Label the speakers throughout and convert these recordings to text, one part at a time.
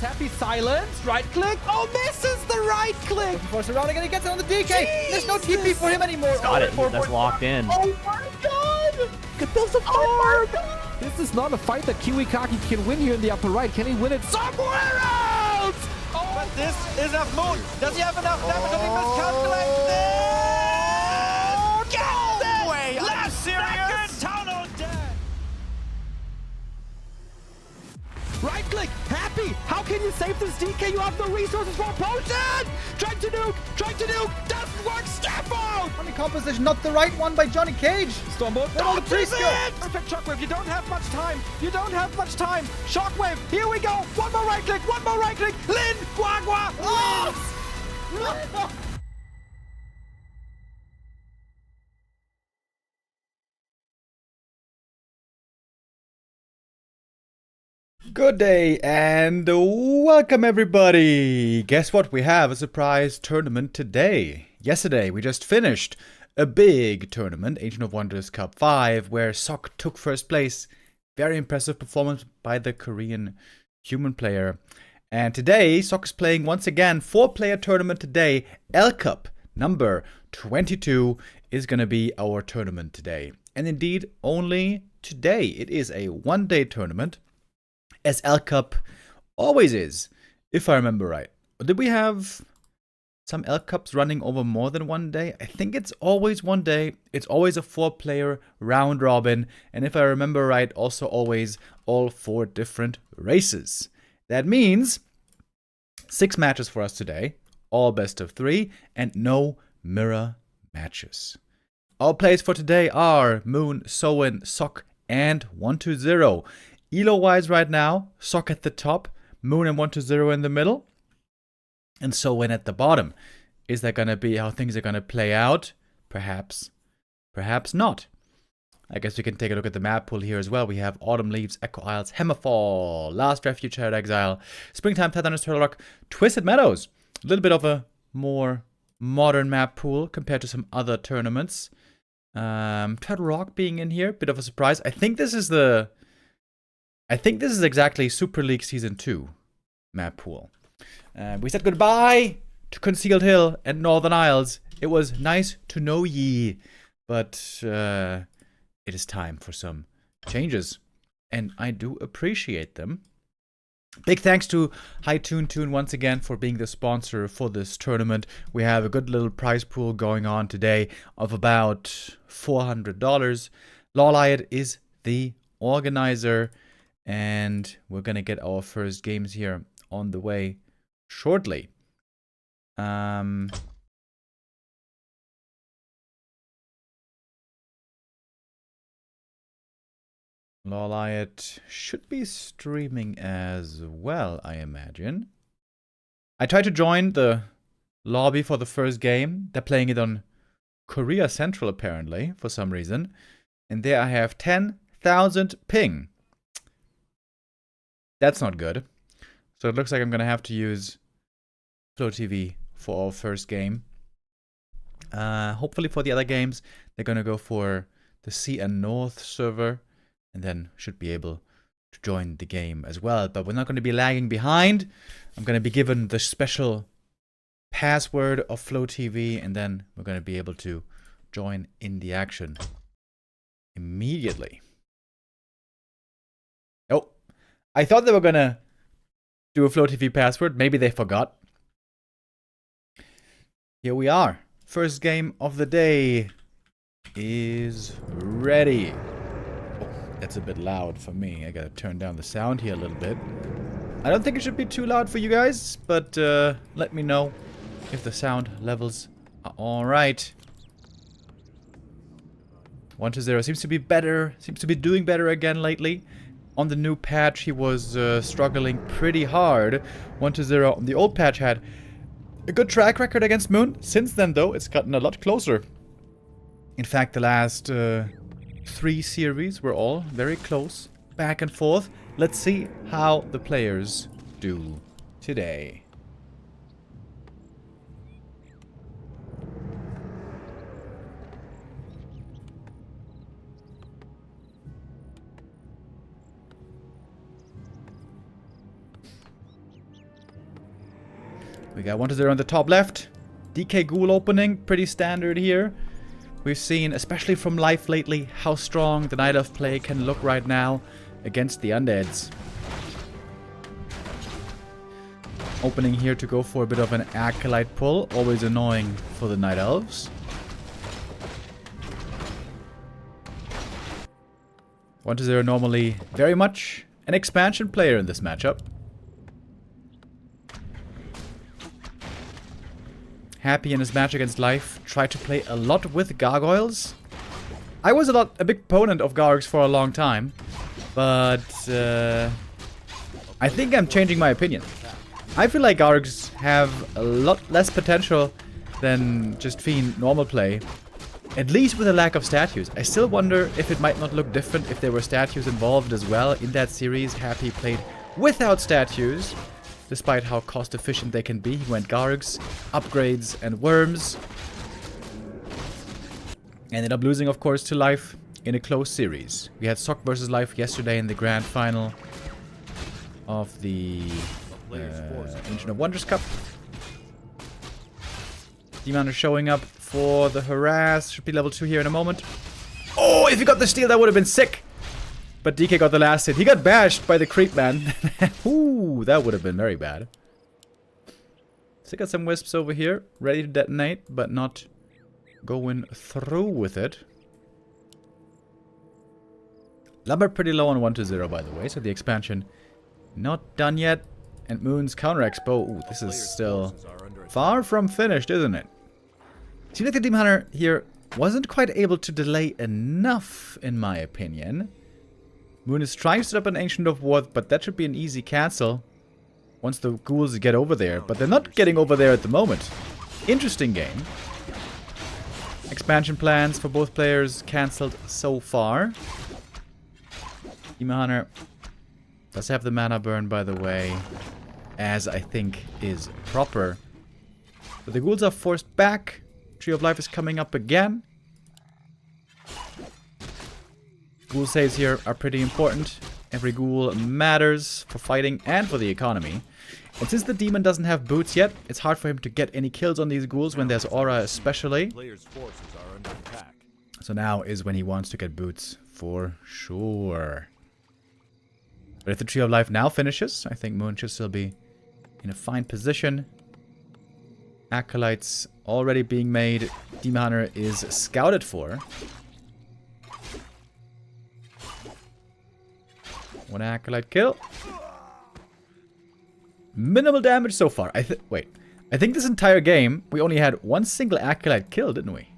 Speaker 1: Happy silence. Right click. Oh, misses the right click.
Speaker 2: Force surrounding and he gets it on the DK. There's no TP for him anymore.
Speaker 3: Got it. That's locked in.
Speaker 1: Oh my god.
Speaker 2: Could build some
Speaker 1: Oh
Speaker 2: farm.
Speaker 1: This is not a fight that Kiwikaki can win here in the upper right. Can he win it somewhere else? Oh,
Speaker 4: But this is enough moon. Does he have enough damage? Did he miscalculate this? No way! Are you serious? Town dead.
Speaker 1: right click. Happy. How can you save this DK? You have no resources for a potion. Trying to nuke. Doesn't work. Step out.
Speaker 2: Funny composition, not the right one by Johnny Cage.
Speaker 1: Stormbolt.
Speaker 2: All the
Speaker 1: Don't
Speaker 2: trees
Speaker 1: miss
Speaker 2: go.
Speaker 1: it. Perfect shockwave. You don't have much time. Shockwave. Here we go. One more right click. Lin. Guagua. Oh!
Speaker 2: Good day and welcome everybody! Guess what? We have a surprise tournament today. Yesterday we just finished a big tournament, Ancient of Wonders Cup 5, where Sok took first place. Very impressive performance by the Korean human player. And today Sok is playing once again 4-player tournament today. L Cup number 22 is gonna be our tournament today. And indeed only today. It is a one-day tournament, as L Cup always is, if I remember right. Did we have some L Cups running over more than one day? I think it's always one day. It's always a 4-player round robin. And if I remember right, also always all 4 different races. That means 6 matches for us today, all best of 3, and no mirror matches. Our plays for today are Moon, Soin, Sok, and 120. Elo-wise right now, Sok at the top, Moon and 120 in the middle, and Soin at the bottom. Is that going to be how things are going to play out? Perhaps. Perhaps not. I guess we can take a look at the map pool here as well. We have Autumn Leaves, Echo Isles, Hammerfall, Last Refuge, Child Exile, Springtime, Tethernos, Turtle Rock, Twisted Meadows. A little bit of a more modern map pool compared to some other tournaments. Turtle Rock being in here, bit of a surprise. I think this is exactly Super League Season 2 map pool. We said goodbye to Concealed Hill and Northern Isles. It was nice to know ye, but it is time for some changes, and I do appreciate them. Big thanks to High Tune once again for being the sponsor for this tournament. We have a good little prize pool going on today of about $400. Lawliot is the organizer, and we're gonna get our first games here on the way shortly. Lawliot should be streaming as well, I imagine. I tried to join the lobby for the first game. They're playing it on Korea Central apparently, for some reason. And there I have 10,000 ping. That's not good. So it looks like I'm going to have to use Flow TV for our first game. Hopefully for the other games, they're going to go for the CN North server, and then should be able to join the game as well. But we're not going to be lagging behind. I'm going to be given the special password of Flow TV, and then we're going to be able to join in the action immediately. Oh, I thought they were going to do a Flow TV password. Maybe they forgot. Here we are. First game of the day is ready. Oh, that's a bit loud for me. I gotta turn down the sound here a little bit. I don't think it should be too loud for you guys, but let me know if the sound levels are alright. 120 seems to be better, seems to be doing better again lately. On the new patch, he was struggling pretty hard. 120 on the old patch had a good track record against Moon. Since then, though, it's gotten a lot closer. In fact, the last 3 series were all very close, back and forth. Let's see how the players do today. We got 1-0 on the top left. DK Ghoul opening, pretty standard here. We've seen, especially from life lately, how strong the Night Elf play can look right now against the Undeads. Opening here to go for a bit of an Acolyte pull, always annoying for the Night Elves. 1-0 normally very much an expansion player in this matchup. Happy in his match against Life, tried to play a lot with Gargoyles. I was a big proponent of Gargs for a long time, but I think I'm changing my opinion. I feel like Gargs have a lot less potential than just Fiend normal play, at least with a lack of statues. I still wonder if it might not look different if there were statues involved as well in that series. Happy played without statues. Despite how cost efficient they can be, he went Gargs, upgrades, and worms. Ended up losing, of course, to Life in a close series. We had Sock versus Life yesterday in the grand final of the Ancient of Wonders Cup. Demon Hunter showing up for the harass. Should be level 2 here in a moment. Oh, if he got the steal, that would have been sick. But DK got the last hit. He got bashed by the creep man. Ooh, that would have been very bad. So got some wisps over here, ready to detonate, but not going through with it. Lumber pretty low on 1-0, by the way, so the expansion not done yet. And Moon's counter expo. Ooh, this is still far from finished, isn't it? Seems like the Demon Hunter here wasn't quite able to delay enough, in my opinion. Moon is trying to set up an Ancient of War, but that should be an easy cancel once the ghouls get over there. But they're not getting over there at the moment. Interesting game. Expansion plans for both players cancelled so far. Demon Hunter does have the mana burn, by the way, as I think is proper. But the ghouls are forced back. Tree of Life is coming up again. Ghoul saves here are pretty important. Every ghoul matters for fighting and for the economy. And since the demon doesn't have boots yet, it's hard for him to get any kills on these ghouls when there's aura especially. So now is when he wants to get boots for sure. But if the Tree of Life now finishes, I think Moon should still be in a fine position. Acolytes already being made. Demon Hunter is scouted for. One Acolyte kill. Minimal damage so far. Wait. I think this entire game, we only had one single Acolyte kill, didn't we?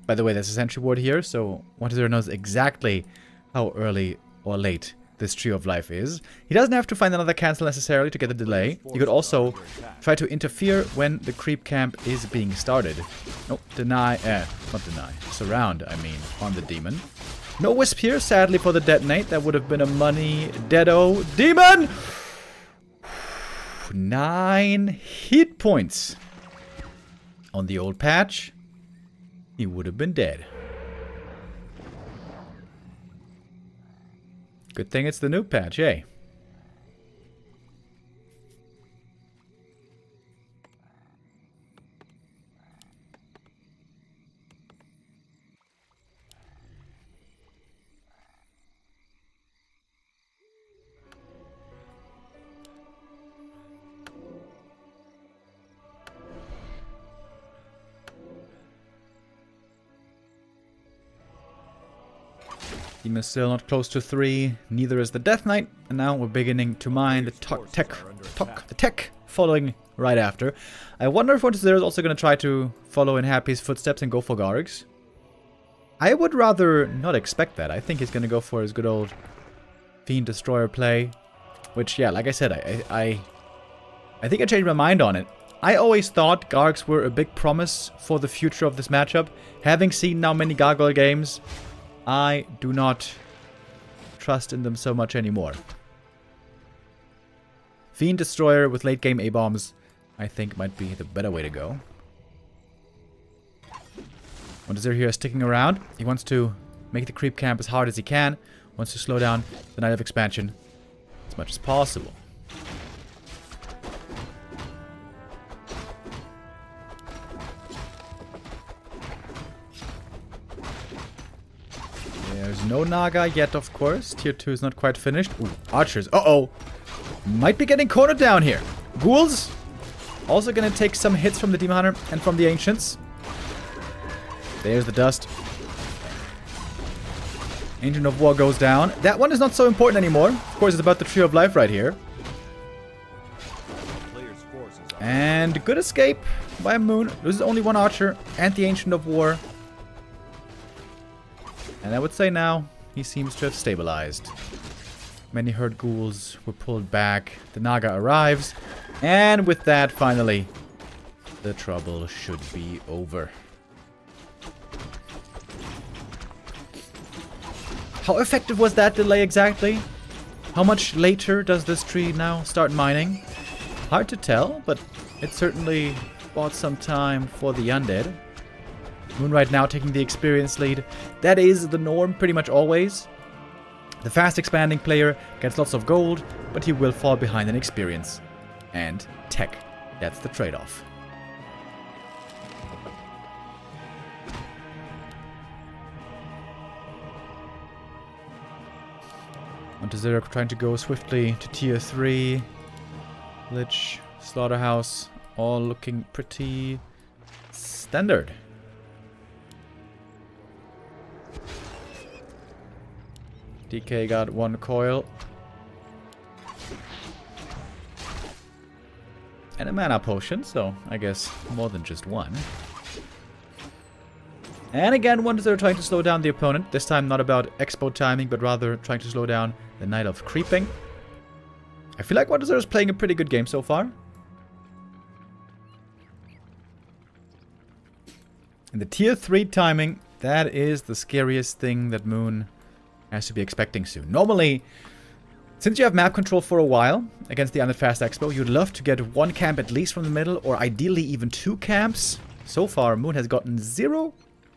Speaker 2: By the way, there's a Sentry Ward here, so 1-0 knows exactly how early or late this Tree of Life is. He doesn't have to find another cancel necessarily to get the delay. He could also try to interfere when the creep camp is being started. Nope, deny, not deny, surround, I mean, on the demon. No wisp here, sadly, for the detonate. That would have been a money deado. Demon! 9 hit points. On the old patch, he would have been dead. Good thing it's the new patch, eh? Team is still not close to 3, neither is the Death Knight, and now we're beginning to mine the tech following right after. I wonder if 1-0 is also going to try to follow in Happy's footsteps and go for Gargs. I would rather not expect that. I think he's going to go for his good old Fiend Destroyer play, which, yeah, like I said, I think I changed my mind on it. I always thought Gargs were a big promise for the future of this matchup. Having seen now many Gargoyle games, I do not trust in them so much anymore. Fiend Destroyer with late game A-bombs, I think, might be the better way to go. 1-0 here is sticking around. He wants to make the creep camp as hard as he can. Wants to slow down the Night of Expansion as much as possible. There's no Naga yet, of course. Tier 2 is not quite finished. Ooh, archers. Uh-oh. Might be getting cornered down here. Ghouls. Also gonna take some hits from the Demon Hunter and from the Ancients. There's the dust. Ancient of War goes down. That one is not so important anymore. Of course, it's about the Tree of Life right here. And good escape by Moon. Loses only one archer and the Ancient of War. And I would say now he seems to have stabilized. Many herd ghouls were pulled back. The Naga arrives. And with that, finally, the trouble should be over. How effective was that delay exactly? How much later does this tree now start mining? Hard to tell, but it certainly bought some time for the undead. Moon right now taking the experience lead. That is the norm pretty much always. The fast expanding player gets lots of gold, but he will fall behind in experience. And tech. That's the trade-off. 1-0 trying to go swiftly to tier 3. Lich, Slaughterhouse, all looking pretty standard. DK got one coil. And a mana potion, so I guess more than just one. And again, 1-0 trying to slow down the opponent. This time not about expo timing, but rather trying to slow down the Knight of Creeping. I feel like 1-0 is playing a pretty good game so far. And the tier 3 timing, that is the scariest thing that Moon has to be expecting soon. Normally, since you have map control for a while against the Undead Fast Expo, you'd love to get one camp at least from the middle, or ideally even 2 camps. So far, Moon has gotten 0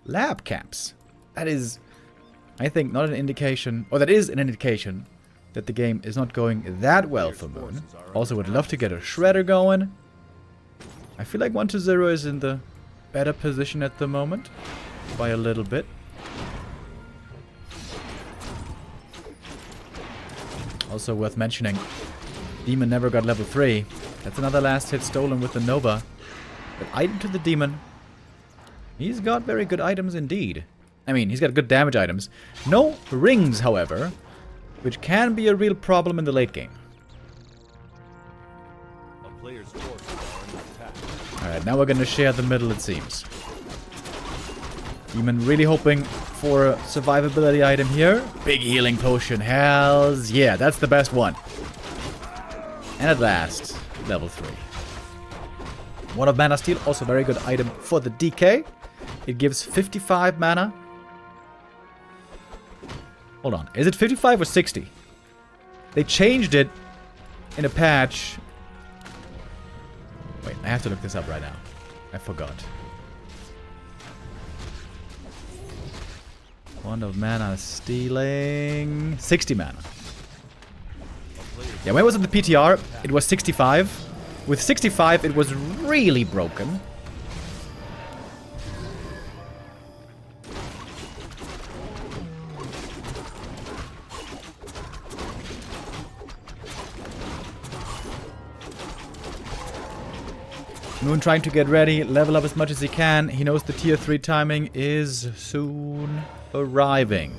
Speaker 2: lab camps. That is, I think, not an indication, or that is an indication that the game is not going that well for Moon. Also would love to get a Shredder going. I feel like 1-0 is in the better position at the moment, by a little bit. Also worth mentioning, Demon never got level 3. That's another last hit stolen with the Nova. But item to the Demon. He's got very good items indeed. I mean, he's got good damage items. No rings, however, which can be a real problem in the late game. Alright, now we're gonna share the middle, it seems. Demon really hoping for a survivability item here. Big healing potion. Hells yeah, that's the best one. And at last, level 3. One of Mana Steel, also very good item for the DK. It gives 55 mana. Hold on, is it 55 or 60? They changed it in a patch. Wait, I have to look this up right now. I forgot. Wand of Mana stealing 60 mana. Yeah, when it was in the PTR, it was 65. With 65, it was really broken. Moon trying to get ready, level up as much as he can. He knows the tier 3 timing is soon arriving.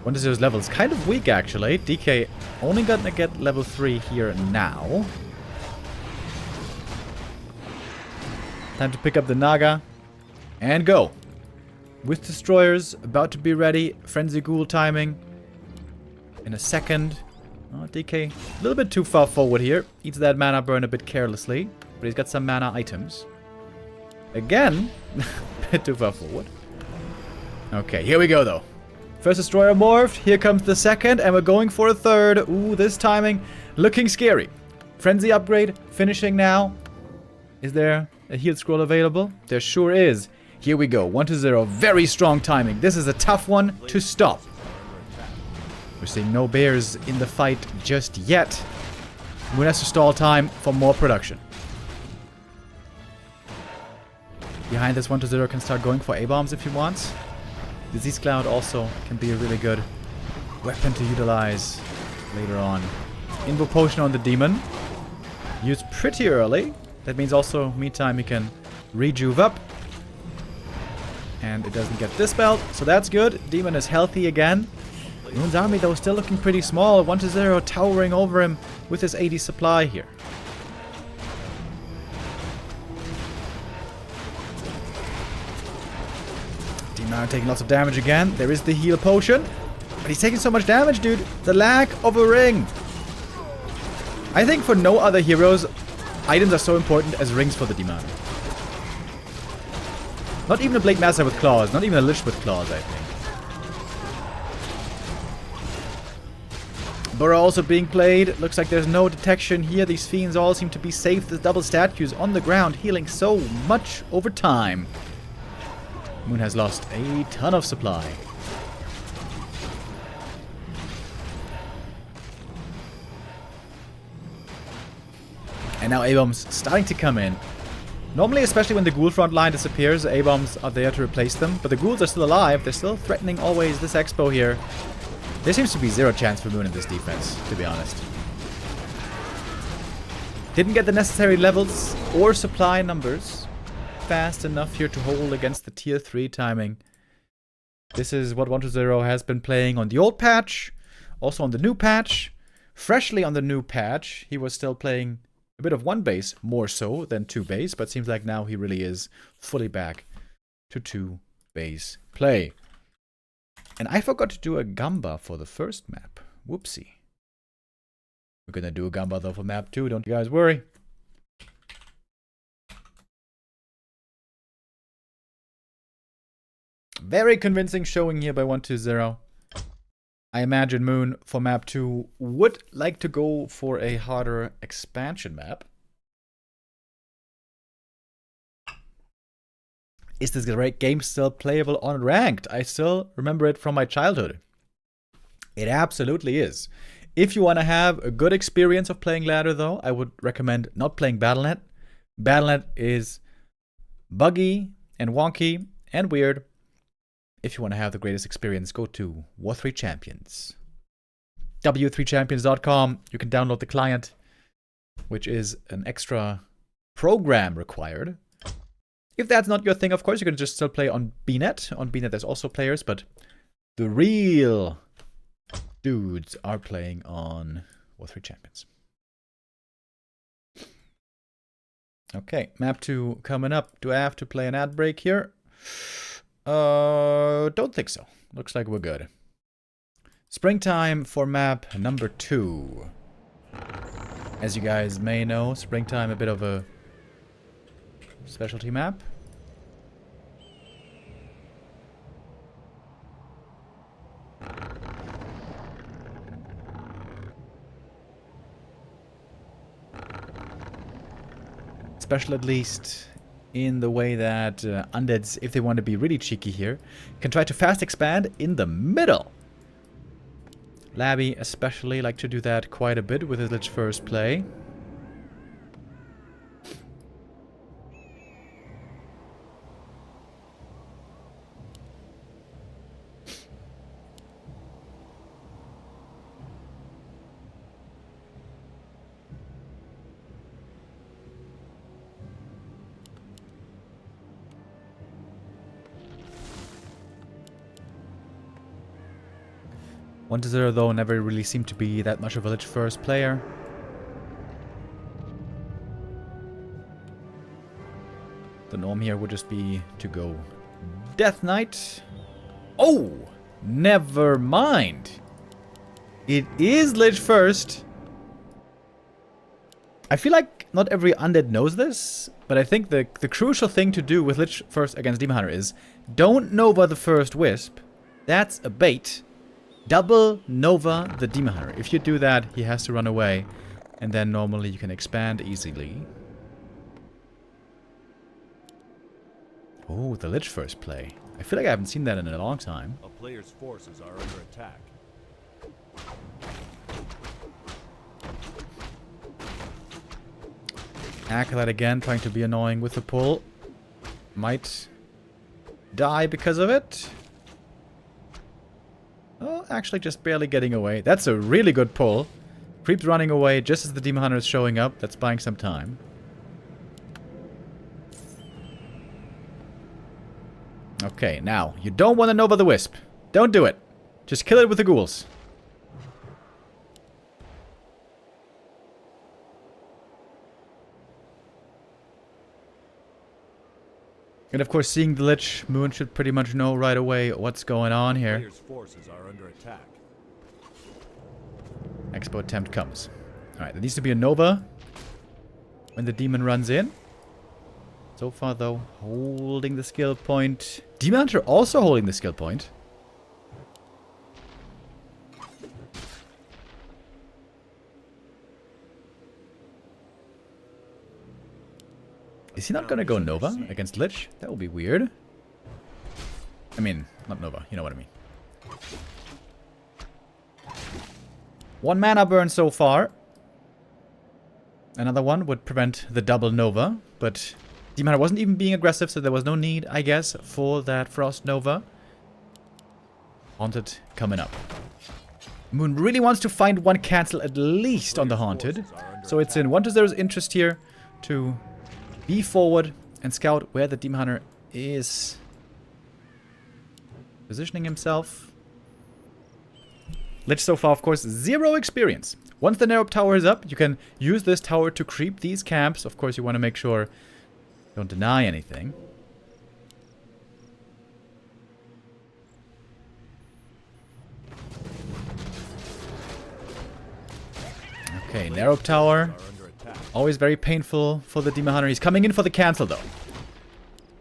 Speaker 2: 1-0's level is kind of weak actually. DK only gonna get level 3 here now. Time to pick up the Naga and go. With destroyers about to be ready. Frenzy Ghoul timing in a second. Oh, DK a little bit too far forward here. Eats that mana burn a bit carelessly, but he's got some mana items. Again, a bit too far forward. Okay, here we go though. First destroyer morphed, here comes the second, and we're going for a third. Ooh, this timing looking scary. Frenzy upgrade finishing now. Is there a heal scroll available? There sure is. Here we go, 1-0, very strong timing. This is a tough one to stop. We're seeing no bears in the fight just yet. Moon has to stall time for more production. Behind this 1-0 can start going for A-bombs if he wants. Disease Cloud also can be a really good weapon to utilize later on. Invo Potion on the Demon. Used pretty early. That means also, meantime, he can rejuve up. And it doesn't get dispelled, so that's good. Demon is healthy again. Moon's army, though, still looking pretty small. 1-0 towering over him with his 80 supply here. Demon taking lots of damage again. There is the heal potion. But he's taking so much damage, dude. The lack of a ring. I think for no other heroes, items are so important as rings for the Demon. Not even a Blade Master with claws. Not even a Lich with claws, I think. Burrow also being played. Looks like there's no detection here. These fiends all seem to be safe. The double statues on the ground healing so much over time. Moon has lost a ton of supply. And now A-bombs starting to come in. Normally, especially when the ghoul front line disappears, A-bombs are there to replace them. But the ghouls are still alive. They're still threatening always this expo here. There seems to be zero chance for Moon in this defense, to be honest. Didn't get the necessary levels or supply numbers fast enough here to hold against the tier 3 timing. This is what 1-0 has been playing on the old patch, also on the new patch. Freshly on the new patch, he was still playing a bit of 1 base, more so than 2 base, but seems like now he really is fully back to 2 base play. And I forgot to do a Gamba for the first map. Whoopsie. We're gonna do a Gamba though for map 2, don't you guys worry. Very convincing showing here by 1-0. I imagine Moon for map 2 would like to go for a harder expansion map. Is this great game still playable on ranked? I still remember it from my childhood. It absolutely is. If you want to have a good experience of playing ladder though, I would recommend not playing Battle.net. Battle.net is buggy and wonky and weird. If you want to have the greatest experience, go to War3 Champions. W3champions.com. You can download the client, which is an extra program required. If that's not your thing, of course, you can just still play on bnet. On bnet, there's also players, but the real dudes are playing on War3 Champions. Okay, map 2 coming up. Do I have to play an ad break here? Don't think so. Looks like we're good. Springtime for map number 2. As you guys may know, Springtime a bit of a specialty map. Special at least in the way that undeads, if they want to be really cheeky here, can try to fast expand in the middle. Labby especially like to do that quite a bit with his Lich first play. One to 0 though never really seemed to be that much of a Lich first player. The norm here would just be to go Death Knight. Oh! Never mind! It is Lich first. I feel like not every undead knows this, but I think the crucial thing to do with Lich first against Demon Hunter is don't Nova the first Wisp. That's a bait. Double Nova the Demon Hunter. If you do that, he has to run away. And then normally you can expand easily. Oh, the Lich first play. I feel like I haven't seen that in a long time.
Speaker 3: A player's forces are under attack.
Speaker 2: Acolyte again, trying to be annoying with the pull. Might die because of it. actually just barely getting away. That's a really good pull. Creep's running away just as the Demon Hunter is showing up. That's buying some time. Okay, now, you don't want to Nova the Wisp. Don't do it. Just kill it with the ghouls. And of course, seeing the Lich, Moon should pretty much know right away what's going on here.
Speaker 3: Player's forces are under attack.
Speaker 2: Expo attempt comes. Alright, there needs to be a Nova when the demon runs in. So far, though, holding the skill point. Demon Hunter also holding the skill point. Is he not gonna go Nova against Lich? That would be weird. I mean, not Nova, you know what I mean. 1 mana burn so far. Another one would prevent the double Nova, but Demon Hunter wasn't even being aggressive, so there was no need, I guess, for that Frost Nova. Haunted coming up. Moon really wants to find 1 cancel at least on the Haunted, so it's in 1-0's interest here to be forward and scout where the Demon Hunter is positioning himself. Lich so far, of course, 0 experience. Once the narrow tower is up, you can use this tower to creep these camps. Of course, you want to make sure you don't deny anything. Okay, narrow tower. Always very painful for the Demon Hunter. He's coming in for the cancel, though.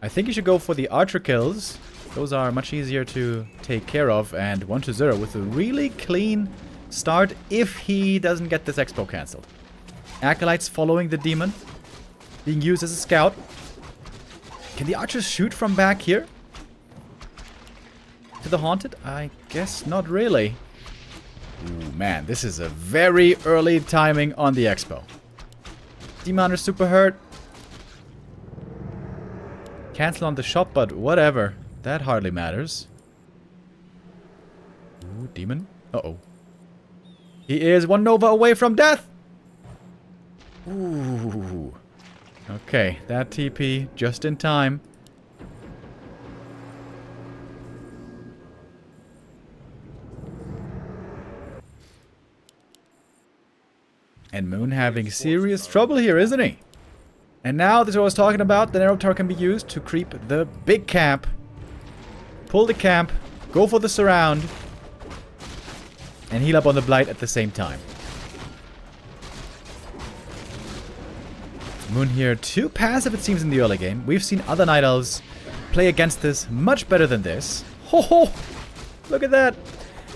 Speaker 2: I think you should go for the archer kills. Those are much easier to take care of. And 1-0 with a really clean start if he doesn't get this expo cancelled. Acolytes following the demon. Being used as a scout. Can the archers shoot from back here? To the Haunted? I guess not really. Ooh, man, this is a very early timing on the expo. Demon Hunter super hurt. Cancel on the shop, but whatever. That hardly matters. Ooh, demon. Uh-oh. He is 1 Nova away from death! Ooh. Okay, that TP just in time. And Moon having serious trouble here, isn't he? And now, this is what I was talking about. The narrow tower can be used to creep the big camp. Pull the camp. Go for the surround. And heal up on the Blight at the same time. Moon here, too passive it seems in the early game. We've seen other Night Elves play against this much better than this. Ho ho! Look at that!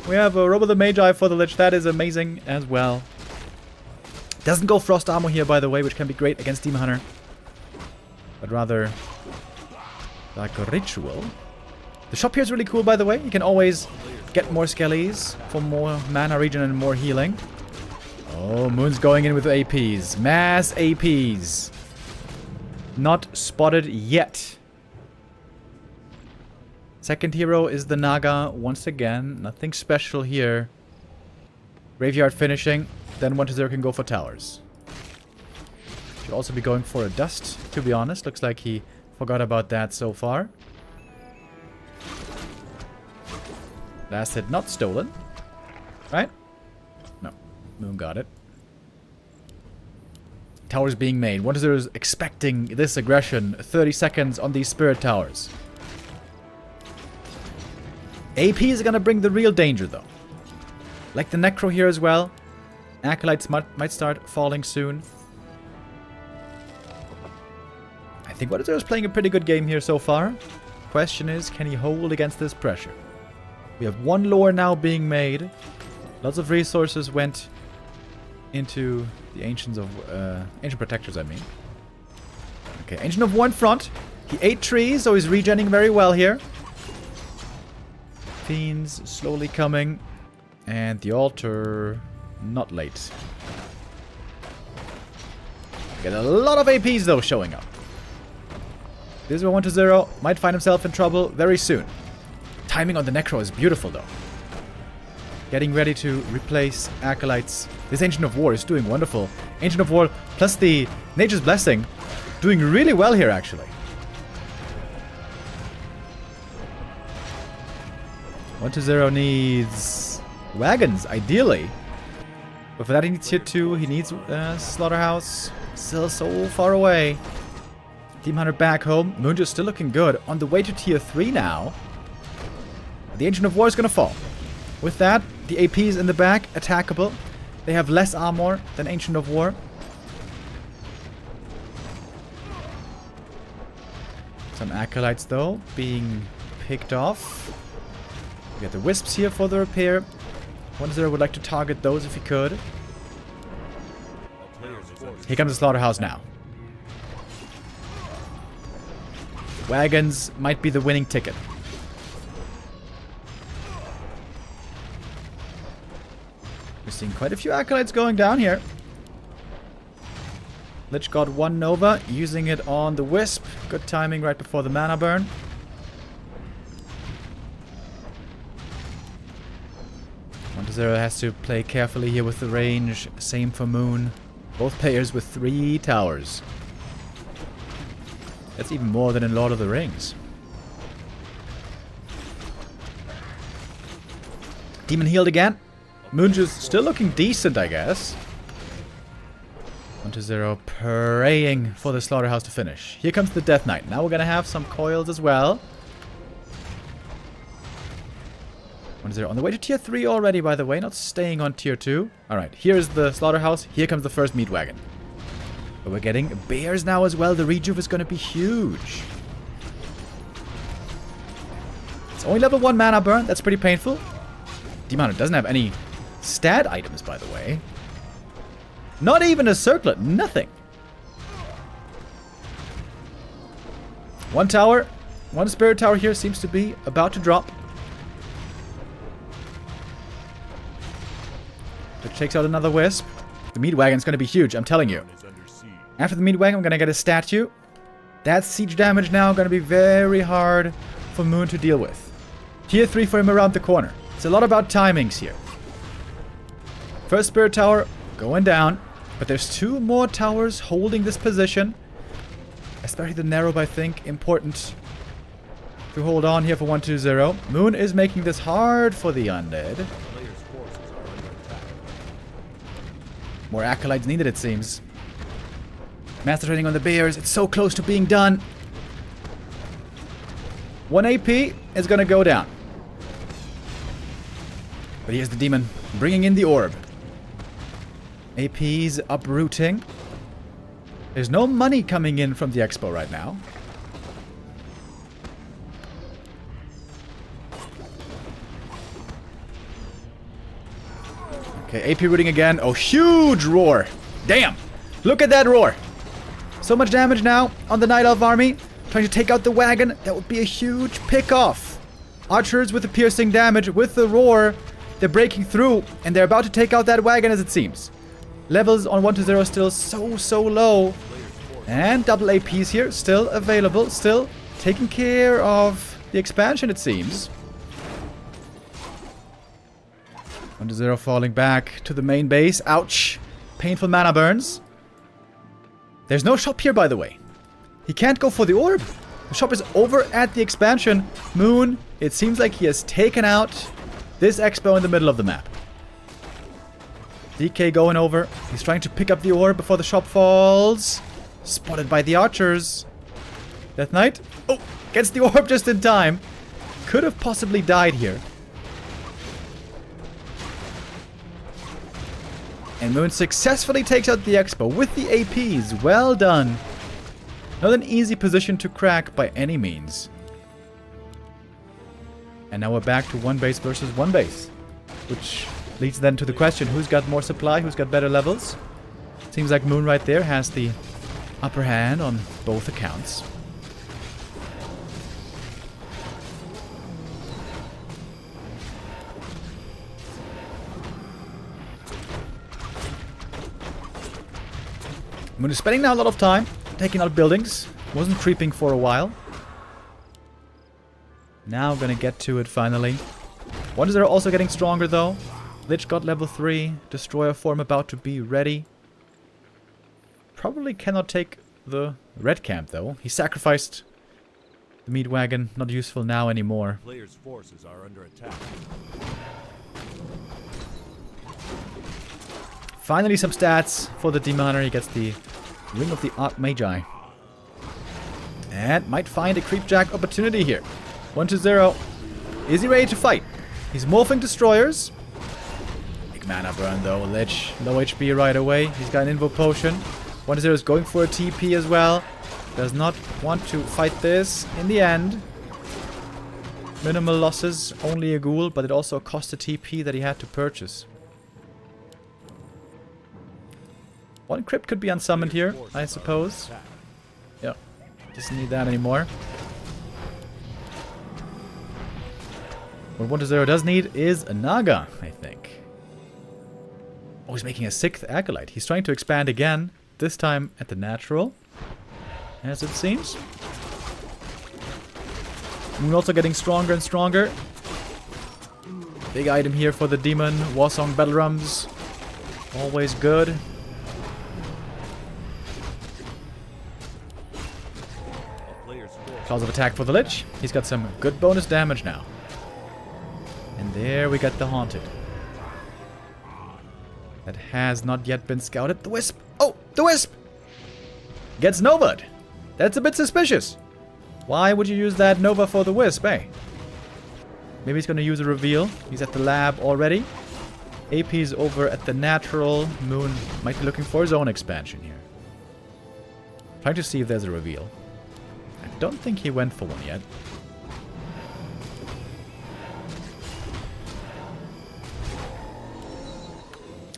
Speaker 2: We have a Robo the Magi for the Lich. That is amazing as well. Doesn't go Frost Armor here, by the way, which can be great against Demon Hunter. But rather like a Ritual. The shop here is really cool, by the way. You can always get more Skellies for more mana regen and more healing. Oh, Moon's going in with APs. Mass APs. Not spotted yet. Second hero is the Naga once again. Nothing special here. Graveyard finishing. Then 1-0 can go for towers. Should also be going for a dust, to be honest. Looks like he forgot about that so far. Last hit not stolen. Right? No. Moon got it. Towers being made. 1-0 is expecting this aggression. 30 seconds on these spirit towers. AP is going to bring the real danger, though. Like the Necro here as well. Acolytes might start falling soon. I think 1-0 is playing a pretty good game here so far. Question is, can he hold against this pressure? We have 1 lore now being made. Lots of resources went into the Ancient Protectors, I mean. Okay, Ancient of War in front. He ate trees, so he's regenning very well here. Fiends slowly coming. And the altar... not late. Get a lot of APs, though, showing up. This is where 1-0 might find himself in trouble very soon. Timing on the Necro is beautiful, though. getting ready to replace Acolytes. This Ancient of War is doing wonderful. Ancient of War plus the Nature's Blessing doing really well here, actually. 120 needs wagons, ideally. But for that he needs tier 2, he needs Slaughterhouse. Still so far away. Demon Hunter back home. Moonjo's still looking good. On the way to tier 3 now. The Ancient of War is going to fall. With that, the APs in the back, attackable. They have less armor than Ancient of War. Some Acolytes, though, being picked off. We got the Wisps here for the repair. 1-0 would like to target those if he could. Here comes the Slaughterhouse now. Wagons might be the winning ticket. We're seeing quite a few Acolytes going down here. Lich got 1 Nova, using it on the Wisp. Good timing right before the mana burn. Zero has to play carefully here with the range. Same for Moon. Both players with 3 towers. That's even more than in Lord of the Rings. Demon healed again. Moon just still looking decent, I guess. 1-0 praying for the Slaughterhouse to finish. Here comes the Death Knight. Now we're gonna have some coils as well. 1-0 on the way to tier 3 already, by the way, not staying on tier 2. Alright, here's the Slaughterhouse. Here comes the first meat wagon. But we're getting bears now as well. The rejuve is going to be huge. It's only level 1 mana burn. That's pretty painful. Demon Hunter doesn't have any stat items, by the way. Not even a circlet. Nothing. 1 tower. 1 spirit tower here seems to be about to drop. Which takes out another Wisp. The meat wagon's going to be huge, I'm telling you. After the meat wagon, I'm going to get a statue. That siege damage now going to be very hard for Moon to deal with. Tier 3 for him around the corner. It's a lot about timings here. First spirit tower going down. But there's 2 more towers holding this position. Especially the narrow, I think, important to hold on here for 1-2-0. Moon is making this hard for the undead. More Acolytes needed, it seems. Master training on the bears. It's so close to being done. 1 AP is going to go down. But here's the demon bringing in the orb. AP's uprooting. There's no money coming in from the expo right now. Okay, AP rooting again. Oh, huge roar. Damn. Look at that roar. So much damage now on the Night Elf army. Trying to take out the wagon. That would be a huge pick-off. Archers with the piercing damage. With the roar. They're breaking through. And they're about to take out that wagon as it seems. Levels on 1-0 still so low. And double APs here. Still available. Still taking care of the expansion, it seems. 1-0 falling back to the main base. Ouch. Painful mana burns. There's no shop here, by the way. He can't go for the orb. The shop is over at the expansion. Moon, it seems like he has taken out this expo in the middle of the map. DK going over. He's trying to pick up the orb before the shop falls. Spotted by the archers. Death Knight. Oh, gets the orb just in time. Could have possibly died here. And Moon successfully takes out the expo with the APs. Well done. Not an easy position to crack by any means. And now we're back to 1 base versus 1 base. Which leads then to the question, who's got more supply, who's got better levels? Seems like Moon right there has the upper hand on both accounts. Moon is spending now a lot of time taking out buildings. Wasn't creeping for a while. Now gonna get to it finally. 1-0 also getting stronger though. Lich got level 3. Destroyer form about to be ready. Probably cannot take the red camp though. He sacrificed the meat wagon. Not useful now anymore.
Speaker 3: Player's forces are under attack.
Speaker 2: Finally some stats for the Demoner. He gets the Ring of the Archmagi. And might find a creepjack opportunity here. 1-0. Is he ready to fight? He's morphing destroyers. Big mana burn though. Lich, low HP right away. He's got an invo potion. 1-0 is going for a TP as well. Does not want to fight this in the end. Minimal losses, only a ghoul, but it also cost a TP that he had to purchase. One crypt could be unsummoned here, I suppose. Yeah, doesn't need that anymore. What 1-0 does need is a Naga, I think. Oh, he's making a 6th Acolyte. He's trying to expand again, this time at the natural, as it seems. Moon also getting stronger and stronger. Big item here for the demon. Warsong battle drums. Always good. Claws of attack for the Lich. He's got some good bonus damage now. And there we got the Haunted. That has not yet been scouted. The Wisp. Oh, the Wisp! Gets Nova'd. That's a bit suspicious. Why would you use that Nova for the Wisp, eh? Maybe he's going to use a reveal. He's at the lab already. AP's over at the natural. Moon might be looking for his own expansion here. Trying to see if there's a reveal. I don't think he went for one yet.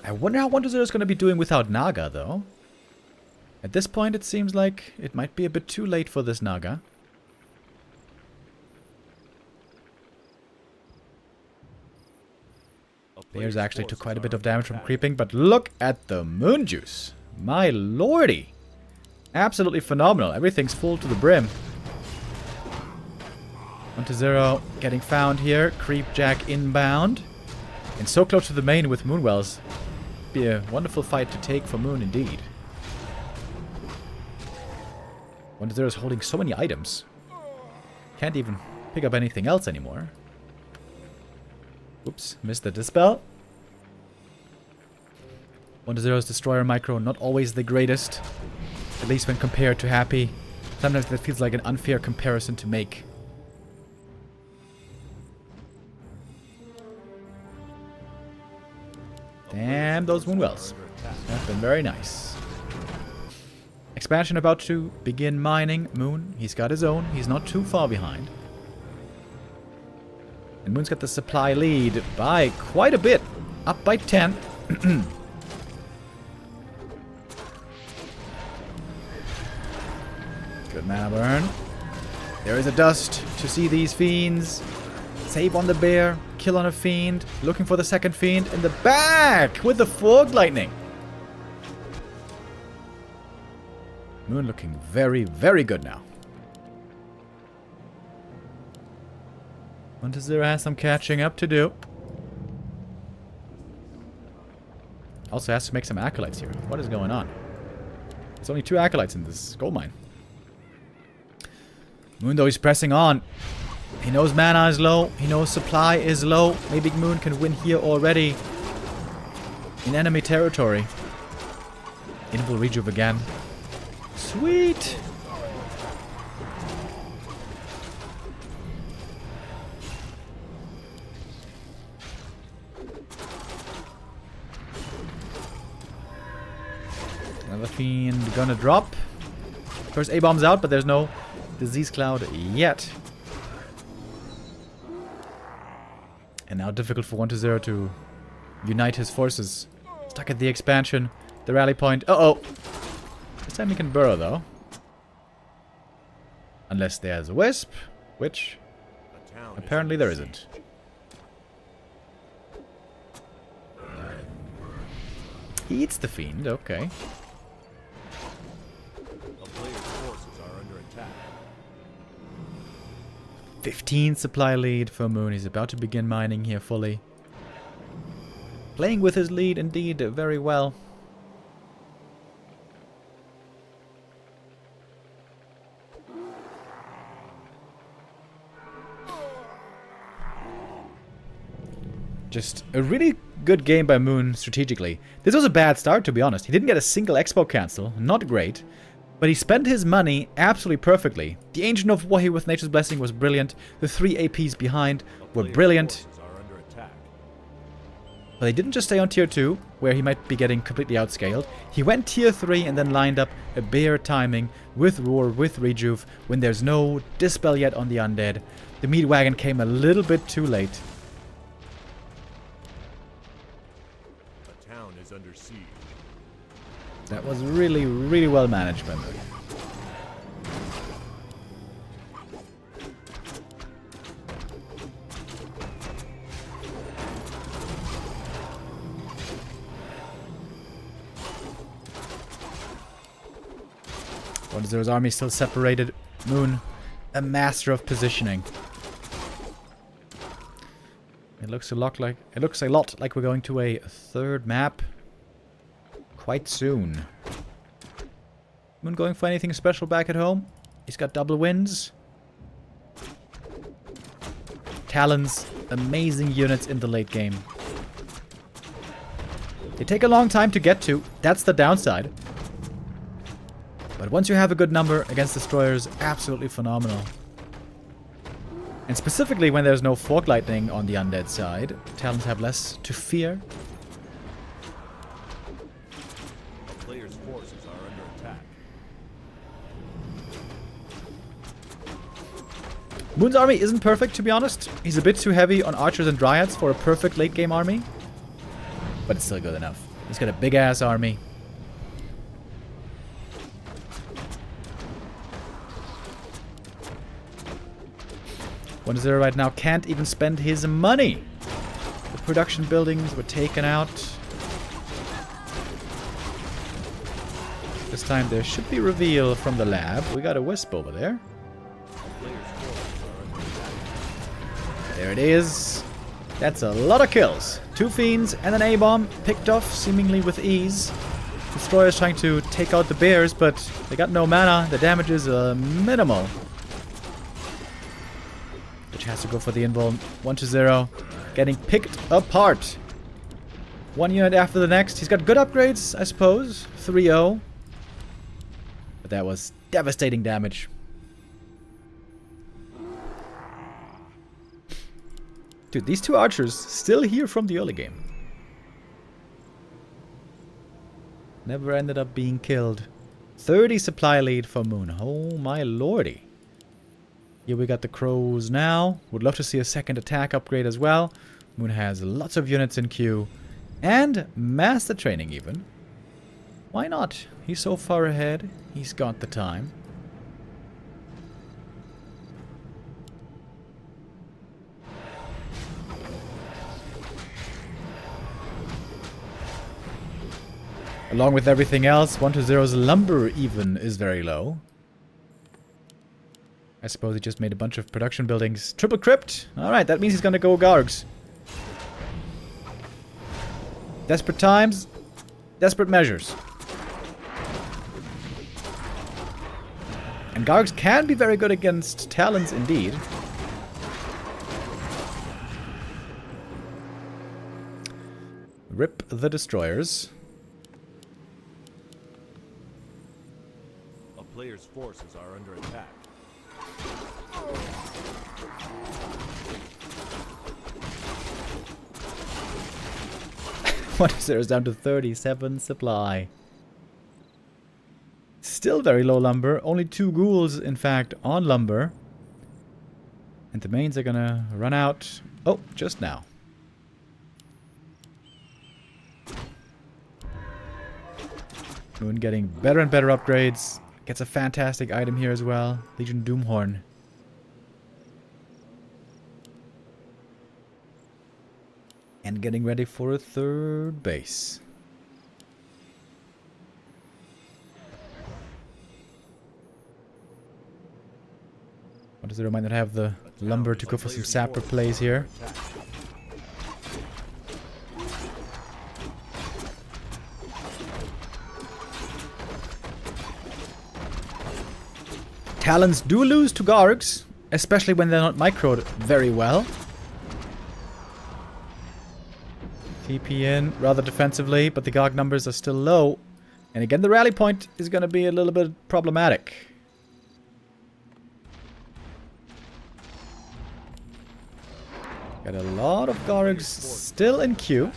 Speaker 2: I wonder how 1-0 is going to be doing without Naga, though. At this point, it seems like it might be a bit too late for this Naga. Bears actually took quite a bit of damage from creeping, but look at the Moon Juice. My lordy. Absolutely phenomenal. Everything's full to the brim. 1-0 getting found here. Creepjack inbound. And so close to the main with Moonwells. Be a wonderful fight to take for Moon indeed. 1-0 is holding so many items. Can't even pick up anything else anymore. Oops, missed the dispel. 1-0's Destroyer Micro, not always the greatest. At least when compared to Happy. Sometimes that feels like an unfair comparison to make. Damn, those Moonwells have been very nice. Expansion about to begin mining. Moon, he's got his own. He's not too far behind. And Moon's got the supply lead by quite a bit. Up by 10. Good mana burn. There is a dust to see these fiends. Save on the bear. Kill on a fiend. Looking for the second fiend in the back with the fog lightning. Moon looking very, very good now. 1-0 has some catching up to do. Also has to make some acolytes here. What is going on? There's only 2 acolytes in this gold mine. Moon though, he's pressing on. He knows mana is low. He knows supply is low. Maybe Moon can win here already. In enemy territory. Invul Rejuve again. Sweet! Another fiend gonna drop. First A-bomb's out, but there's no disease cloud yet. And now difficult for 1-0 to unite his forces. Stuck at the expansion. The rally point. Uh-oh! This time he can burrow, though. Unless there's a wisp, which apparently there isn't. He eats the fiend, okay.
Speaker 3: The player's forces are under attack.
Speaker 2: 15 supply lead for Moon. He's about to begin mining here fully. Playing with his lead indeed very well. Just a really good game by Moon strategically. This was a bad start, to be honest. He didn't get a single expo cancel. Not great. But he spent his money absolutely perfectly. The Ancient of War here with Nature's Blessing was brilliant. The 3 APs behind were brilliant. But they didn't just stay on tier 2, where he might be getting completely outscaled. He went tier 3 and then lined up a bear timing with Roar, with Rejuve, when there's no Dispel yet on the Undead. The Meat Wagon came a little bit too late.
Speaker 3: Under siege.
Speaker 2: That was really, really well managed by Moon. Zero's army still separated. Moon, a master of positioning. It looks a lot like we're going to a third map quite soon. Moon going for anything special back at home? He's got double wins. Talons, amazing units in the late game. They take a long time to get to. That's the downside. But once you have a good number against destroyers, absolutely phenomenal. And specifically when there's no Fork Lightning on the Undead side, Talons have less to fear.
Speaker 3: Players' forces are under attack.
Speaker 2: Moon's army isn't perfect, to be honest. He's a bit too heavy on archers and dryads for a perfect late game army. But it's still good enough. He's got a big ass army. Zero right now can't even spend his money. The production buildings were taken out. This time there should be reveal from the lab. We got a wisp over there. There it is. That's a lot of kills. 2 fiends and an A-bomb picked off seemingly with ease. Destroyers trying to take out the bears, but they got no mana. The damage is minimal. Which has to go for the invuln. 1-0. Getting picked apart. 1 unit after the next. He's got good upgrades, I suppose. 3-0. But that was devastating damage. Dude, these 2 archers still here from the early game. Never ended up being killed. 30 supply lead for Moon. Oh my lordy. Here we got the crows now. Would love to see a second attack upgrade as well. Moon has lots of units in queue. And master training even. Why not? He's so far ahead. He's got the time. Along with everything else, 1-0's lumber even is very low. I suppose he just made a bunch of production buildings. Triple crypt! Alright, that means he's gonna go Gargs. Desperate times. Desperate measures. And Gargs can be very good against Talons indeed. Rip the destroyers.
Speaker 3: A player's forces are under attack.
Speaker 2: What is there? It's down to 37 supply. Still very low lumber. Only 2 ghouls, in fact, on lumber. And the mains are gonna run out. Oh, just now. Moon getting better and better upgrades. Gets a fantastic item here as well. Legion Doomhorn. And getting ready for a 3rd base. What does it remind me to have the lumber to go for some sapper plays here? Talons do lose to Gargs, especially when they're not microed very well. TP in rather defensively, but the Garg numbers are still low. And again, the rally point is going to be a little bit problematic. Got a lot of Gargs still in queue.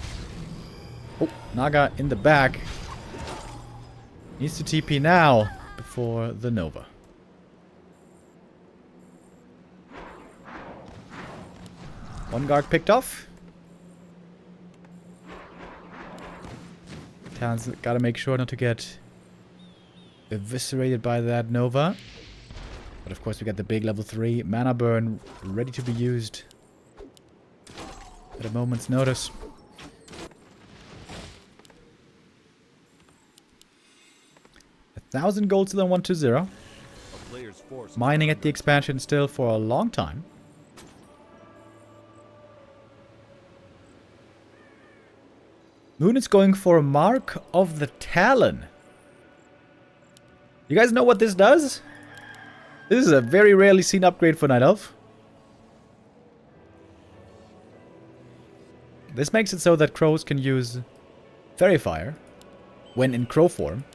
Speaker 2: Oh, Naga in the back. Needs to TP now before the Nova. One Garg picked off. Talon's gotta make sure not to get eviscerated by that Nova. But of course we got the big level 3 mana burn ready to be used at a moment's notice. A 1,000 gold still on 120. Mining at the expansion still for a long time. Moon is going for a Mark of the Talon. You guys know what this does? This is a very rarely seen upgrade for Night Elf. This makes it so that crows can use Fairy Fire when in crow form.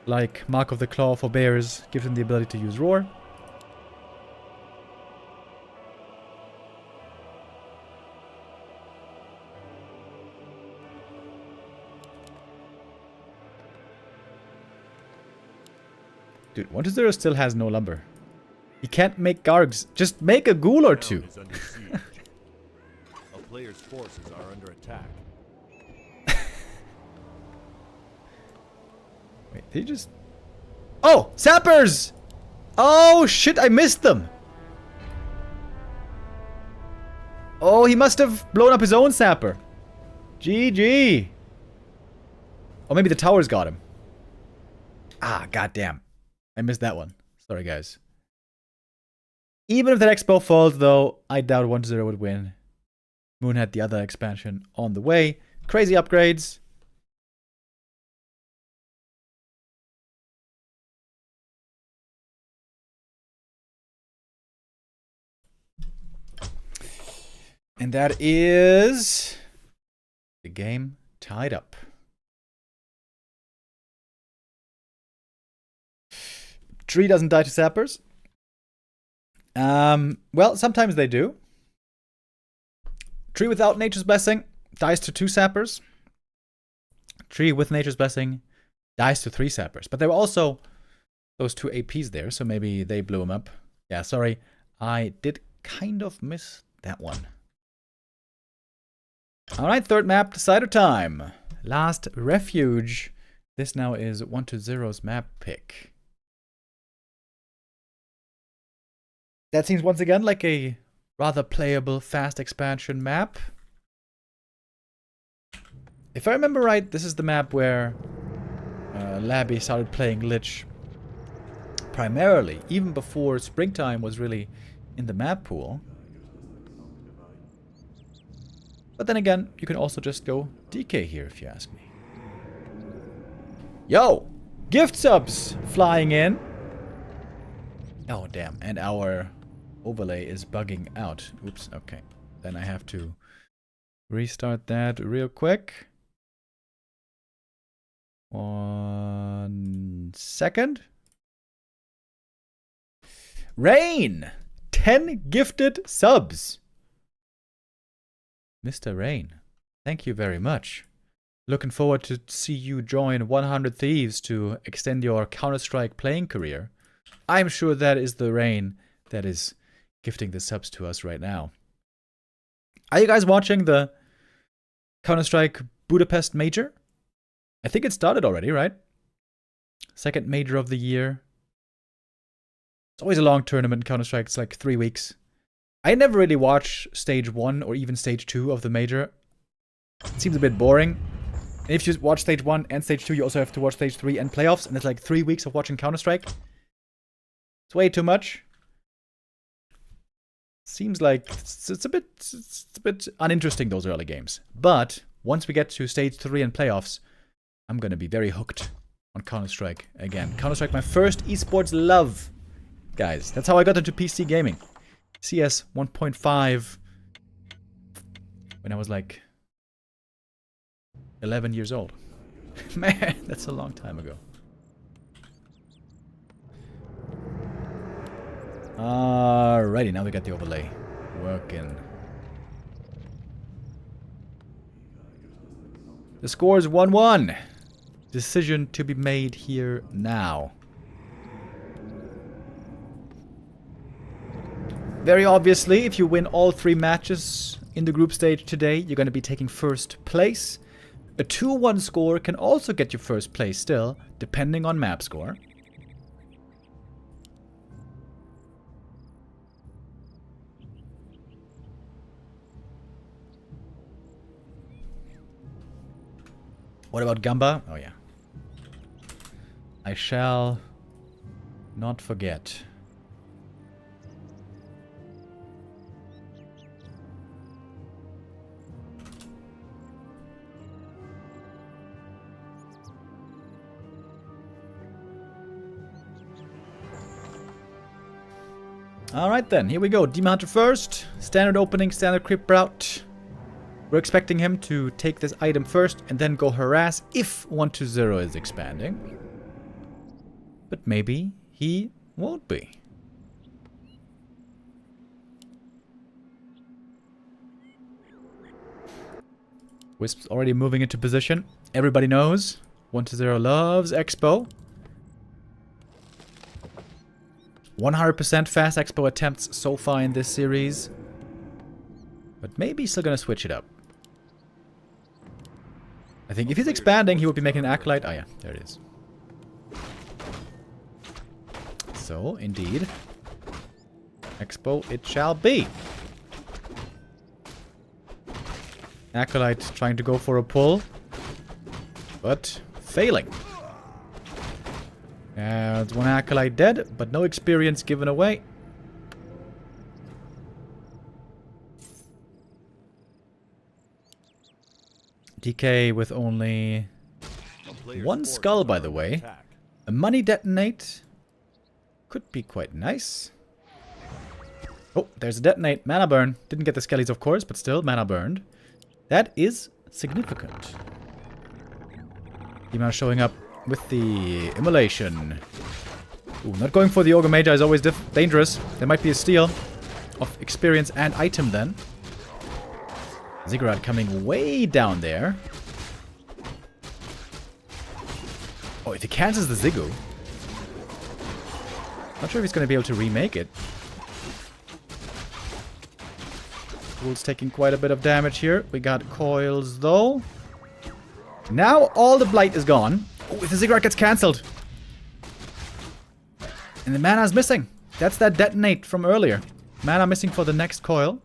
Speaker 2: Like Mark of the Claw for bears gives them the ability to use Roar. Dude, 120 still has no lumber. He can't make Gargs. Just make a ghoul or two.
Speaker 3: A player's forces are under attack.
Speaker 2: Wait, they just... Oh! Sappers! Oh, shit, I missed them! Oh, he must have blown up his own sapper. GG! Or maybe the towers got him. Ah, goddamn. I missed that one. Sorry, guys. Even if that expo falls, though, I doubt 1-0 would win. Moon had the other expansion on the way. Crazy upgrades. And that is the game tied up. Tree doesn't die to sappers. Well, sometimes they do. Tree without Nature's Blessing dies to 2 sappers. Tree with Nature's Blessing dies to 3 sappers. But there were also those 2 APs there, so maybe they blew him up. Yeah, sorry. I did kind of miss that one. Alright, third map, Decider time. Last Refuge. This now is 1-0's map pick. That seems once again like a rather playable fast expansion map. If I remember right, this is the map where Labby started playing Lich primarily, even before Springtime was really in the map pool. But then again, you can also just go DK here if you ask me. Yo! Gift subs flying in. Oh, damn. And our overlay is bugging out. Oops, okay. Then I have to restart that real quick. 1 second. Rain! 10 gifted subs. Mr. Rain, thank you very much. Looking forward to see you join 100 Thieves to extend your Counter-Strike playing career. I'm sure that is the Rain that is gifting the subs to us right now. Are you guys watching the Counter-Strike Budapest Major? I think it started already, right? Second major of the year. It's always a long tournament in Counter-Strike. It's like 3 weeks. I never really watch stage 1 or even stage 2 of the major. It seems a bit boring. And if you watch stage 1 and stage 2, you also have to watch stage 3 and playoffs. And it's like 3 weeks of watching Counter-Strike. It's way too much. Seems like it's a bit uninteresting, those early games. But once we get to stage 3 and playoffs, I'm going to be very hooked on Counter-Strike again. Counter-Strike, my first esports love. guys. That's how I got into PC gaming. CS 1.5 when I was like 11 years old. Man, that's a long time ago. Alrighty, now we got the overlay working. The score is 1-1. Decision to be made here now. Very obviously, if you win all 3 matches in the group stage today, you're going to be taking first place. A 2-1 score can also get you first place still, depending on map score. What about Gamba? Oh yeah. I shall not forget. Alright then, here we go. Demon Hunter first. Standard opening, standard crypt route. We're expecting him to take this item first and then go harass if 1-0 is expanding. But maybe he won't be. Wisp's already moving into position. Everybody knows 1-0 loves Expo. 100% fast Expo attempts so far in this series. But maybe he's still gonna switch it up. I think if he's expanding, he would be making an Acolyte. Oh yeah, there it is. So, indeed. Expo it shall be. Acolyte trying to go for a pull. But failing. There's one Acolyte dead, but no experience given away. DK with only 1 skull, by the way. A money detonate could be quite nice. Oh, there's a detonate. Mana burn. Didn't get the skellies, of course, but still, mana burned. That is significant. Demon showing up with the immolation. Ooh, not going for the Ogre Magi is always dangerous. There might be a steal of experience and item then. Ziggurat coming way down there. Oh, if he cancels the Ziggu. Not sure if he's going to be able to remake it. Ghoul's taking quite a bit of damage here. We got coils though. Now all the blight is gone. Oh, if the Ziggurat gets cancelled. And the mana is missing. That's that detonate from earlier. Mana missing for the next coil.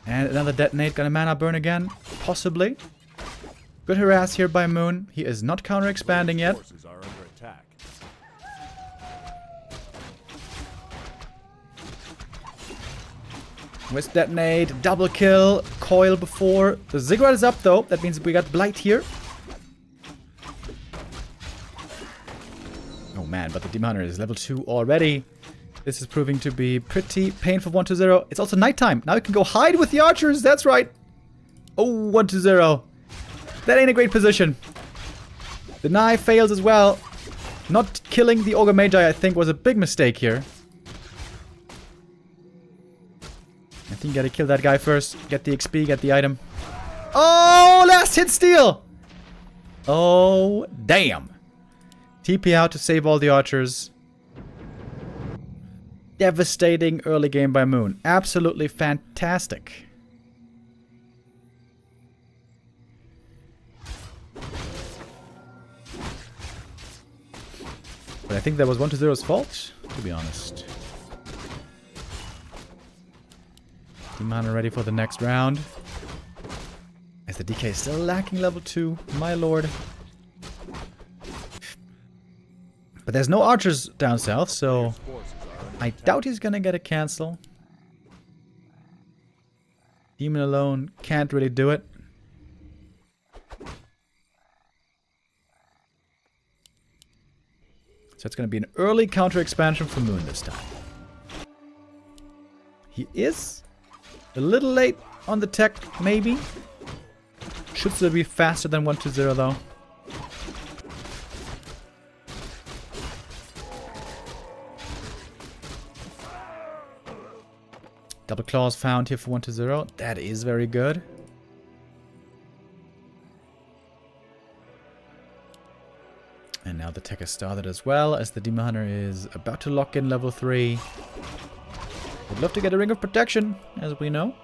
Speaker 2: And another detonate. Gonna mana burn again. Possibly. Good harass here by Moon. He is not counter expanding yet. With detonate, double kill, coil before. The Ziggurat is up though. That means we got blight here. Oh man, but the Demon Hunter is level 2 already. This is proving to be pretty painful. 1-0. It's also nighttime. Now we can go hide with the archers. That's right. Oh, 1-0. That ain't a great position. The knife fails as well. Not killing the Ogre Magi, I think, was a big mistake here. I think you gotta kill that guy first. Get the XP, get the item. Oh, last hit steal! Oh, damn. TP out to save all the archers. Devastating early game by Moon. Absolutely fantastic. But I think that was 1-0's fault, to be honest. Demon Hunter ready for the next round. As the DK is still lacking level 2, my lord. But there's no archers down south, so I doubt he's gonna get a cancel. Demon alone can't really do it. So it's going to be an early counter expansion for Moon this time. He is a little late on the tech, maybe. Should still be faster than 120 though. Double claws found here for 120. That is very good. And now the tech has started as well, as the Demon Hunter is about to lock in level 3. Would love to get a Ring of Protection, as we know.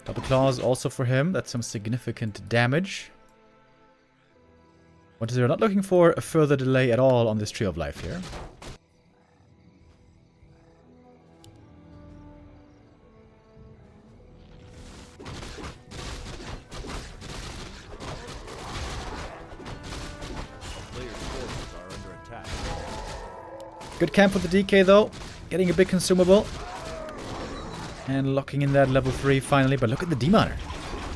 Speaker 2: Double claws also for him. That's some significant damage. 120, not looking for a further delay at all on this Tree of Life here. Good camp for the DK though. Getting a big consumable. And locking in that level 3 finally. But look at the Demon Hunter.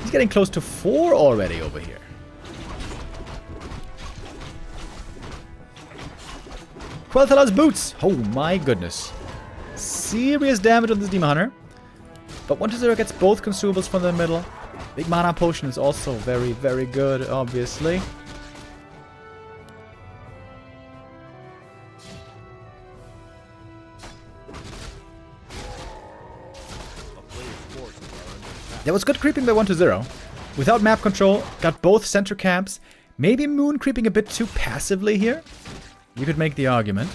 Speaker 2: He's getting close to 4 already over here. Quel'Thalas boots! Oh my goodness. Serious damage on this Demon Hunter. But 120 gets both consumables from the middle. Big mana potion is also very, very good, obviously. That was good creeping by 120. Without map control, got both center camps. Maybe Moon creeping a bit too passively here. You could make the argument.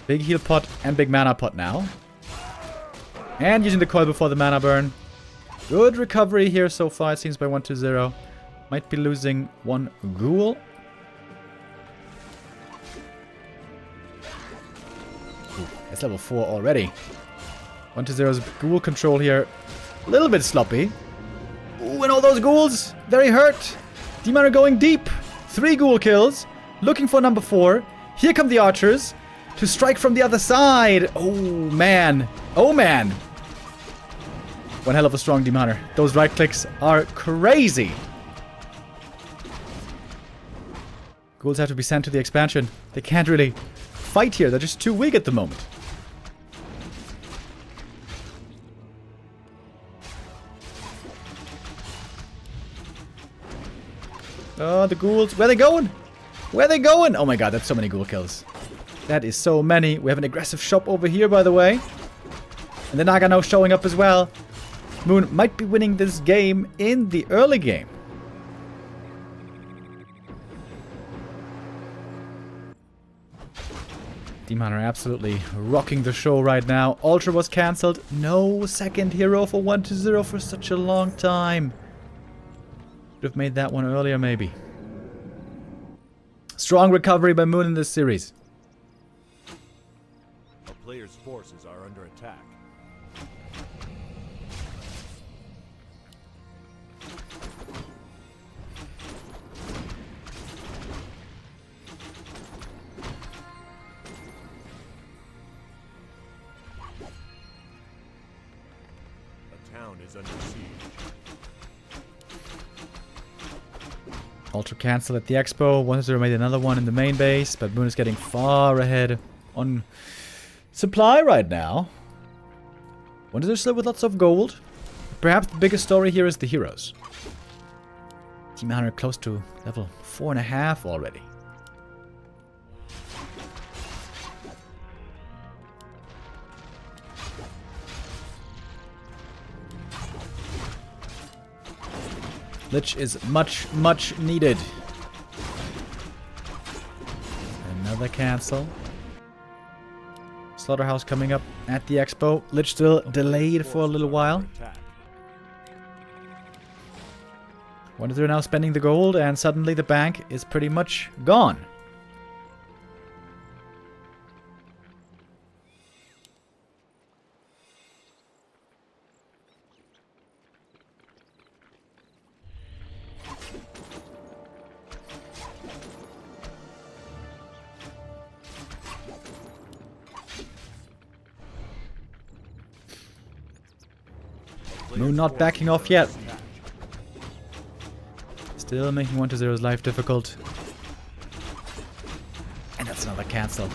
Speaker 2: Big heal pot and big mana pot now. And using the coil before the mana burn. Good recovery here so far, it seems, by 120. Might be losing one ghoul. Ooh, that's level 4 already. 120's ghoul control here. A little bit sloppy. Ooh, and all those ghouls. Very hurt. Demon are going deep. 3 ghoul kills. Looking for number 4. Here come the archers. To strike from the other side. Oh, man. Oh, man. One hell of a strong Demon Hunter. Those right clicks are crazy. Ghouls have to be sent to the expansion. They can't really fight here. They're just too weak at the moment. Oh, the ghouls. Where are they going? Where are they going? Oh my god, that's so many ghoul kills. That is so many. We have an aggressive shop over here, by the way. And the Nagano showing up as well. Moon might be winning this game in the early game. Demon are absolutely rocking the show right now. Ultra was cancelled. No second hero for 120 for such a long time. Could have made that one earlier, maybe. Strong recovery by Moon in this series.
Speaker 3: A player's forces are under attack. A town is under siege.
Speaker 2: Ultra cancel at the expo. 120 made another one in the main base, but Moon is getting far ahead on supply right now. 120 still with lots of gold. Perhaps the biggest story here is the heroes. Demon Hunter close to level 4.5 already. Lich is much, much needed. Another cancel. Slaughterhouse coming up at the expo. Lich still delayed for a little while. They're now spending the gold, and suddenly the bank is pretty much gone. Moon not backing off yet. Still making 1-0's life difficult. And that's another cancel.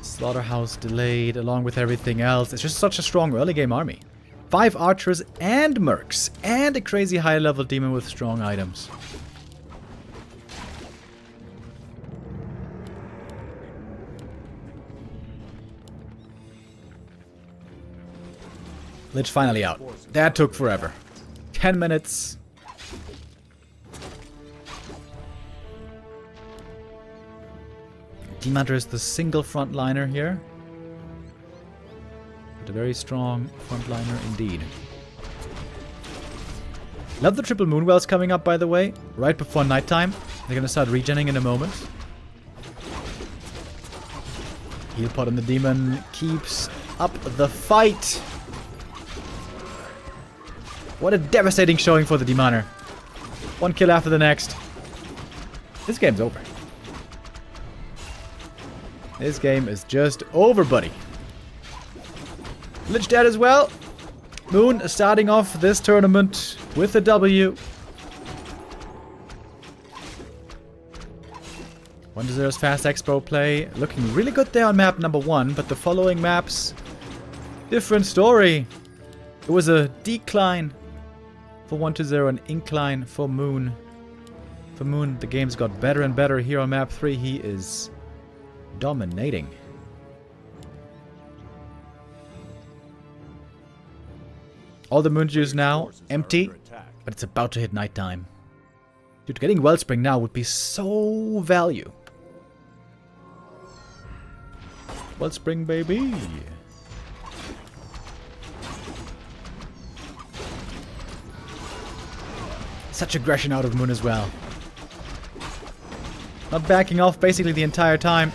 Speaker 2: Slaughterhouse delayed along with everything else. It's just such a strong early game army. 5 archers and mercs. And a crazy high level demon with strong items. Lich finally out. That took forever. 10 minutes. Team Hunter is the single frontliner here. But a very strong frontliner indeed. Love the triple moonwells coming up, by the way. Right before nighttime. They're gonna start regenning in a moment. Heal pot on the demon keeps up the fight. What a devastating showing for the demoner. 1 kill after the next. This game's over. This game is just over, buddy. Lich dead as well. Moon starting off this tournament with a W. 1-0's fast expo play. Looking really good there on map number 1, but the following maps, different story. It was a decline for 1-0, an incline for Moon. For Moon, the game's got better and better. Here on map 3, he is dominating. All the moon juice now empty, but it's about to hit nighttime. Dude, getting Wellspring now would be so value. Wellspring, baby. Such aggression out of Moon as well. Not backing off basically the entire time.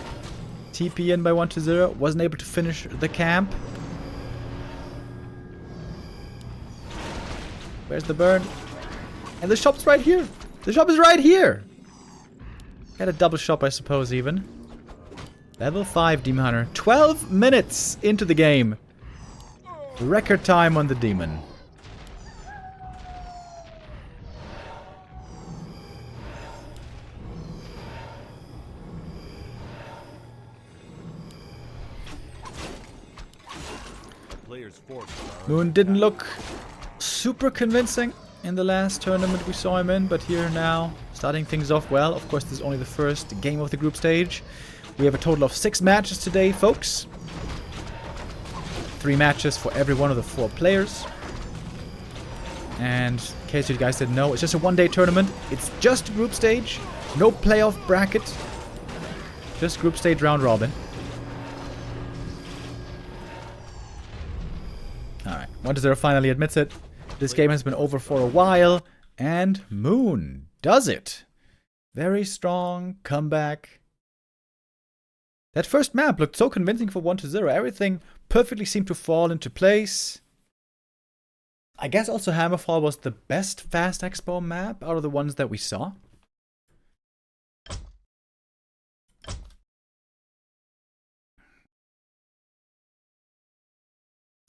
Speaker 2: TP in by 1-0. Wasn't able to finish the camp. Where's the burn? And the shop's right here. The shop is right here. Got a double shop, I suppose, even. Level 5 Demon Hunter. 12 minutes into the game. Record time on the demon. Moon didn't look super convincing in the last tournament we saw him in, but here now, starting things off well. Of course, this is only the first game of the group stage. We have a total of 6 matches today, folks. 3 matches for every one of the 4 players. And in case you guys didn't know, it's just a one-day tournament. It's just group stage, no playoff bracket, just group stage round robin. Alright, 1-0 finally admits it. This game has been over for a while, and Moon does it. Very strong comeback. That first map looked so convincing for 1-0. Everything perfectly seemed to fall into place. I guess also Hammerfall was the best Fast Expo map out of the ones that we saw.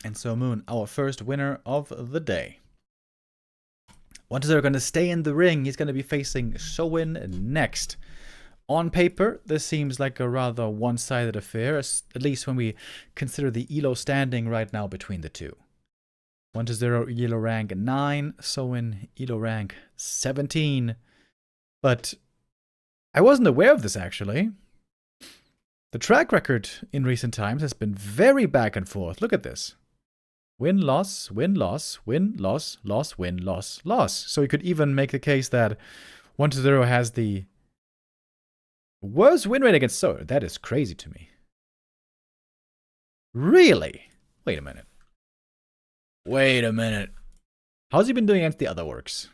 Speaker 2: And so Moon, our first winner of the day. 1-0 going to stay in the ring. He's going to be facing Soin next. On paper, this seems like a rather one-sided affair, at least when we consider the ELO standing right now between the two. 1-0 ELO rank 9, Soin ELO rank 17. But I wasn't aware of this actually. The track record in recent times has been very back and forth. Look at this. Win, loss, win, loss, win, loss, loss, win, loss, loss. So you could even make the case that 1-0 has the worst win rate against Soin. That is crazy to me. Really? Wait a minute. Wait a minute. How's he been doing against the other works?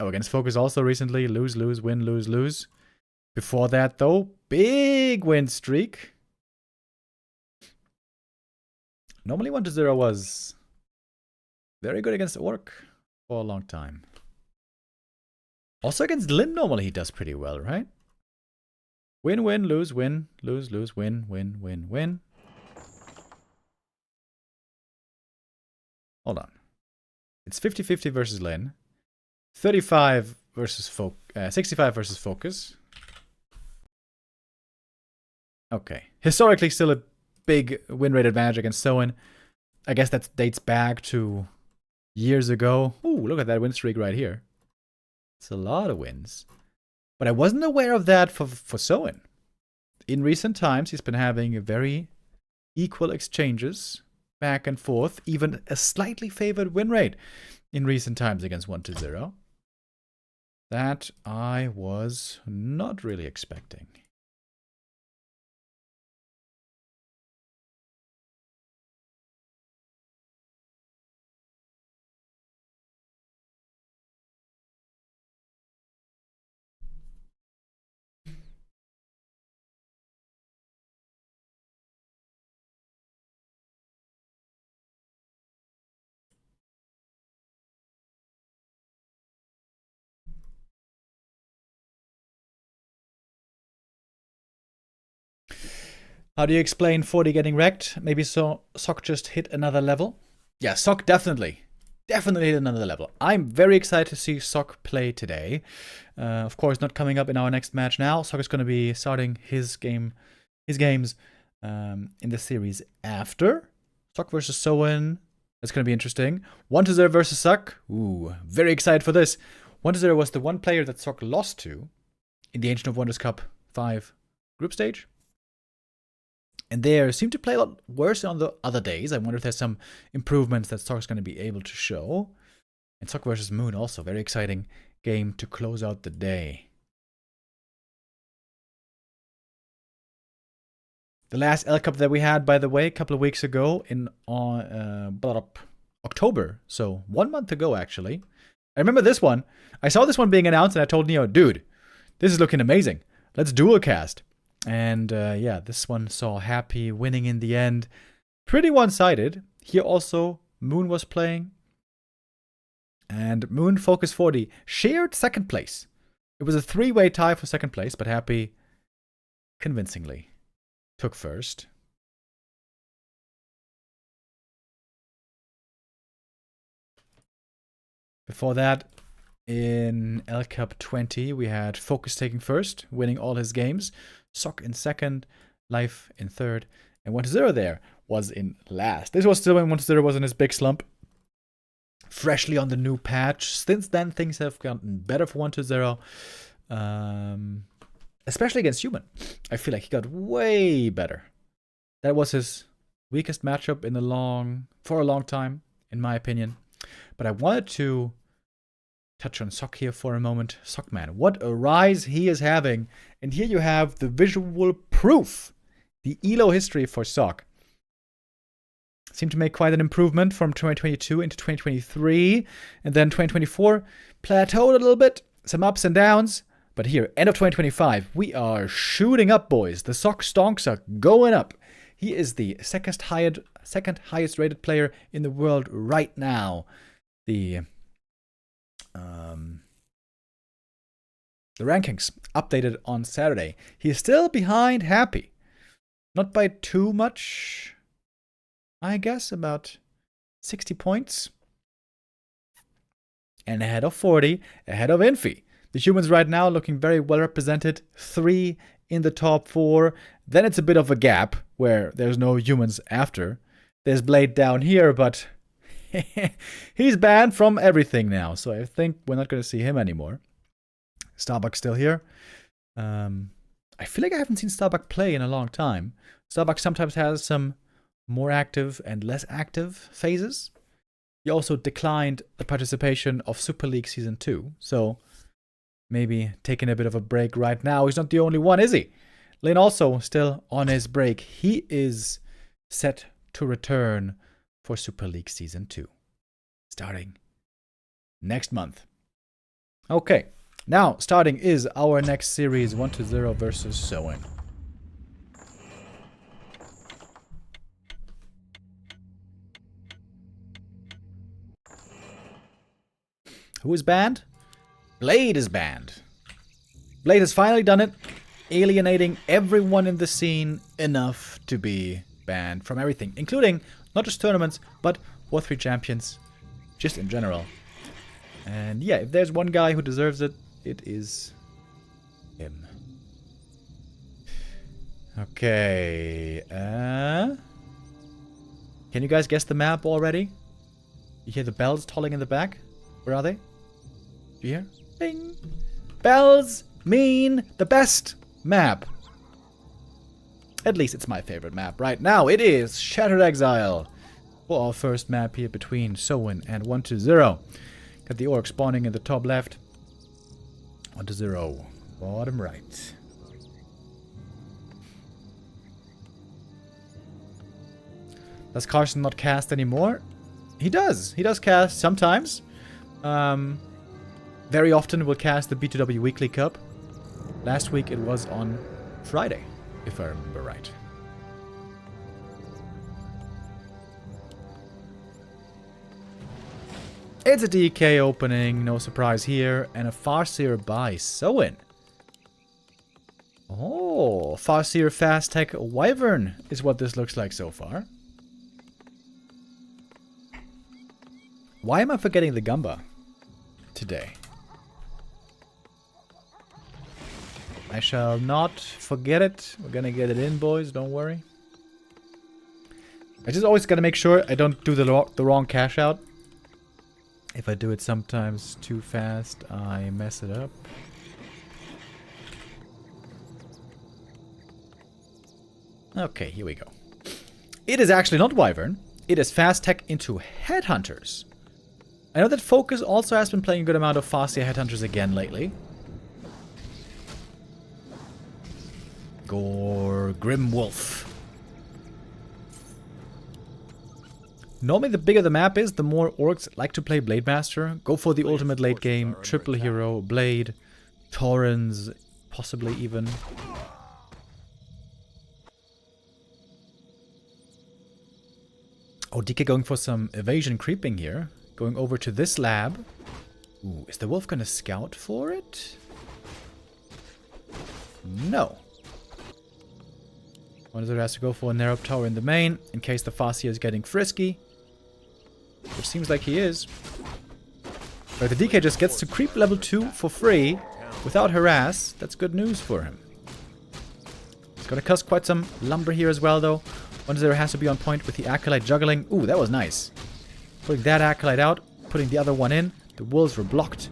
Speaker 2: Oh, against Focus also recently. Lose, lose, win, lose, lose. Before that, though, big win streak. Normally 1-0 was very good against Orc for a long time. Also against Lin, normally he does pretty well, right? Win, win, lose, win, lose, lose, win, win, win, win. Hold on. It's 50-50 versus Lin. 35 versus 65 versus Focus. Okay. Historically, still a big win rate advantage against Soin. I guess that dates back to years ago. Ooh, look at that win streak right here. It's a lot of wins. But I wasn't aware of that for Soin. In recent times, he's been having very equal exchanges back and forth, even a slightly favored win rate in recent times against 1-0. That I was not really expecting. How do you explain 40 getting wrecked? Maybe Sok just hit another level? Yeah, Sok definitely hit another level. I'm very excited to see Sok play today. Of course, not coming up in our next match now. Sok is going to be starting his games in the series after. Sok versus Soin. That's going to be interesting. 1-0 versus Sok. Ooh, very excited for this. 1-0 was the one player that Sok lost to in the Ancient of Wonders Cup 5 group stage. And they seem to play a lot worse on the other days. I wonder if there's some improvements that Sok's going to be able to show. And Sok versus Moon also. Very exciting game to close out the day. The last L Cup that we had, by the way, a couple of weeks ago in October. So 1 month ago, actually. I remember this one. I saw this one being announced and I told Neo, dude, this is looking amazing. Let's dual cast. And yeah, this one saw Happy winning in the end. Pretty one-sided. Here also, Moon was playing. And Moon, Focus 40, shared second place. It was a three-way tie for second place, but Happy convincingly took first. Before that, in L Cup 20, we had Focus taking first, winning all his games. Sok in second, Life in third, and 1-0 there was in last. This was still when 1-0 was in his big slump. Freshly on the new patch. Since then, things have gotten better for 1-0. Especially against Human. I feel like he got way better. That was his weakest matchup for a long time, in my opinion. But I wanted to touch on Sok here for a moment. Sok, man, what a rise he is having. And here you have the visual proof. The ELO history for Sok. Seemed to make quite an improvement from 2022 into 2023. And then 2024 plateaued a little bit. Some ups and downs. But here, end of 2025, we are shooting up, boys. The Sok stonks are going up. He is the second highest rated player in the world right now. The rankings updated on Saturday. He is still behind Happy. Not by too much, I guess, about 60 points. And ahead of 40, ahead of Infi. The humans right now looking very well represented. 3 in the top 4. Then it's a bit of a gap where there's no humans after. There's Blade down here, but he's banned from everything now. So I think we're not going to see him anymore. Starbuck still here. I feel like I haven't seen Starbuck play in a long time. Starbuck sometimes has some more active and less active phases. He also declined the participation of Super League Season 2. So maybe taking a bit of a break right now. He's not the only one, is he? Lin also still on his break. He is set to return for Super League Season 2. Starting next month. Okay. Now, starting is our next series, 1-0 versus Soin. Who is banned? Blade is banned. Blade has finally done it, alienating everyone in the scene enough to be banned from everything, including not just tournaments, but or 3 champions, just in general. And yeah, if there's one guy who deserves it, it is him. Okay. Can you guys guess the map already? You hear the bells tolling in the back? Where are they? Do you hear? Bing! Bells mean the best map. At least it's my favorite map right now. It is Shattered Exile. For our first map here between Soin and 120. Got the orc spawning in the top left. 120. Bottom right. Does Carson not cast anymore? He does. He does cast sometimes. Very often we'll cast the B2W Weekly Cup. Last week it was on Friday, if I remember right. It's a DK opening, no surprise here, and a Farseer by Soin. Oh, Farseer Fast Tech Wyvern is what this looks like so far. Why am I forgetting the Gamba today? I shall not forget it. We're gonna get it in, boys, don't worry. I just always gotta make sure I don't do the wrong cash out. If I do it sometimes too fast, I mess it up. Okay, here we go. It is actually not Wyvern. It is Fast Tech into Headhunters. I know that Focus also has been playing a good amount of Farseer Headhunters again lately. Gore Grim Wolf. Normally the bigger the map is, the more orcs like to play Blade Master. Go for the ultimate late game, triple hero, Blade, Taurens, possibly even. Oh, DK going for some evasion creeping here. Going over to this lab. Ooh, is the wolf gonna scout for it? No. One has to go for a narrow tower in the main, in case the Farseer is getting frisky. Which seems like he is. But the DK just gets to creep level 2 for free, without harass. That's good news for him. He's gonna cost quite some lumber here as well, though. 1-0 has to be on point with the Acolyte juggling. Ooh, that was nice. Putting that Acolyte out, putting the other one in. The wolves were blocked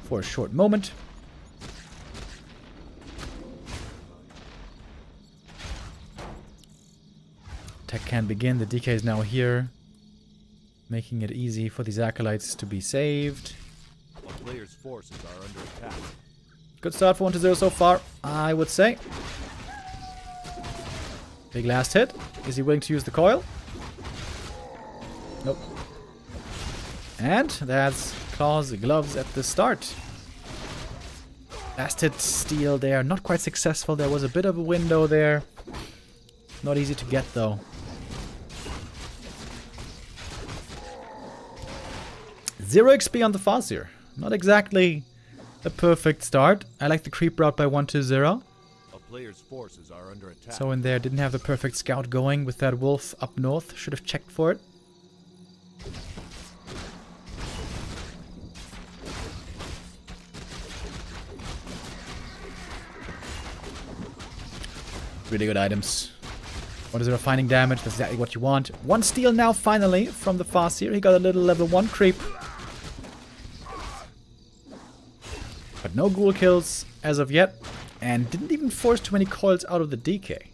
Speaker 2: for a short moment. Tech can begin. The DK is now here, making it easy for these Acolytes to be saved.
Speaker 3: A player's forces are under attack.
Speaker 2: Good start for 1-0 so far, I would say. Big last hit. Is he willing to use the coil? Nope. And that's claws, gloves at the start. Last hit steal there. Not quite successful. There was a bit of a window there. Not easy to get though. 0 XP on the Farseer. Not exactly a perfect start. I like the creep route by 1-0.
Speaker 3: A player's forces are under attack.
Speaker 2: So in there, didn't have the perfect scout going with that wolf up north. Should have checked for it. Really good items. 1-0 finding damage. That's exactly what you want. 1 steal now, finally, from the Farseer. He got a little level 1 creep. But no ghoul kills as of yet. And didn't even force too many coils out of the DK.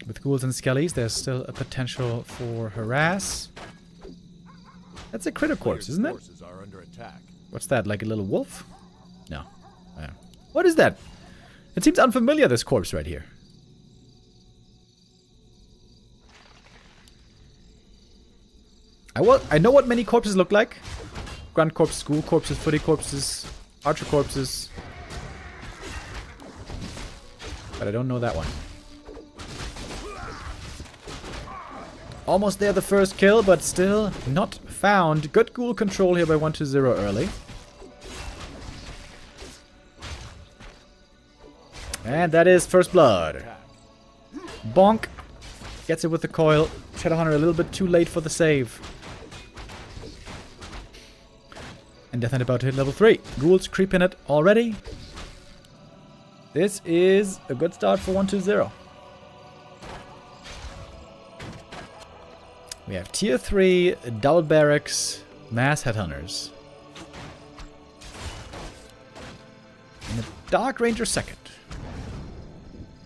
Speaker 2: With ghouls and skellies, there's still a potential for harass. That's a critter corpse, isn't it?
Speaker 3: Forces are under attack.
Speaker 2: What's that, like a little wolf? No. What is that? It seems unfamiliar, this corpse right here. I know what many corpses look like. Grunt corpses, ghoul corpses, footy corpses, archer corpses. But I don't know that one. Almost there, the first kill, but still not found. Good ghoul control here by 1-0 early. And that is first blood. Bonk. Gets it with the coil. Shadowhunter a little bit too late for the save. And Death Knight about to hit level 3. Ghouls creeping it already. This is a good start for 120. We have tier 3 double barracks mass headhunters. And a Dark Ranger second.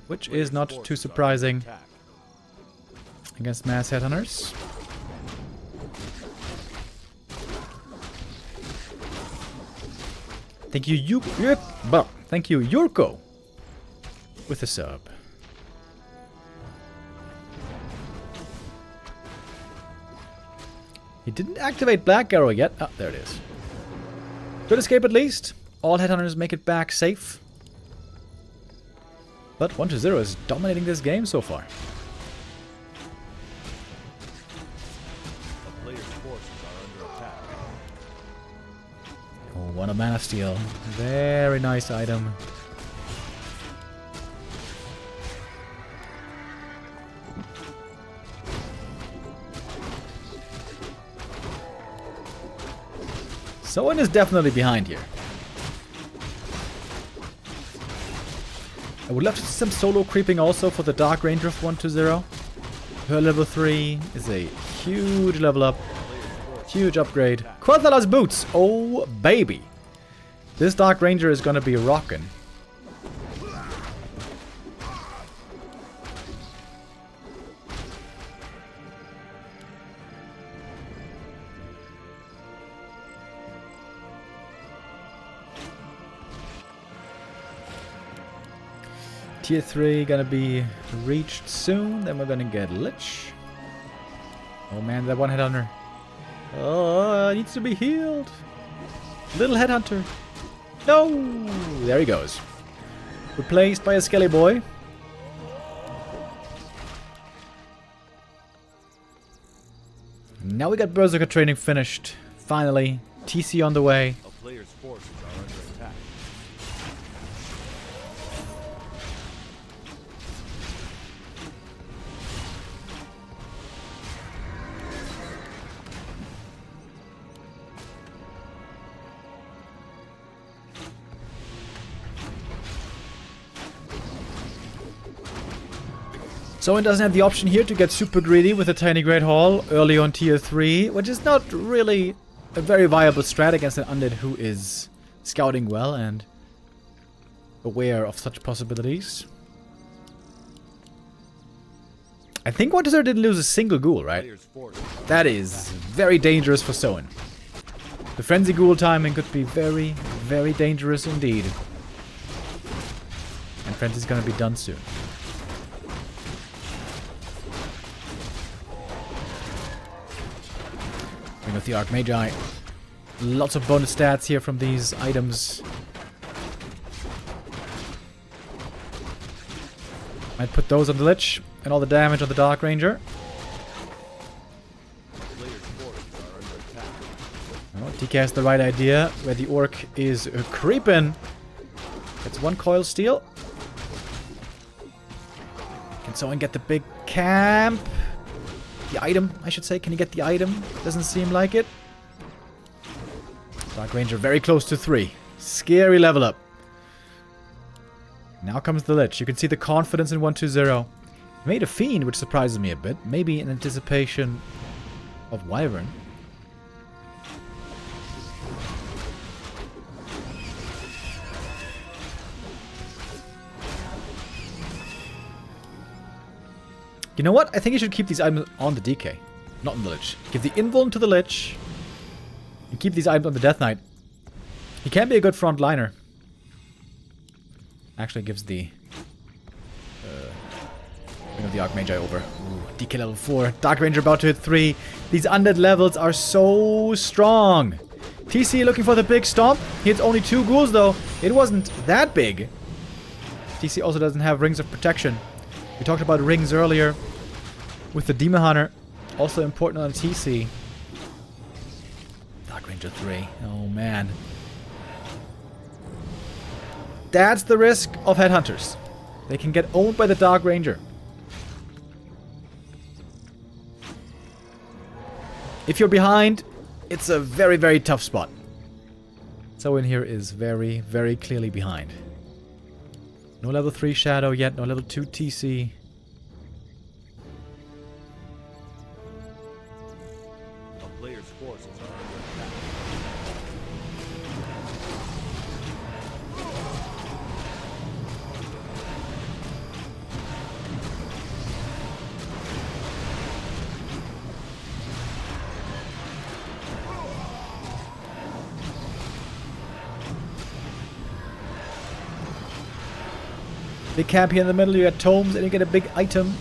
Speaker 2: Which is not too surprising against mass headhunters. Thank you, thank you, Yurko, with the sub. He didn't activate Black Arrow yet. Ah, there it is. Good escape at least. All headhunters make it back safe. But 120 is dominating this game so far.
Speaker 3: A player's forces are under attack.
Speaker 2: Oh, one of Mana Steel. Very nice item. Soin is definitely behind here. I would love to see some solo creeping also for the Dark Ranger of 120. Her level 3 is a huge level up. Huge upgrade. Quathalas boots! Oh, baby! This Dark Ranger is gonna be rockin'. Tier 3 gonna be reached soon. Then we're gonna get Lich. Oh man, that one headhunter. Oh, it needs to be healed. Little headhunter. No! There he goes. Replaced by a Skelly Boy. Now we got Berserker training finished. Finally. TC on the way.
Speaker 3: A player's forces are under attack.
Speaker 2: Soin doesn't have the option here to get super greedy with a Tiny Great Hall early on tier 3, which is not really a very viable strat against an undead who is scouting well and aware of such possibilities. I think Water didn't lose a single ghoul, right?
Speaker 3: Player's forces
Speaker 2: That is very dangerous for Soin. The Frenzy Ghoul timing could be very, very dangerous indeed. And Frenzy's gonna be done soon. Bring up the Archmagi. Lots of bonus stats here from these items. Might put those on the Lich and all the damage on the Dark Ranger.
Speaker 3: player's forces are under attack.
Speaker 2: Oh, TK has the right idea where the Orc is creeping. Gets one coil steel. Can someone get the big camp? The item, I should say. Can you get the item? Doesn't seem like it. Dark Ranger very close to 3. Scary level up. Now comes the Lich. You can see the confidence in 120. Made a Fiend, which surprises me a bit. Maybe in anticipation of Wyvern. You know what? I think you should keep these items on the DK. Not on the Lich. Give the Invuln to the Lich. And keep these items on the Death Knight. He can be a good frontliner. Actually gives the... bring the Archmagi over. Ooh, DK level 4. Dark Ranger about to hit 3. These undead levels are so strong. TC looking for the big stomp. He hits only 2 ghouls though. It wasn't that big. TC also doesn't have Rings of Protection. We talked about rings earlier with the Demon Hunter. Also important on TC. Dark Ranger 3. Oh man. That's the risk of Headhunters. They can get owned by the Dark Ranger. If you're behind, it's a very, very tough spot. Soin here is very, very clearly behind. No level 3 Shadow yet, no level 2 TC.
Speaker 3: A player's forces are under attack.
Speaker 2: Big camp here in the middle, you get tomes and you get a big item.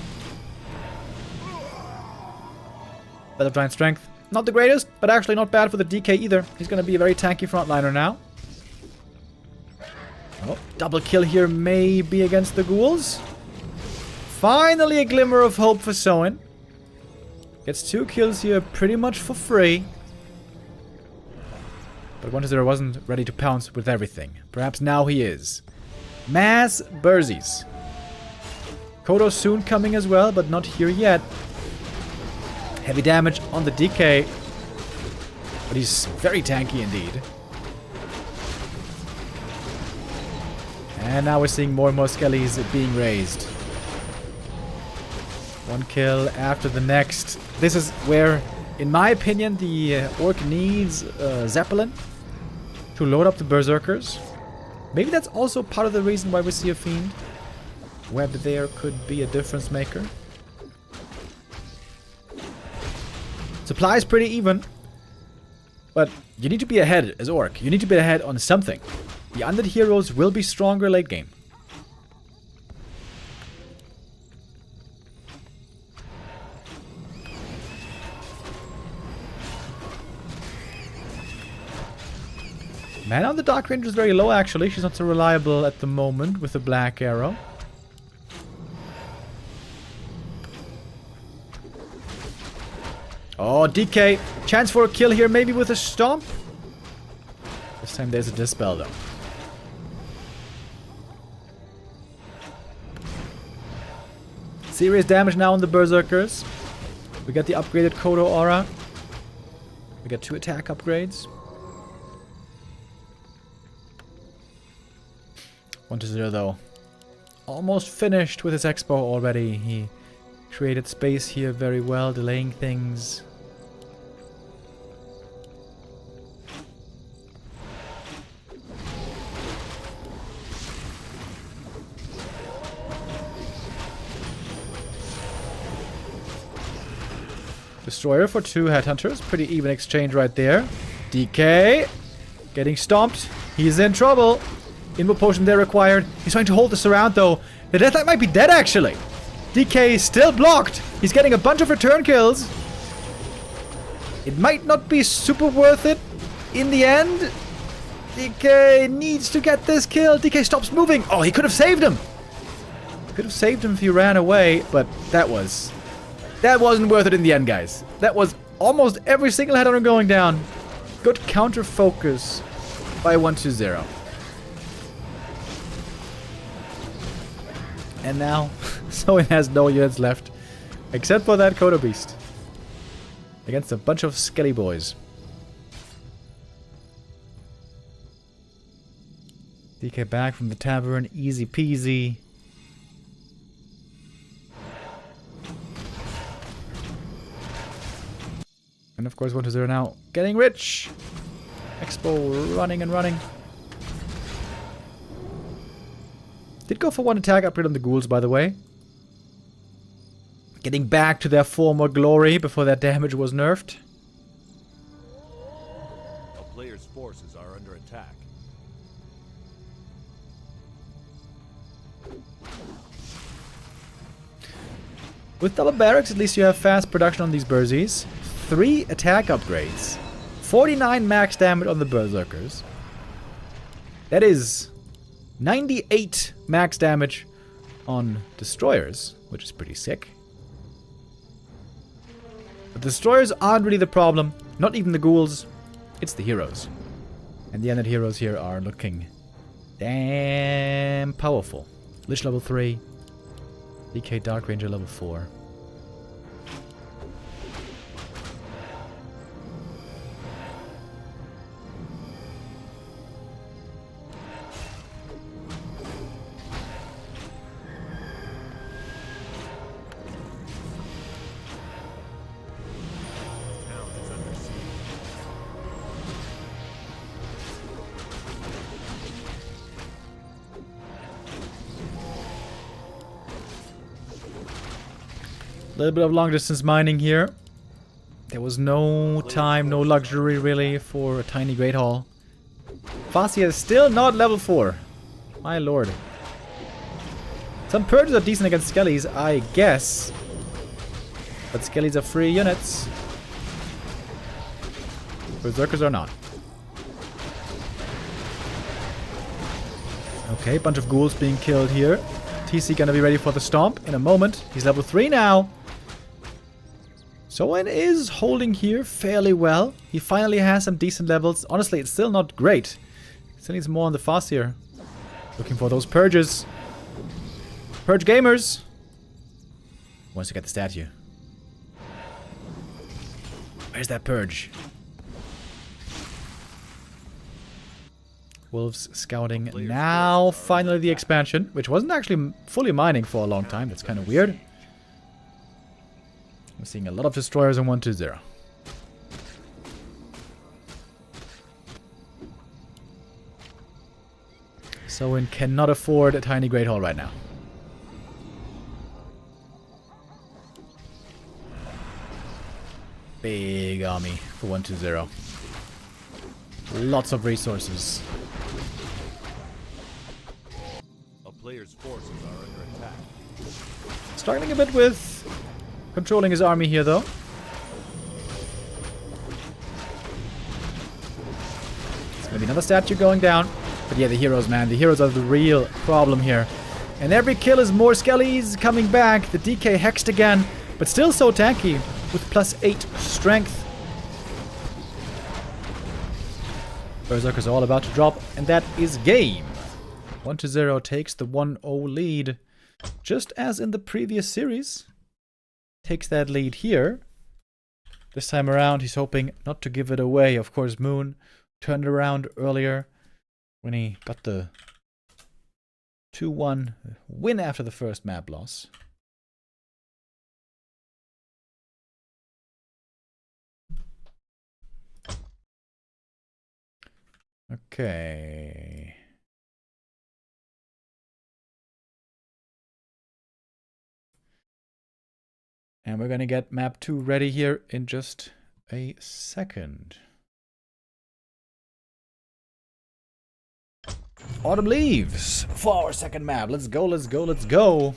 Speaker 2: Battle Giant Strength. Not the greatest, but actually not bad for the DK either. He's going to be a very tanky frontliner now. Oh, double kill here maybe against the ghouls. Finally a glimmer of hope for Soin. Gets 2 kills here pretty much for free. But 1-0 wasn't ready to pounce with everything. Perhaps now he is. Mass Burzies. Kodo soon coming as well, but not here yet. Heavy damage on the DK. But he's very tanky indeed. And now we're seeing more and more skellies being raised. 1 kill after the next. This is where, in my opinion, the Orc needs Zeppelin to load up the Berserkers. Maybe that's also part of the reason why we see a Fiend. Web there could be a difference maker. Supply is pretty even. But you need to be ahead as Orc. You need to be ahead on something. The undead heroes will be stronger late game. Mana on the Dark Ranger is very low actually. She's not so reliable at the moment with the Black Arrow. Oh, DK. Chance for a kill here maybe with a Stomp. This time there's a Dispel though. Serious damage now on the Berserkers. We got the upgraded Kodo Aura. We got 2 attack upgrades. 1-0 though. Almost finished with his expo already. He created space here very well, delaying things. Destroyer for 2 Headhunters. Pretty even exchange right there. DK getting stomped. He's in trouble. Invo potion there required. He's trying to hold the surround though. The Deathlight might be dead actually. DK is still blocked. He's getting a bunch of return kills. It might not be super worth it in the end. DK needs to get this kill. DK stops moving. Oh, he could have saved him. Could have saved him if he ran away, but that wasn't worth it in the end, guys. That was almost every single headhunter going down. Good counter focus by 1-0. And now, Soin has no units left. Except for that Kodo Beast. Against a bunch of skelly boys. DK back from the tavern. Easy peasy. And of course 1-0 now. Getting rich! Expo running and running. Did go for 1 attack upgrade on the ghouls, by the way. Getting back to their former glory before their damage was nerfed.
Speaker 3: A player's forces are under attack.
Speaker 2: With double barracks, at least you have fast production on these Berzies. 3 attack upgrades. 49 max damage on the Berserkers. That is 98 max damage on Destroyers, which is pretty sick. But the Destroyers aren't really the problem. Not even the ghouls. It's the heroes. And the undead heroes here are looking damn powerful. Lich level 3. DK Dark Ranger level 4. A little bit of long distance mining here. There was no time, no luxury really for a tiny Great Hall. Fascia is still not level 4. My lord. Some purges are decent against skellies, I guess. But skellies are free units. Berserkers are not. Okay, bunch of ghouls being killed here. TC gonna be ready for the stomp in a moment. He's level 3 now. Soin is holding here fairly well. He finally has some decent levels. Honestly, it's still not great. Still needs more on the fast here. Looking for those purges. Purge gamers. Wants to get the statue. Where's that purge? Wolves scouting now. Finally the expansion, which wasn't actually fully mining for a long time. That's kind of weird. We're seeing a lot of destroyers in 1-2-0. Soin cannot afford a tiny Great Hall right now. Big army for 1-2-0. Lots of resources.
Speaker 3: A player's forces are under attack.
Speaker 2: Struggling a bit with controlling his army here, though. There's gonna be another statue going down. But yeah, the heroes, man. The heroes are the real problem here. And every kill is more skellies coming back. The DK hexed again, but still so tanky with +8 strength. Berserkers are all about to drop, and that is game. 1-0 takes the 1-0 lead. Just as in the previous series. Takes that lead here. This time around, he's hoping not to give it away. Of course, Moon turned around earlier when he got the 2-1 win after the first map loss. Okay. And we're gonna get map 2 ready here in just a second. Autumn Leaves for our second map. Let's go, let's go, let's go.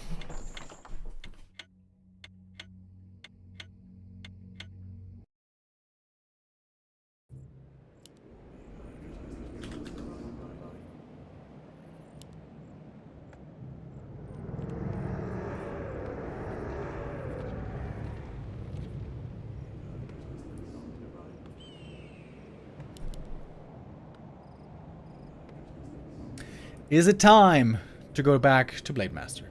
Speaker 2: Is it time to go back to Blade Master?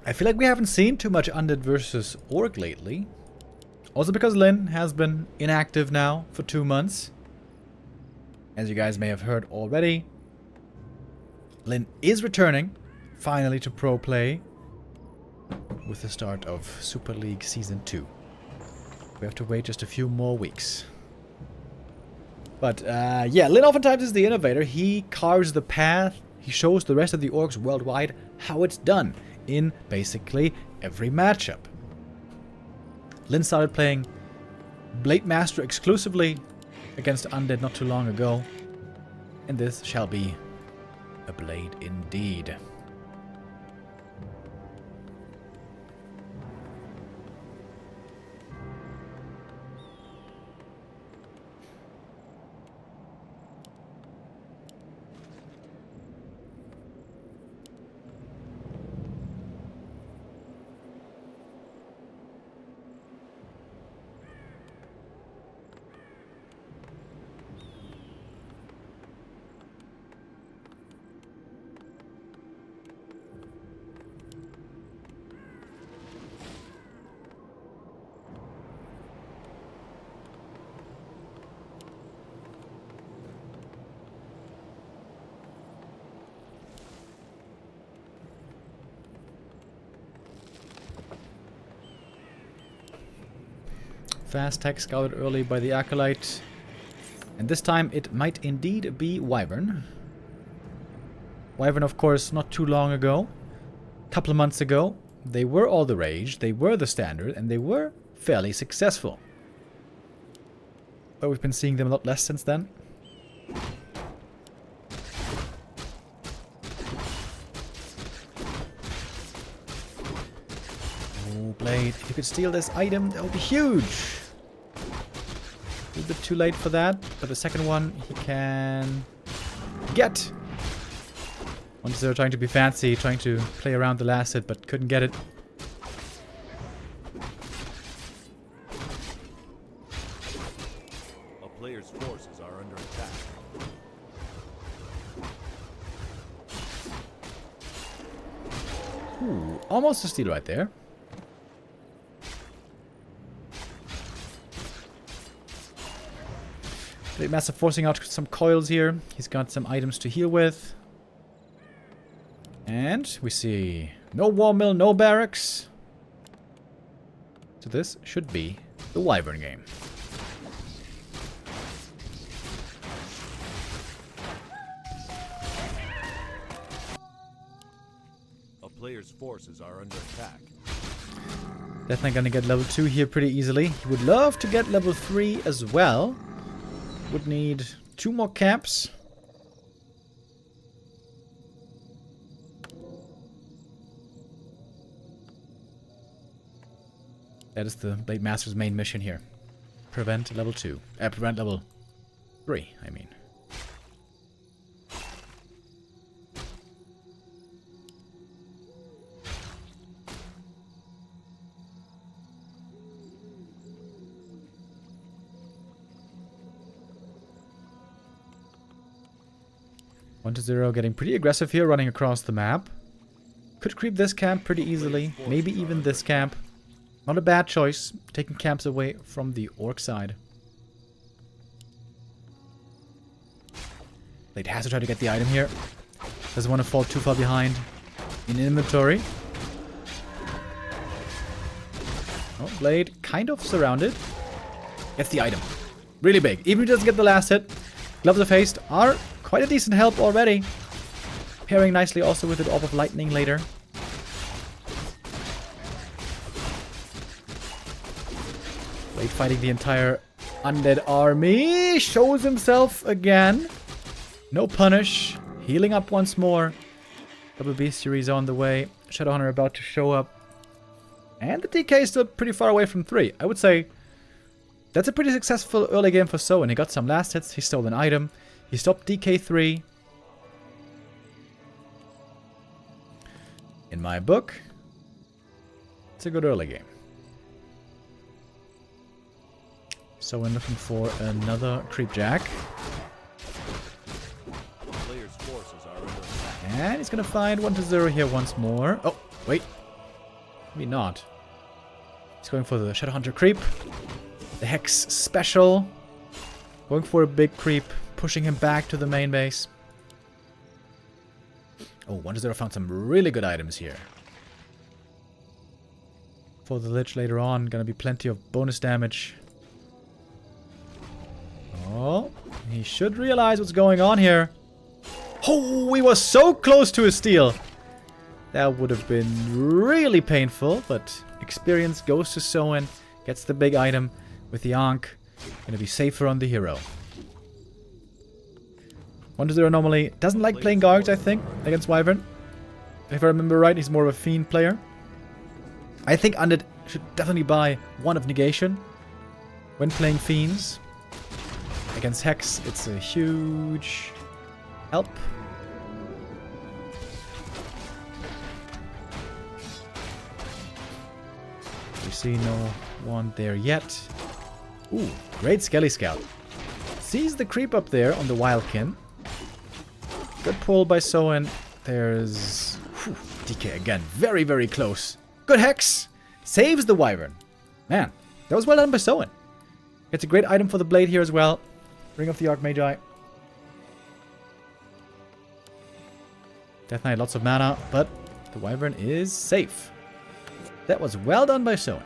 Speaker 2: I feel like we haven't seen too much Undead versus Orc lately. Also because Lin has been inactive now for 2 months. As you guys may have heard already, Lin is returning finally to pro play with the start of Super League Season 2. We have to wait just a few more weeks. But, yeah, Lin oftentimes is the innovator. He carves the path. He shows the rest of the orcs worldwide how it's done in basically every matchup. Lin started playing Blade Master exclusively against Undead not too long ago. And this shall be a blade indeed. Fast tech scouted early by the Acolyte. And this time it might indeed be Wyvern. Wyvern, of course, not too long ago couple of months ago. They were all the rage, they were the standard, and they were fairly successful. But we've been seeing them a lot less since then. Oh, Blade, if you could steal this item, that would be huge. A little bit too late for that, but the second one he can get. 1-0 trying to be fancy, trying to play around the last hit, but couldn't get it.
Speaker 3: A player's forces are under attack.
Speaker 2: Ooh, almost a steal right there. Blade Master forcing out some coils here. He's got some items to heal with. And we see no wall mill, no barracks. So this should be the Wyvern game.
Speaker 3: A player's forces are under attack.
Speaker 2: Definitely gonna get level 2 here pretty easily. He would love to get level 3 as well. Would need 2 more camps. That is the Blade Master's main mission here. Prevent level 2. Prevent level 3, I mean. One to 0, getting pretty aggressive here, running across the map. Could creep this camp pretty easily. Maybe even this camp. Not a bad choice, taking camps away from the orc side. Blade has to try to get the item here. Doesn't want to fall too far behind in inventory. Oh, Blade kind of surrounded. Gets the item. Really big. Even if he doesn't get the last hit. Gloves of Haste are quite a decent help already. Pairing nicely also with the Orb of Lightning later. Blade fighting the entire undead army. Shows himself again. No punish. Healing up once more. Double Bestiaries on the way. Shadowhunter about to show up. And the DK is still pretty far away from 3. I would say that's a pretty successful early game for Soin. He got some last hits. He stole an item. He stopped DK3. In my book, it's a good early game. So we're looking for another Creepjack.
Speaker 3: Player's forces are under attack.
Speaker 2: And he's gonna find 1 to 0 here once more. Oh, wait. Maybe not. He's going for the Shadowhunter creep. The Hex special. Going for a big creep. Pushing him back to the main base. Oh, 1 to 0 found some really good items here. For the Lich later on, gonna be plenty of bonus damage. Oh, he should realize what's going on here. Oh, we were so close to a steal. That would have been really painful, but experience goes to Soin. Gets the big item with the Ankh. Gonna be safer on the hero. 1 to 0 normally doesn't like playing Gargs, I think, against Wyvern. If I remember right, he's more of a Fiend player. I think Undead should definitely buy 1 of Negation when playing Fiends. Against Hex, it's a huge help. We see no one there yet. Ooh, great Skelly Scout. Sees the creep up there on the Wildkin. Good pull by Soin. There's DK again. Very, very close. Good Hex. Saves the Wyvern. Man, that was well done by Soin. Gets a great item for the blade here as well. Ring of the Archmagi. Death Knight, lots of mana, but the Wyvern is safe. That was well done by Soin.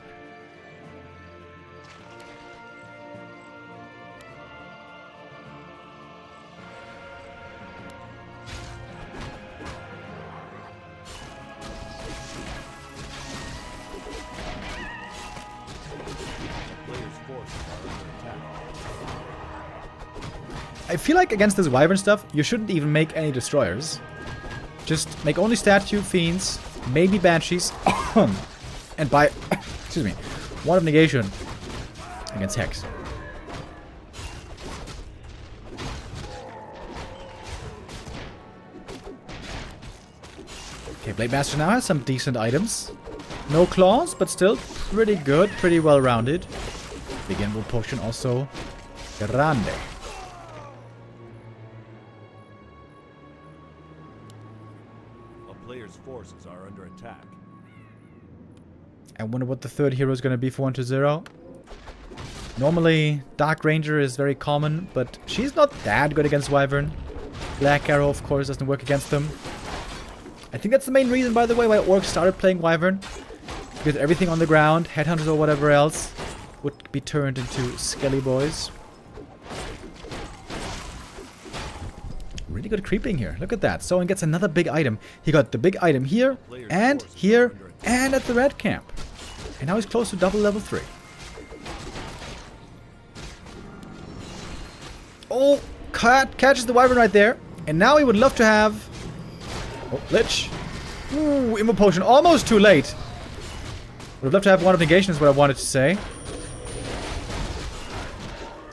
Speaker 2: I feel like against this Wyvern stuff, you shouldn't even make any destroyers. Just make only statue, fiends, maybe banshees, and buy, excuse me, 1 of negation against Hex. Okay, Blade Master now has some decent items. No claws, but still pretty good, pretty well rounded. Big Invoke Potion also grande.
Speaker 3: Player's forces are under attack.
Speaker 2: I wonder what the third hero is going to be for 1-0. Normally, Dark Ranger is very common, but she's not that good against Wyvern. Black Arrow, of course, doesn't work against them. I think that's the main reason, by the way, why Orcs started playing Wyvern. Because everything on the ground, Headhunters or whatever else, would be turned into Skelly Boys. Really good creeping here. Look at that. Soin gets another big item. He got the big item here, and at the red camp. And now he's close to double level 3. Oh, catches the Wyvern right there. And now he would love to have... Oh, Lich. Ooh, Immo Potion. Almost too late. Would have loved to have 1 of negation is what I wanted to say.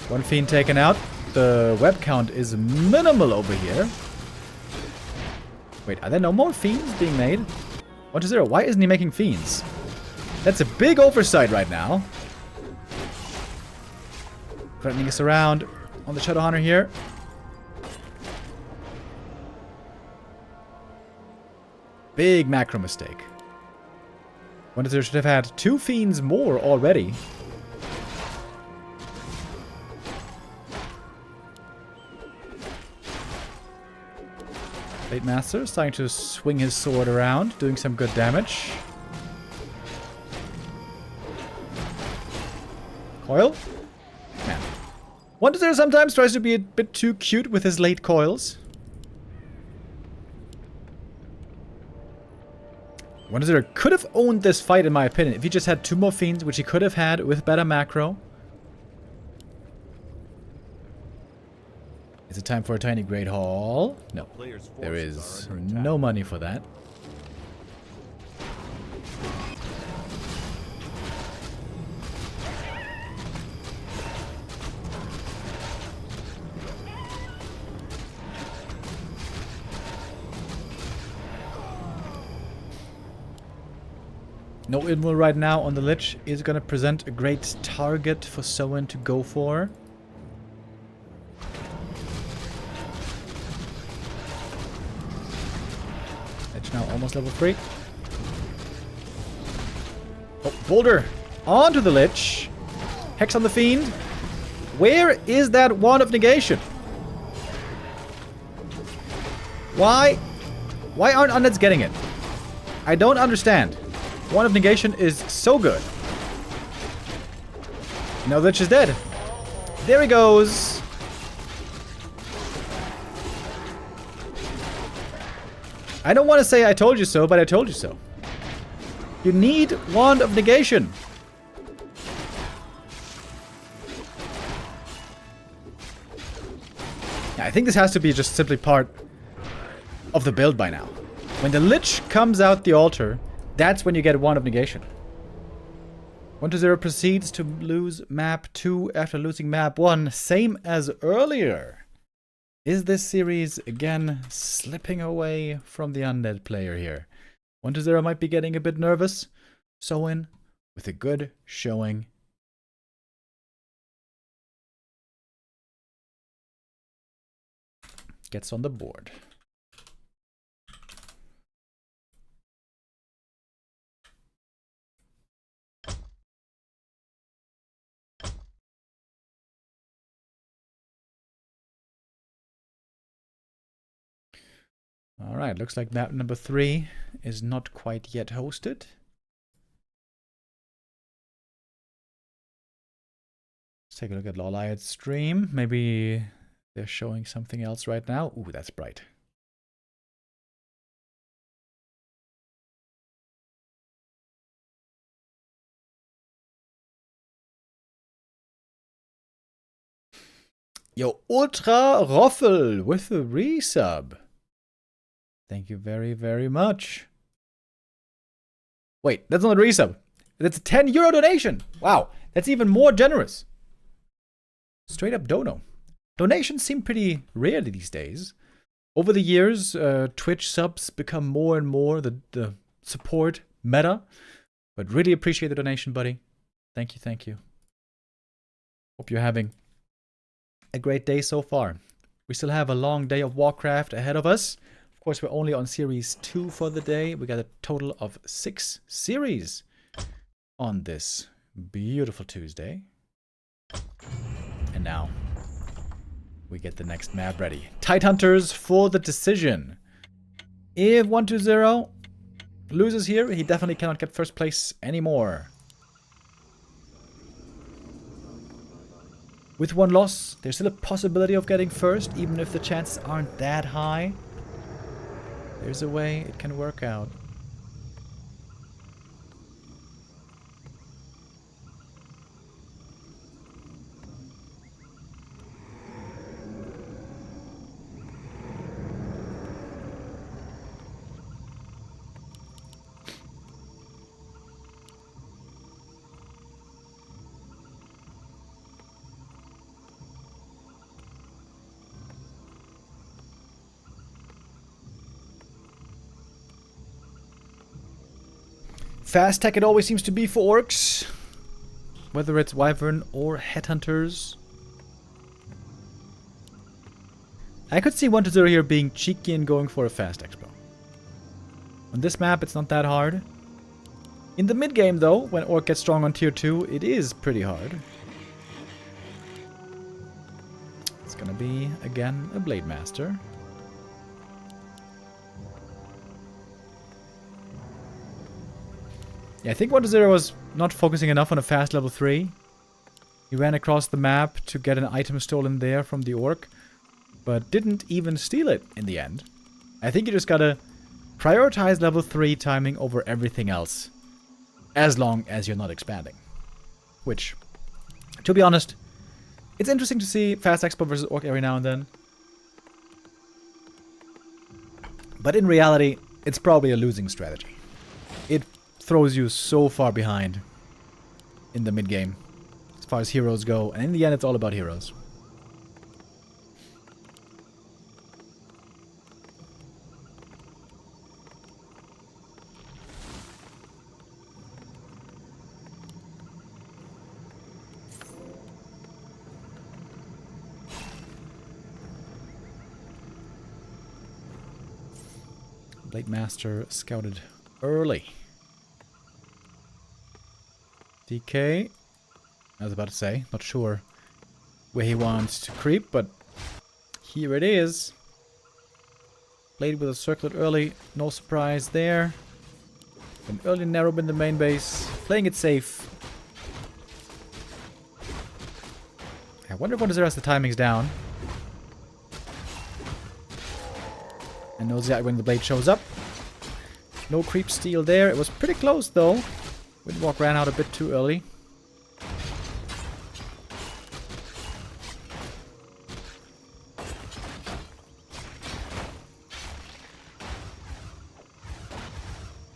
Speaker 2: 1 fiend taken out. The web count is minimal over here. Wait, are there no more fiends being made? 1-0. Why isn't he making fiends? That's a big oversight right now. Threatening us around on the Shadow Hunter here. Big macro mistake. 1-0 should have had 2 fiends more already. Blade Master is starting to swing his sword around, doing some good damage. Coil? Man. 1-0 sometimes tries to be a bit too cute with his late coils. 1-0 could have owned this fight in my opinion if he just had 2 more fiends, which he could have had with better macro. Is it time for a tiny Great Hall? No. There is no money for that. No Inmul right now on the Lich is going to present a great target for Soin to go for. Lich now almost level 3. Oh, Boulder onto the Lich. Hex on the Fiend. Where is that Wand of Negation? Why aren't undeads getting it? I don't understand. Wand of Negation is so good. No, Lich is dead. There he goes. I don't want to say I told you so, but I told you so. You need Wand of Negation. Yeah, I think this has to be just simply part of the build by now. When the Lich comes out the altar, that's when you get Wand of Negation. 1-0 proceeds to lose map 2 after losing map 1, same as earlier. Is this series again slipping away from the undead player here? 1-0 might be getting a bit nervous. Soin with a good showing. Gets on the board. Alright, looks like map number 3 is not quite yet hosted. Let's take a look at Lawliot's stream. Maybe they're showing something else right now. Ooh, that's bright. Yo, Ultra Roffel with a resub. Thank you very, very much. Wait, that's not a resub. That's a 10 euro donation. Wow, that's even more generous. Straight up dono. Donations seem pretty rare these days. Over the years, Twitch subs become more and more the support meta. But really appreciate the donation, buddy. Thank you, thank you. Hope you're having a great day so far. We still have a long day of Warcraft ahead of us. Of course, we're only on Series 2 for the day. We got a total of 6 series on this beautiful Tuesday. And now, we get the next map ready. Tidehunters for the decision. If 120 loses here, he definitely cannot get first place anymore. With one loss, there's still a possibility of getting first, even if the chances aren't that high. There's a way it can work out. Fast tech it always seems to be for orcs. Whether it's Wyvern or Headhunters. I could see 120 here being cheeky and going for a fast expo. On this map it's not that hard. In the mid game though, when orc gets strong on tier 2, it is pretty hard. It's gonna be, again, a Blade Master. Yeah, I think 120 was not focusing enough on a fast level 3. He ran across the map to get an item stolen there from the orc, but didn't even steal it in the end. I think you just gotta prioritize level 3 timing over everything else, as long as you're not expanding. Which, to be honest, it's interesting to see fast expo versus orc every now and then. But in reality, it's probably a losing strategy. It throws you so far behind in the mid game as far as heroes go, and in the end it's all about heroes. Blade Master scouted early. DK, I was about to say, not sure where he wants to creep, but here it is. Blade with a circlet early, no surprise there. An early narrow in the main base, playing it safe. I wonder if 120 has the timings down. And knows that when the blade shows up. No creep steal there, it was pretty close though. Windwalk ran out a bit too early.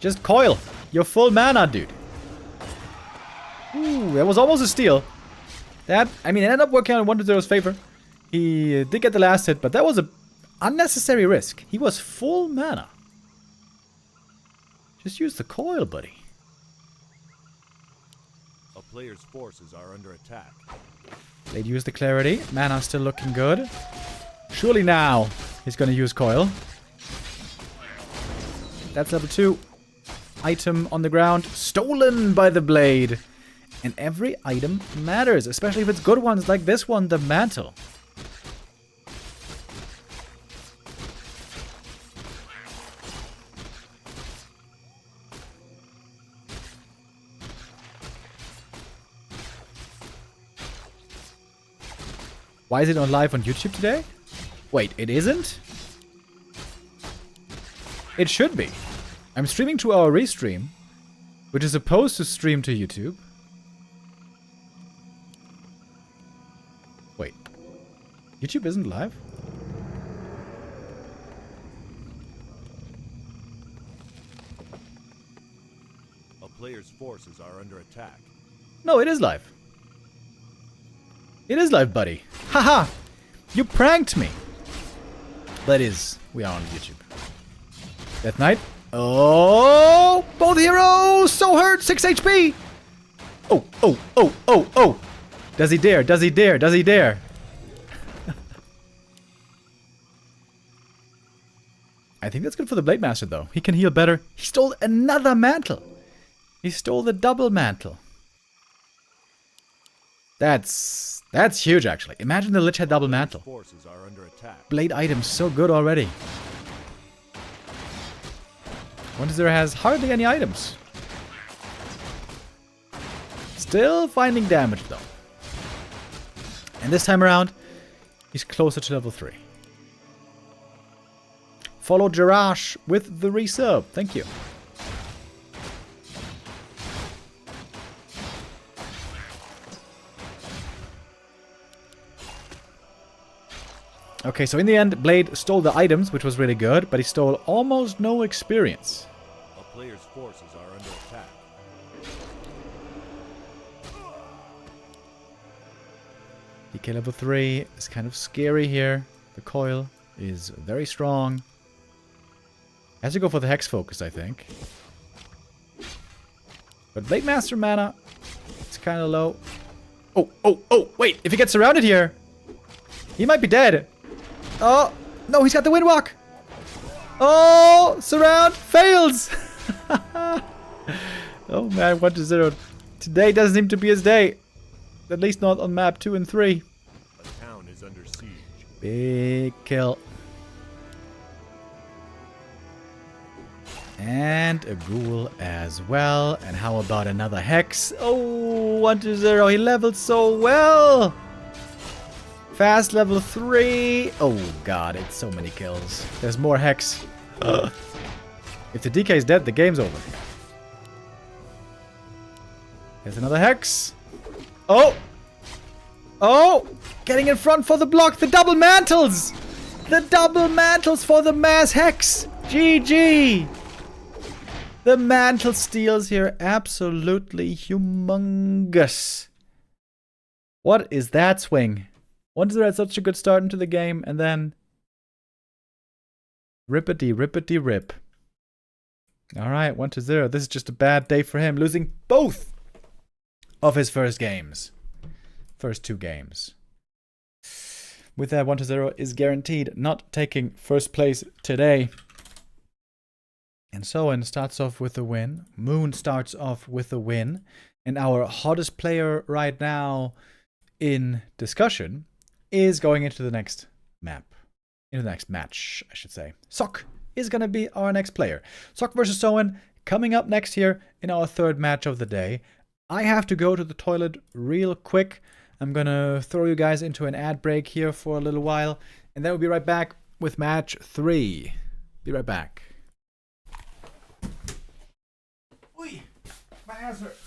Speaker 2: Just coil. You're full mana, dude. Ooh, that was almost a steal. That, I mean, it ended up working out in 120's favor. He did get the last hit, but that was an unnecessary risk. He was full mana. Just use the coil, buddy.
Speaker 3: A player's forces are under attack.
Speaker 2: They'd use the clarity. Mana's still looking good. Surely now he's going to use coil. That's level 2. Item on the ground. Stolen by the blade. And every item matters, especially if it's good ones like this one, the mantle. Why is it not live on YouTube today? Wait, it isn't? It should be. I'm streaming 2-hour restream, which is supposed to stream to YouTube. Wait. YouTube isn't live?
Speaker 3: A player's forces are under attack.
Speaker 2: No, it is live. It is live, buddy. Haha! You pranked me! That is, we are on YouTube. Death Knight. Oh! Both heroes! So hurt! 6 HP! Oh, oh, oh, oh, oh! Does he dare? Does he dare? Does he dare? I think that's good for the Blade Master, though. He can heal better. He stole another mantle! He stole the double mantle. That's huge, actually. Imagine the Lich had double mantle.
Speaker 3: Forces are under attack.
Speaker 2: Blade items so good already. 1-0 has hardly any items. Still finding damage, though. And this time around, he's closer to level 3. Follow Jirash with the resub. Thank you. Okay, so in the end, Blade stole the items, which was really good, but he stole almost no experience.
Speaker 3: A player's forces are under attack.
Speaker 2: DK level 3 is kind of scary here. The coil is very strong. Has to go for the Hex focus, I think. But Blade Master mana, it's kind of low. Oh, oh, oh, wait, if he gets surrounded here, he might be dead. Oh, no, he's got the Windwalk. Oh, surround fails. Oh man, 1-0. Today doesn't seem to be his day. At least not on map 2 and 3.
Speaker 3: A town is under siege.
Speaker 2: Big kill. And a ghoul as well. And how about another hex? Oh, 1-0. He leveled so well. Fast level 3. Oh god, it's so many kills. There's more hex. If the DK is dead, the game's over. There's another hex. Oh! Oh! Getting in front for the block. The double mantles! The double mantles for the mass hex! GG! The mantle steals here. Absolutely humongous. What is that swing? 1-0 had such a good start into the game, and then rippity rip. Alright, 1-0. This is just a bad day for him, losing both of his first games. First 2 games. With that, 1-0 is guaranteed not taking first place today. And Soin starts off with a win. Moon starts off with a win. And our hottest player right now in discussion is going into the next map. Into the next match, I should say. Sok is going to be our next player. Sok versus Soin coming up next here in our third match of the day. I have to go to the toilet real quick. I'm going to throw you guys into an ad break here for a little while. And then we'll be right back with match 3. Be right back. Oi, my ass hurts.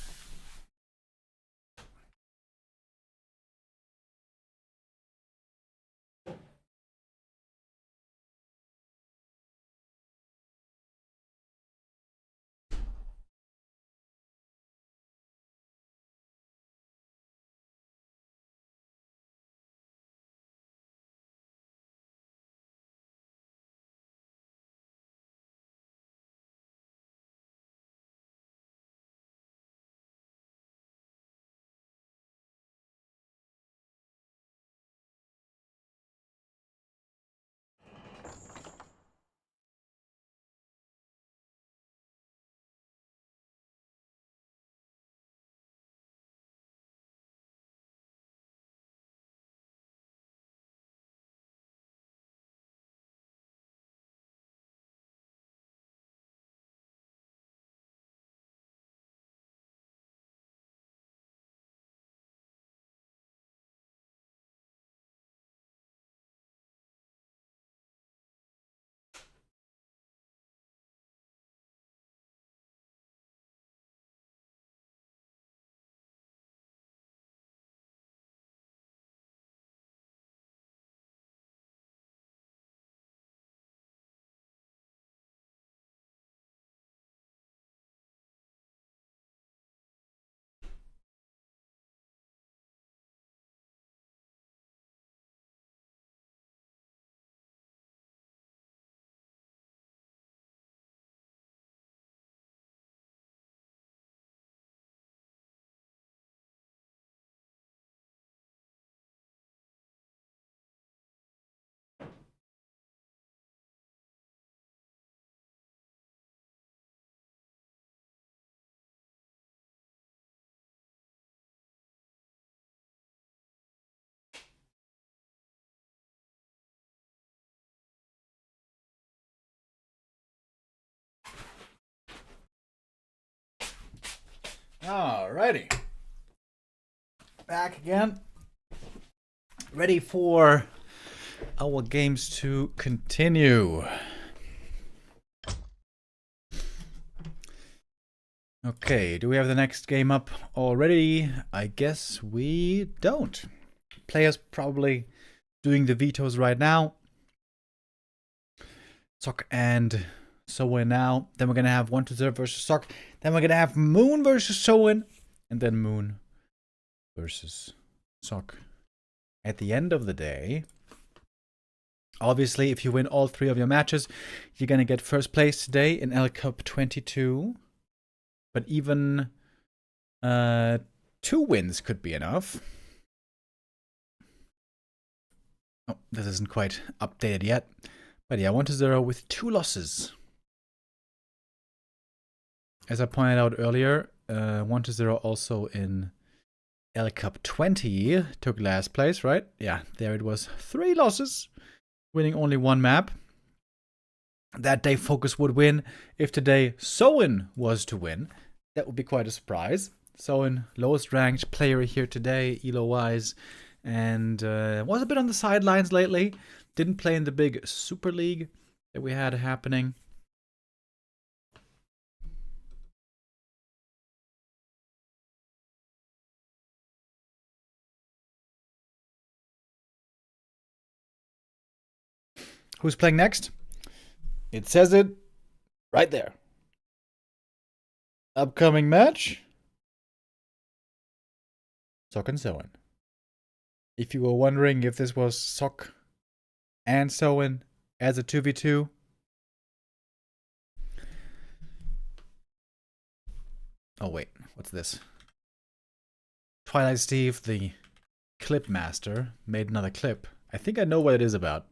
Speaker 2: Alrighty. Back again. Ready for our games to continue. Okay, do we have the next game up already? I guess we don't. Players probably doing the vetoes right now. Sock and Soin now. Then we're gonna have 1-0 versus Sock. Then we're gonna have Moon versus Soin. And then Moon versus Sock. At the end of the day, obviously, if you win all 3 of your matches, you're gonna get first place today in L Cup 22. But even 2 wins could be enough. Oh, this isn't quite updated yet. But yeah, 1-0 with 2 losses. As I pointed out earlier, 1-0 also in L Cup 20 took last place, right? Yeah, there it was. 3 losses, winning only 1 map. That day Focus would win. If today Soin was to win, that would be quite a surprise. Soin, lowest ranked player here today, elo-wise, and was a bit on the sidelines lately. Didn't play in the big Super League that we had happening. Who's playing next? It says it right there. Upcoming match. Sock and Soin. If you were wondering if this was Sock and Soin as a 2v2. Oh wait, what's this? Twilight Steve, the clip master, made another clip. I think I know what it is about.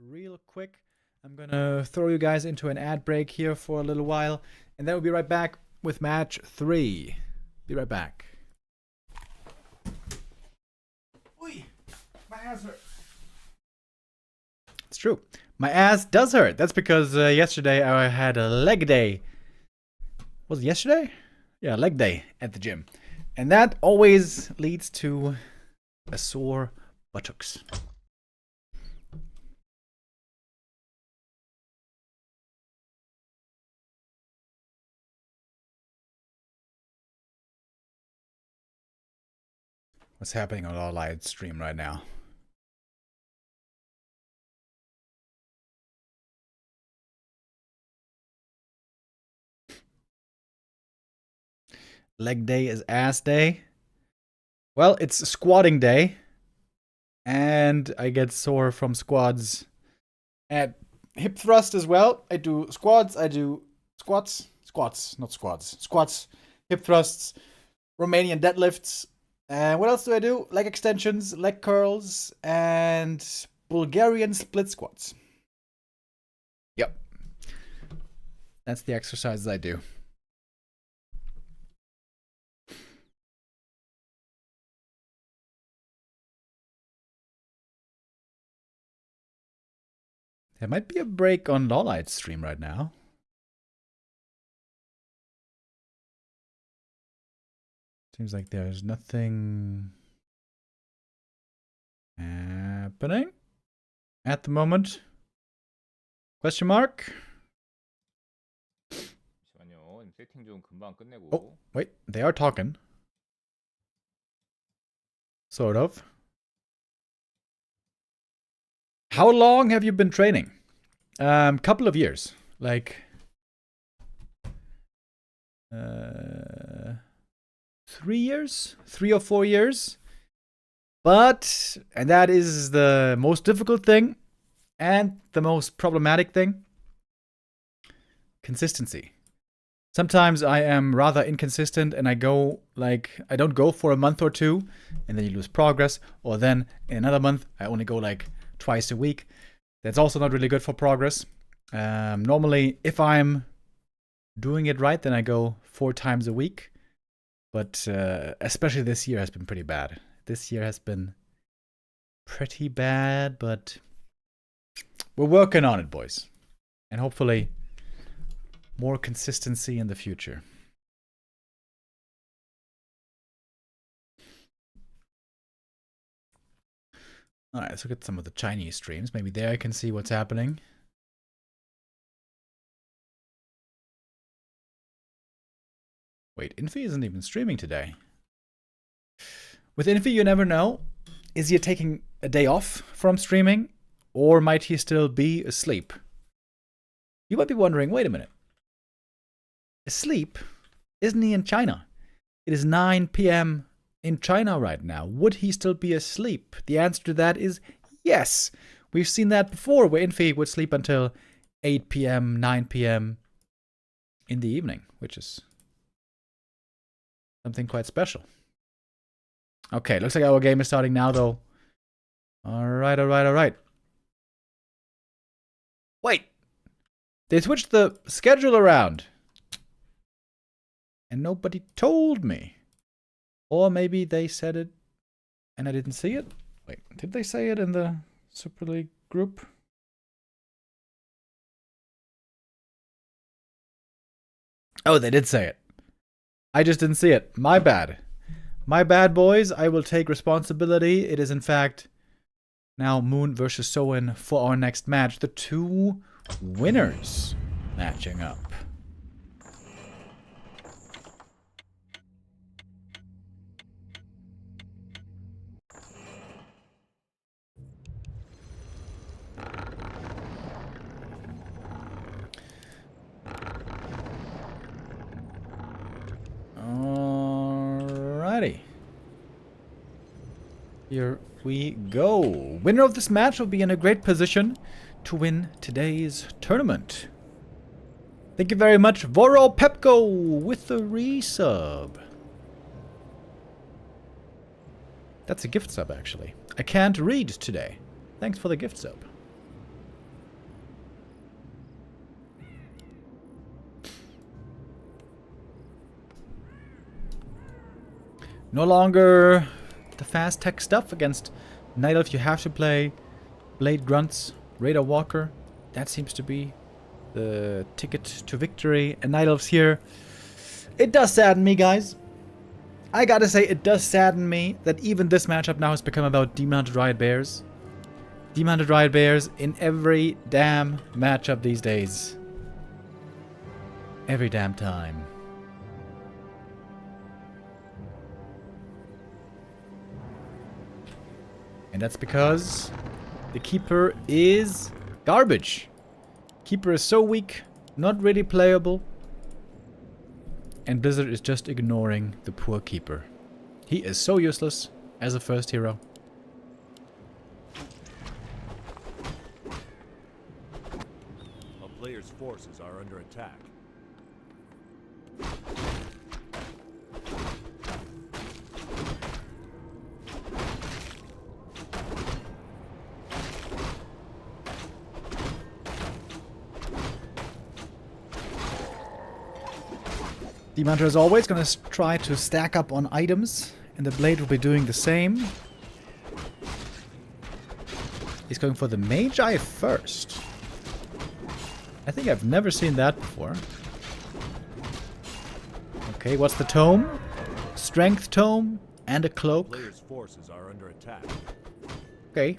Speaker 2: Real quick, I'm gonna throw you guys into an ad break here for a little while, and then we'll be right back with match 3. Be right back. Oi, my ass hurts. It's true. My ass does hurt. That's because yesterday I had a leg day. Was it yesterday? Yeah, leg day at the gym. And that always leads to a sore buttocks. What's happening on our live stream right now? Leg day is ass day. Well, it's squatting day. And I get sore from squats and hip thrust as well. I do squats, not squats. Squats, hip thrusts, Romanian deadlifts. And what else do I do? Leg extensions, leg curls, and Bulgarian split squats. Yep. That's the exercises I do. There might be a break on Lawlight's stream right now. Seems like there's nothing happening at the moment. Question mark? Oh, wait, they are talking. Sort of. How long have you been training? Couple of years. Like 3 years? 3 or 4 years. But, and that is the most difficult thing and the most problematic thing, consistency. Sometimes I am rather inconsistent and I don't go for a month or 2 and then you lose progress. Or then in another month, I only go like twice a week. That's also not really good for progress. Normally, if I'm doing it right, then I go 4 times a week. But especially this year has been pretty bad. This year has been pretty bad, but we're working on it, boys. And hopefully more consistency in the future. Alright, let's look at some of the Chinese streams. Maybe there I can see what's happening. Wait, Infi isn't even streaming today. With Infi, you never know. Is he taking a day off from streaming? Or might he still be asleep? You might be wondering, wait a minute. Asleep? Isn't he in China? It is 9 p.m. in China right now. Would he still be asleep? The answer to that is yes. We've seen that before, where Infi would sleep until 8 p.m., 9 p.m. in the evening, which is something quite special. Okay, looks like our game is starting now, though. Alright. Wait! They switched the schedule around. And nobody told me. Or maybe they said it and I didn't see it? Wait, did they say it in the Super League group? Oh, they did say it. I just didn't see it. My bad. My bad, boys. I will take responsibility. It is, in fact, now Moon versus Soin for our next match. The two winners matching up. Alrighty. Here we go. Winner of this match will be in a great position to win today's tournament. Thank you very much, Voro Pepko, with the resub. That's a gift sub, actually. I can't read today. Thanks for the gift sub. No longer the fast tech stuff against Night Elf. You have to play Blade Grunts, Raider Walker. That seems to be the ticket to victory. And Night Elf's here. It does sadden me, guys. I gotta say, it does sadden me that even this matchup now has become about Demon Hunter Riot Bears. Demon Hunter Riot Bears in every damn matchup these days. Every damn time. And that's because the Keeper is garbage. Keeper is so weak, not really playable. And Blizzard is just ignoring the poor Keeper. He is so useless as a first hero.
Speaker 3: A player's forces are under attack.
Speaker 2: Demon Hunter is always going to try to stack up on items, and the Blade will be doing the same. He's going for the Magi first. I think I've never seen that before. Okay, what's the tome? Strength tome and a cloak.
Speaker 3: Player's forces are under attack.
Speaker 2: Okay.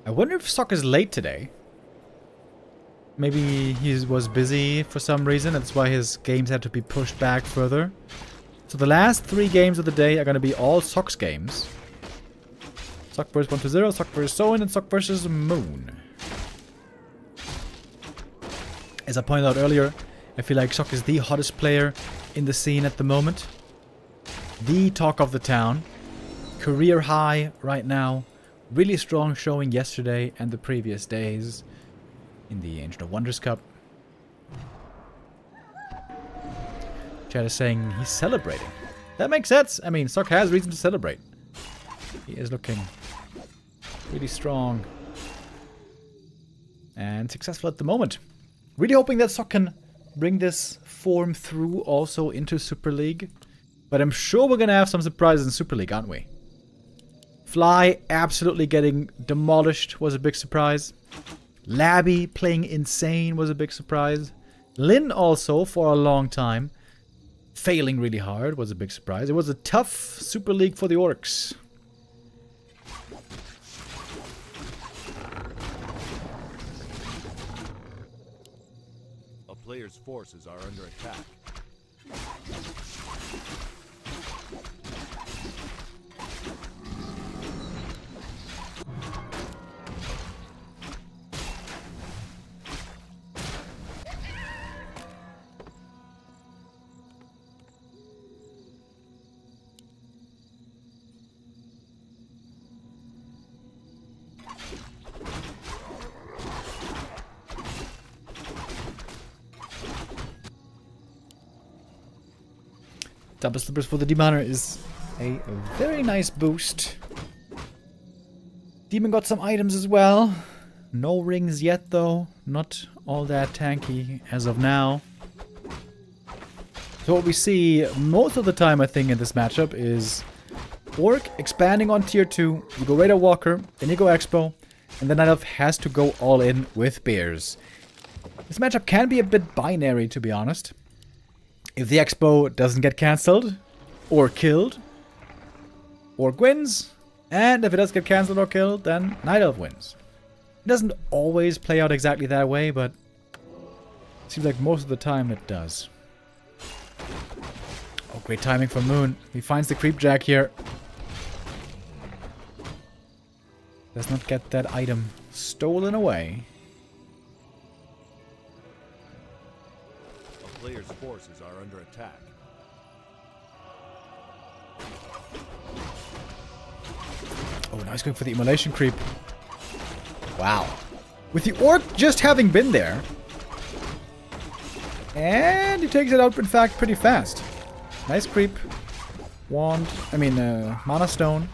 Speaker 2: I wonder if Sock is late today. Maybe he was busy for some reason. That's why his games had to be pushed back further. So the last 3 games of the day are going to be all Sock's games. Sock vs 120, Sock vs Soin, and Sock vs Moon. As I pointed out earlier, I feel like Sock is the hottest player in the scene at the moment. The talk of the town. Career high right now. Really strong showing yesterday and the previous days in the Ancient of Wonders Cup. Chad is saying he's celebrating. That makes sense. I mean, Sock has reason to celebrate. He is looking really strong and successful at the moment. Really hoping that Sock can bring this form through also into Super League. But I'm sure we're going to have some surprises in Super League, aren't we? Fly absolutely getting demolished was a big surprise. Labby playing insane was a big surprise. Lin also, for a long time, failing really hard was a big surprise. It was a tough Super League for the Orcs.
Speaker 3: A player's forces are under attack.
Speaker 2: Double Slippers for the Demoner is a very nice boost. Demon got some items as well. No rings yet though. Not all that tanky as of now. So what we see most of the time, I think, in this matchup is Orc expanding on tier 2. You go Raider Walker, then you go Expo, and then Night Elf has to go all in with Bears. This matchup can be a bit binary, to be honest. If the Expo doesn't get cancelled or killed, Orc wins. And if it does get cancelled or killed, then Night Elf wins. It doesn't always play out exactly that way, but it seems like most of the time it does. Oh, great timing from Moon. He finds the Creep Jack here. Does not get that item stolen away.
Speaker 3: A player's forces are under attack.
Speaker 2: Oh, now he's going for the Immolation Creep. Wow. With the Orc just having been there. And he takes it out, in fact, pretty fast. Nice creep. Wand. Mana Stone.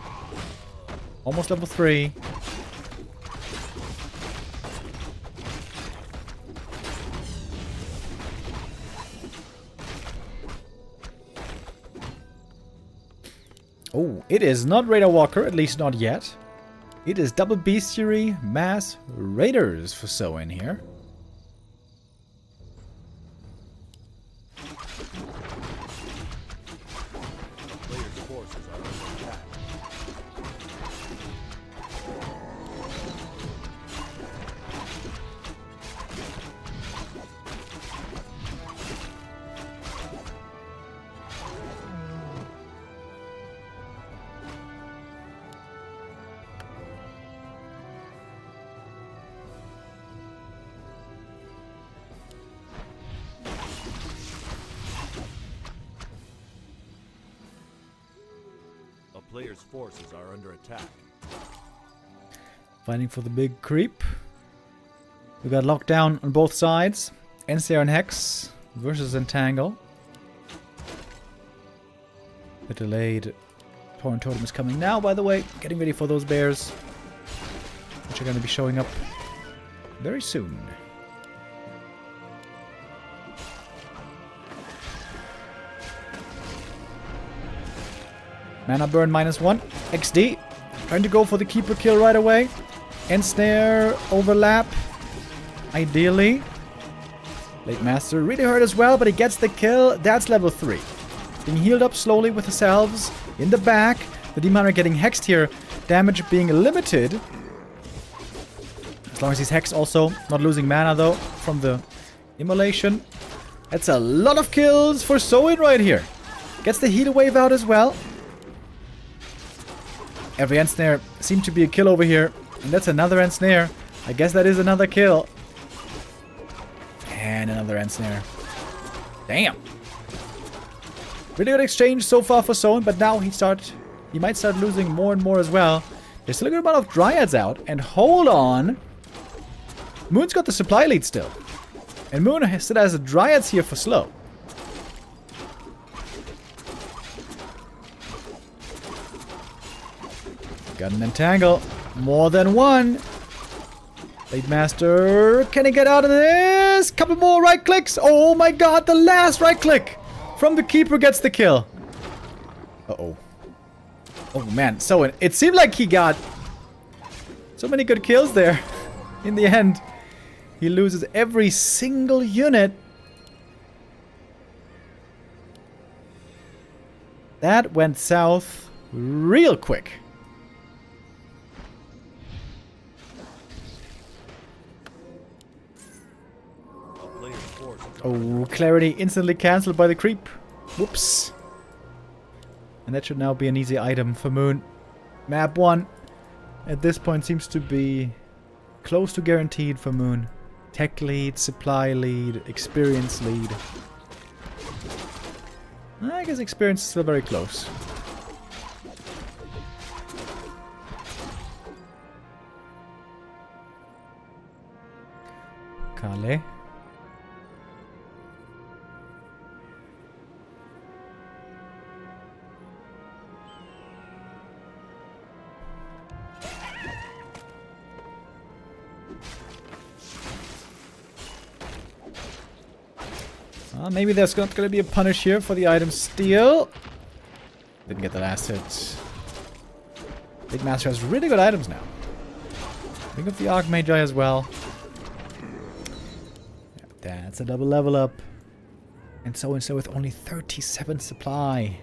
Speaker 2: Almost level 3. Oh, it is not Raider Walker, at least not yet. It is double Bestiary Mass Raiders for Soin here.
Speaker 3: Player's forces are under attack. A player's forces are under attack.
Speaker 2: Fighting for the big creep. We got locked down on both sides. Ensnare and Hex versus Entangle. The delayed Torrent Totem is coming now, by the way. Getting ready for those bears, which are going to be showing up very soon. Mana burn -1. XD. Trying to go for the keeper kill right away. Ensnare overlap. Ideally. Late Master really hurt as well, but he gets the kill. That's level 3. Being healed up slowly with the salves. In the back. The Demoner getting hexed here. Damage being limited. As long as he's hexed also. Not losing mana though from the immolation. That's a lot of kills for Soin right here. Gets the heal wave out as well. Every Ensnare seemed to be a kill over here. And that's another Ensnare. I guess that is another kill. And another Ensnare. Damn. Really good exchange so far for Soin, but now he might start losing more and more as well. There's still a good amount of Dryads out. And hold on. Moon's got the supply lead still. And Moon still has the Dryads here for slow. Got an Entangle. More than one. Late Master. Can he get out of this? this. Couple more right clicks. Oh my god, the last right click from the keeper gets the kill. Uh-oh. Oh man, so it seemed like he got so many good kills there. In the end, he loses every single unit. That went south real quick. Oh, clarity instantly cancelled by the creep. Whoops. And that should now be an easy item for Moon. Map 1 at this point seems to be close to guaranteed for Moon. Tech lead, supply lead, experience lead. I guess experience is still very close. Kale. Maybe there's not going to be a punish here for the item steal. Didn't get the last hit. Big Master has really good items now. Think of the Archmagi as well. That's a double level up. And so with only 37 supply.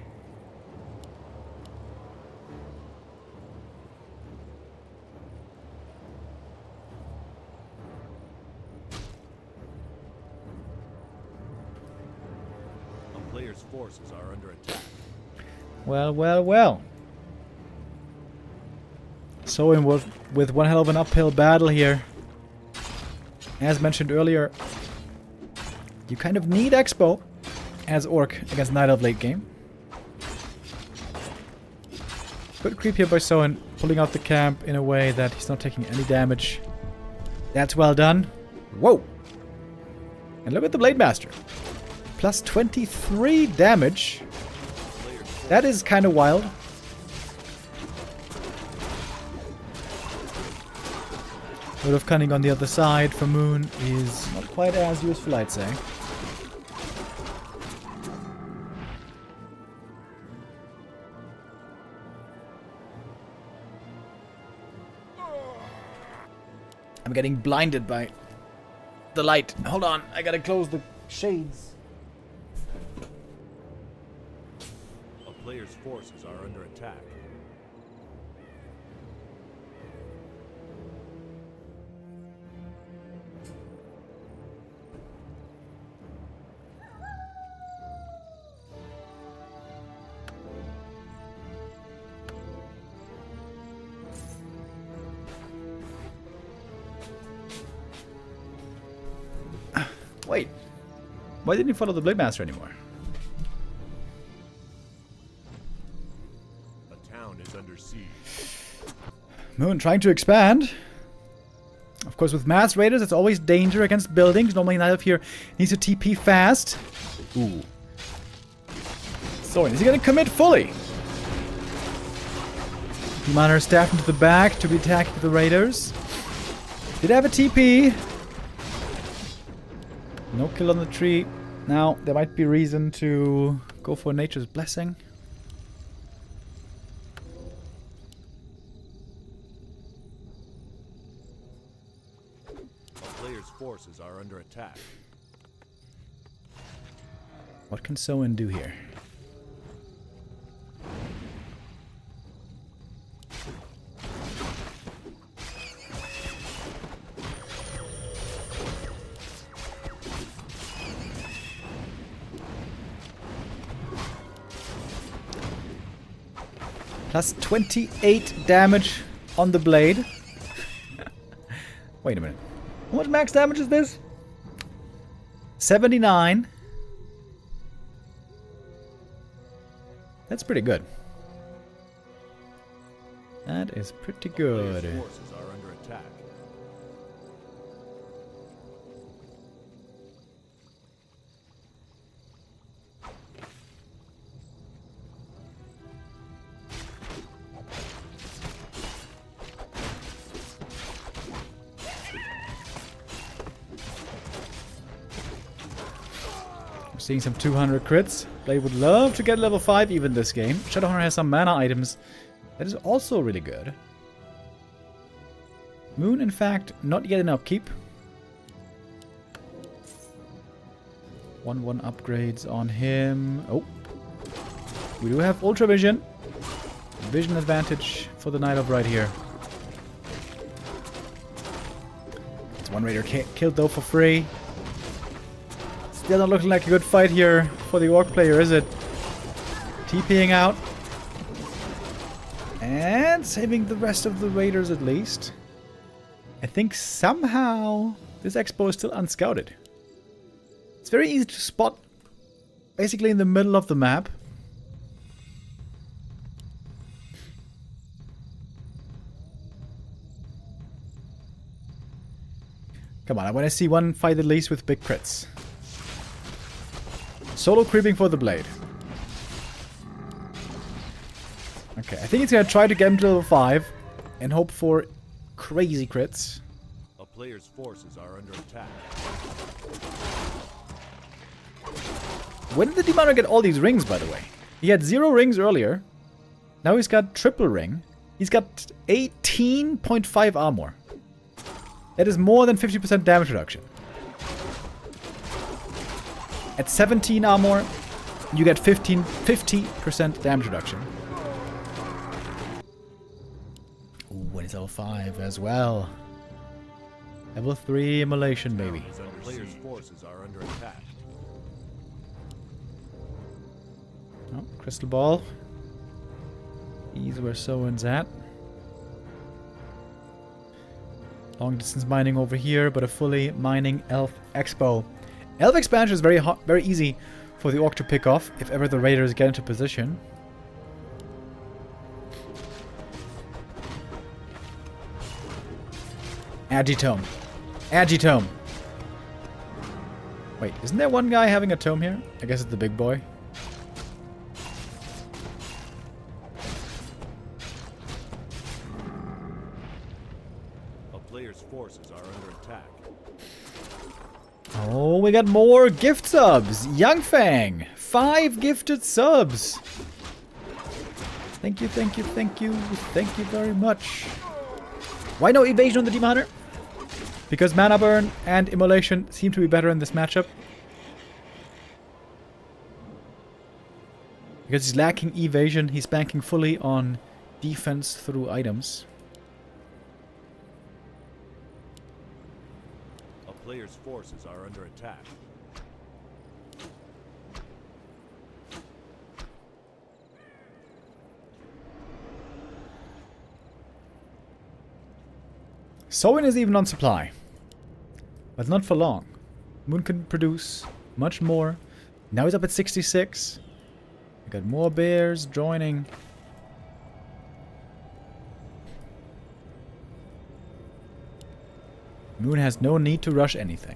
Speaker 3: Players' forces are under attack.
Speaker 2: Well, well, well. Soin with one hell of an uphill battle here. As mentioned earlier, you kind of need Expo as Orc against Night Elf late game. Good creep here by Soin, pulling out the camp in a way that he's not taking any damage. That's well done. Whoa! And look at the Blade Master. Plus 23 damage. That is kind of wild. Lot of cunning on the other side for Moon is not quite as useful, I'd say. I'm getting blinded by the light. Hold on, I gotta close the shades.
Speaker 3: A player's forces are under attack.
Speaker 2: Wait, why didn't you follow the Blade Master anymore?
Speaker 3: A town is under siege.
Speaker 2: Moon trying to expand. Of course, with Mass Raiders, it's always danger against buildings. Normally, Night Elf here needs to TP fast. Ooh. So, is he going to commit fully? Monitor staff into the back to be attacking the Raiders. Did have a TP. No kill on the tree. Now, there might be reason to go for Nature's Blessing.
Speaker 3: A player's forces are under attack.
Speaker 2: What can Soin do here? Plus 28 damage on the blade. Wait a minute. What max damage is this? 79. That's pretty good. That is pretty good.
Speaker 3: Players' forces are under attack.
Speaker 2: We're seeing some 200 crits. Blade would love to get level 5 even this game. Shadowhunter has some mana items. That is also really good. Moon, in fact, not yet in upkeep. 1/1 upgrades on him. Oh. We do have Ultra Vision. Vision advantage for the Night of right here. It's one raider killed though for free. Still not looking like a good fight here for the Orc player, is it? TPing out. And saving the rest of the raiders at least. I think somehow this expo is still unscouted. It's very easy to spot basically in the middle of the map. Come on, I want to see one fight at least with big crits. Solo creeping for the blade. Okay, I think it's going to try to get him to level 5 and hope for crazy crits.
Speaker 3: A player's forces are under attack.
Speaker 2: When did the Demon get all these rings, by the way? He had 0 rings earlier. Now he's got triple ring. He's got 18.5 armor. That is more than 50% damage reduction. At 17 armor, you get 50% damage reduction. Ooh, and it's level 5 as well. Level 3 immolation, baby.
Speaker 3: A player's forces are under attack.
Speaker 2: Oh, crystal ball. These where Soin's at. Long distance mining over here, but a fully mining elf expo. Elf expansion is very easy for the Orc to pick off if ever the raiders get into position. Agitome. Agitome. Wait, isn't there one guy having a tome here? I guess it's the big boy.
Speaker 3: Player's forces are under attack.
Speaker 2: Oh, we got more gift subs. Young Fang, 5 gifted subs. Thank you, thank you, thank you, thank you very much. Why no evasion on the Demon Hunter? Because mana burn and immolation seem to be better in this matchup. Because he's lacking evasion, he's banking fully on defense through items.
Speaker 3: Player's forces are under attack.
Speaker 2: Soin is even on supply. But not for long. Moon can produce much more. Now he's up at 66. We got more bears joining. Moon has no need to rush anything.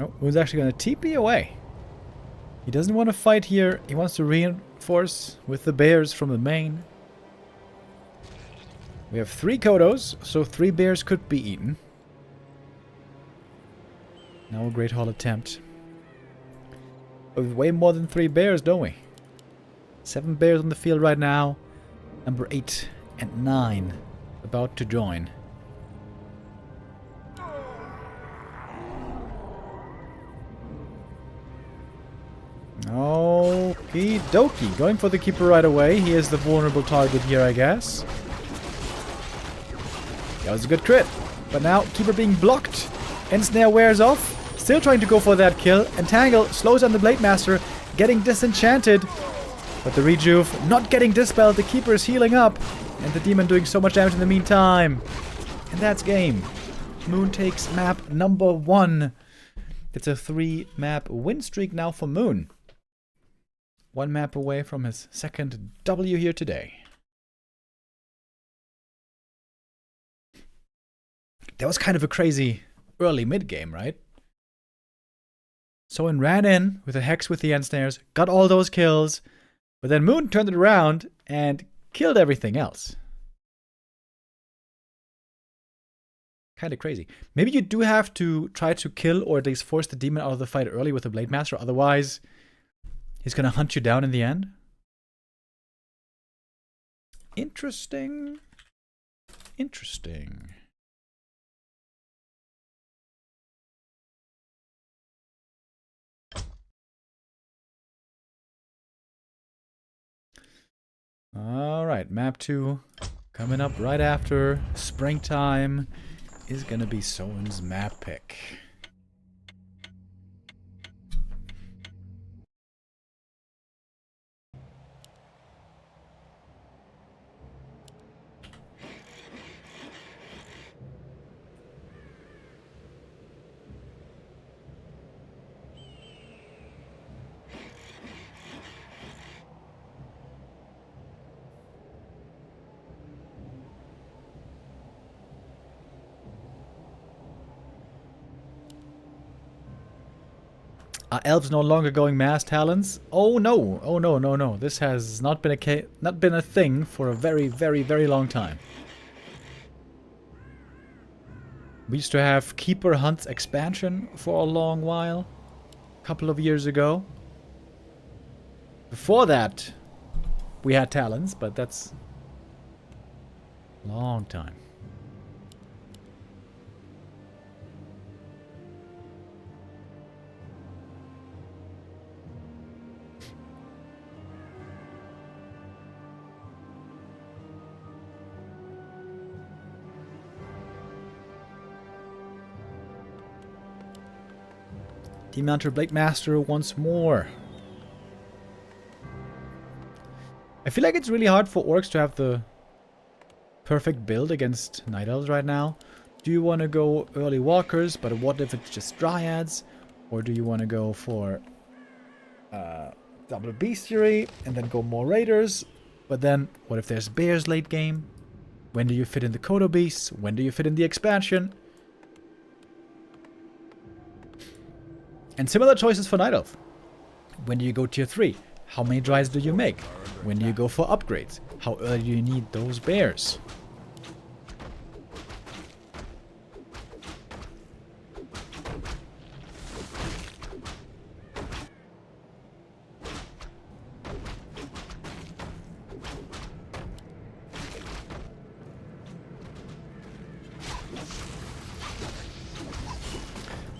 Speaker 2: Oh, Moon's actually going to TP away. He doesn't want to fight here. He wants to reinforce with the bears from the main. We have 3 Kodos, so 3 bears could be eaten. Now a Great Hall attempt. But with way more than 3 bears, don't we? 7 bears on the field right now. Number 8 and 9 about to join. Okie dokie. Going for the Keeper right away. He is the vulnerable target here, I guess. That was a good crit. But now, Keeper being blocked. Ensnare wears off. Still trying to go for that kill. Entangle slows down the Blade Master. Getting disenchanted. But the Rejuve not getting dispelled. The Keeper is healing up. And the Demon doing so much damage in the meantime. And that's game. Moon takes map number 1. It's a 3-map win streak now for Moon. 1 map away from his second W here today. That was kind of a crazy early mid-game, right? Soin ran in with a hex with the end snares, got all those kills, but then Moon turned it around and killed everything else. Kind of crazy. Maybe you do have to try to kill or at least force the demon out of the fight early with the Blade Master, otherwise he's gonna hunt you down in the end. Interesting. Interesting. Alright, map 2 coming up right after springtime is gonna be Soin's map pick. Are elves no longer going mass talents? Oh no! Oh no! No! No! This has not been a thing for a very, very, very long time. We used to have Keeper Hunts expansion for a long while, a couple of years ago. Before that, we had talents, but that's a long time. Demon Hunter Blade Master once more. I feel like it's really hard for orcs to have the perfect build against Night Elves right now. Do you want to go early walkers, but what if it's just dryads? Or do you want to go for double bestiary and then go more raiders? But then, what if there's bears late game? When do you fit in the Kodo beasts? When do you fit in the expansion? And similar choices for Night Elf. When do you go tier 3? How many dryads do you make? When do you go for upgrades? How early do you need those bears?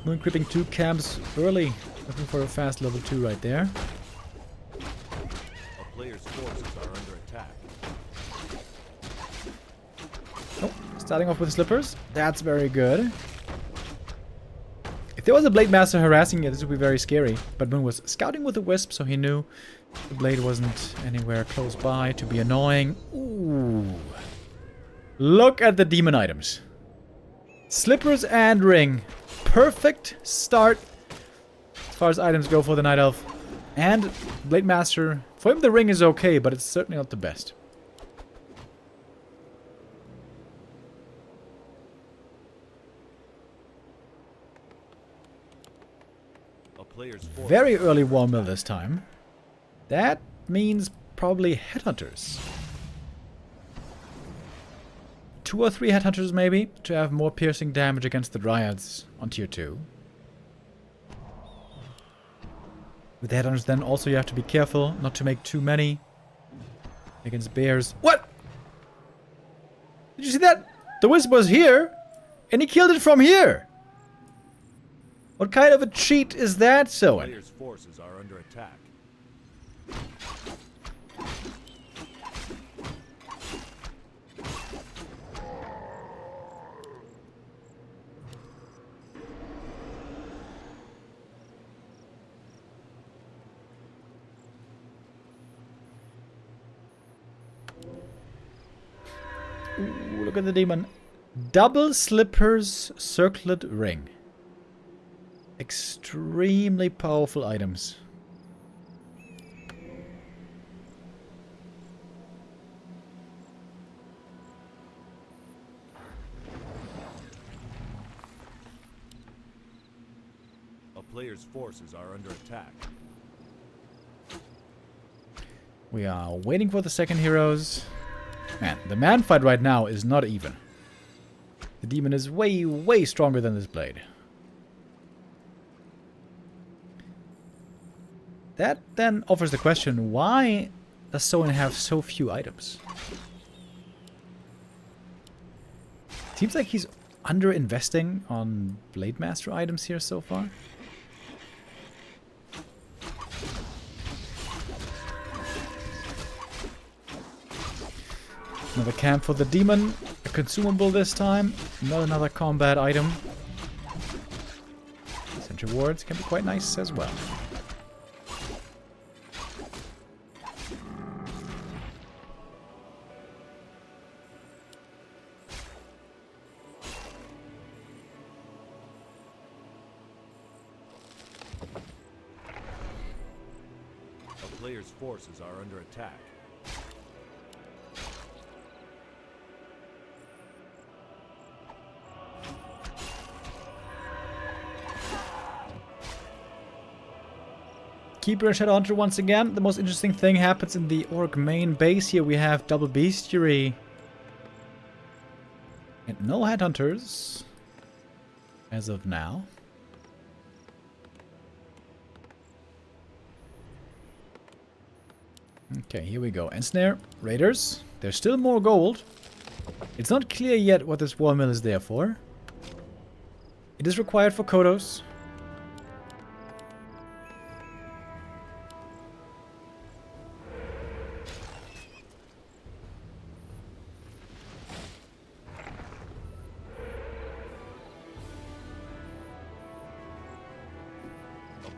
Speaker 2: Moon creeping 2 camps early. Looking for a fast level 2 right there.
Speaker 3: A player's forces are under attack.
Speaker 2: Oh, starting off with slippers. That's very good. If there was a Blade Master harassing it, this would be very scary. But Moon was scouting with a wisp, so he knew the blade wasn't anywhere close by to be annoying. Ooh. Look at the demon items. Slippers and ring. Perfect start as far as items go for the Night Elf. And Blade Master, for him the ring is okay, but it's certainly not the best.
Speaker 3: A player's forces
Speaker 2: Very early wall mill this time. That means probably headhunters. 2 or 3 headhunters maybe, to have more piercing damage against the dryads on tier 2. With the headhunters then also you have to be careful not to make too many against bears. What? Did you see that? The wisp was here and he killed it from here. What kind of a cheat is that, Soin?
Speaker 3: player's forces are under attack.
Speaker 2: Ooh, look at the demon. Double slippers, circlet ring. Extremely powerful items.
Speaker 3: A player's forces are under attack.
Speaker 2: We are waiting for the second heroes. Man, the man fight right now is not even. The demon is way, way stronger than this blade. That then offers the question, why does Soin have so few items? Seems like he's under-investing on Blade Master items here so far. Another camp for the demon. A consumable this time. Not another combat item. Sentry wards can be quite nice as well.
Speaker 3: A player's forces are under attack.
Speaker 2: Keeper and Shadowhunter once again. The most interesting thing happens in the Orc main base. Here we have double bestiary. And no headhunters. As of now. Okay, here we go. Ensnare, Raiders. There's still more gold. It's not clear yet what this war mill is there for. It is required for Kodos.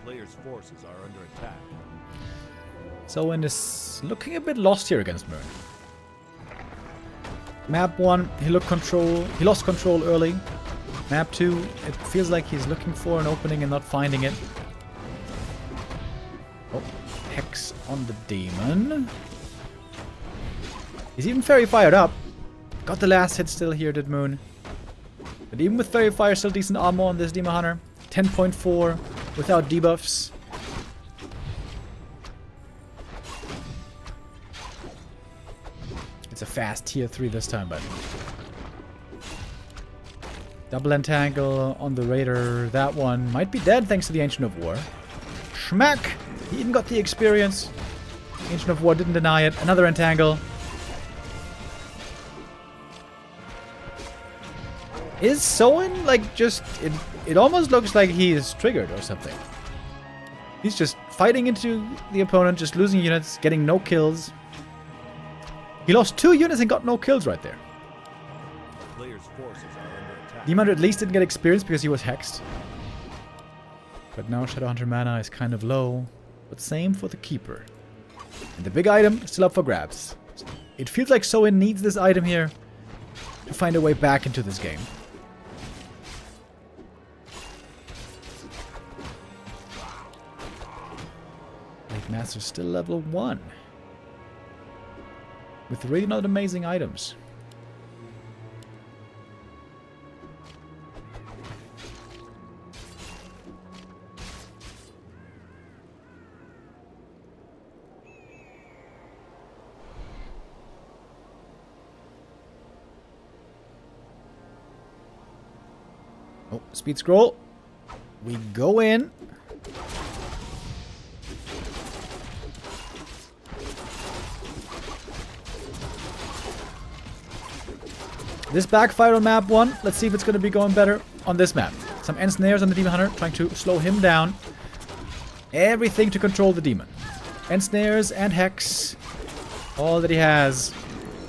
Speaker 3: Player's forces are under attack.
Speaker 2: Soin is looking a bit lost here against Mern. Map 1, he lost control early. Map 2, it feels like he's looking for an opening and not finding it. Oh, Hex on the demon. He's even Fairy Fired up. Got the last hit still here, did Moon. But even with Fairy Fire, still decent armor on this Demon Hunter. 10.4 without debuffs. It's a fast tier 3 this time, but double entangle on the Raider. That one might be dead thanks to the Ancient of War. Schmack! He even got the experience. Ancient of War didn't deny it. Another entangle. Is Soin like just... It almost looks like he is triggered or something. He's just fighting into the opponent, just losing units, getting no kills. He lost 2 units and got no kills right there.
Speaker 3: Player's forces are under attack.
Speaker 2: Demon at least didn't get experience because he was hexed. But now Shadowhunter mana is kind of low. But same for the Keeper. And the big item is still up for grabs. It feels like Soin needs this item here to find a way back into this game. Blade Master's still level 1. With really not amazing items. Oh, speed scroll. We go in. This backfired on map 1. Let's see if it's going to be going better on this map. Some ensnares on the Demon Hunter, trying to slow him down. Everything to control the demon. Ensnares and Hex. All that he has.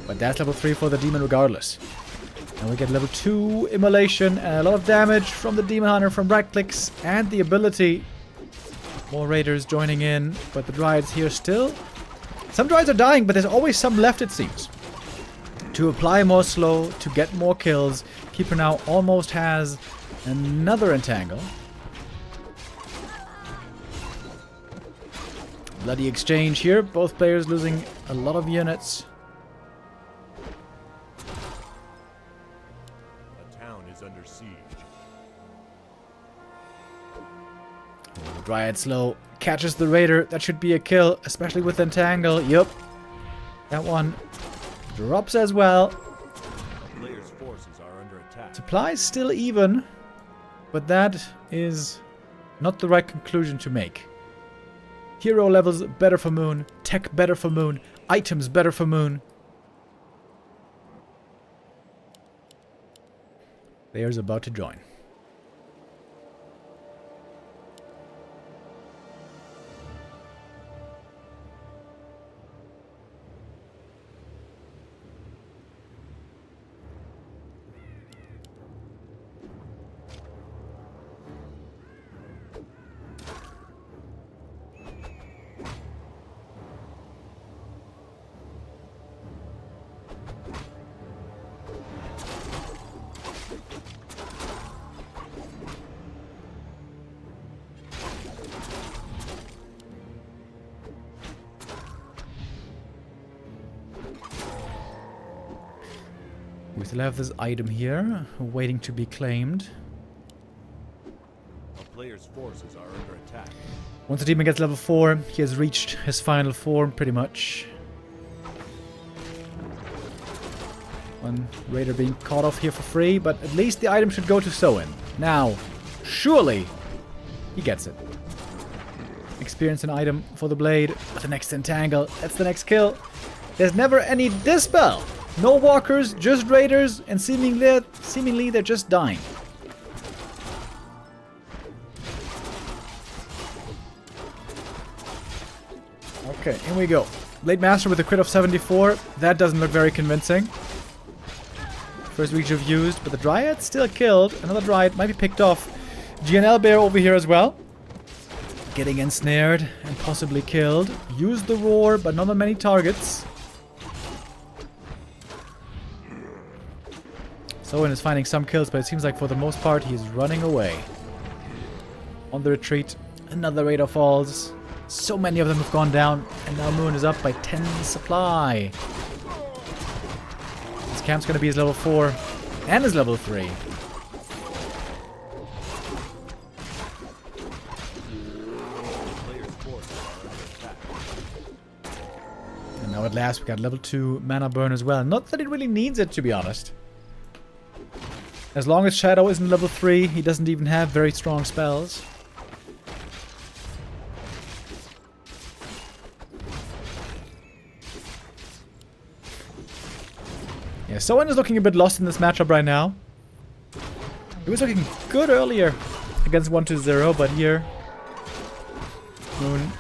Speaker 2: But that's level 3 for the demon regardless. And we get level 2 Immolation and a lot of damage from the Demon Hunter from right clicks and the ability. More raiders joining in, but the Dryads here still. Some Dryads are dying, but there's always some left it seems. To apply more slow, to get more kills. Keeper now almost has another entangle. Bloody exchange here, both players losing a lot of units.
Speaker 3: A town is under siege.
Speaker 2: Dryad slow. Catches the Raider. That should be a kill, especially with Entangle. Yup. That one drops as well.
Speaker 3: Players' forces are under attack.
Speaker 2: Supplies still even, but that is not the right conclusion to make. Hero levels better for Moon. Tech better for Moon. Items better for Moon. Players about to join. We still have this item here, waiting to be claimed.
Speaker 3: A player's forces are under attack.
Speaker 2: Once the demon gets level 4, he has reached his final form, pretty much. One Raider being caught off here for free, but at least the item should go to Soin. Now, surely, he gets it. Experience an item for the blade with the next Entangle. That's the next kill. There's never any Dispel! No walkers, just raiders, and seemingly they're just dying. Okay, here we go. Blade Master with a crit of 74. That doesn't look very convincing. First reach you've used, but the Dryad still killed. Another Dryad might be picked off. GNL Bear over here as well. Getting ensnared and possibly killed. Use the Roar, but not on many targets. Soin is finding some kills, but it seems like for the most part he's running away. On the retreat, another Raider falls. So many of them have gone down, and now Moon is up by 10 supply. This camp's going to be his level 4 and his level 3.
Speaker 3: Players' forces are under attack.
Speaker 2: And now at last we got level 2 mana burn as well. Not that it really needs it, to be honest. As long as Shadow isn't level 3, he doesn't even have very strong spells. Yeah, Soin is looking a bit lost in this matchup right now. He was looking good earlier against 1-0, but here Moon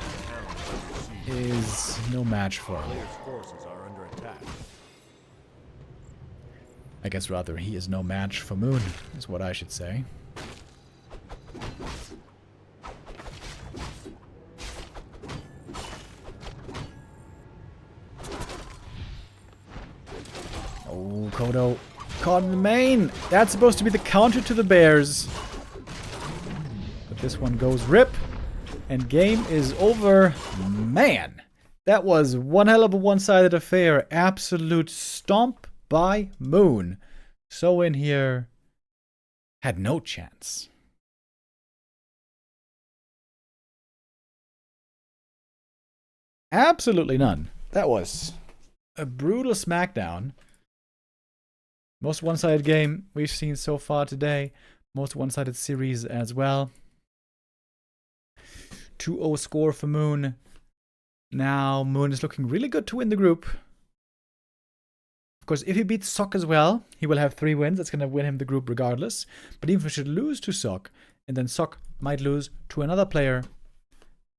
Speaker 2: is no match for him.
Speaker 3: Players' forces are under attack.
Speaker 2: I guess rather he is no match for Moon, is what I should say. Oh, Kodo caught in the main. That's supposed to be the counter to the bears. But this one goes rip. And game is over. Man, that was one hell of a one-sided affair. Absolute stomp by Moon. Soin here had no chance. Absolutely none. That was a brutal smackdown. Most one-sided game we've seen so far today. Most one-sided series as well. 2-0 score for Moon. Now Moon is looking really good to win the group. Of course, if he beats Sok as well, he will have 3 wins. That's going to win him the group regardless. But even if he should lose to Sok, and then Sok might lose to another player,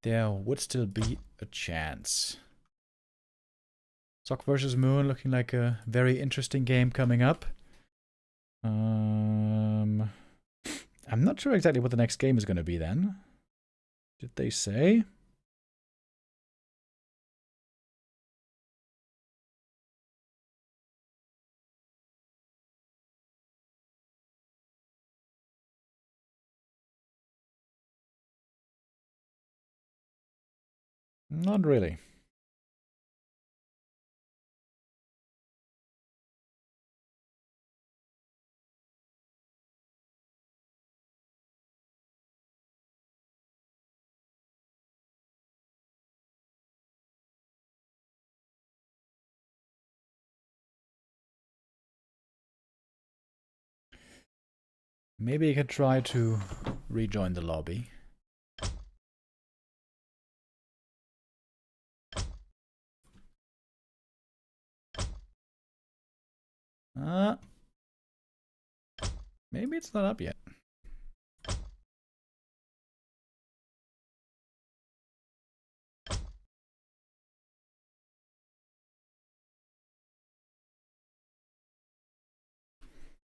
Speaker 2: there would still be a chance. Sok versus Moon looking like a very interesting game coming up. I'm not sure exactly what the next game is going to be then. Did they say? Not really. Maybe I can try to rejoin the lobby. Maybe it's not up yet.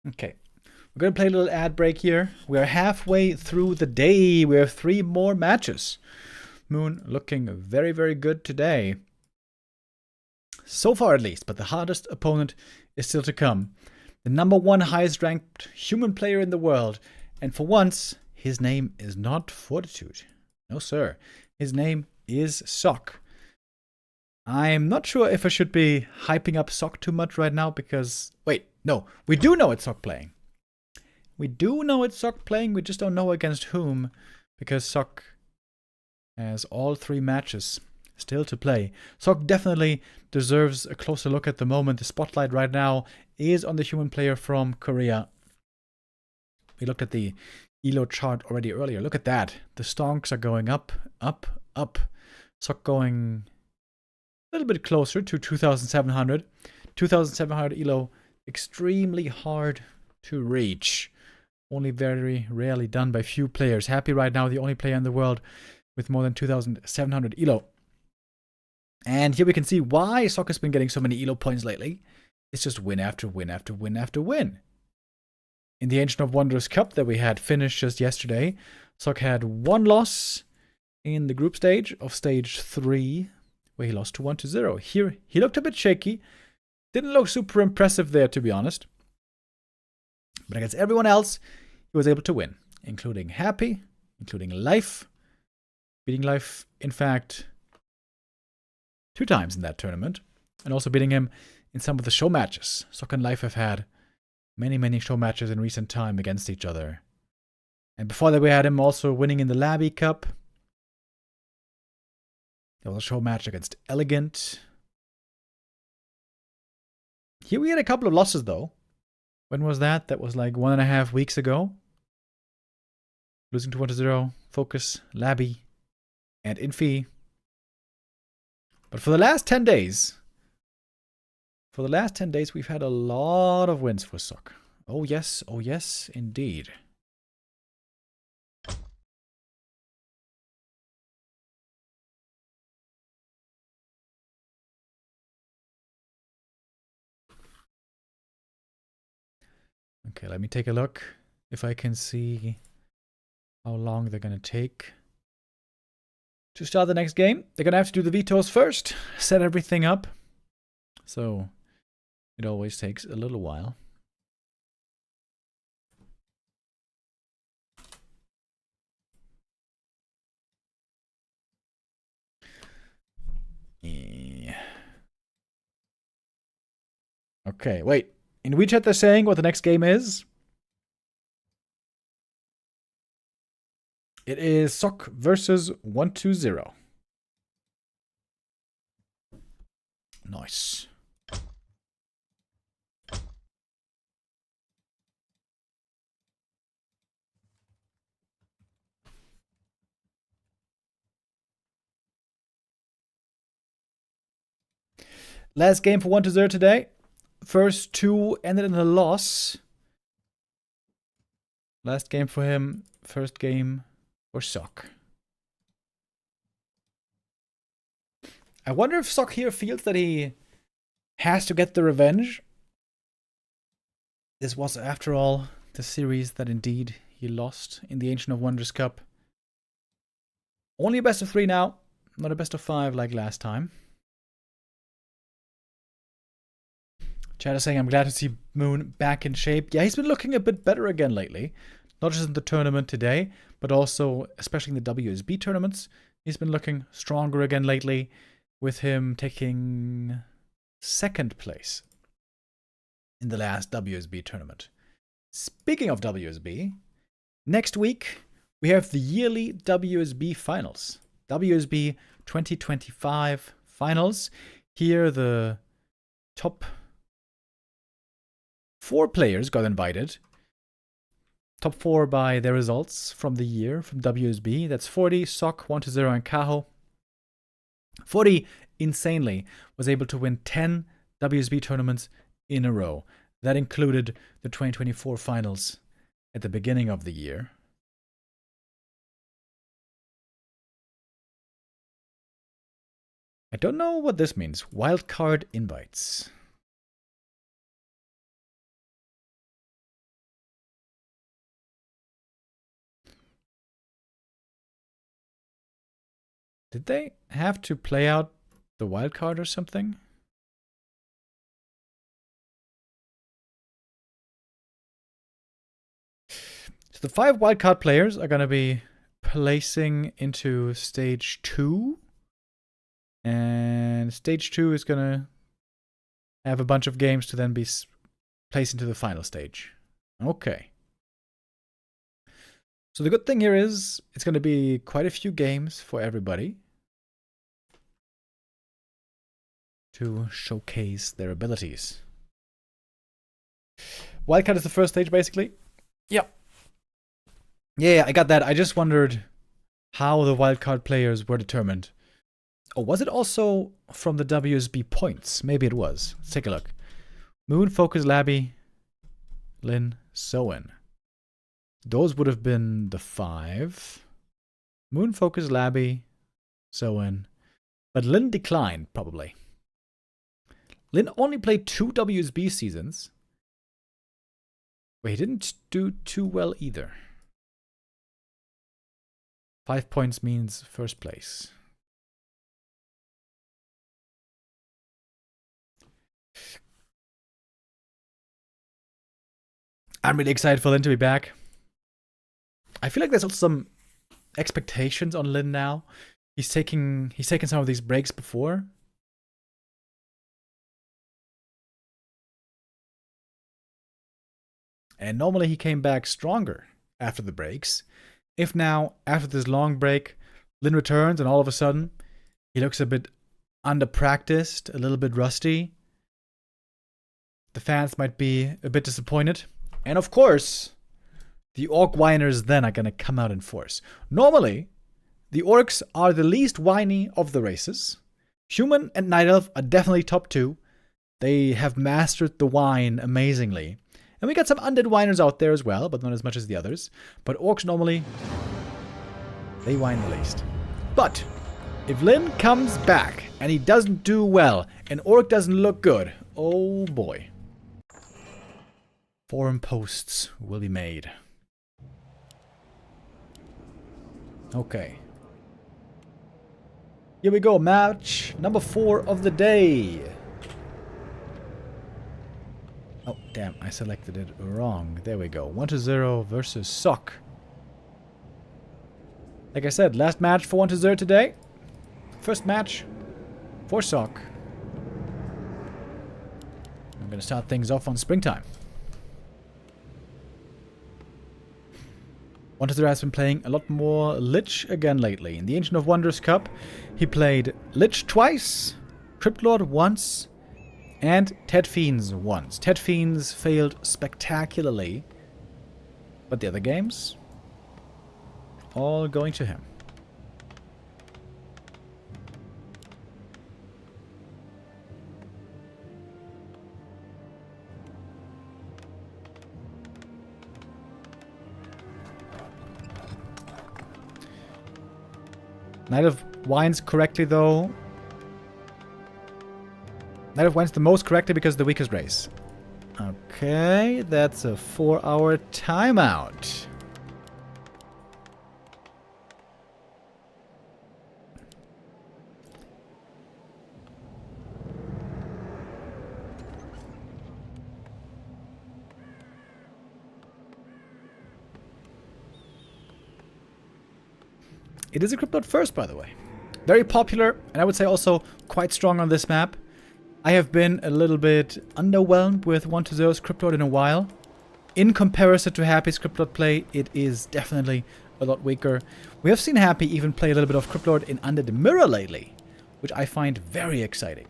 Speaker 2: Okay. We're going to play a little ad break here. We are halfway through the day. We have 3 more matches. Moon looking very, very good today. So far at least, but the hardest opponent is still to come. The #1 highest ranked human player in the world. And for once, his name is not Fortitude. No, sir. His name is Sock. I'm not sure if I should be hyping up Sock too much right now because... Wait, no. We do know it's Sock playing. We do know it's Sock playing. We just don't know against whom because Sock has all 3 matches still to play. Sock definitely deserves a closer look at the moment. The spotlight right now is on the human player from Korea. We looked at the ELO chart already earlier. Look at that. The stonks are going up, up, up. Sock going a little bit closer to 2,700. 2,700 ELO, extremely hard to reach. Only very rarely done by few players. Happy right now, the only player in the world with more than 2,700 ELO. And here we can see why Sock has been getting so many ELO points lately. It's just win after win after win after win. In the Ancient of Wonders Cup that we had finished just yesterday, Sock had 1 loss in the group stage of stage 3, where he lost to 1-0. Here, he looked a bit shaky. Didn't look super impressive there, to be honest. But against everyone else, he was able to win, including Happy, including Life. Beating Life, in fact, 2 times in that tournament. And also beating him in some of the show matches. Sock and Life have had many, many show matches in recent time against each other. And before that, we had him also winning in the Labby Cup. There was a show match against Elegant. Here we had a couple of losses, though. When was that? That was like 1.5 weeks ago. Losing to 1-0, Focus, Labby, and Infi. But for the last 10 days, we've had a lot of wins for Sock. Oh yes, indeed. Okay, let me take a look if I can see how long they're going to take to start the next game. They're going to have to do the vetoes first, set everything up. So it always takes a little while. Yeah. Okay, wait. In WeChat they're saying what the next game is. It is Sock versus 120. Nice. Last game for 120 today. First 2 ended in a loss. Last game for him. First game for Sock. I wonder if Sock here feels that he has to get the revenge. This was, after all, the series that indeed he lost in the Ancient of Wonders Cup. Only a best of 3 now, not a best of 5 like last time. Chad is saying, I'm glad to see Moon back in shape. Yeah, he's been looking a bit better again lately. Not just in the tournament today, but also, especially in the WSB tournaments. He's been looking stronger again lately, with him taking 2nd place in the last WSB tournament. Speaking of WSB, next week we have the yearly WSB finals. WSB 2025 finals. Here the top 4 players got invited Top 4 by their results from the year from WSB. That's 40, Sock, 1-0, and Kaho. 40, insanely, was able to win 10 WSB tournaments in a row. That included the 2024 finals at the beginning of the year. I don't know what this means. Wildcard invites. Did they have to play out the wildcard or something? So the 5 wildcard players are going to be placing into stage 2. And stage 2 is going to have a bunch of games to then be placed into the final stage. Okay. So the good thing here is it's going to be quite a few games for everybody to showcase their abilities. Wildcard is the first stage, basically. Yeah. Yeah, I got that. I just wondered how the wildcard players were determined. Oh, was it also from the WSB points? Maybe it was. Let's take a look. Moon, Focus, Labby, Lin, Soin. Those would have been the 5. Moon, Focus, Labby, Soin. But Lin declined, probably. Lin only played 2 WSB seasons. But he didn't do too well either. 5 points means first place. I'm really excited for Lin to be back. I feel like there's also some expectations on Lin now. He's taken some of these breaks before. And normally he came back stronger after the breaks. If now, after this long break, Lin returns and all of a sudden he looks a bit under-practiced, a little bit rusty, the fans might be a bit disappointed. And of course, the Orc whiners then are going to come out in force. Normally, the Orcs are the least whiny of the races. Human and Night Elf are definitely top 2. They have mastered the whine amazingly. And we got some undead whiners out there as well, but not as much as the others. But Orcs normally, they whine the least. But if Lin comes back and he doesn't do well and Orc doesn't look good, oh boy. Forum posts will be made. Okay. Here we go, match number 4 of the day. Oh, damn, I selected it wrong. There we go. 1-0 versus Sock. Like I said, last match for 1-0 today. First match for Sock. I'm going to start things off on springtime. 1-0 has been playing a lot more Lich again lately. In the Ancient of Wonders Cup, he played Lich twice, Cryptlord once, and Ted Fiends once. Ted Fiends failed spectacularly, but the other games, all going to him. Night of whines correctly, though. Night of whines the most correctly because the weakest race. Okay, that's a 4-hour timeout. It is a Cryptlord first, by the way. Very popular, and I would say also quite strong on this map. I have been a little bit underwhelmed with 1-0's Cryptlord in a while. In comparison to Happy's Cryptlord play, it is definitely a lot weaker. We have seen Happy even play a little bit of Cryptlord in Undead Mirror lately, which I find very exciting.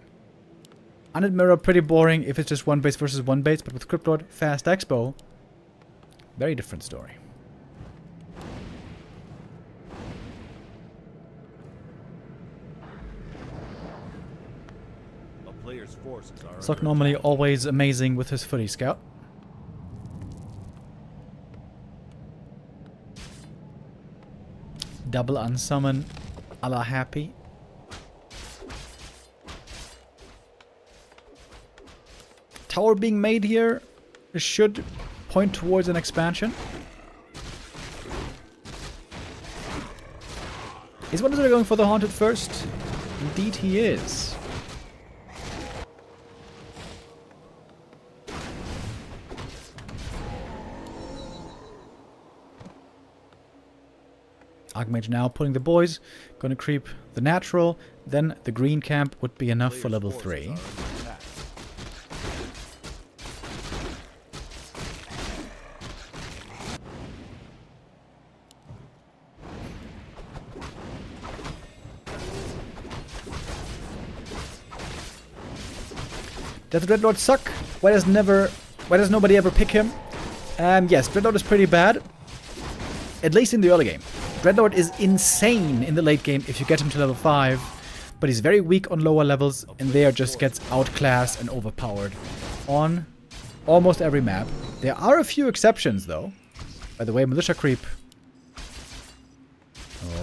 Speaker 2: Undead Mirror pretty boring if it's just one base versus one base, but with Cryptlord Fast Expo, Very different story.
Speaker 3: A player's forces are
Speaker 2: Sock
Speaker 3: under
Speaker 2: normally
Speaker 3: attack.
Speaker 2: always amazing with his footy scout. Double unsummon a la happy. Tower being made here should point towards an expansion. Is one going for the haunted first? Indeed he is. Archmage now pulling the boys. Gonna creep the natural. Then the green camp would be enough for level 3. Does the Dreadlord suck? Why does nobody ever pick him? Yes, Dreadlord is pretty bad. At least in the early game. Dreadlord is insane in the late game if you get him to level 5. But he's very weak on lower levels and there just gets outclassed and overpowered on almost every map. There are a few exceptions though. By the way, Militia Creep.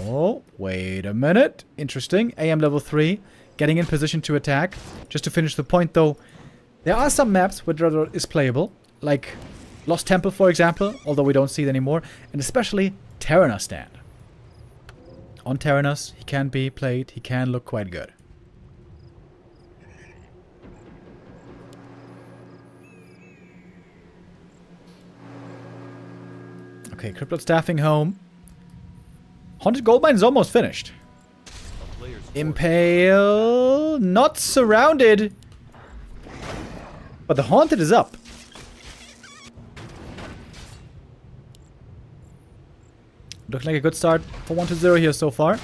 Speaker 2: Oh, wait a minute. Interesting. AM level 3. Getting in position to attack. Just to finish the point though. There are some maps where Dreadlord is playable. Like Lost Temple for example. Although we don't see it anymore. And especially Terranos Stand. On Terranos, he can be played. He can look quite good. Okay, Cryptid staffing home. Haunted Goldmine is almost finished. Impale, not surrounded. But the Haunted is up. Looks like a good start for 1-0 here so far.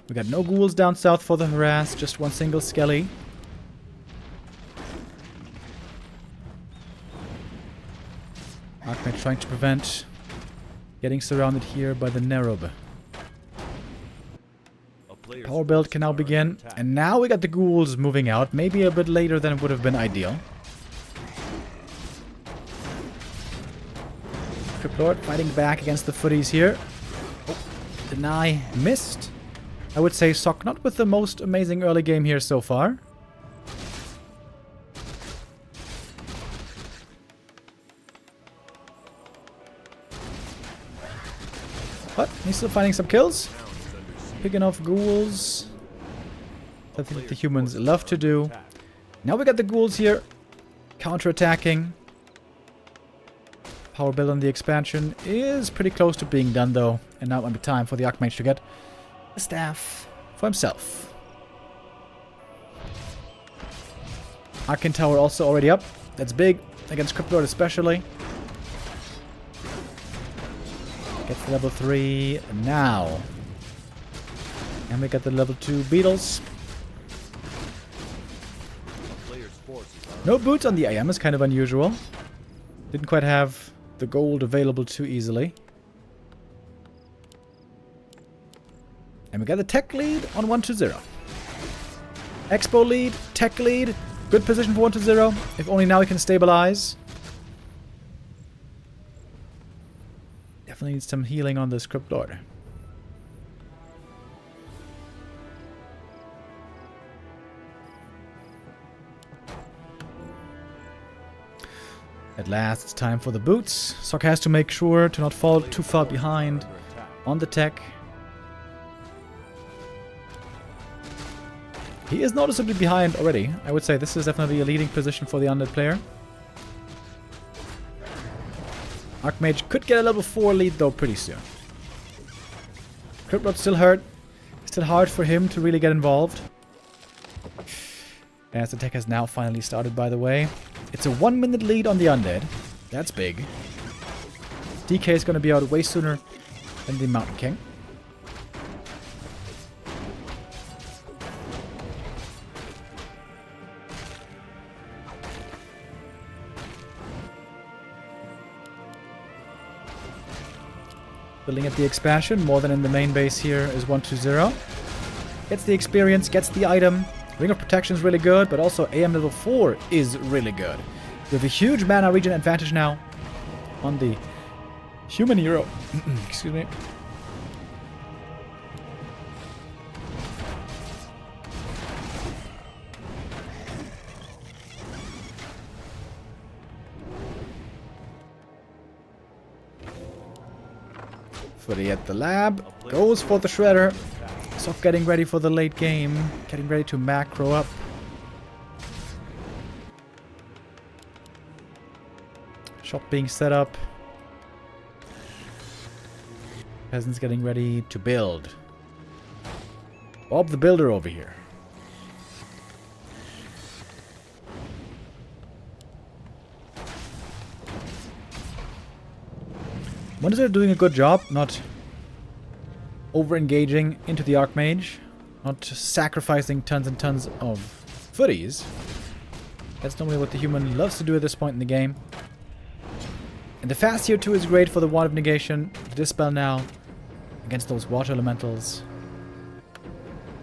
Speaker 2: We got no ghouls down south for the harass, just one single skelly. Archmage trying to prevent getting surrounded here by the Nerub. Power build can now begin. And now we got the ghouls moving out. Maybe a bit later than it would have been ideal. Cryptlord fighting back against the footies here. Oh, deny missed. I would say Sock not with the most amazing early game here so far. But he's still finding some kills. Picking off ghouls. Something that the humans love to do. Now we got the ghouls here. Counter-attacking. Power build on the expansion is pretty close to being done though. And now it might be time for the Archmage to get a staff for himself. Arcane Tower also already up. That's big against Cryptlord especially. Gets the level 3 now. And we got the level 2 beetles. No boots on the AM is kind of unusual. Didn't quite have the gold available too easily. And we got the tech lead on 1-0. Expo lead, tech lead. Good position for 1-0. If only now we can stabilize. Definitely needs some healing on this Cryptlord. At last, it's time for the boots. Sock has to make sure to not fall too far behind on the tech. He is noticeably behind already. I would say this is definitely a leading position for the undead player. Archmage could get a level 4 lead though pretty soon. Cryptlord still hurt. Still hard for him to really get involved. As the tech has now finally started, by the way. It's a 1-minute lead on the undead. That's big. DK is going to be out way sooner than the Mountain King. Building at the expansion, more than in the main base here is 120. Gets the experience, gets the item. Ring of Protection is really good, but also AM level 4 is really good. We have a huge mana regen advantage now on the human hero. Excuse me. Footy at the lab. Goes for the shredder. Sock getting ready for the late game. Getting ready to macro up. Shop being set up. Peasants getting ready to build. Bob the Builder over here. Wonder doing a good job, not over-engaging into the Archmage, not sacrificing tons and tons of footies. That's normally what the human loves to do at this point in the game. And the fast tier 2 is great for the Wand of Negation, the Dispel now, against those water elementals.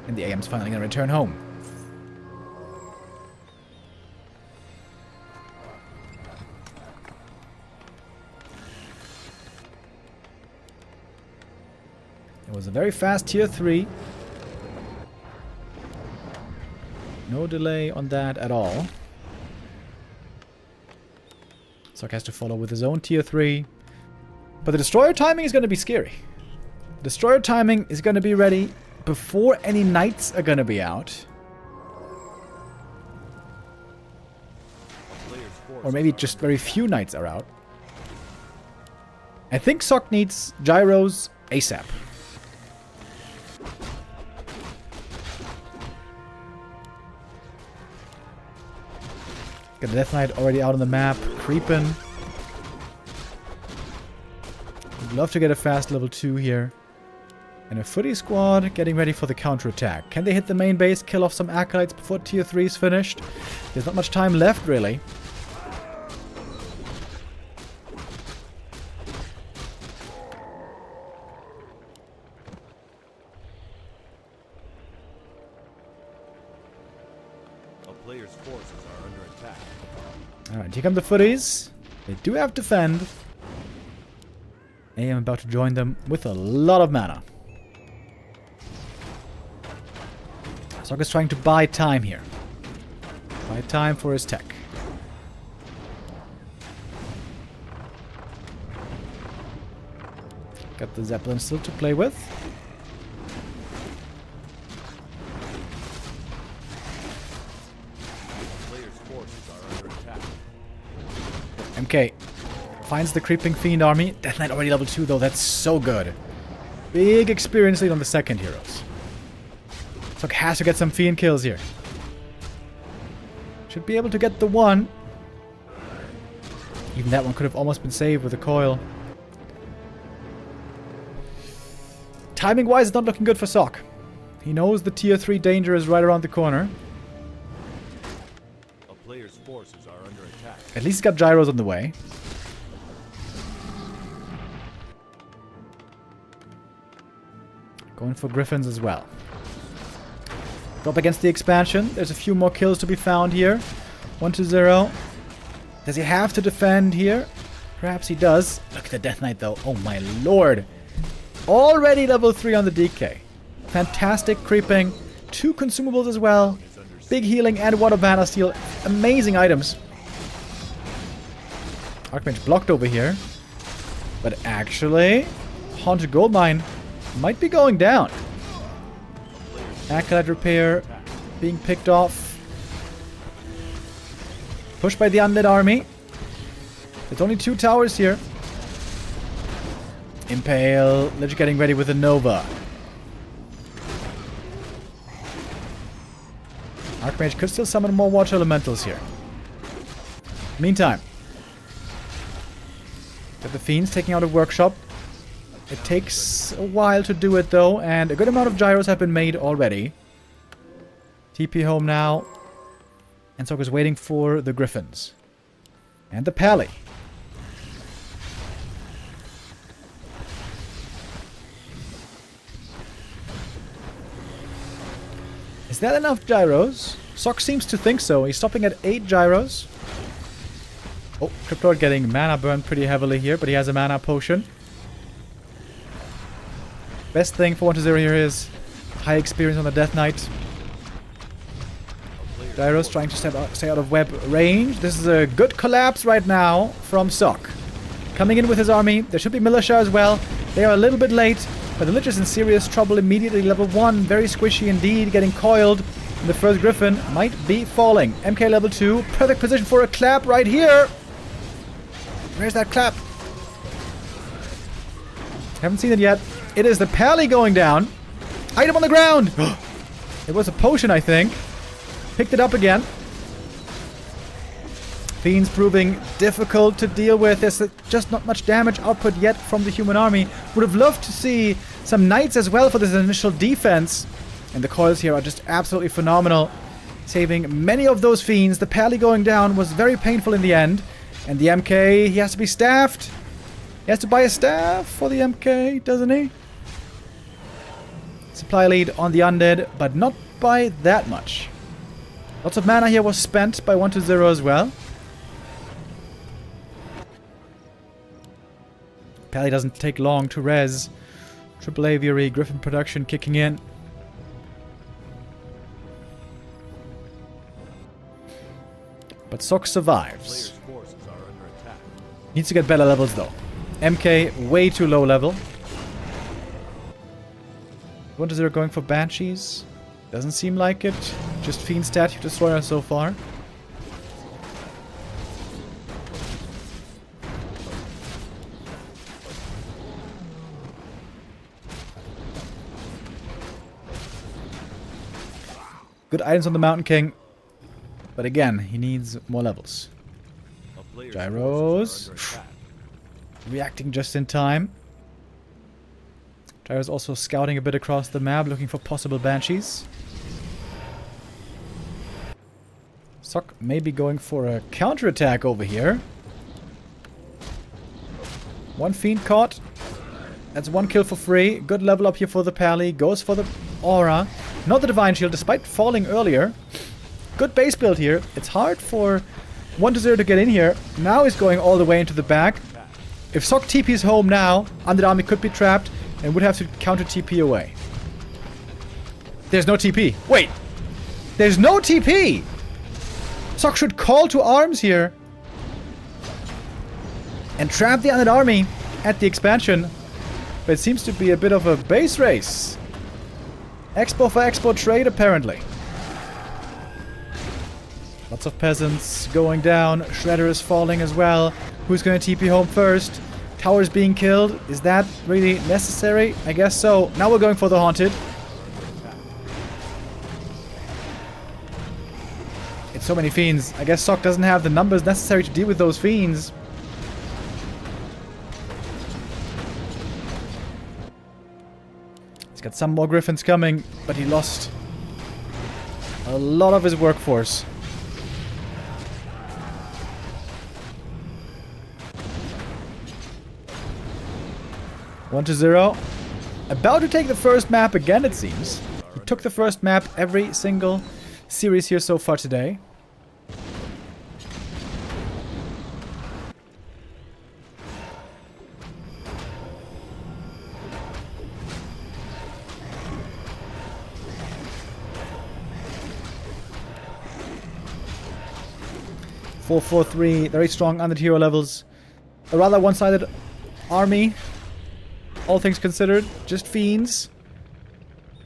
Speaker 2: And the AM's finally gonna return home. It was a very fast tier 3. No delay on that at all. Sock has to follow with his own tier 3. But the destroyer timing is going to be scary. Destroyer timing is going to be ready before any knights are going to be out. Or maybe just very few knights are out. I think Sock needs gyros ASAP. Got the Death Knight already out on the map, creeping. Would love to get a fast level 2 here. And a footy squad getting ready for the counterattack. Can they hit the main base, kill off some acolytes before tier 3 is finished? There's not much time left, really. Alright, here come the footies. They do have defend. AM about to join them with a lot of mana. Sock is trying to buy time here. Buy time for his tech. Got the Zeppelin still to play with. MK finds the creeping fiend army. Death Knight already level 2 though, that's so good. Big experience lead on the second heroes. Sock has to get some fiend kills here. Should be able to get the one. Even that one could have almost been saved with a coil. Timing wise, it's not looking good for Sock. He knows the tier 3 danger is right around the corner.
Speaker 3: Forces are under attack.
Speaker 2: At least he's got gyros on the way. Going for griffins as well. Drop against the expansion. There's a few more kills to be found here. 1-0. Does he have to defend here? Perhaps he does. Look at the Death Knight though. Oh my lord. Already level 3 on the DK. Fantastic creeping. 2 consumables as well. Big healing and Water Banner Steel. Amazing items. Archmage blocked over here. But actually, Haunted Goldmine might be going down. Acolyte Repair being picked off. Pushed by the Undead Army. There's only 2 towers here. Impale. Lich getting ready with a Nova. Archmage could still summon more water elementals here. Meantime, got the Fiends taking out a workshop. It takes a while to do it though, and a good amount of gyros have been made already. TP home now. And Sock is waiting for the Griffins. And the Pally. Is that enough gyros? Sock seems to think so. He's stopping at 8 gyros. Oh, Cryptord getting mana burned pretty heavily here, but he has a mana potion. Best thing for 1-0 here is high experience on the Death Knight. Gyros trying to stay out of web range. This is a good collapse right now from Sock. Coming in with his army. There should be militia as well. They are a little bit late, but the Lich is in serious trouble immediately. Level 1, very squishy indeed, getting coiled. And the first Griffin might be falling. MK level 2, perfect position for a clap right here. Where's that clap? Haven't seen it yet. It is the Pally going down. Item on the ground. It was a potion, I think. Picked it up again. Fiends proving difficult to deal with. There's just not much damage output yet from the human army. Would have loved to see some knights as well for this initial defense. And the coils here are just absolutely phenomenal. Saving many of those fiends. The Pally going down was very painful in the end. And the MK, he has to be staffed. He has to buy a staff for the MK, doesn't he? Supply lead on the undead, but not by that much. Lots of mana here was spent by 1-0 as well. Pally doesn't take long to res. Triple Aviary, Griffin production kicking in. But Sock survives. Needs to get better levels though. MK way too low level. 1-0 going for Banshees. Doesn't seem like it. Just Fiend Statue Destroyer so far. Good items on the Mountain King. But again, he needs more levels. Gyros. Reacting just in time. Gyros also scouting a bit across the map, looking for possible Banshees. Sock maybe going for a counterattack over here. One Fiend caught. That's one kill for free. Good level up here for the Pally. Goes for the Aura. Not the Divine Shield, despite falling earlier. Good base build here. It's hard for 1-0 to get in here. Now he's going all the way into the back. If Sock TP's home now, Undead Army could be trapped and would have to counter TP away. There's no TP. Wait! There's no TP! Sock should call to arms here and trap the Undead Army at the expansion. But it seems to be a bit of a base race. Expo for Expo trade, apparently. Lots of peasants going down. Shredder is falling as well. Who's going to TP home first? Tower's being killed. Is that really necessary? I guess so. Now we're going for the Haunted. It's so many fiends. I guess Sock doesn't have the numbers necessary to deal with those fiends. He's got some more Griffins coming, but he lost a lot of his workforce. One to 0. About to take the first map again, it seems. He took the first map every single series here so far today. Four, 4-3, very strong under hero levels. A rather one-sided army. All things considered, just fiends.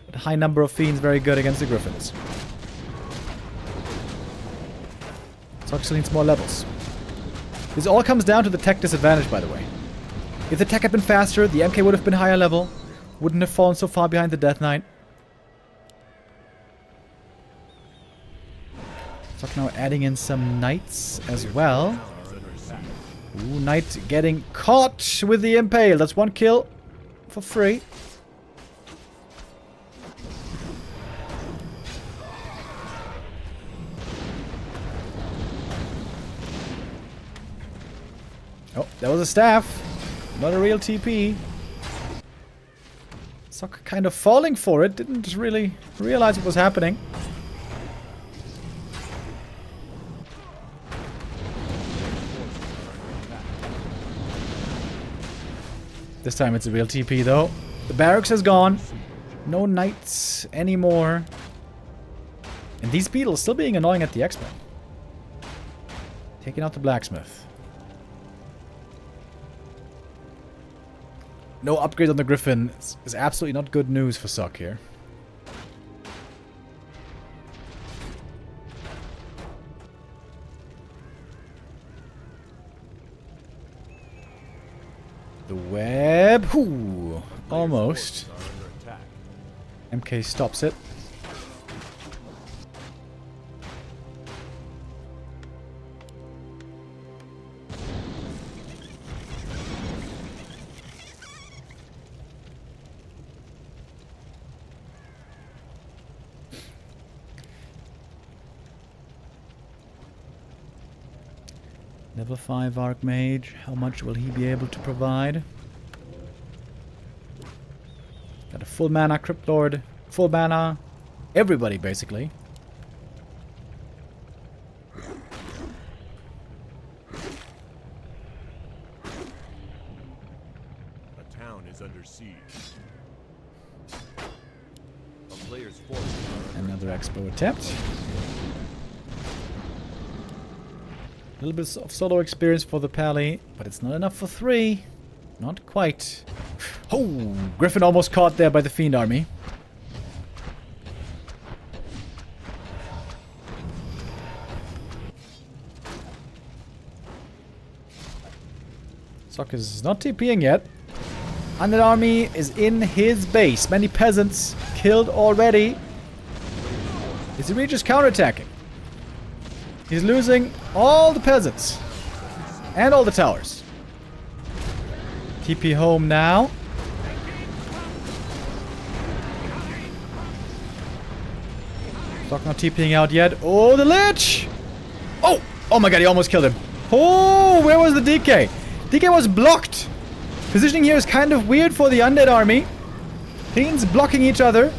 Speaker 2: But a high number of fiends, very good against the Griffins. Sock still needs more levels. This all comes down to the tech disadvantage, by the way. If the tech had been faster, the MK would have been higher level. Wouldn't have fallen so far behind the Death Knight. Sock now adding in some knights as well. Ooh, knight getting caught with the impale. That's one kill for free. Oh, that was a staff. Not a real TP. Sock kind of falling for it. Didn't really realize what was happening. This time it's a real TP though. The barracks is gone. No knights anymore. And these beetles still being annoying at the expo. Taking out the blacksmith. No upgrade on the Griffin is absolutely not good news for Sock here. The web. Ooh, almost. MK stops it. Level 5 Archmage, how much will he be able to provide? Got a full mana Crypt Lord, full mana, everybody basically.
Speaker 3: A town is under siege. A player's forces are under
Speaker 2: Another expo attempt. A little bit of solo experience for the Pally, but it's not enough for 3. Not quite. Oh, Griffin almost caught there by the Fiend army. Sock is not TPing yet. Undead army is in his base. Many peasants killed already. Is he really just counterattacking? He's losing all the peasants. And all the towers. TP home now. Sock not TPing out yet. Oh, the Lich! Oh! Oh my god, he almost killed him. Oh, where was the DK? DK was blocked. Positioning here is kind of weird for the undead army. Fiends blocking each other.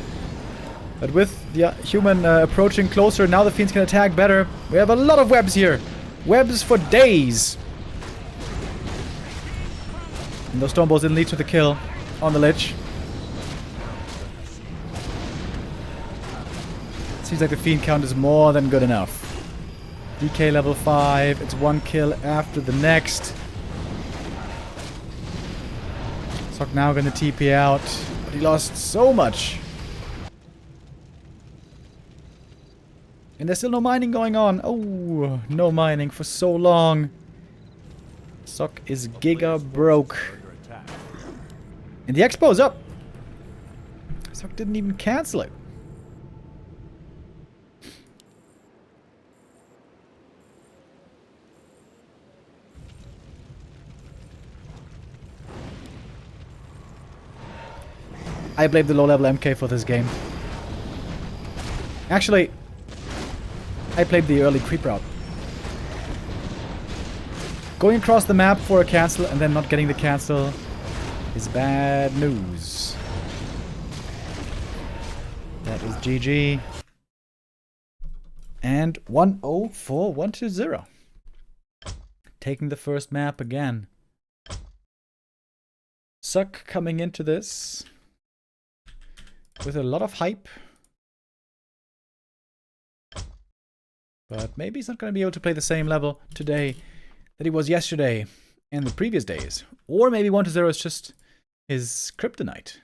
Speaker 2: But with the human approaching closer, now the Fiends can attack better. We have a lot of webs here. Webs for days. And those Stormbolts didn't lead to the kill on the Lich. Seems like the Fiend count is more than good enough. DK level 5. It's one kill after the next. Sock now gonna TP out. But he lost so much. And there's still no mining going on. Oh, no mining for so long. Sock is giga broke. And the expo is up. Sock didn't even cancel it. I blame the low-level MK for this game. Actually, I played the early creep route. Going across the map for a cancel and then not getting the cancel is bad news. That is GG. And 1-0 for 1-0. Taking the first map again. Suck coming into this with a lot of hype. But maybe he's not going to be able to play the same level today that he was yesterday and the previous days. Or maybe 1-0 is just his kryptonite.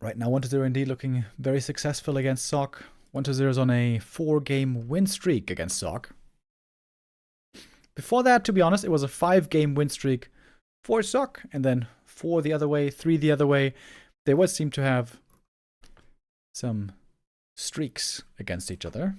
Speaker 2: Right now 1-0 indeed looking very successful against Sock. 1-0 is on a 4-game win streak against Sock. Before that, to be honest, it was a 5-game win streak for Sock. And then 4 the other way, 3 the other way. They would seem to have some streaks against each other.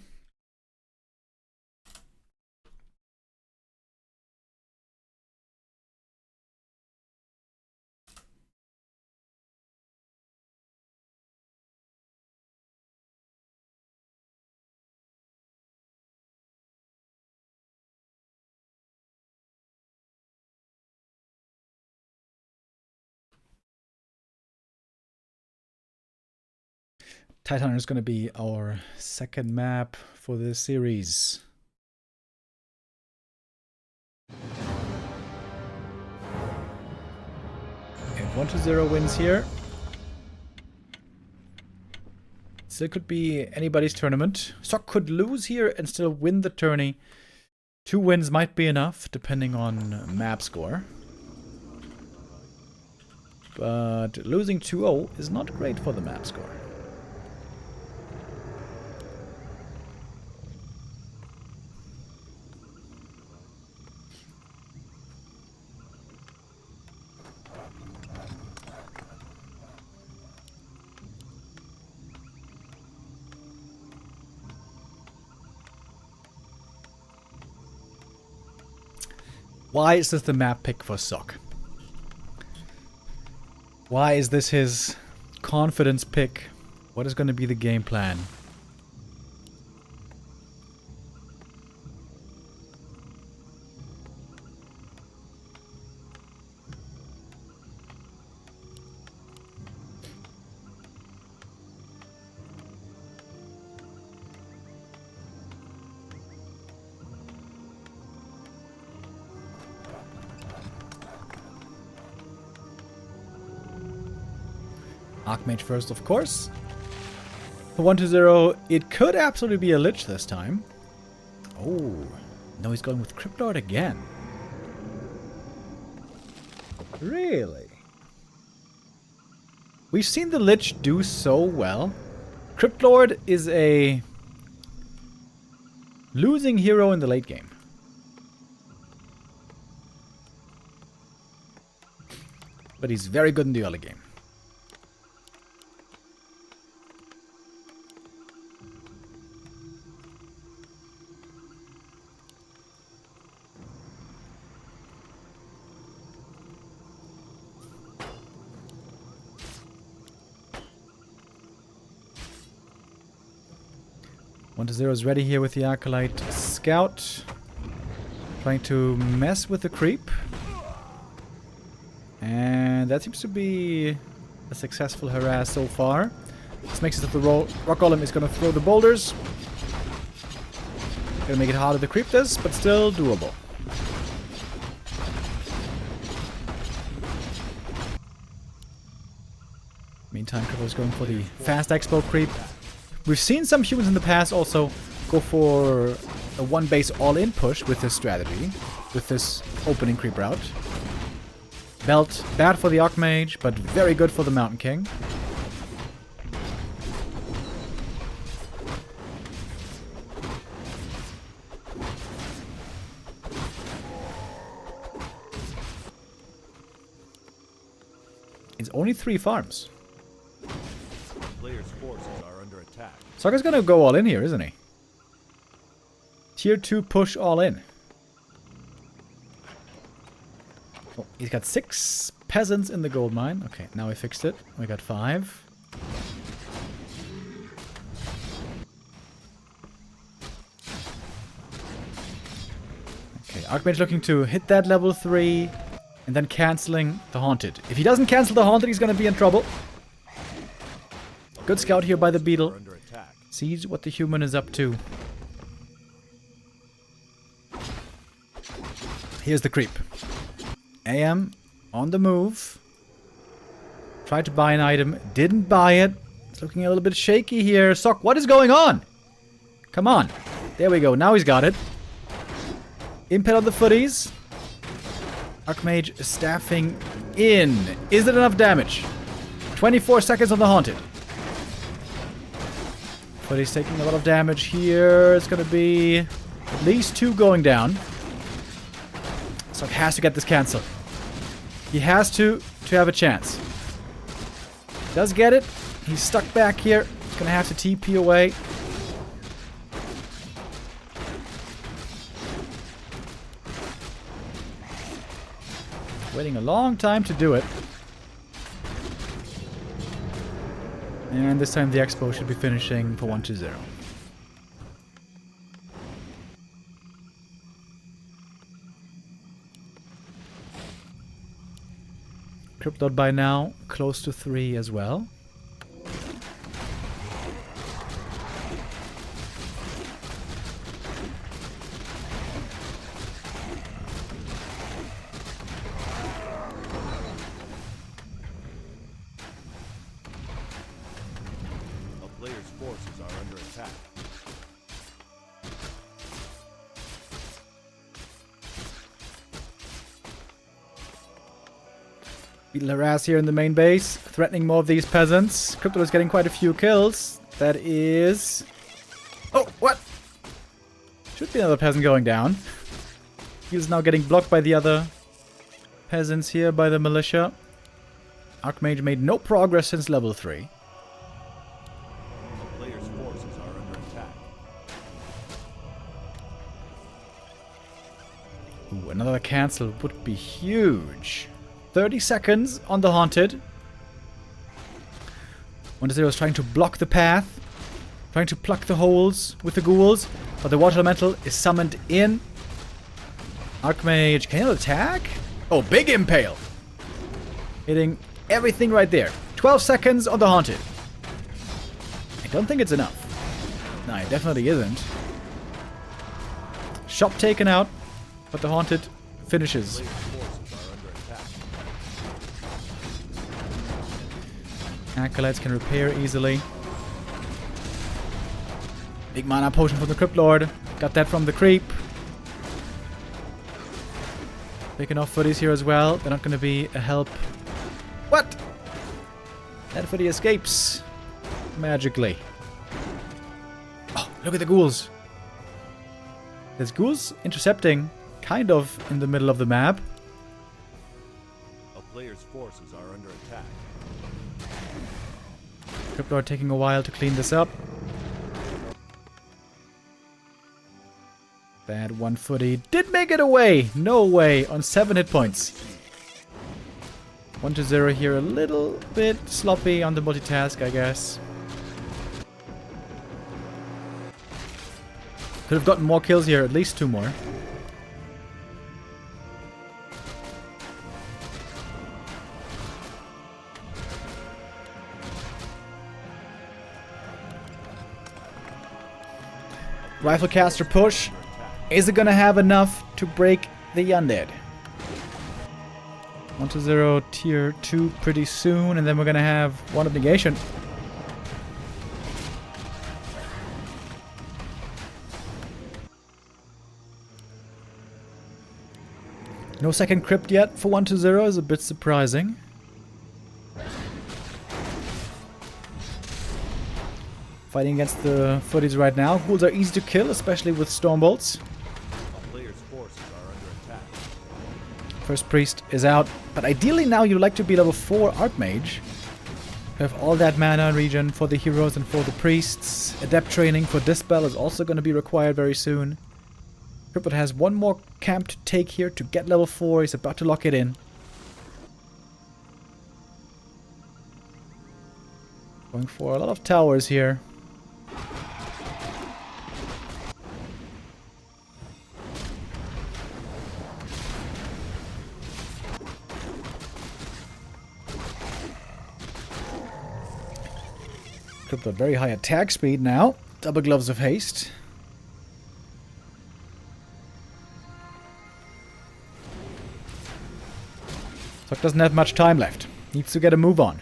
Speaker 2: Titan is going to be our second map for this series. If 1-0 wins here, still could be anybody's tournament. Sok could lose here and still win the tourney. 2 wins might be enough, depending on map score. But losing 2-0 is not great for the map score. Why is this the map pick for Sok? Why is this his confidence pick? What is going to be the game plan? Archmage first, of course. For 1-0, it could absolutely be a Lich this time. Oh, no, he's going with Cryptlord again. Really? We've seen the Lich do so well. Cryptlord is a losing hero in the late game. But he's very good in the early game. One to 0 is ready here with the Acolyte Scout. Trying to mess with the creep. And that seems to be a successful harass so far. This makes it that the Rock Golem is going to throw the boulders. Gonna make it harder the creep does, but still doable. Meantime, Cripple is going for the fast expo creep. We've seen some humans in the past also go for a one base all-in push with this strategy, with this opening creep route. Belt, bad for the Archmage, but very good for the Mountain King. It's only 3 farms.
Speaker 3: Players' forces are under attack.
Speaker 2: Sokka's gonna go all in here, isn't he? Tier 2 push all in. Oh, he's got 6 peasants in the gold mine. Okay, now we fixed it. We got 5. Okay, Archmage looking to hit that level 3 and then cancelling the Haunted. If he doesn't cancel the Haunted, he's gonna be in trouble. Good scout here by the Beetle. Sees what the human is up to. Here's the creep. AM on the move. Tried to buy an item. Didn't buy it. It's looking a little bit shaky here. Sok, what is going on? Come on. There we go. Now he's got it. Impel on the footies. Archmage staffing in. Is it enough damage? 24 seconds on the Haunted. But he's taking a lot of damage here. It's going to be at least 2 going down. So he has to get this cancelled. He has to have a chance. Does get it. He's stuck back here. He's going to have to TP away. Waiting a long time to do it. And this time the expo should be finishing for 1-0. Cryptod by now close to 3 as well. Beetle harass here in the main base, threatening more of these peasants. Crypto is getting quite a few kills. That is... Oh, what? Should be another peasant going down. He's now getting blocked by the other peasants here, by the militia. Archmage made no progress since level 3.
Speaker 3: The player's forces are under attack.
Speaker 2: Ooh, another cancel would be huge. 30 seconds on the Haunted. 1-0 is trying to block the path. Trying to pluck the holes with the ghouls. But the Water Elemental is summoned in. Archmage, can you attack? Oh, big impale. Hitting everything right there. 12 seconds on the Haunted. I don't think it's enough. No, it definitely isn't. Shop taken out. But the Haunted finishes.
Speaker 3: Player's forces are under attack.
Speaker 2: Acolytes can repair easily. Big mana potion from the Crypt Lord. Got that from the creep. Picking off footies here as well. They're not going to be a help. What? That footy escapes. Magically. Oh, look at the ghouls. There's ghouls intercepting. Kind of in the middle of the map.
Speaker 3: A player's forces are under attack.
Speaker 2: Crypt Lord taking a while to clean this up. That one footy did make it away. No way. On 7 hit points. 1-0 here. A little bit sloppy on the multitask, I guess. Could have gotten more kills here. At least 2 more. Riflecaster push. Is it gonna have enough to break the undead? 1-0 tier 2 pretty soon, and then we're gonna have one of negation. No second crypt yet for 1-0 is a bit surprising. Fighting against the footies right now. Ghouls are easy to kill, especially with Stormbolts.
Speaker 3: A player's forces are under attack.
Speaker 2: First priest is out, but ideally now you'd like to be level 4 Archmage. You have all that mana regen for the heroes and for the priests. Adept training for Dispel is also going to be required very soon. Crippled has one more camp to take here to get level 4. He's about to lock it in. Going for a lot of towers here. Crippled very high attack speed now. Double gloves of haste. Sock doesn't have much time left. Needs to get a move on.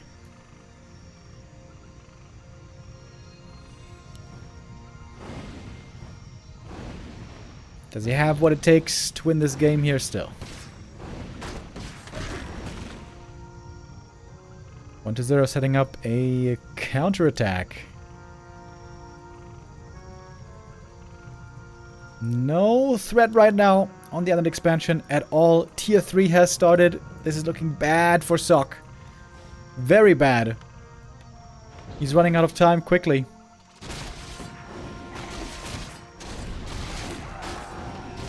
Speaker 2: Does he have what it takes to win this game here still? 1-0 setting up a counterattack. No threat right now on the island expansion at all. Tier 3 has started. This is looking bad for Sock. Very bad. He's running out of time quickly.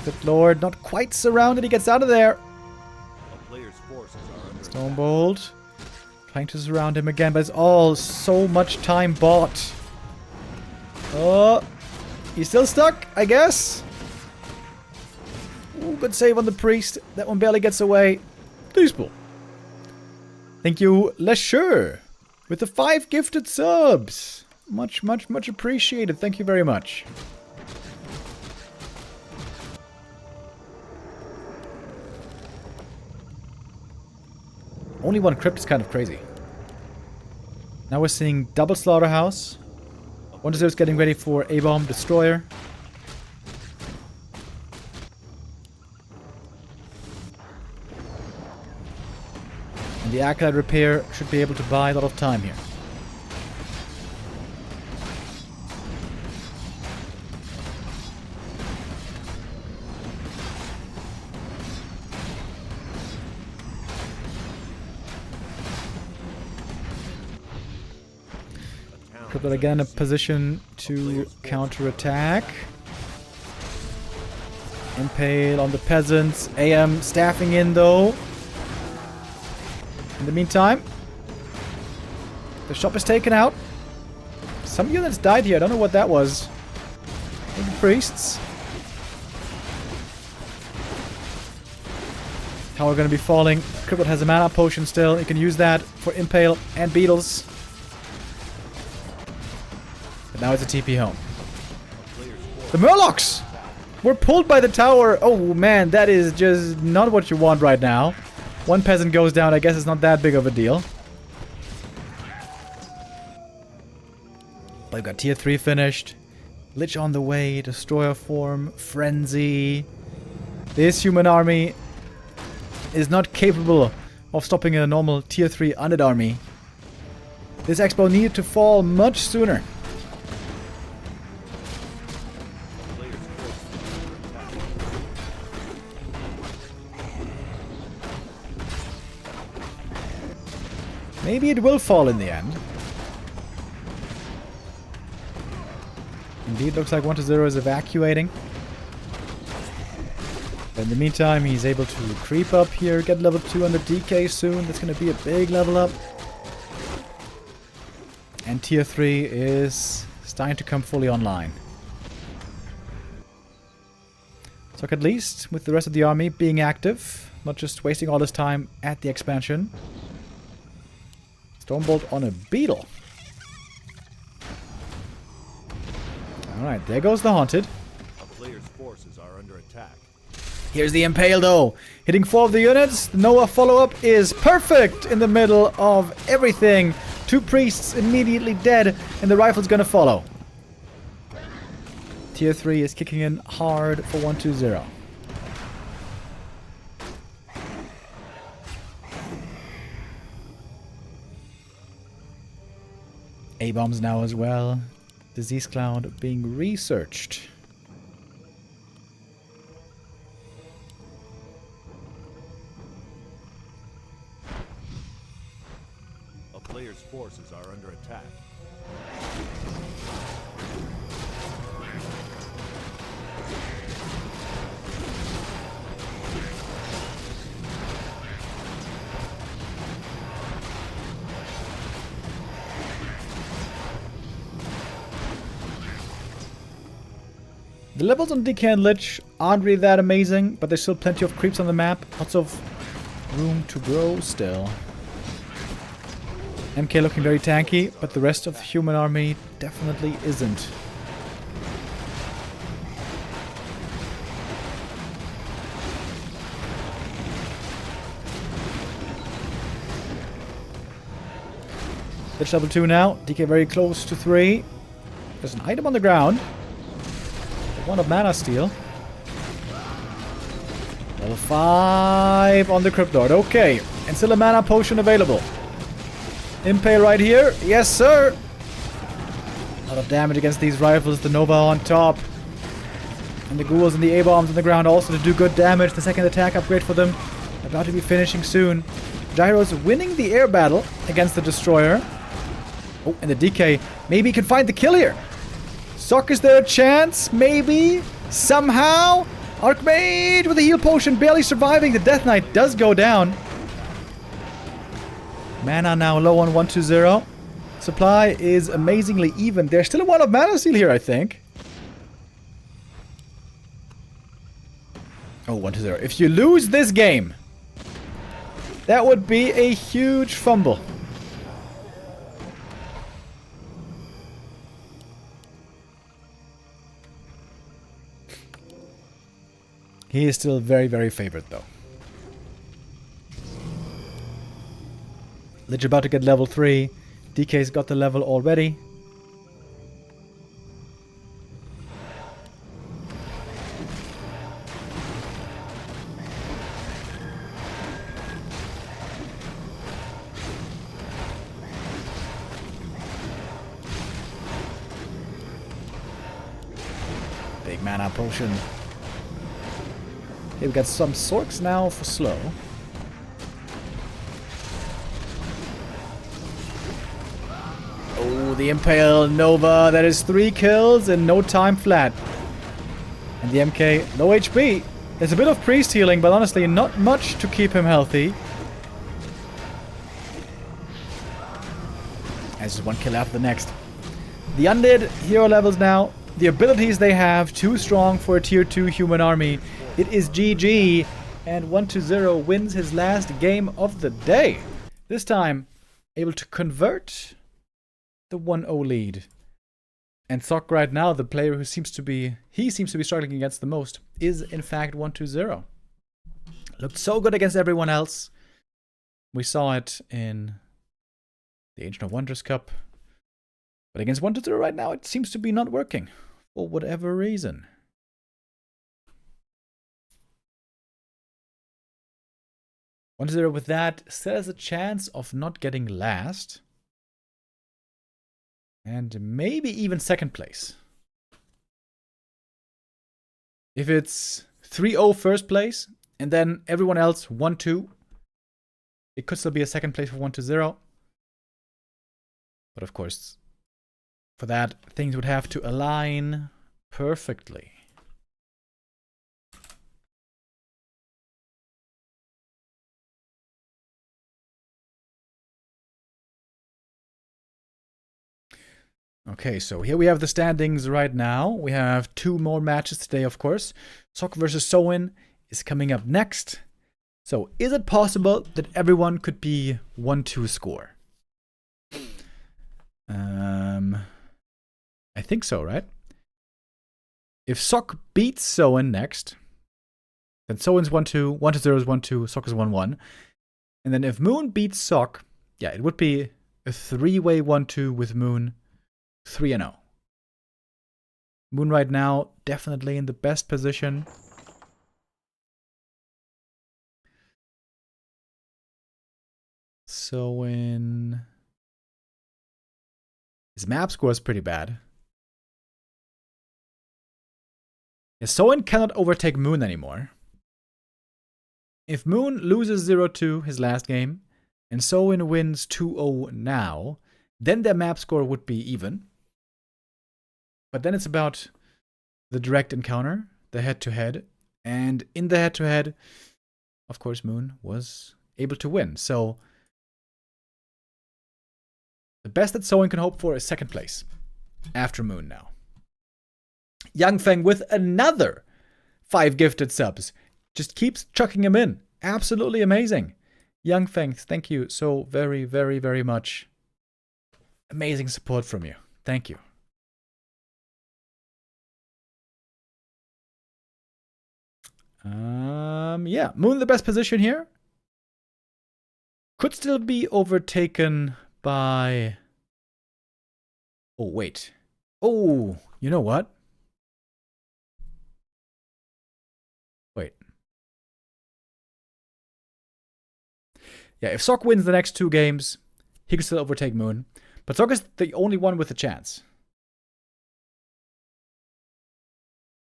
Speaker 2: Good lord, not quite surrounded. He gets out of there.
Speaker 3: A player's forces are under
Speaker 2: Stonebolt. Trying to surround him again, but it's all so much time bought. Oh, he's still stuck, I guess. Ooh, good save on the priest. That one barely gets away. Peaceful. Thank you, Lesher, with the 5 gifted subs. Much, much, much appreciated. Thank you very much. Only one crypt is kind of crazy. Now we're seeing double slaughterhouse. 1-0 is getting ready for A-bomb destroyer. And the Acolyte repair should be able to buy a lot of time here. Cryptid again in a position to counter-attack. Impale on the peasants. AM staffing in though. In the meantime, the shop is taken out. Some units died here. I don't know what that was. Maybe priests. Tower going to be falling. Crippled has a mana potion still. You can use that for Impale and Beetles. But now it's a TP home. The Murlocs were pulled by the tower. Oh man, that is just not what you want right now. One peasant goes down. I guess it's not that big of a deal. But we've got tier 3 finished. Lich on the way. Destroyer form. Frenzy. This human army is not capable of stopping a normal tier 3 undead army. This expo needed to fall much sooner. Maybe it will fall in the end. Indeed, looks like 1-0 is evacuating. But in the meantime, he's able to creep up here, get level 2 under DK soon. That's going to be a big level up. And tier 3 is starting to come fully online. So at least, with the rest of the army being active, not just wasting all this time at the expansion. Stormbolt on a beetle. Alright, there goes the Haunted.
Speaker 3: A player's forces are under attack.
Speaker 2: Here's the Impale though. Hitting 4 of the units. The Noah follow-up is perfect in the middle of everything. 2 priests immediately dead, and the rifle's gonna follow. Tier 3 is kicking in hard for 1-2-0. A-bombs now as well. Disease Cloud being researched.
Speaker 3: A player's forces are under attack.
Speaker 2: The levels on DK and Lich aren't really that amazing, but there's still plenty of creeps on the map. Lots of room to grow still. MK looking very tanky, but the rest of the human army definitely isn't. Lich level 2 now. DK very close to 3. There's an item on the ground. One of mana steal. Level 5 on the Crypt Lord. Okay. And still a mana potion available. Impale right here. Yes, sir. A lot of damage against these rifles. The Nova on top. And the ghouls and the A-bombs on the ground also to do good damage. The second attack upgrade for them about to be finishing soon. Gyro's winning the air battle against the Destroyer. Oh, and the DK. Maybe he can find the kill here. Sock, is there a chance? Maybe? Somehow? Archmage with a heal potion barely surviving. The Death Knight does go down. Mana now low on 1-2-0. Supply is amazingly even. There's still a one of mana steal here, I think. Oh, 1-2-0. If you lose this game, that would be a huge fumble. He is still very, very favored, though. Lich about to get level 3. DK's got the level already. mana potion. Okay, we got some Sorks now for slow. Oh, the Impale Nova. That is 3 kills in no time flat. And the MK, low HP. There's a bit of priest healing, but honestly, not much to keep him healthy. As just 1 kill after the next. The undead hero levels now. The abilities they have, too strong for a tier 2 human army. It is GG. And 1-0 wins his last game of the day. This time, able to convert the 1-0 lead. And Sok right now, the player who seems to be struggling against the most, is in fact 1-0. Looked so good against everyone else. We saw it in the Ancient of Wonders Cup. But against 1-0 right now, it seems to be not working. For whatever reason. (1-0) with that still has a chance of not getting last. And maybe even second place. If it's 3-0 first place, and then everyone else 1-2, it could still be a second place for 1-0. But of course, for that, things would have to align perfectly. Okay, so here we have the standings right now. We have 2 more matches today, of course. Sok versus Soin is coming up next. So, is it possible that everyone could be 1-2 score? I think so, right? If Sok beats Soin next, then Soin's 1-2, 1-0 is 1-2, Sok is 1-1. And then if Moon beats Sok, yeah, it would be a 3-way 1-2 with Moon 3-0. Moon right now definitely in the best position. Soin, his map score is pretty bad. Yeah, Soin cannot overtake Moon anymore. If Moon loses 0-2 his last game, and Soin wins 2-0 now, then their map score would be even. But then it's about the direct encounter, the head-to-head. And in the head-to-head, of course, Moon was able to win. So the best that Soin can hope for is second place after Moon now. Yang Feng with another 5 gifted subs. Just keeps chucking him in. Absolutely amazing. Yang Feng, thank you so very, very, very much. Amazing support from you. Thank you. Yeah, Moon in the best position here. Could still be overtaken by... Oh, wait. Oh, you know what? Wait. Yeah, if Sok wins the next 2 games, he can still overtake Moon. But Sok is the only one with a chance.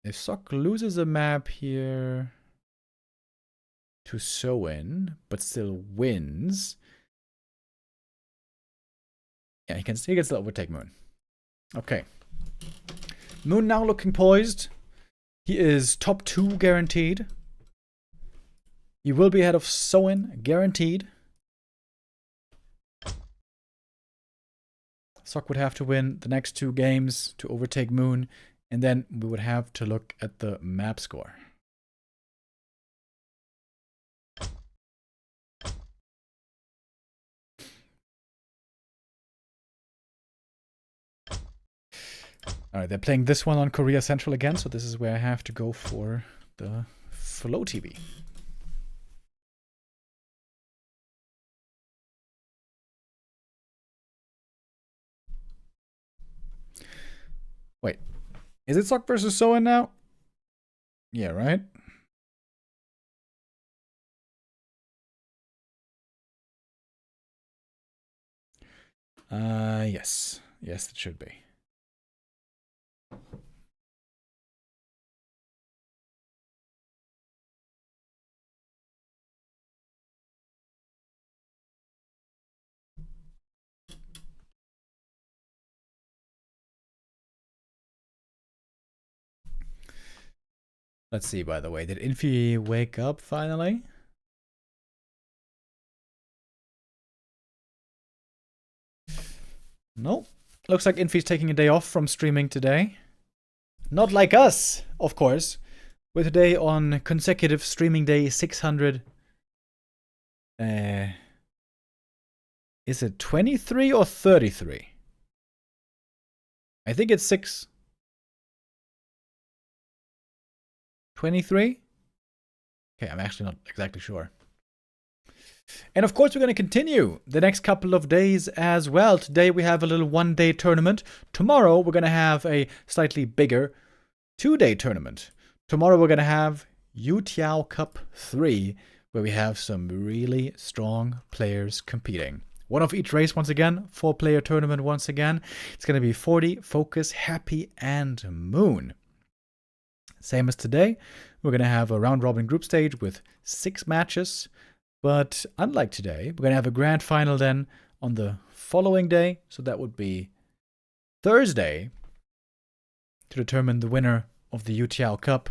Speaker 2: If Sok loses a map here to Soin, but still wins, yeah, he can still overtake Moon. Okay. Moon now looking poised. He is top 2 guaranteed. He will be ahead of Soin, guaranteed. Sok would have to win the next 2 games to overtake Moon, and then we would have to look at the map score. Alright, they're playing this one on Korea Central again, so this is where I have to go for the Flow TV. Wait, is it Sok versus Soin now? Yeah, right? Yes. Yes, it should be. Let's see, by the way. Did Infi wake up finally? Nope. Looks like Infi's taking a day off from streaming today. Not like us, of course. We're today on consecutive streaming day 600. Is it 23 or 33? I think it's 23? Okay, I'm actually not exactly sure. And of course, we're going to continue the next couple of days as well. Today we have a little one-day tournament. Tomorrow we're going to have a slightly bigger two-day tournament. Tomorrow we're going to have eer0 Cup 3, where we have some really strong players competing. One of each race once again, 4-player tournament once again. It's going to be 40, Focus, Happy, and Moon. Same as today, we're going to have a round-robin group stage with 6 matches. But unlike today, we're going to have a grand final then on the following day. So that would be Thursday to determine the winner of the eer0 Cup.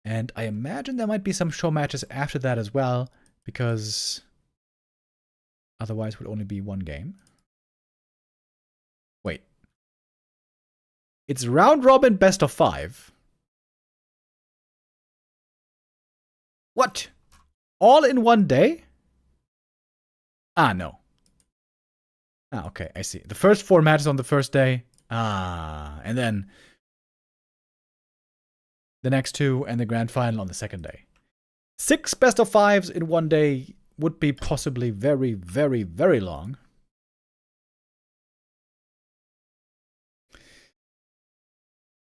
Speaker 2: And I imagine there might be some show matches after that as well, because otherwise it would only be one game. Wait. It's round robin best of 5. What? All in one day? Ah, no. Ah, okay, I see. The first 4 matches on the first day. Ah, and then the next 2 and the grand final on the second day. 6 best of 5s in one day would be possibly very, very, very long.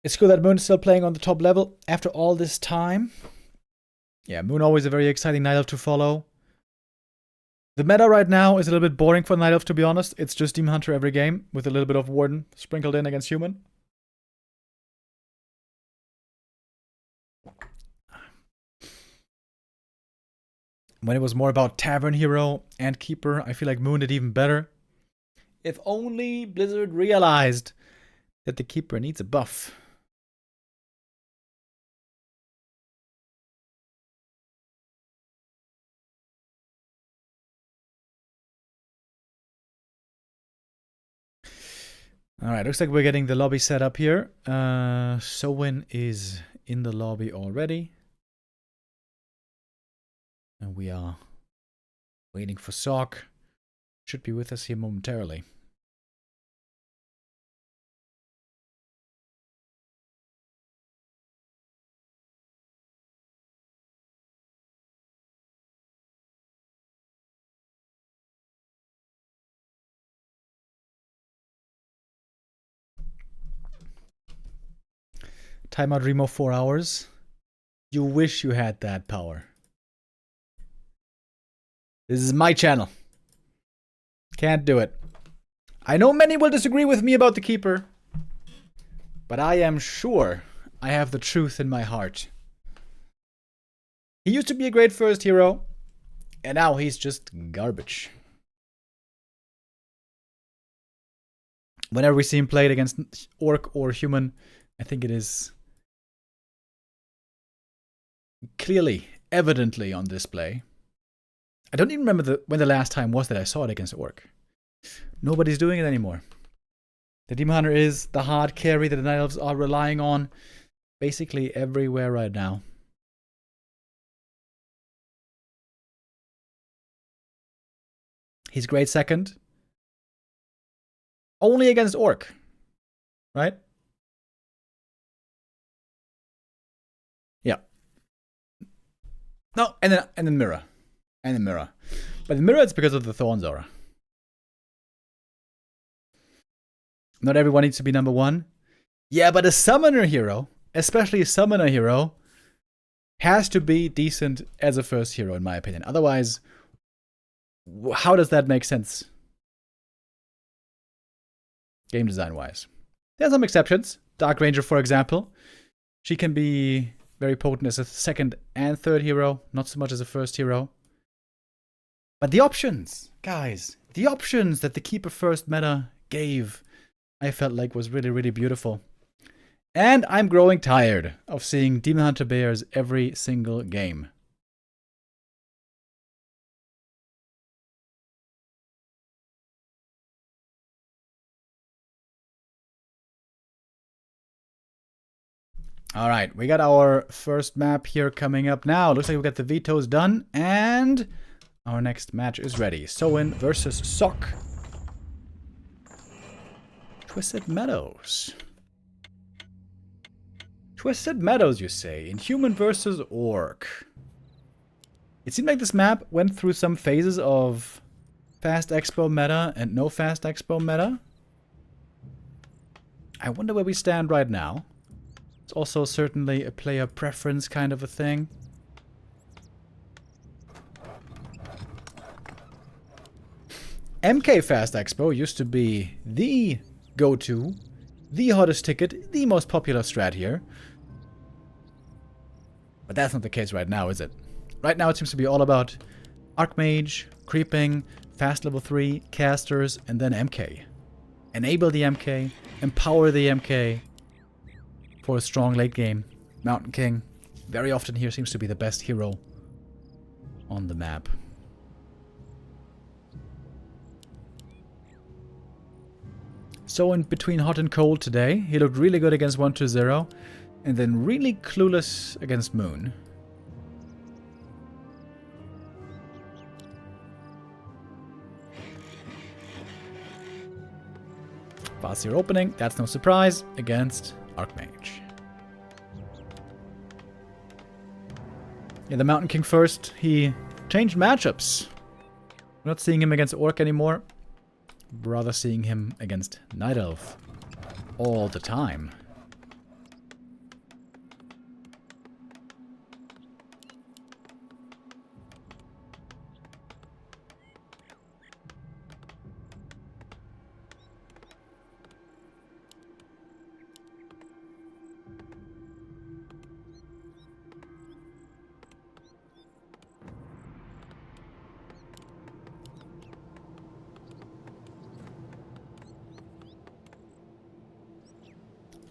Speaker 2: It's cool that Moon is still playing on the top level after all this time. Yeah, Moon always a very exciting Night Elf to follow. The meta right now is a little bit boring for Night Elf, to be honest. It's just Demon Hunter every game, with a little bit of Warden sprinkled in against Human. When it was more about Tavern Hero and Keeper, I feel like Moon did even better. If only Blizzard realized that the Keeper needs a buff. Alright, looks like we're getting the lobby set up here. Soin is in the lobby already. And we are waiting for Sock. Should be with us here momentarily. Timeout Remo 4 hours. You wish you had that power. This is my channel. Can't do it. I know many will disagree with me about the Keeper, but I am sure I have the truth in my heart. He used to be a great first hero, and now he's just garbage. Whenever we see him played against Orc or Human, I think it is clearly, evidently on display. I don't even remember when the last time was that I saw it against Orc. Nobody's doing it anymore. The Demon Hunter is the hard carry that the Night Elves are relying on basically everywhere right now. He's great second. Only against Orc. Right? Yeah. No, and then Mirror. And the Mirror. But the Mirror, it's because of the Thorns aura. Not everyone needs to be number 1. Yeah, but a Summoner hero, especially a Summoner hero, has to be decent as a first hero, in my opinion. Otherwise, how does that make sense? Game design-wise. There's some exceptions. Dark Ranger, for example. She can be very potent as a second and third hero, not so much as a first hero. But the options, guys, the options that the Keeper first meta gave, I felt like was really, really beautiful. And I'm growing tired of seeing Demon Hunter Bears every single game. Alright, we got our first map here coming up now. Looks like we got the vetoes done, and our next match is ready. Soin versus Sock. Twisted Meadows. Twisted Meadows, you say? Inhuman versus Orc. It seemed like this map went through some phases of fast expo meta and no fast expo meta. I wonder where we stand right now. It's also certainly a player preference kind of a thing. MK Fast Expo used to be the go-to, the hottest ticket, the most popular strat here. But that's not the case right now, is it? Right now it seems to be all about Archmage, creeping, fast level 3, casters, and then MK. Enable the MK, empower the MK for a strong late game. Mountain King, very often here seems to be the best hero on the map. So in between hot and cold today, he looked really good against 1-2-0, and then really clueless against Moon. Farseer opening, that's no surprise, against Archmage. Yeah, the Mountain King first, he changed matchups. We're not seeing him against Orc anymore, rather seeing him against Night Elf all the time.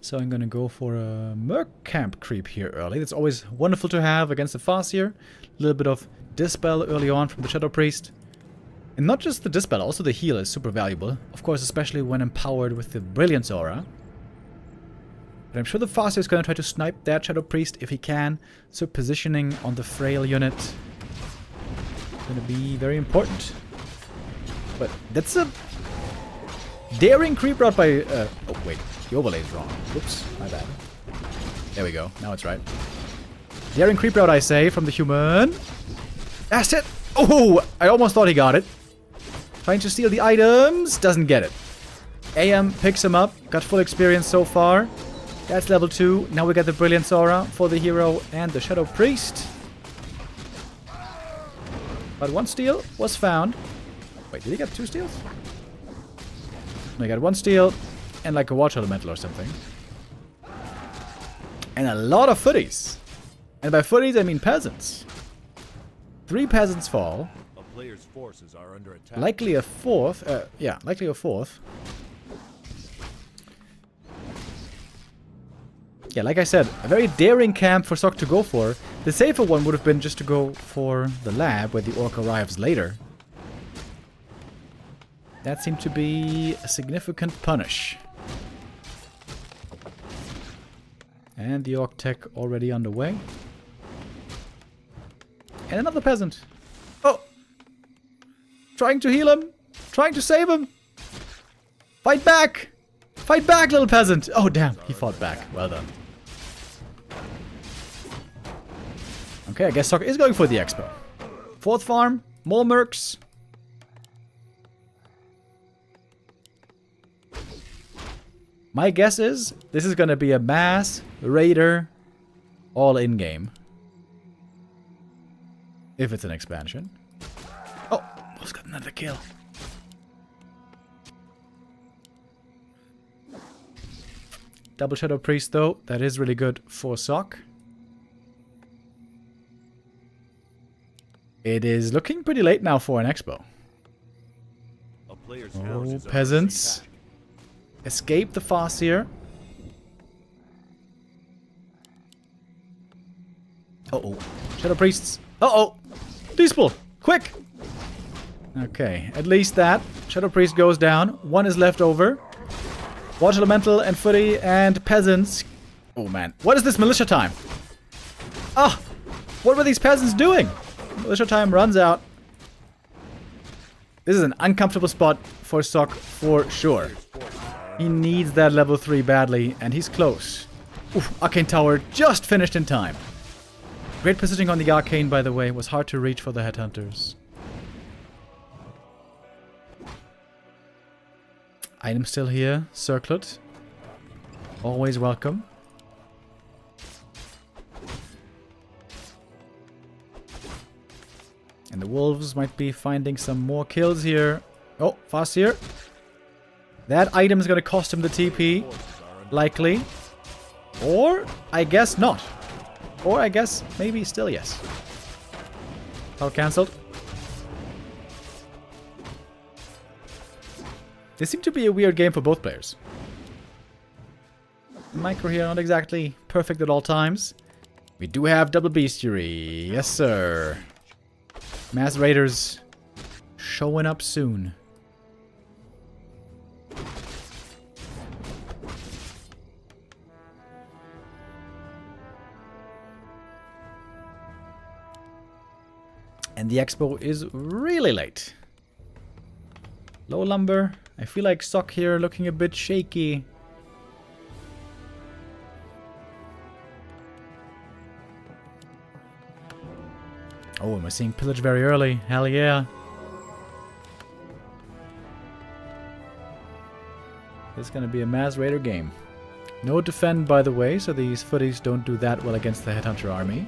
Speaker 2: So I'm gonna go for a Merc Camp creep here early. That's always wonderful to have against the Farseer. A little bit of Dispel early on from the Shadow Priest. And not just the Dispel, also the heal is super valuable. Of course, especially when empowered with the Brilliance Aura. But I'm sure the Farseer is gonna try to snipe that Shadow Priest if he can. So positioning on the Frail unit is gonna be very important. But that's a daring creep route by... oh, wait. The overlay is wrong. Whoops, my bad. There we go. Now it's right. Daring creep route, I say, from the human. That's it! Oh! I almost thought he got it. Trying to steal the items. Doesn't get it. AM picks him up. Got full experience so far. That's level 2. Now we get the Brilliance Aura for the hero and the Shadow Priest. But one steal was found. Wait, did he get 2 steals? No, he got 1 steal. And like a Watch Elemental or something. And a lot of footies. And by footies, I mean peasants. 3 peasants fall.
Speaker 3: A player's forces are under attack.
Speaker 2: Likely a 4th. Yeah, likely a 4th. Yeah, like I said, a very daring camp for Sok to go for. The safer one would have been just to go for the lab where the Orc arrives later. That seemed to be a significant punish. And the Orc tech already underway. And another peasant. Oh! Trying to heal him! Trying to save him! Fight back! Fight back, little peasant! Oh, damn. He fought back. Well done. Okay, I guess Sok is going for the expo. 4th farm. More mercs. My guess is this is going to be a mass raider all-in game. If it's an expansion. Oh, almost got another kill. Double Shadow Priest though, that is really good for Sok. It is looking pretty late now for an expo.
Speaker 3: A player's
Speaker 2: Oh,
Speaker 3: forces are
Speaker 2: peasants.
Speaker 3: under attack.
Speaker 2: Escape the Farseer. Uh-oh. Shadow Priests. Uh-oh. Peaceful. Quick. Okay, at least that. Shadow Priest goes down. One is left over. Watch Elemental and Footy and Peasants. Oh, man. What is this militia time? Ah! What were these peasants doing? Militia time runs out. This is an uncomfortable spot for Sock for sure. He needs that level 3 badly, and he's close. Oof, Arcane Tower just finished in time. Great positioning on the Arcane, by the way. Was hard to reach for the Headhunters. Item still here. Circlet. Always welcome. And the Wolves might be finding some more kills here. Oh, fast here. That item is going to cost him the TP. Likely. Or, I guess not. Or, I guess, maybe still yes. All cancelled. This seemed to be a weird game for both players. Micro here, not exactly perfect at all times. We do have double bestiary. Yes, sir. Mass Raiders showing up soon. And the expo is really late. Low lumber. I feel like Sock here looking a bit shaky. Oh, am I seeing pillage very early? Hell yeah. This is going to be a Mass Raider game. No defend, by the way, so these footies don't do that well against the Headhunter army.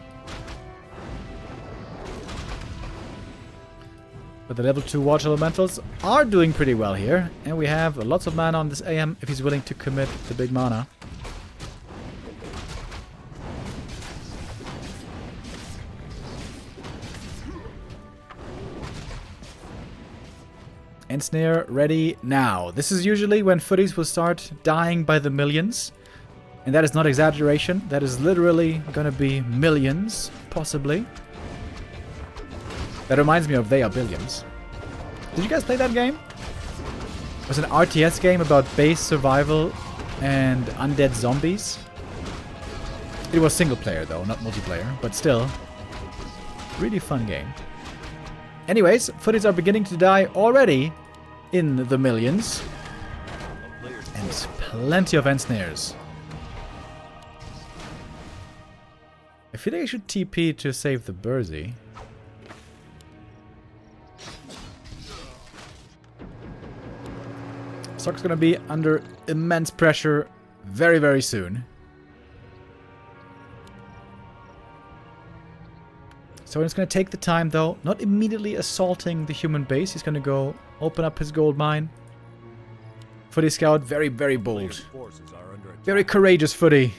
Speaker 2: But the level 2 Watch Elementals are doing pretty well here. And we have lots of mana on this AM if he's willing to commit the big mana. Ensnare ready now. This is usually when footies will start dying by the millions. And that is not exaggeration. That is literally gonna be millions, possibly. That reminds me of They Are Billions. Did you guys play that game? It was an RTS game about base survival and undead zombies. It was single player though, not multiplayer, but still. Really fun game. Anyways, footies are beginning to die already in the millions. And plenty of ensnares. I feel like I should TP to save the Bursey. Sock's gonna be under immense pressure very, very soon. So he's going to take the time, though, not immediately assaulting the human base. He's going to go open up his gold mine. Footy Scout, very, very bold. Very courageous Footy.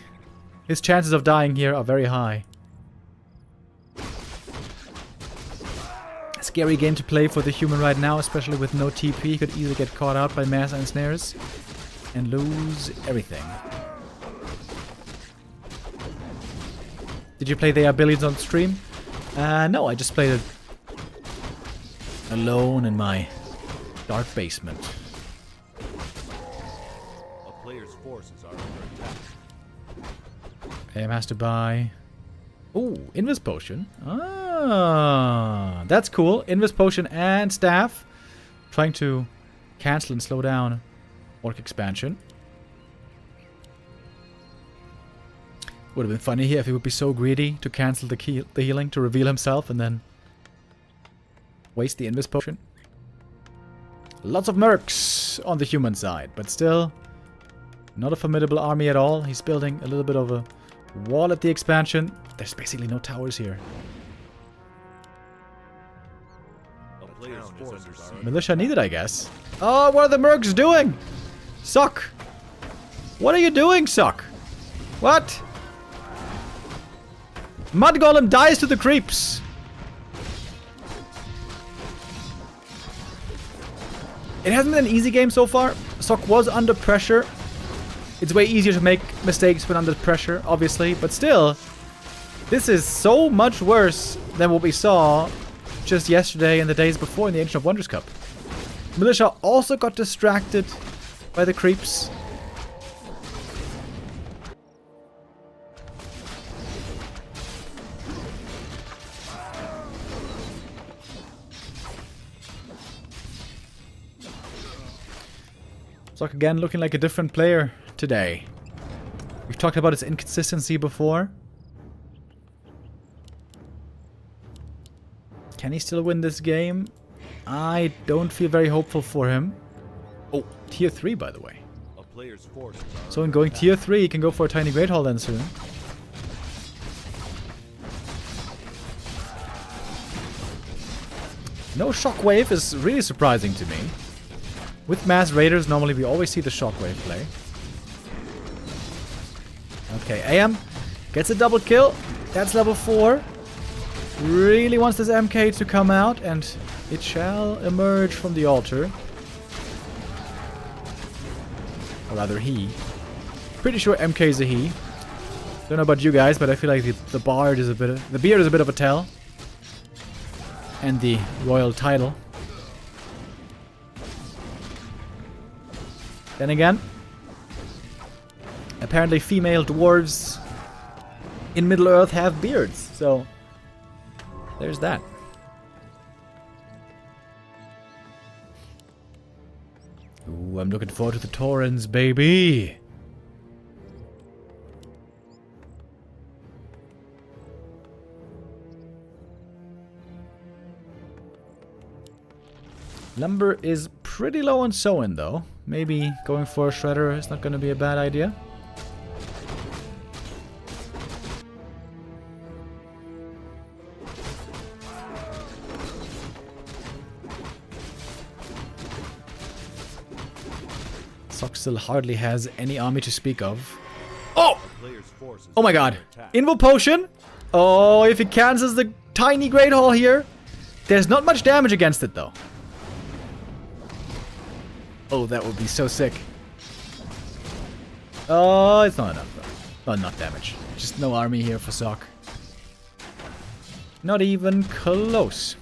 Speaker 2: His chances of dying here are very high. Scary game to play for the human right now, especially with no TP. He could easily get caught out by mass ensnares and lose everything. Did you play They Are Billions on stream? No, I just played it alone in my dark basement.
Speaker 3: A player's forces are under attack.
Speaker 2: AM has to buy... Ooh, Invis Potion. Ah, that's cool. Invis Potion and Staff. Trying to cancel and slow down Orc Expansion. Would have been funny here if he would be so greedy to cancel the healing to reveal himself and then waste the Invis Potion. Lots of mercs on the human side, but still not a formidable army at all. He's building a little bit of a wall at the expansion. There's basically no towers here.
Speaker 3: A player's forces are under
Speaker 2: Militia needed, I guess. Oh, what are the mercs doing? Suck! What are you doing, Suck? What? Mud Golem dies to the creeps. It hasn't been an easy game so far. Sock was under pressure. It's way easier to make mistakes when under pressure, obviously, but still, This is so much worse than what we saw just yesterday and the days before in the Ancient of Wonders Cup. Militia also got distracted by the creeps. Zoc again looking like a different player today. We've talked about his inconsistency before. Can he still win this game? I don't feel very hopeful for him. Oh, tier 3 by the way.
Speaker 3: A player's forces are
Speaker 2: So in going tier 3, he can go for a tiny Great Hall then soon. No Shockwave is really surprising to me. With Mass Raiders, normally we always see the Shockwave play. Okay, AM gets a double kill. That's level 4. Really wants this MK to come out, and it shall emerge from the altar. Or rather, he. Pretty sure MK is a he. Don't know about you guys, but I feel like the beard is a bit of a tell. And the royal title. Then again, apparently female dwarves in Middle-earth have beards, so there's that. Ooh, I'm looking forward to the Taurens, baby! Lumber is pretty low on Soin though. Maybe going for a Shredder is not going to be a bad idea. Sock still hardly has any army to speak of. Oh!
Speaker 3: player's forces
Speaker 2: Oh my
Speaker 3: are
Speaker 2: god.
Speaker 3: under attack.
Speaker 2: Invo Potion? Oh, if he cancels the tiny Great Hall here. There's not much damage against it though. Oh, that would be so sick. Oh, it's not enough though. Oh, not damage. Just no army here for Sock. Not even close.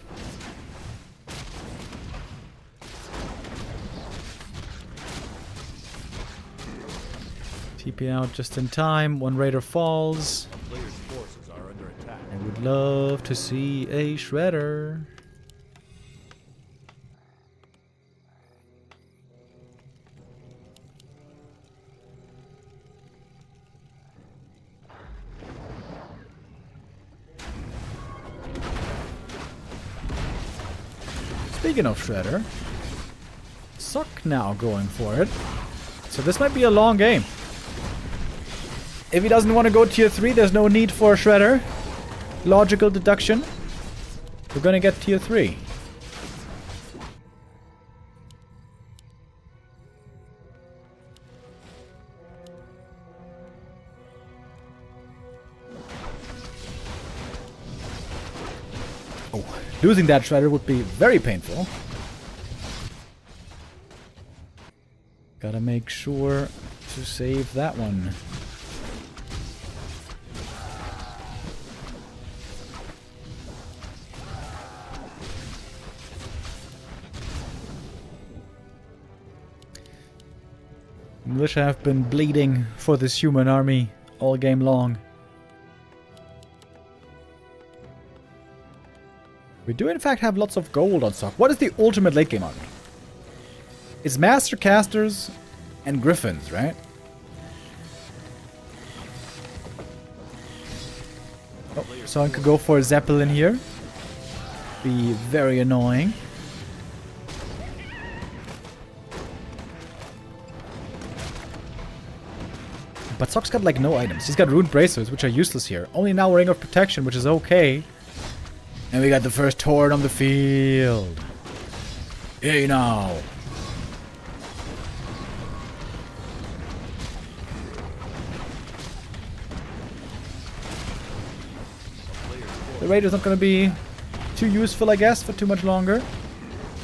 Speaker 2: TP out just in time. One Raider falls.
Speaker 3: Player's forces are under attack.
Speaker 2: I would love to see a Shredder. Speaking of Shredder, Sock now going for it. So this might be a long game. If he doesn't want to go tier 3, there's no need for a Shredder. Logical deduction. We're gonna get tier 3. Oh, losing that Shredder would be very painful. Gotta make sure to save that one. Militia have been bleeding for this human army all game long. We do in fact have lots of gold on stock. What is the ultimate late game army? It's Master Casters and Griffins, right? Oh, someone could go for a Zeppelin here. Be very annoying. But Sock's got like no items. He's got Rune Bracers, which are useless here. Only now Ring of Protection, which is okay. And we got the first Tauren on the field. Hey now. The Raider's not going to be too useful, I guess, for too much longer.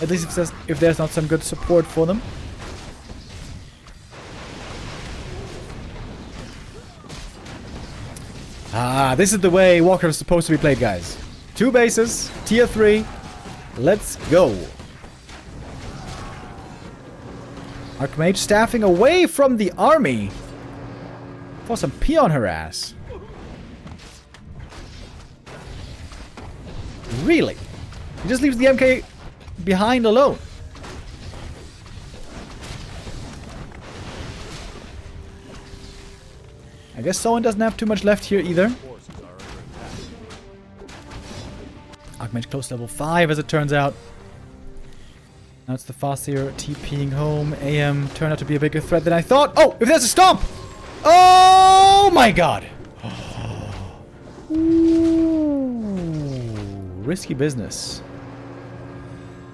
Speaker 2: At least if there's not some good support for them. This is the way Warcraft is supposed to be played, guys. 2 bases, tier 3. Let's go. Archmage staffing away from the army for some peon harass. Really? He just leaves the MK behind alone. I guess Soin doesn't have too much left here either. Archmage close level 5 as it turns out. Now it's the Farseer TPing home. AM turned out to be a bigger threat than I thought. Oh, if there's a stomp! Oh my god! Ooh, risky business.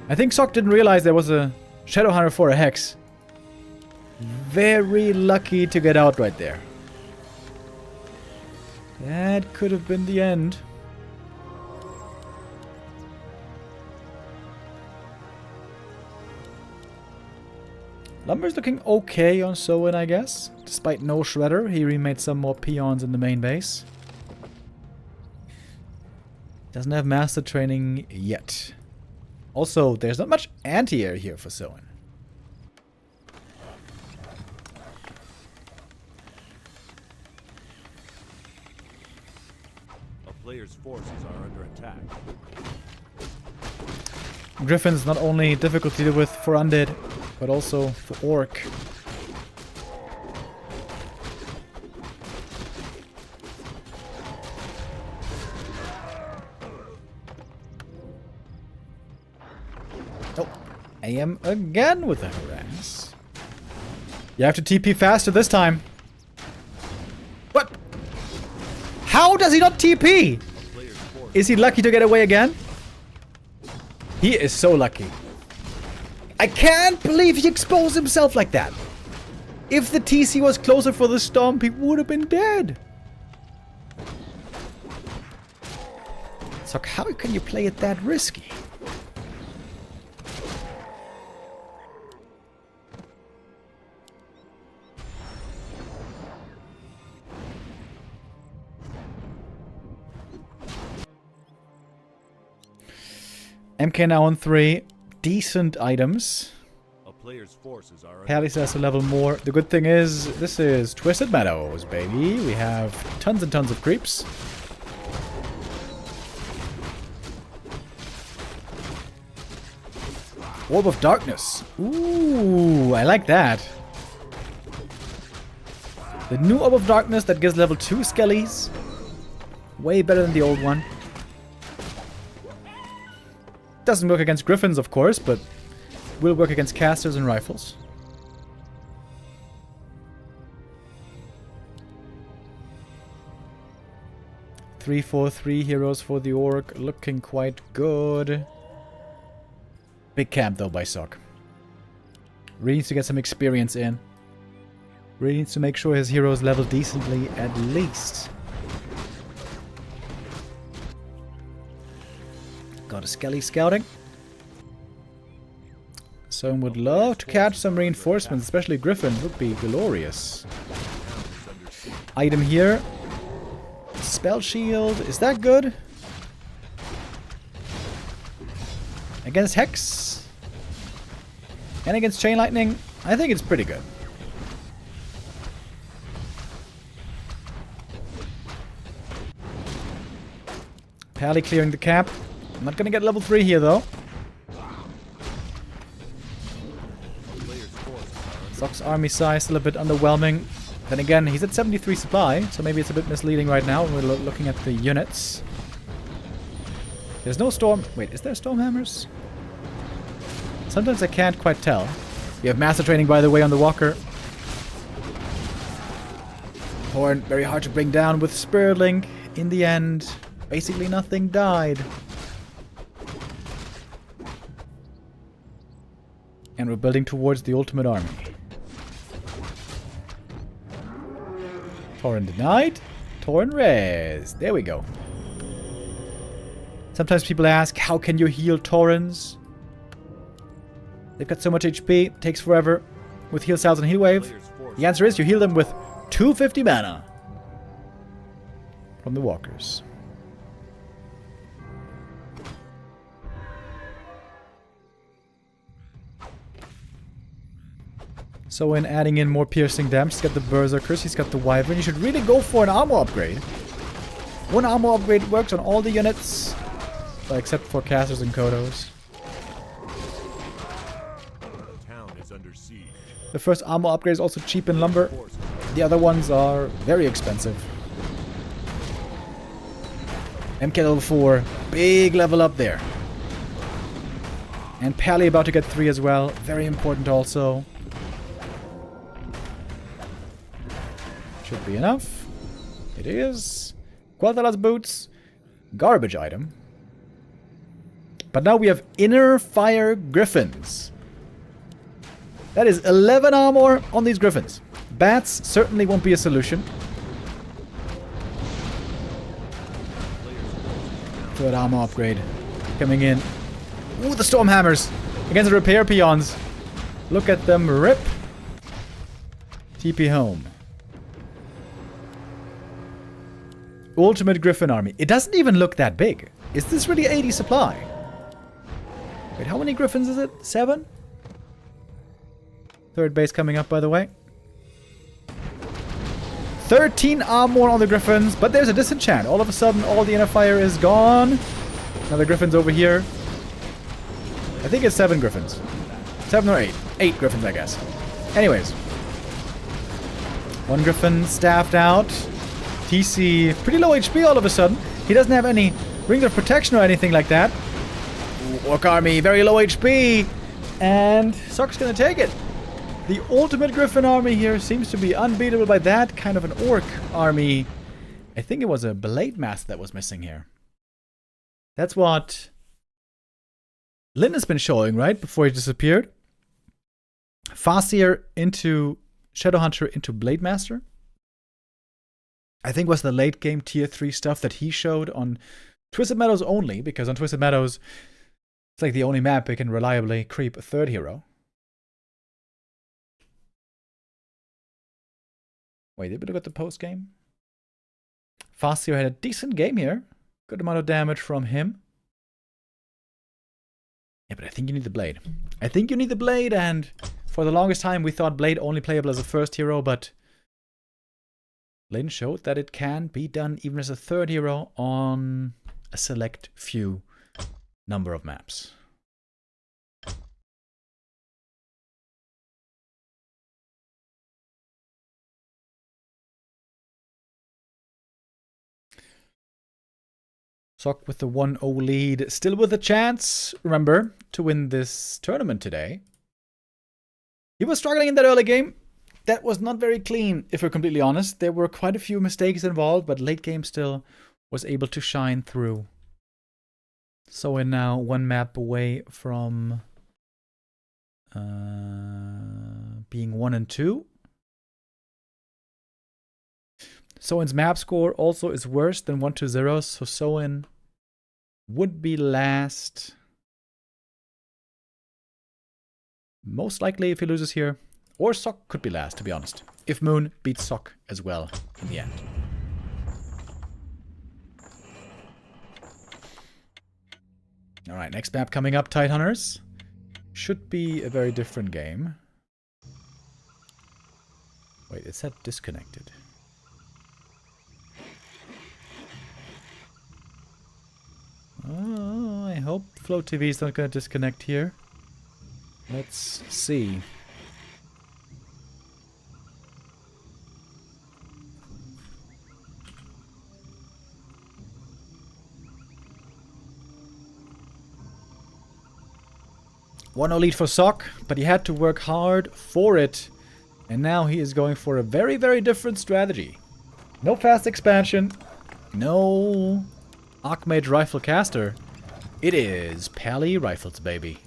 Speaker 2: I think Sok didn't realize there was a Shadowhunter for a Hex. Very lucky to get out right there. That could have been the end. Lumber's looking okay on Soin, I guess. Despite no Shredder, he remade some more peons in the main base. Doesn't have master training yet. Also, there's not much anti-air here for Soin.
Speaker 3: A player's forces are under attack.
Speaker 2: Griffin's not only difficult to deal with for undead, but also for orc. Oh, AM again with a harass. You have to TP faster this time. What? How does he not TP? Is he lucky to get away again? He is so lucky. I can't believe he exposed himself like that. If the TC was closer for the stomp, he would have been dead. So how can you play it that risky? MK now on 3. Decent items.
Speaker 3: A player's forces are
Speaker 2: Pally has a level more. The good thing is, this is Twisted Meadows, baby. We have tons and tons of creeps. Orb of Darkness. Ooh, I like that. The new Orb of Darkness that gives level 2 skellies. Way better than the old one. Doesn't work against griffins, of course, but will work against casters and rifles. Three, 4, 3 heroes for the orc, looking quite good. Big camp though by Sok. Really needs to get some experience in. Really needs to make sure his heroes level decently at least. Got a Skelly scouting. Someone would love to catch some reinforcements, especially Griffin. Would be glorious. Item here. Spell shield. Is that good? Against Hex? And against Chain Lightning? I think it's pretty good. Pally clearing the cap. I'm not gonna get level 3 here though. Sok's army size still a bit underwhelming. Then again, he's at 73 supply, so maybe it's a bit misleading right now when we're looking at the units. There's no storm... Wait, is there storm hammers? Sometimes I can't quite tell. You have master training, by the way, on the walker. Horn, very hard to bring down with Spirit Link. In the end, basically nothing died. And we're building towards the ultimate army. Tauren denied. Tauren res. There we go. Sometimes people ask, how can you heal Taurens? They've got so much HP, takes forever. With heal cells and heal wave. The answer is you heal them with 250 mana. from the walkers. So in adding in more piercing damage, he's got the berserkers, he's got the wyvern. You should really go for an armor upgrade. One armor upgrade works on all the units, except for casters and kodos.
Speaker 3: The town is under siege.
Speaker 2: The first armor upgrade is also cheap in lumber. The other ones are very expensive. MK level 4, big level up there. And Pally about to get 3 as well, very important also. Should be enough. It is. Quatala's boots. Garbage item. But now we have inner fire griffins. That is 11 armor on these griffins. Bats certainly won't be a solution. Third armor upgrade coming in. Ooh, the storm hammers against the repair peons. Look at them rip. TP home. Ultimate Griffin army. It doesn't even look that big. Is this really 80 supply? Wait, how many griffins is it? 7? Third base coming up, by the way. 13 armor on the griffins, but there's a disenchant. All of a sudden, all the inner fire is gone. Now the griffins over here. I think it's 7 griffins. 7 or 8. 8 griffins, I guess. Anyways. One griffin staffed out. TC, pretty low HP all of a sudden. He doesn't have any rings of protection or anything like that. Orc army, very low HP. And Sock's gonna take it. The ultimate Griffin army here seems to be unbeatable by that kind of an Orc army. I think it was a Blade Master that was missing here. That's what Lynn has been showing, right? Before he disappeared. Farseer into Shadowhunter into Blade Master. I think was the late game tier 3 stuff that he showed on Twisted Meadows only, because on Twisted Meadows, it's like the only map it can reliably creep a third hero. Wait, did we look at the post game? Farseer had a decent game here. Good amount of damage from him. Yeah, but I think you need the Blade. I think you need the Blade, and for the longest time we thought Blade only playable as a first hero, but Lynn showed that it can be done even as a third hero on a select few number of maps. Sock with the 1-0 lead, still with a chance, remember, to win this tournament today. He was struggling in that early game. That was not very clean, if we're completely honest. There were quite a few mistakes involved, but late game still was able to shine through. So we're now 1 map away from being 1 and 2. Soin's map score also is worse than 1-0, so Soin would be last. Most likely if he loses here. Or Sock could be last, to be honest. If Moon beats Sock as well in the end. Alright, next map coming up, Tidehunters. Should be a very different game. Wait, it said disconnected. Oh, I hope Float TV is not going to disconnect here. Let's see. One lead for Sock, but he had to work hard for it. And now he is going for a very, very different strategy. No fast expansion. No Archmage Rifle Caster. It is Pally Rifles, baby.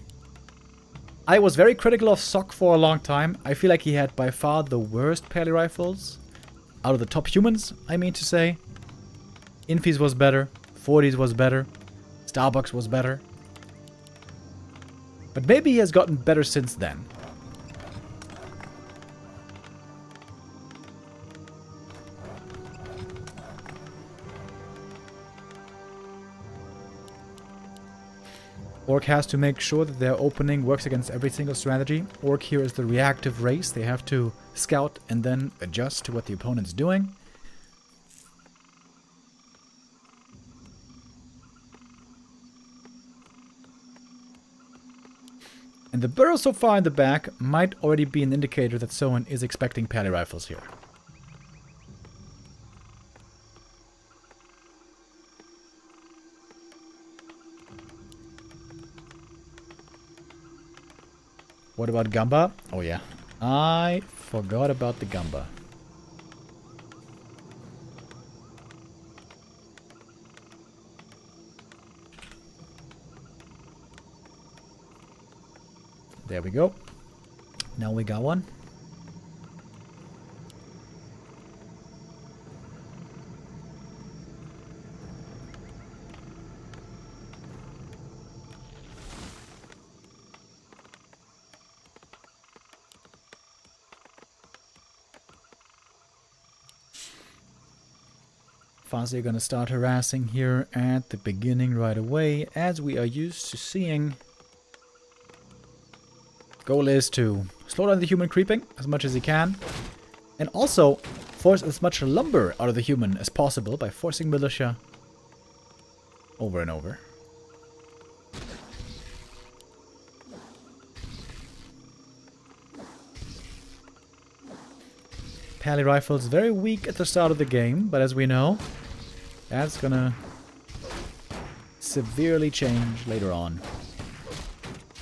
Speaker 2: I was very critical of Sock for a long time. I feel like he had by far the worst Pally Rifles. Out of the top humans, I mean to say. Infies was better. 40s was better. Starbucks was better. But maybe he has gotten better since then. Orc has to make sure that their opening works against every single strategy. Orc here is the reactive race. They have to scout and then adjust to what the opponent's doing. And the burrow so far in the back might already be an indicator that Soin is expecting pally rifles here. What about Gamba? Oh yeah, I forgot about the Gamba. There we go. Now we got one. Fuzzy gonna start harassing here at the beginning right away, as we are used to seeing. Goal is to slow down the human creeping as much as he can, and also force as much lumber out of the human as possible by forcing militia over and over. Pally rifles very weak at the start of the game, but as we know, that's gonna severely change later on.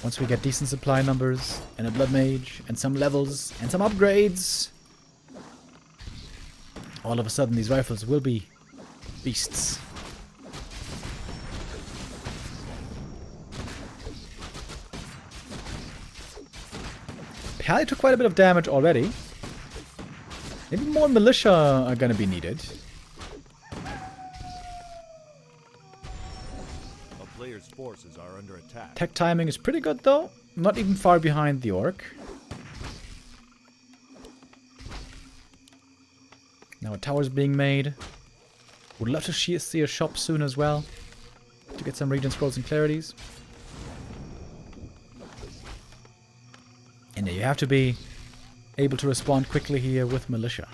Speaker 2: Once we get decent supply numbers, and a blood mage, and some levels, and some upgrades, all of a sudden these rifles will be beasts. Pally took quite a bit of damage already. Maybe more militia are gonna be needed.
Speaker 3: A player's forces are under attack.
Speaker 2: Tech timing is pretty good though. Not even far behind the orc. Now a tower's being made. Would love to see a shop soon as well. To get some region scrolls and clarities. And you have to be able to respond quickly here with militia.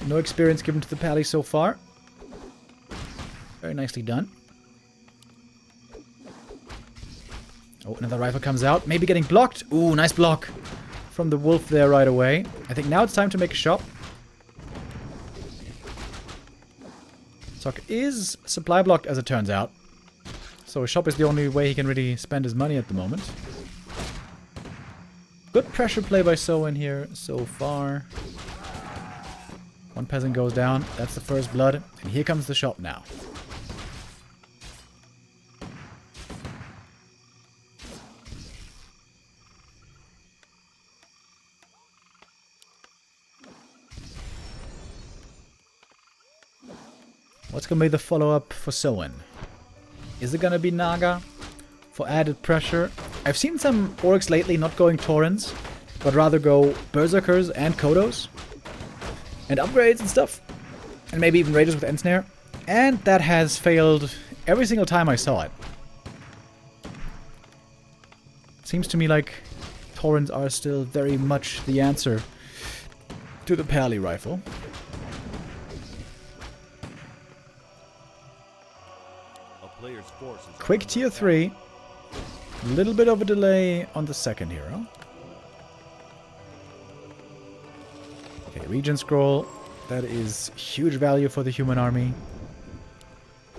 Speaker 2: No experience given to the pally so far. Very nicely done. Oh, another rifle comes out. Maybe getting blocked. Ooh, nice block from the wolf there right away. I think now it's time to make a shop. Sock is supply blocked as it turns out. So a shop is the only way he can really spend his money at the moment. Good pressure play by Soin here so far. One peasant goes down. That's the first blood. And here comes the shop now. What's going to be the follow-up for Soin? Is it going to be Naga for added pressure? I've seen some orcs lately not going Taurens, but rather go Berserkers and Kodos. And upgrades and stuff. And maybe even Raiders with Ensnare. And that has failed every single time I saw it. Seems to me like Taurens are still very much the answer to the pally rifle. Quick tier 3. A little bit of a delay on the second hero. Okay, region scroll. That is huge value for the human army.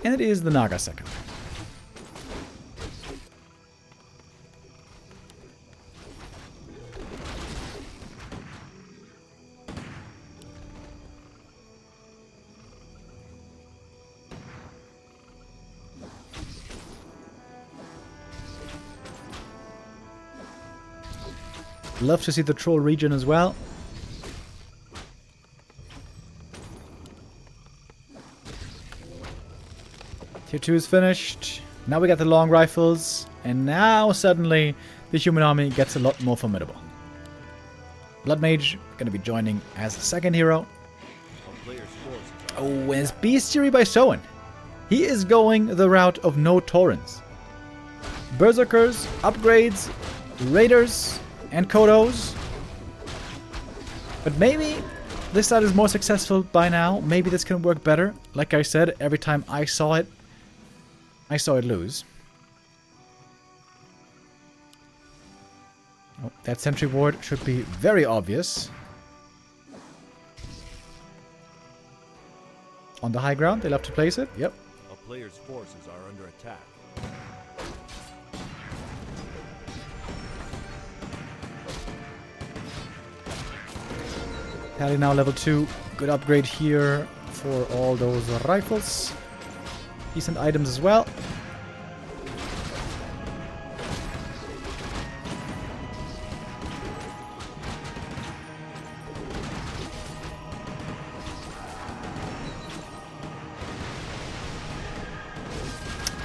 Speaker 2: And it is the Naga second. Love to see the troll region as well. Tier 2 is finished. Now we got the long rifles. And now suddenly the human army gets a lot more formidable. Blood Mage going to be joining as a second hero.
Speaker 3: A player's forces are
Speaker 2: Oh, and it's Bestiary by Soin. He is going the route of no Taurens. Berserkers, upgrades, Raiders, and Kodos. But maybe this side is more successful by now. Maybe this can work better. Like I said, every time I saw it lose. Oh, that sentry ward should be very obvious. On the high ground, they'll have to place it. Yep.
Speaker 3: a player's forces are under attack.
Speaker 2: Pally now level 2. Good upgrade here for all those rifles. Decent items as well.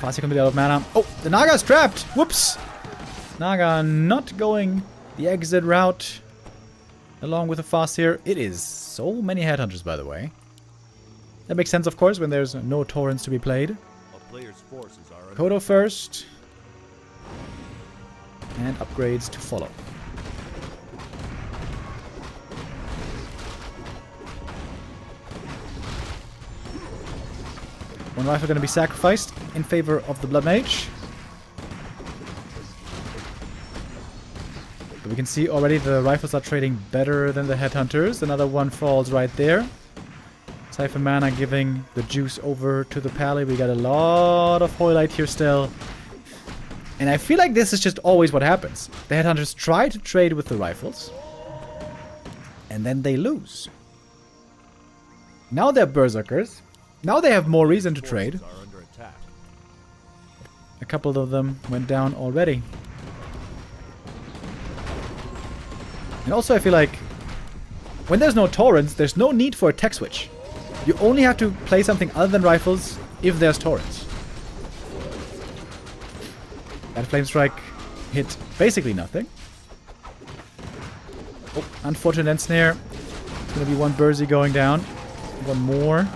Speaker 2: Fast can be out of mana. Oh, the Naga's trapped! Whoops! Naga not going the exit route along with the fast here. It is so many headhunters, by the way. That makes sense, of course, when there's no Taurens to be played.
Speaker 3: A player's forces are under
Speaker 2: Kodo first. And upgrades to follow. One rifle going to be sacrificed in favor of the Blood Mage. But we can see already the rifles are trading better than the headhunters. Another one falls right there. Siphon Mana giving the juice over to the Pally. We got a lot of Hoylite here still. And I feel like this is just always what happens. The headhunters try to trade with the rifles. And then they lose. Now they're Berserkers. Now they have more reason to trade.
Speaker 3: forces are under attack.
Speaker 2: A couple of them went down already. And also I feel like when there's no Taurens, there's no need for a tech switch. You only have to play something other than rifles if there's Taurens. That Flame Strike hit basically nothing. Oh, unfortunate end snare. It's gonna be one Bursey going down. One more.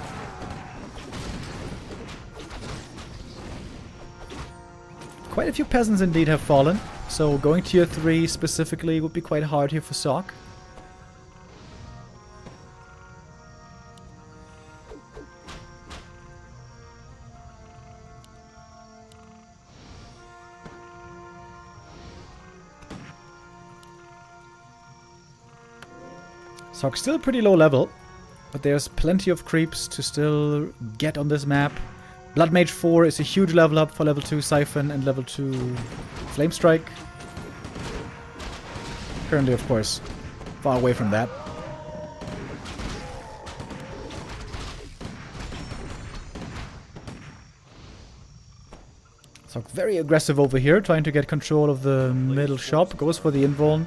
Speaker 2: Quite a few peasants indeed have fallen, so going tier 3 specifically would be quite hard here for Sock. Sock's still pretty low level, but there's plenty of creeps to still get on this map. Blood Mage 4 is a huge level up for level 2 Siphon and level 2 Flame Strike. Currently, of course, far away from that. So very aggressive over here, trying to get control of the middle shop. Goes for the invuln.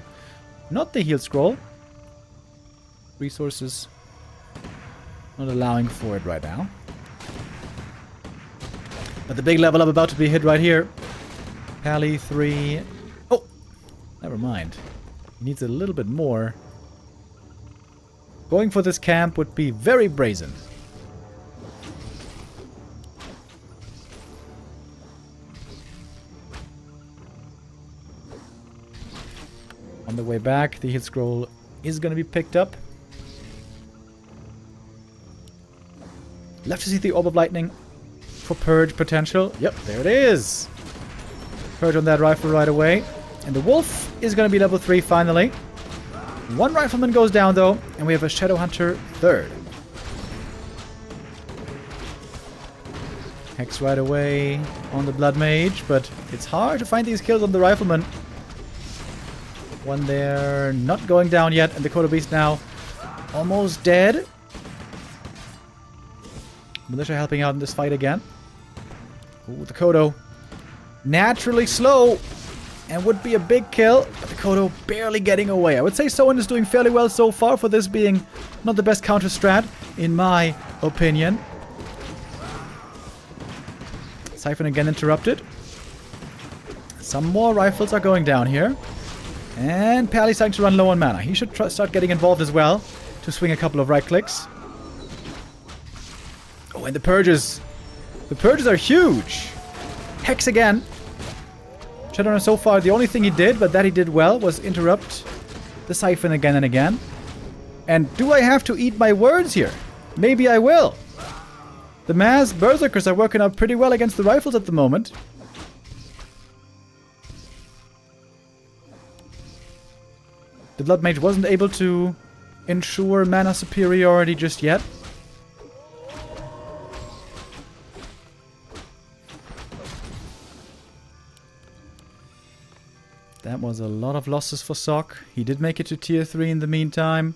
Speaker 2: Not the heal scroll. Resources not allowing for it right now. But the big level up about to be hit right here. Pally 3. Oh! Never mind. He needs a little bit more. Going for this camp would be very brazen. On the way back, the heal scroll is going to be picked up. Left to see the Orb of Lightning for Purge potential. Yep, there it is. Purge on that rifle right away. And the Wolf is going to be level 3 finally. One Rifleman goes down though, and we have a Shadow Hunter third. Hex right away on the Blood Mage, but it's hard to find these kills on the Rifleman. One there, not going down yet, and the Kodo Beast now almost dead. Militia helping out in this fight again. Ooh, the Kodo. Naturally slow. And would be a big kill. But the Kodo barely getting away. I would say Soin is doing fairly well so far for this being not the best counter strat, in my opinion. Siphon again interrupted. Some more rifles are going down here. And Pally's starting to run low on mana. He should start getting involved as well to swing a couple of right clicks. Oh, and the purges. The purges are huge. Hex again. Shadowrunner so far, the only thing he did, but that he did well, was interrupt the Siphon again and again. And do I have to eat my words here? Maybe I will. The mass berserkers are working out pretty well against the rifles at the moment. The Blood Mage wasn't able to ensure mana superiority just yet. That was a lot of losses for Sock. He did make it to tier 3 in the meantime.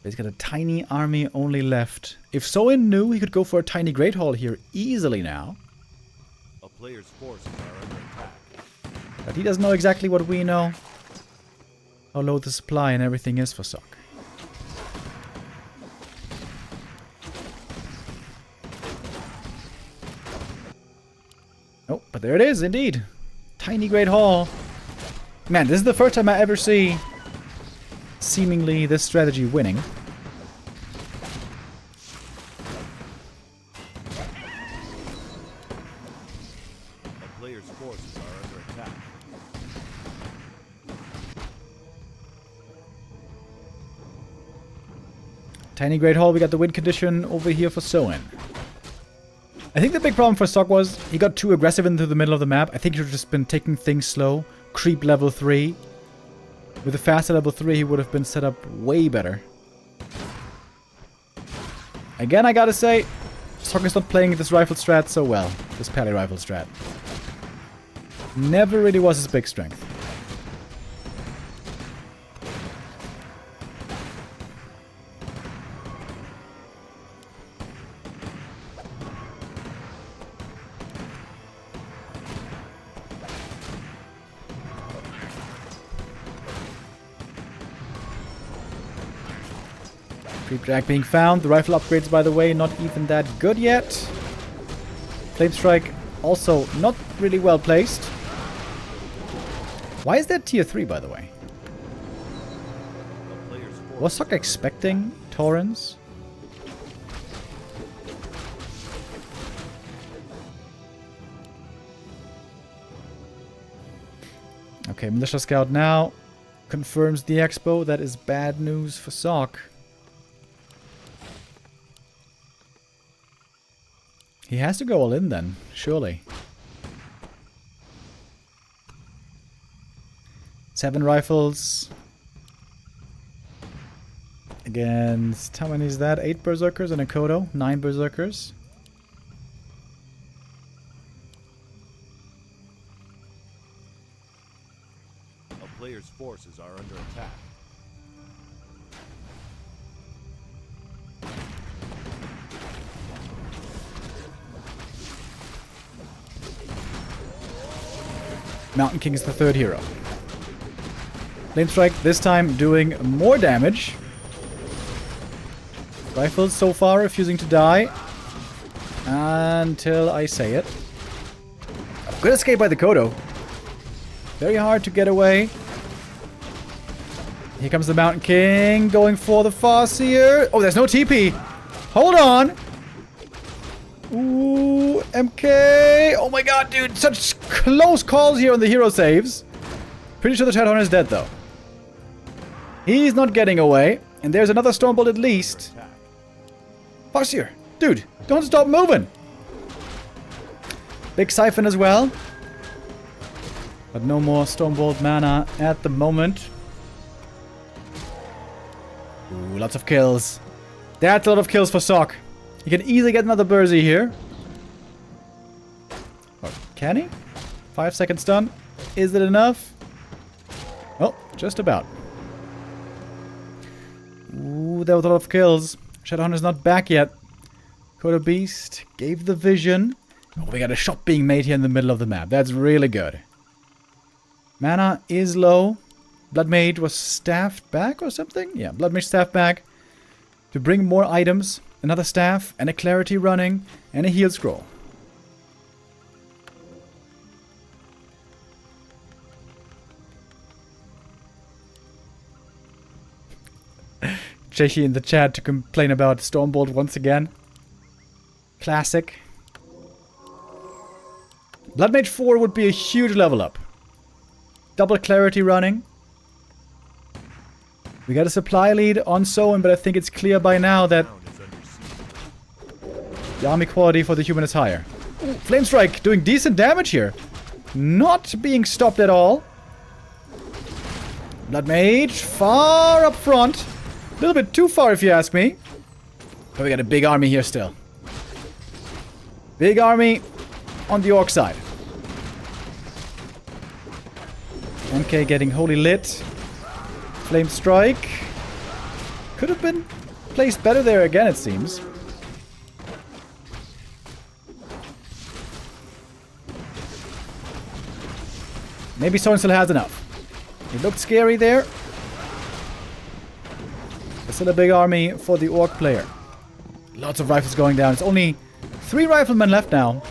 Speaker 2: But he's got a tiny army only left. If Soin knew, he could go for a tiny Great Hall here easily now.
Speaker 3: A player's forces are under attack.
Speaker 2: But he doesn't know exactly what we know. How low the supply and everything is for Sock. Oh, but there it is, indeed. Tiny Great Hall. Man, this is the first time I ever see seemingly this strategy winning.
Speaker 3: A player's forces are under attack.
Speaker 2: Tiny Great Hall, we got the win condition over here for Soin. I think the big problem for Sock was he got too aggressive into the middle of the map. I think he should have just been taking things slow. Creep level 3. With a faster level 3, he would have been set up way better. Again, I gotta say, Sock is not playing this rifle strat so well. This Pally rifle strat. Never really was his big strength. Creep drag being found. The rifle upgrades, by the way, not even that good yet. Flame Strike also not really well placed. Why is that tier 3, by the way? Was Sock expecting Torrens? Okay, Militia Scout now confirms the expo. That is bad news for Sock. He has to go all in then, surely. 7 rifles. Against, how many is that? 8 berserkers and a Kodo. 9 berserkers.
Speaker 3: A player's forces are under attack.
Speaker 2: Mountain King is the 3rd hero. Flame Strike this time doing more damage. Rifles so far refusing to die. Until I say it. Good escape by the Kodo. Very hard to get away. Here comes the Mountain King going for the Farseer. Oh, there's no TP. Hold on. Ooh, MK. Oh my god, dude. Such close calls here on the hero saves. Pretty sure the Shadowrunner is dead, though. He's not getting away. And there's another Stormbolt at least. Farseer. Dude, don't stop moving. Big Siphon as well. But no more Stormbolt mana at the moment. Ooh, lots of kills. That's a lot of kills for Sock. He can easily get another Bursey here. Or can he? 5-second stun. Is it enough? Oh, just about. Ooh, there was a lot of kills. Shadowhunter's not back yet. Kodo Beast gave the vision. Oh, we got a shot being made here in the middle of the map. That's really good. Mana is low. Blood Mage was staffed back or something? Yeah, Blood Mage staffed back. To bring more items. Another staff, and a Clarity running, and a heal scroll. Chechi in the chat to complain about Stormbolt once again. Classic. Blood Mage 4 would be a huge level up. Double clarity running. We got a supply lead on Soin, but I think it's clear by now that the army quality for the human is higher. Ooh, Flame Strike doing decent damage here. Not being stopped at all. Blood Mage far up front. A little bit too far if you ask me. But we got a big army here still. Big army on the Orc side. MK getting holy lit. Flame Strike. Could have been placed better there again, it seems. Maybe Soin still has enough. It looked scary there. There's still a big army for the Orc player. Lots of rifles going down. It's only 3 riflemen left now.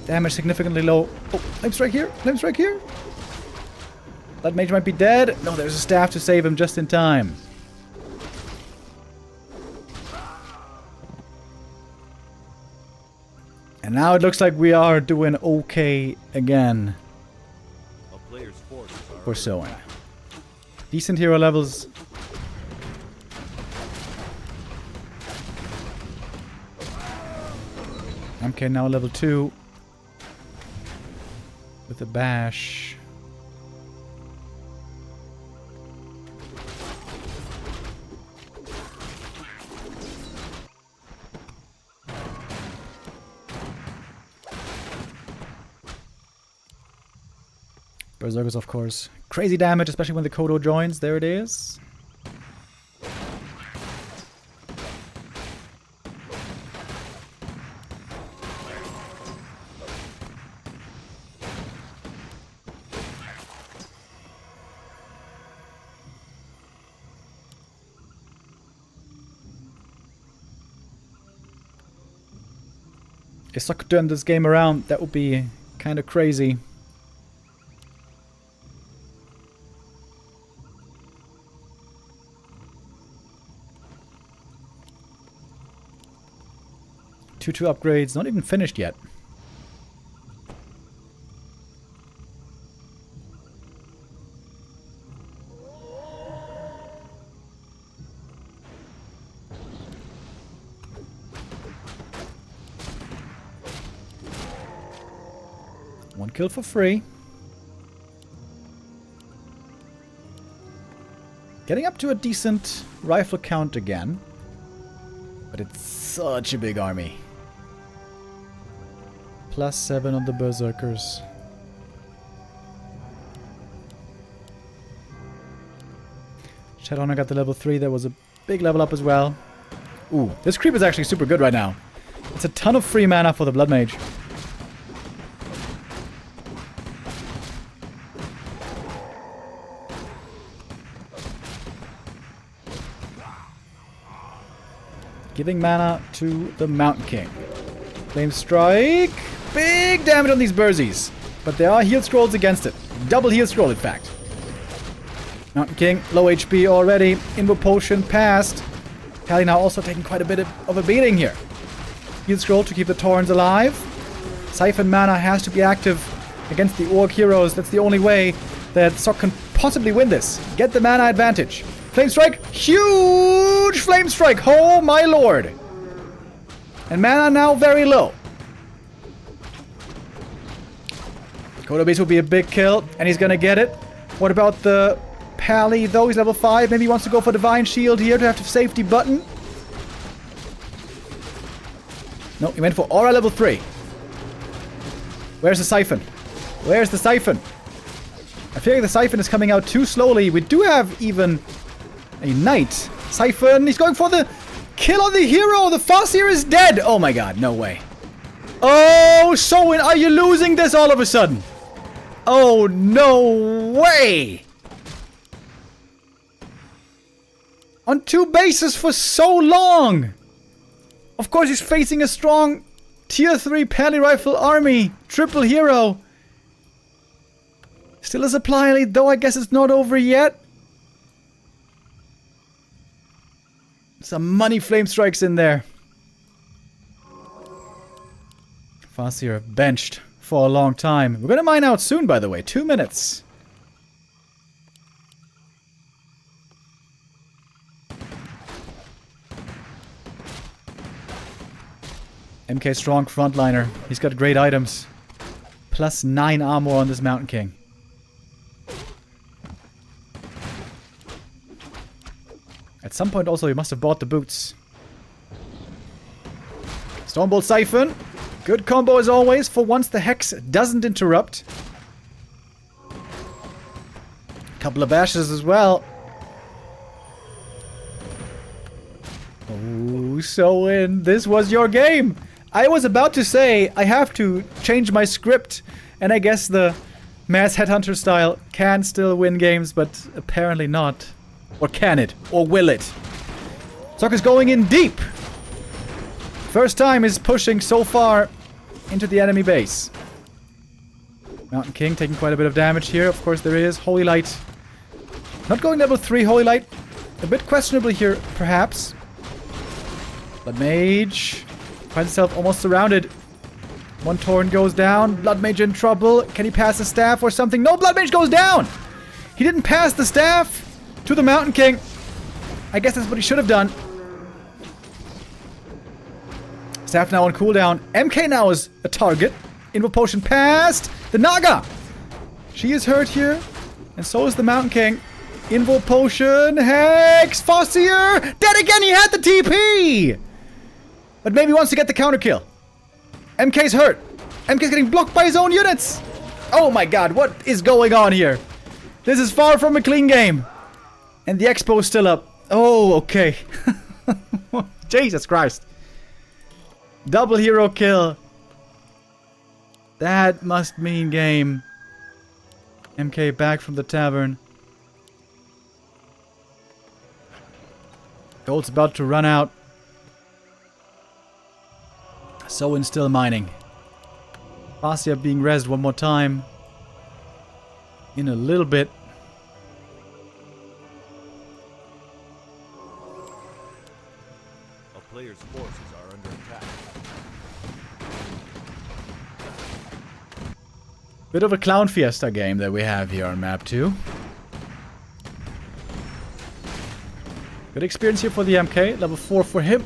Speaker 2: Damage significantly low. Oh, Flame Strike here. Flame Strike here. That mage might be dead. No, there's a staff to save him just in time. And now it looks like we are doing okay again. For Soin. Decent hero levels. MK now level 2. With a bash. Berserkers, of course. Crazy damage, especially when the Kodo joins. There it is. If Sok could turn this game around, that would be kind of crazy. Two upgrades, not even finished yet. One kill for free. Getting up to a decent rifle count again. But it's such a big army. +7 on the Berserkers. Shadowrunner got the level 3. That was a big level up as well. Ooh, this creep is actually super good right now. It's a ton of free mana for the Blood Mage. Giving mana to the Mountain King. Flame Strike. Big damage on these Burzies. But there are heal scrolls against it. Double heal scroll, in fact. Mountain King, low HP already. Invo Potion passed. Pally now also taking quite a bit of a beating here. Heal scroll to keep the Torrents alive. Siphon mana has to be active against the Orc heroes. That's the only way that Sok can possibly win this. Get the mana advantage. Flame Strike. Huge Flame Strike. Oh my lord. And mana now very low. Kodo Base will be a big kill, and he's gonna get it. What about the Pally, though? He's level 5. Maybe he wants to go for Divine Shield here to have the safety button. No, he went for Aura level 3. Where's the Siphon? Where's the Siphon? I feel like the Siphon is coming out too slowly. We do have even a Knight. Siphon, he's going for the kill on the hero. The Farseer is dead. Oh my god, no way. Oh, Soin, are you losing this all of a sudden? Oh, no way! On 2 bases for so long! Of course, he's facing a strong tier 3 Pally Rifle army. Triple hero. Still a supply lead, though I guess it's not over yet. Some money flame strikes in there. Farseer benched for a long time. We're gonna mine out soon, by the way. 2 minutes. MK strong frontliner. He's got great items. Plus 9 armor on this Mountain King. At some point also he must have bought the boots. Stormbolt Siphon. Good combo as always. For once the Hex doesn't interrupt. Couple of bashes as well. Oh, Soin, this was your game. I was about to say I have to change my script, and I guess the mass headhunter style can still win games, but apparently not. Or can it? Or will it? Sokka's going in deep. First time is pushing so far into the enemy base. Mountain King taking quite a bit of damage here. Of course there is. Holy Light. Not going level 3 Holy Light. A bit questionable here, perhaps. Blood Mage finds himself almost surrounded. One Torn goes down. Blood Mage in trouble. Can he pass the staff or something? No, Blood Mage goes down! He didn't pass the staff to the Mountain King. I guess that's what he should have done. Staff now on cooldown. MK now is a target. Invo Potion past the Naga. She is hurt here. And so is the Mountain King. Invo Potion. Hex. Farseer. Dead again. He had the TP. But maybe wants to get the counter kill. MK's hurt. MK's getting blocked by his own units. Oh my god. What is going on here? This is far from a clean game. And the expo is still up. Oh, okay. Jesus Christ. Double hero kill. That must mean game. MK back from the tavern. Gold's about to run out. Soin still mining. Farseer being rezzed one more time. In a little bit.
Speaker 3: A player's forces are under attack.
Speaker 2: Bit of a clown fiesta game that we have here on map 2. Good experience here for the MK. Level 4 for him.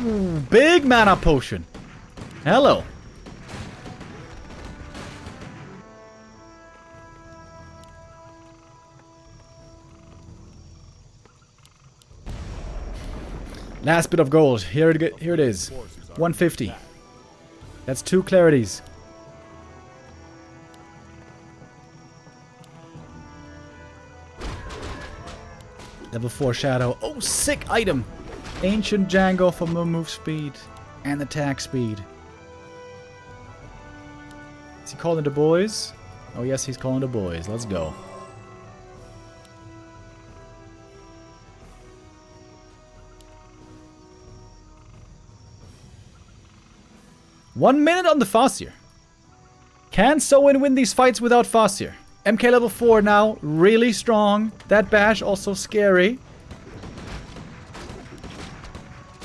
Speaker 2: Ooh, big mana potion. Hello. Last bit of gold. Here it is. 150. That's 2 clarities. Level 4 Shadow. Oh, sick item. Ancient Django for more move speed and attack speed. Is he calling the boys? Oh yes, he's calling the boys. Let's go. One minute on the Farseer. Can Soin win these fights without Farseer? MK level 4 now, really strong. That bash also scary.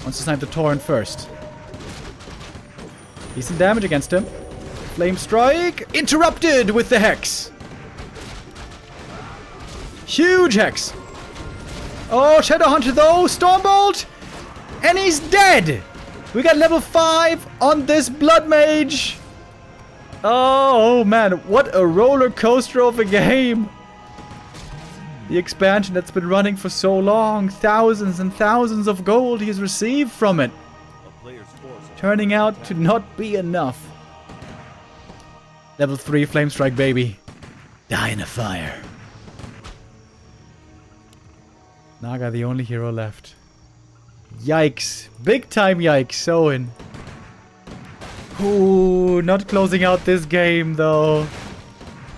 Speaker 2: Wants to snipe the Torrent first. Decent damage against him. Flame Strike. Interrupted with the Hex. Huge Hex. Oh, Shadowhunter though. Stormbolt. And he's dead. We got level 5 on this Blood Mage. Oh man, what a roller coaster of a game. The expansion that's been running for so long. Thousands and thousands of gold he's received from it.
Speaker 3: A player's forces
Speaker 2: Turning out to not be enough. Level 3 Flame Strike, baby. Die in a fire. Naga, the only hero left. Yikes. Big time yikes, Soin. Ooh, not closing out this game, though.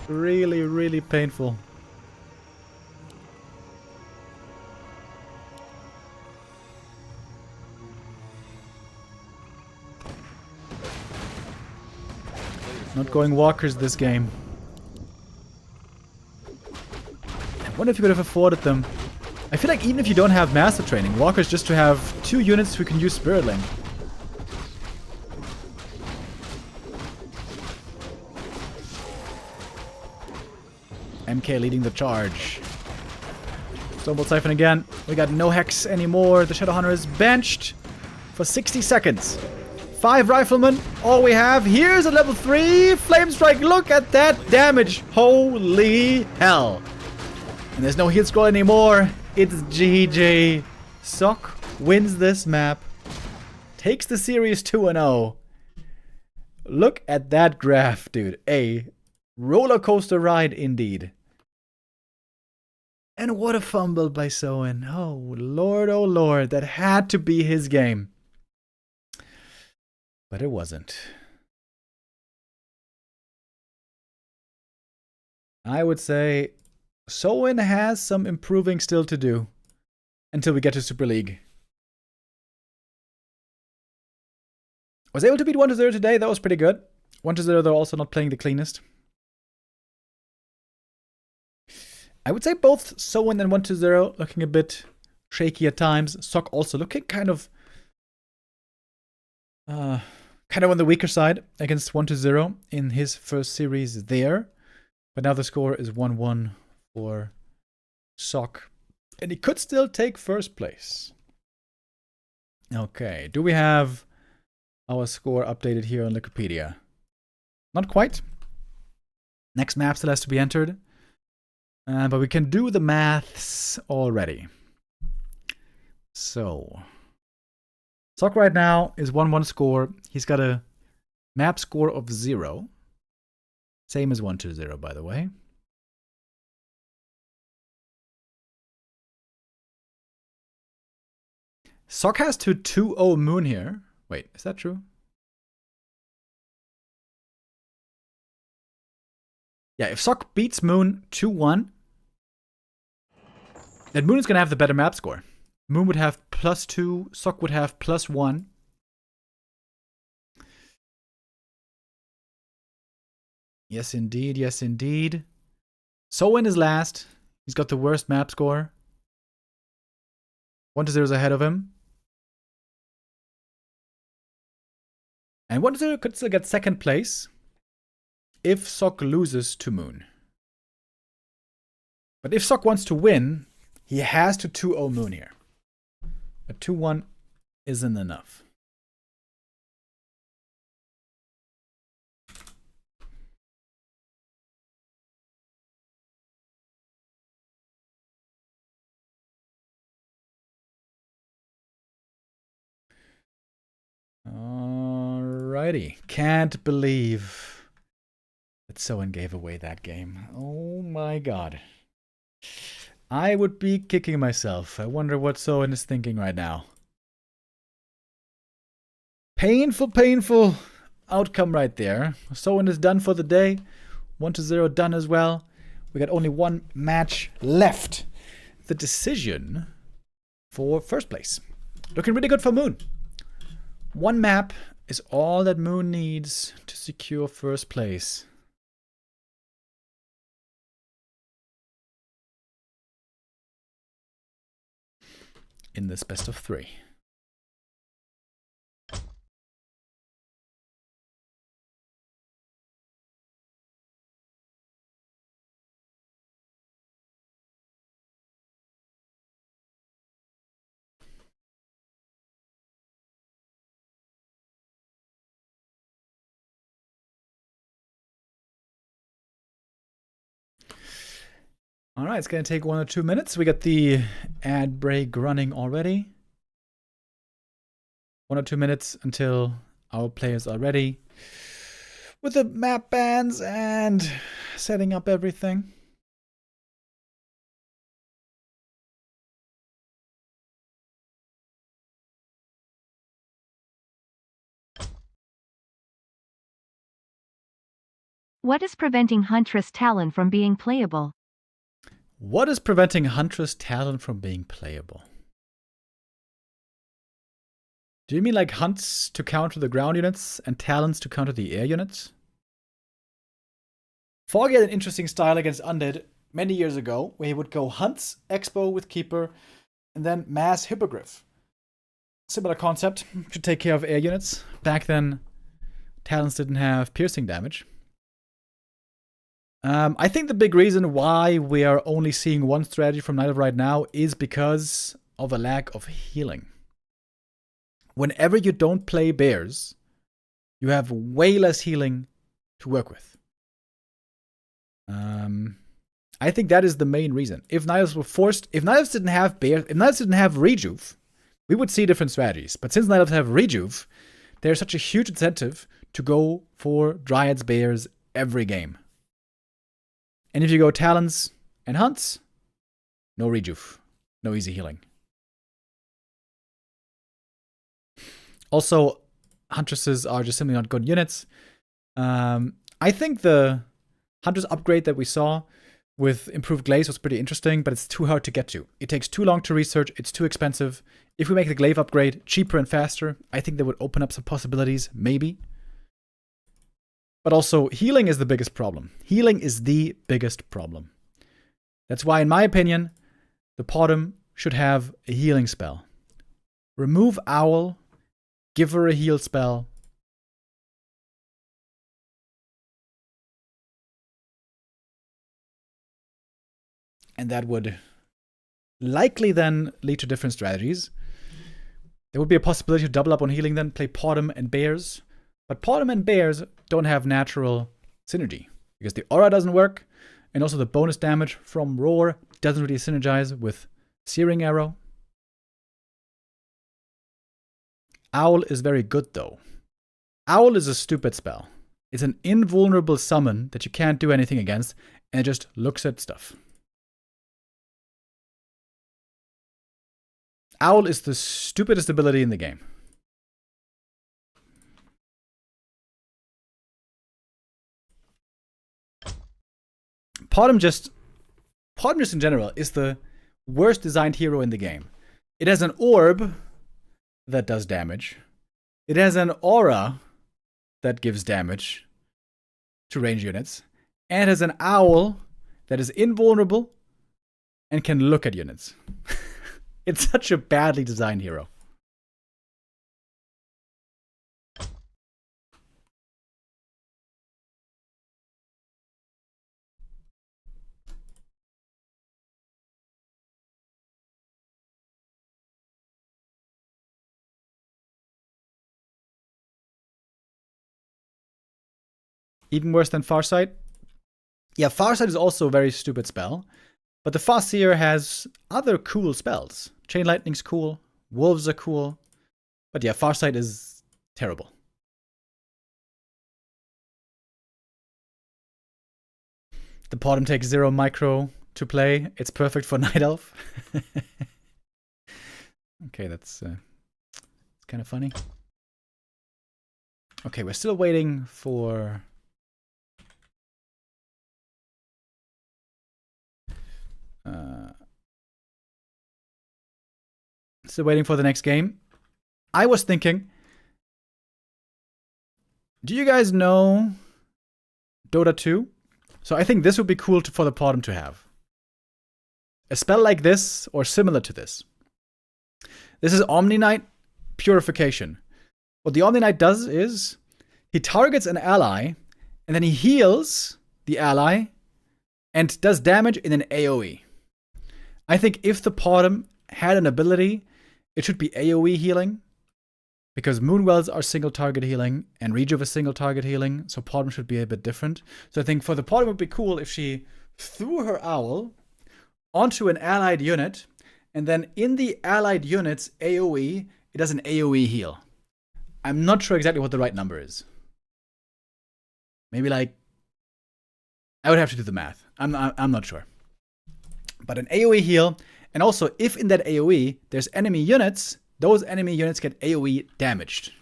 Speaker 2: Really, really painful. Not going walkers this game. I wonder if you could have afforded them. I feel like even if you don't have master training, Walker's just to have 2 units who can use Spirit Link. MK leading the charge. Stonebolt Siphon again. We got no Hex anymore. The Shadowhunter is benched for 60 seconds. 5 Riflemen. All we have. Here's a level 3 Flame Strike. Look at that damage. Holy hell. And there's no heal scroll anymore. It's GG. Sock wins this map. Takes the series 2-0. Look at that graph, dude. A roller coaster ride indeed. And what a fumble by Soin. Oh lord, that had to be his game. But it wasn't. I would say Soin has some improving still to do until we get to Super League. Was able to beat 1-0 today. That was pretty good. 1-0, they're also not playing the cleanest. I would say both Soin and 1-0 looking a bit shaky at times. Sock also looking kind of on the weaker side against 1-0 in his first series there. But now the score is 1-1 for Sock. And he could still take first place. Okay, do we have our score updated here on Wikipedia? Not quite. Next map still has to be entered. But we can do the maths already. So, Sock right now is 1-1 score. He's got a map score of 0. Same as 1-0, by the way. Sock has to 2-0 Moon here. Wait, is that true? Yeah, if Sock beats Moon 2-1, then Moon is going to have the better map score. Moon would have +2, Sock would have +1. Yes, indeed, yes, indeed. Soin is last. He's got the worst map score. 1-0 is ahead of him. And 1-0 could still get second place if Sock loses to Moon. But if Sock wants to win, he has to 2-0 Moon here. But 2-1 isn't enough. Alrighty. Can't believe that Soin gave away that game. Oh my god. I would be kicking myself. I wonder what Soin is thinking right now. Painful, painful outcome right there. Soin is done for the day. 1-0 done as well. We got only one match left. The decision for first place. Looking really good for Moon. One map is all that Moon needs to secure first place. In this best of 3. All right, it's going to take 1 or 2 minutes. We got the ad break running already. 1 or 2 minutes until our players are ready with the map bands and setting up everything.
Speaker 5: What is preventing Huntress Talon from being playable?
Speaker 2: What is preventing Huntress Talon from being playable? Do you mean like hunts to counter the ground units and talons to counter the air units? Foggy had an interesting style against Undead. many years ago, where he would go Hunts, Expo with Keeper, and then Mass Hippogriff. Similar concept to take care of air units. Back then, Talons didn't have piercing damage. I think the big reason why we are only seeing one strategy from Night Elf right now is because of a lack of healing. Whenever you don't play bears, you have way less healing to work with. I think that is the main reason. If Night Elves were forced, if Night Elves didn't have bears, if Night Elves didn't have Rejuve, we would see different strategies. But since Night Elves have Rejuve, there's such a huge incentive to go for Dryads Bears every game. And if you go Talons and Hunts, no Rejuve, no easy healing. Also, Huntresses are just simply not good units. I think the Huntress upgrade that we saw with improved Glaze was pretty interesting, but it's too hard to get to. It takes too long to research, it's too expensive. If we make the Glaive upgrade cheaper and faster, I think that would open up some possibilities, maybe. But also, healing is the biggest problem. Healing is the biggest problem. That's why, in my opinion, the Potom should have a healing spell. Remove Owl, give her a heal spell. And that would likely then lead to different strategies. There would be a possibility to double up on healing then, play Potom and Bears. But Potom and Bears don't have natural synergy, because the aura doesn't work, and also the bonus damage from Roar doesn't really synergize with Searing Arrow. Owl is very good though. Owl is a stupid spell. It's an invulnerable summon that you can't do anything against, and it just looks at stuff. Owl is the stupidest ability in the game. Potom just in general is the worst designed hero in the game. It has an orb that does damage. It has an aura that gives damage to range units. And it has an owl that is invulnerable and can look at units. It's such a badly designed hero. Even worse than Farsight? Yeah, Farsight is also a very stupid spell. But the Farseer has other cool spells. Chain Lightning's cool. Wolves are cool. But yeah, Farsight is terrible. The Potom takes 0 micro to play. It's perfect for Night Elf. Okay, that's it's kind of funny. Okay, we're still waiting for... Still waiting for the next game. I was thinking, do you guys know Dota 2? So I think this would be cool for the Potom to have. A spell like this, or similar to this. This is Omni Knight Purification. What the Omni Knight does is, he targets an ally, and then he heals the ally, and does damage in an AoE. I think if the Potom had an ability, it should be AoE healing, because Moonwells are single target healing, and Rejuve is single target healing, so Potom should be a bit different. So I think for the Potom it would be cool if she threw her owl onto an allied unit, and then in the allied unit's AoE, it does an AoE heal. I'm not sure exactly what the right number is. Maybe like... I would have to do the math. I'm not sure. But an AoE heal, and also if in that AoE there's enemy units, those enemy units get AoE damaged.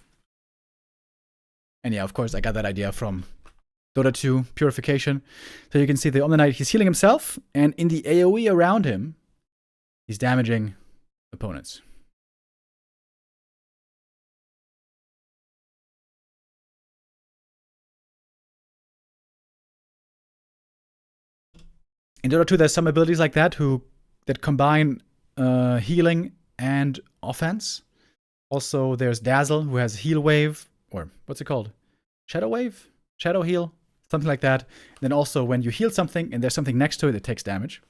Speaker 2: And yeah, of course, I got that idea from Dota 2 Purification. So you can see the Omni Knight, he's healing himself, and in the AoE around him, he's damaging opponents. In Dota 2, there's some abilities like that that combine healing and offense. Also, there's Dazzle, who has Heal Wave, or what's it called? Shadow Wave? Shadow Heal? Something like that. And then also, when you heal something and there's something next to it, it takes damage.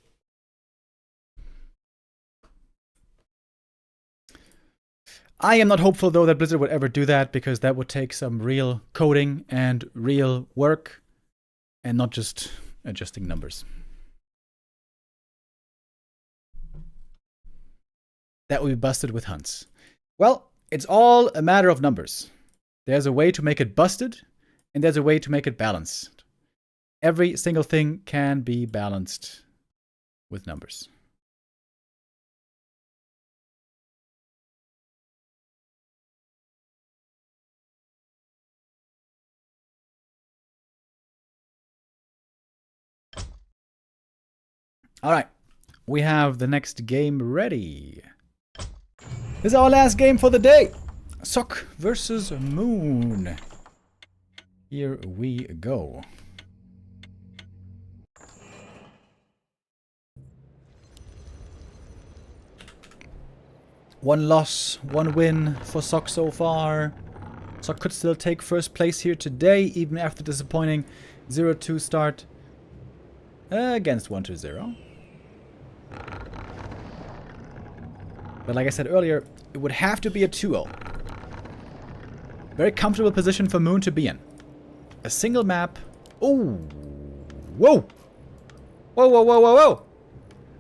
Speaker 2: I am not hopeful, though, that Blizzard would ever do that, because that would take some real coding and real work, and not just adjusting numbers. That would be busted with hunts. Well, it's all a matter of numbers. There's a way to make it busted, and there's a way to make it balanced. Every single thing can be balanced with numbers. All right, we have the next game ready. This is our last game for the day. Sock versus Moon. Here we go. One loss, one win for Sock so far. Sock could still take first place here today, even after disappointing 0-2 start against 1-0. But like I said earlier, it would have to be a 2-0. Very comfortable position for Moon to be in. A single map. Oh! Whoa! Whoa, whoa, whoa, whoa, whoa!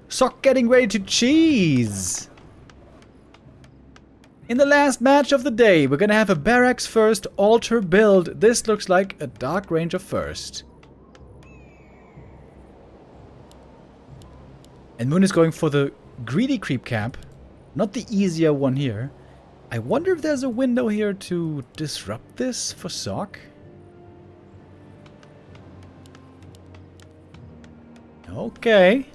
Speaker 2: Sock getting ready to cheese! In the last match of the day, we're gonna have a Barracks first altar build. This looks like a Dark Ranger first. And Moon is going for the greedy creep camp. Not the easier one here. I wonder if there's a window here to disrupt this for Sock. Okay.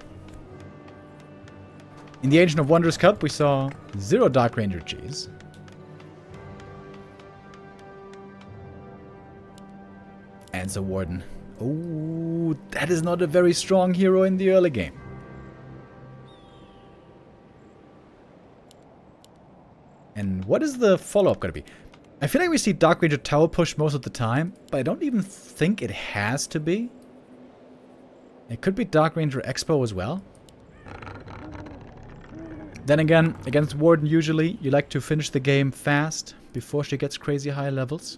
Speaker 2: In the Ancient of Wonders Cup, we saw 0 Dark Ranger cheese. And it's a Warden. Oh, that is not a very strong hero in the early game. And what is the follow-up going to be? I feel like we see Dark Ranger tower push most of the time, but I don't even think it has to be. It could be Dark Ranger Expo as well. Then again, against Warden usually, you like to finish the game fast before she gets crazy high levels.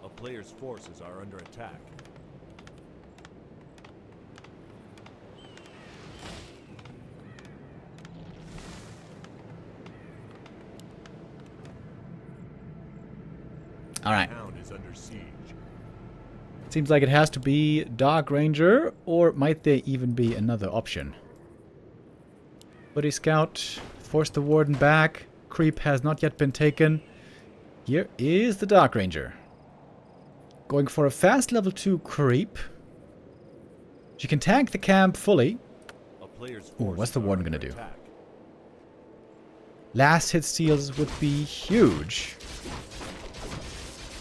Speaker 3: A player's forces are under attack.
Speaker 2: Alright.
Speaker 3: Town is under siege.
Speaker 2: Seems like it has to be Dark Ranger, or might there even be another option? Buddy Scout, force the Warden back. Creep has not yet been taken. Here is the Dark Ranger. Going for a fast level 2 creep. She can tank the camp fully.
Speaker 3: A player's
Speaker 2: Ooh,
Speaker 3: forces
Speaker 2: what's the
Speaker 3: are
Speaker 2: Warden
Speaker 3: under
Speaker 2: gonna do?
Speaker 3: attack.
Speaker 2: Last hit steals would be huge.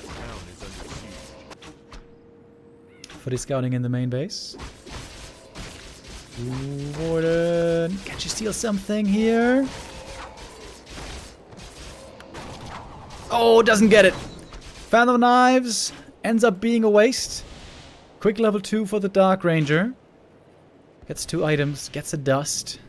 Speaker 3: Town is under siege.
Speaker 2: Footy scouting in the main base. Ooh, Warden. Can she steal something here? Oh, doesn't get it. Fathom of Knives ends up being a waste. Quick level 2 for the Dark Ranger. Gets 2 items, gets a dust.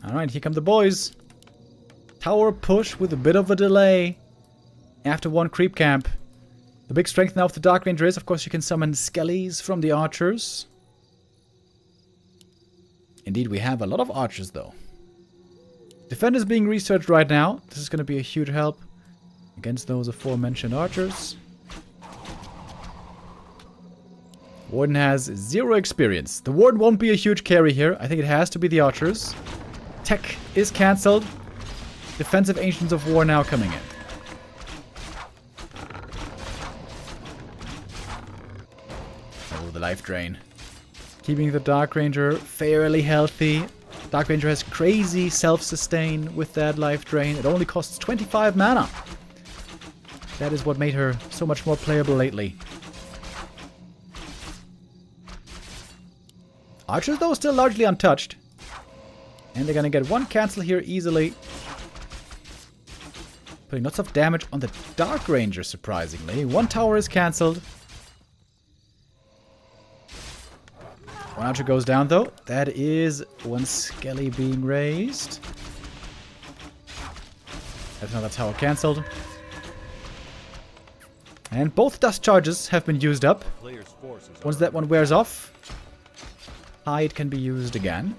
Speaker 2: Alright, here come the boys. Tower push with a bit of a delay. after one creep camp. The big strength now of the Dark Ranger is, of course, you can summon skellies from the archers. Indeed, we have a lot of archers, though. Defender's being researched right now. This is going to be a huge help against those aforementioned archers. Warden has 0 experience. The Warden won't be a huge carry here. I think it has to be the archers. Tech is cancelled. Defensive Ancients of War now coming in. Oh, the life drain. Keeping the Dark Ranger fairly healthy. Dark Ranger has crazy self-sustain with that life drain. It only costs 25 mana. That is what made her so much more playable lately. Archers, though, still largely untouched. And they're gonna get one cancel here easily. Putting lots of damage on the Dark Ranger, surprisingly. One tower is cancelled. One archer goes down, though. That is one skelly being raised. That's another tower cancelled. And both dust charges have been used up. Once that one wears off, Hide can be used again.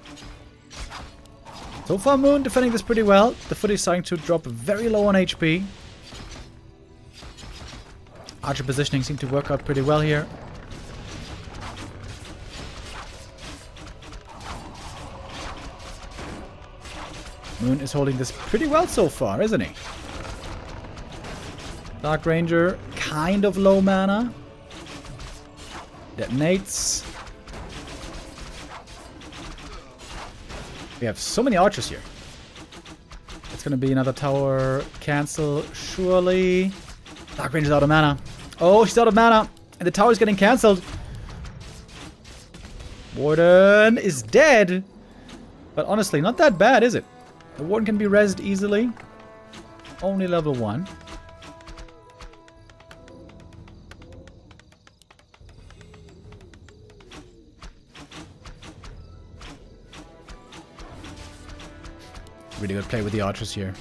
Speaker 2: So far, Moon defending this pretty well. The foot is starting to drop very low on HP. Archer positioning seemed to work out pretty well here. Moon is holding this pretty well so far, isn't he? Dark Ranger, kind of low mana. Detonates. We have so many archers here. It's gonna be another tower cancel, surely. Dark Ranger's out of mana. Oh, she's out of mana. And the tower's getting cancelled. Warden is dead. But honestly, not that bad, is it? The Warden can be rezzed easily. Only level 1. Really good play with the archers here.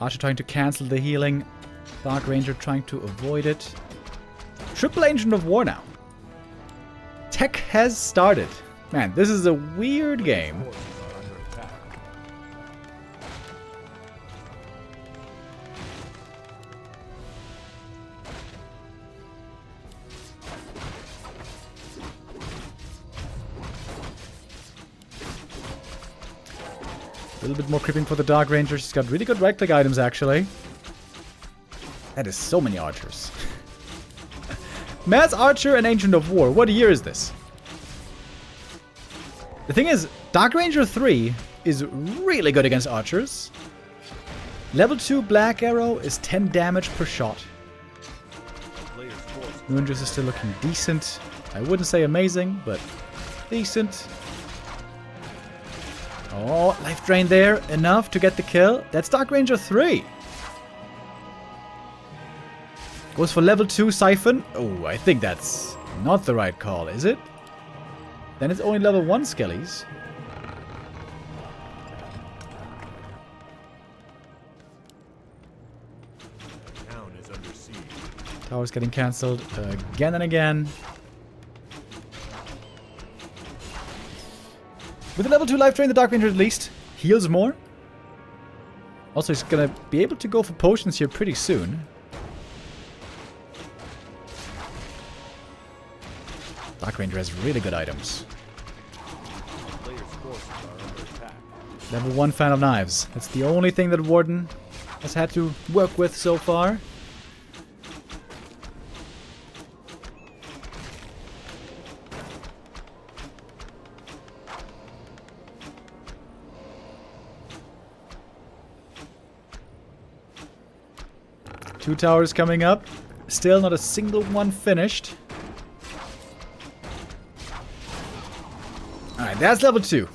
Speaker 2: Archer trying to cancel the healing. Dark Ranger trying to avoid it. Triple Ancient of War now. Tech has started. Man, this is a weird game. A little bit more creeping for the Dark Ranger. She's got really good right-click items, actually. That is so many archers. Mass Archer and Ancient of War. What year is this? The thing is, Dark Ranger 3 is really good against archers. Level 2 Black Arrow is 10 damage per shot. Moonjuice is still looking decent. I wouldn't say amazing, but decent. Oh, life drain there. Enough to get the kill. That's Dark Ranger 3. Goes for level 2 Siphon. Oh, I think that's not the right call, is it? Then it's only level 1 Skellies.
Speaker 3: Town is under siege.
Speaker 2: Tower's getting cancelled again and again. With a level 2 life drain, the Dark Ranger at least heals more. Also, he's gonna be able to go for potions here pretty soon. Dark Ranger has really good items.
Speaker 3: Players' forces are under attack.
Speaker 2: Level 1 fan of knives. That's the only thing that Warden has had to work with so far. Two towers coming up. Still not a single one finished. Alright, that's level 2.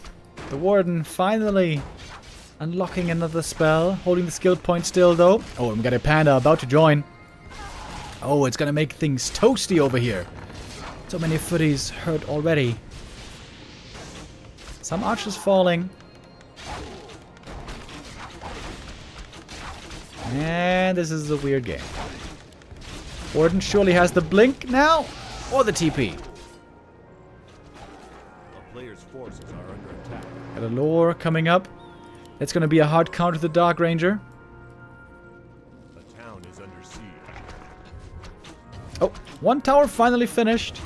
Speaker 2: The Warden finally unlocking another spell. Holding the skill point still, though. Oh, and we got a panda about to join. Oh, it's gonna make things toasty over here. So many footies hurt already. Some archers falling. And this is a weird game. Warden surely has the blink now, or the TP.
Speaker 3: A player's forces are under attack.
Speaker 2: Got a lore coming up. It's going to be a hard counter to the Dark Ranger.
Speaker 3: A town is under siege.
Speaker 2: Oh, one tower finally finished.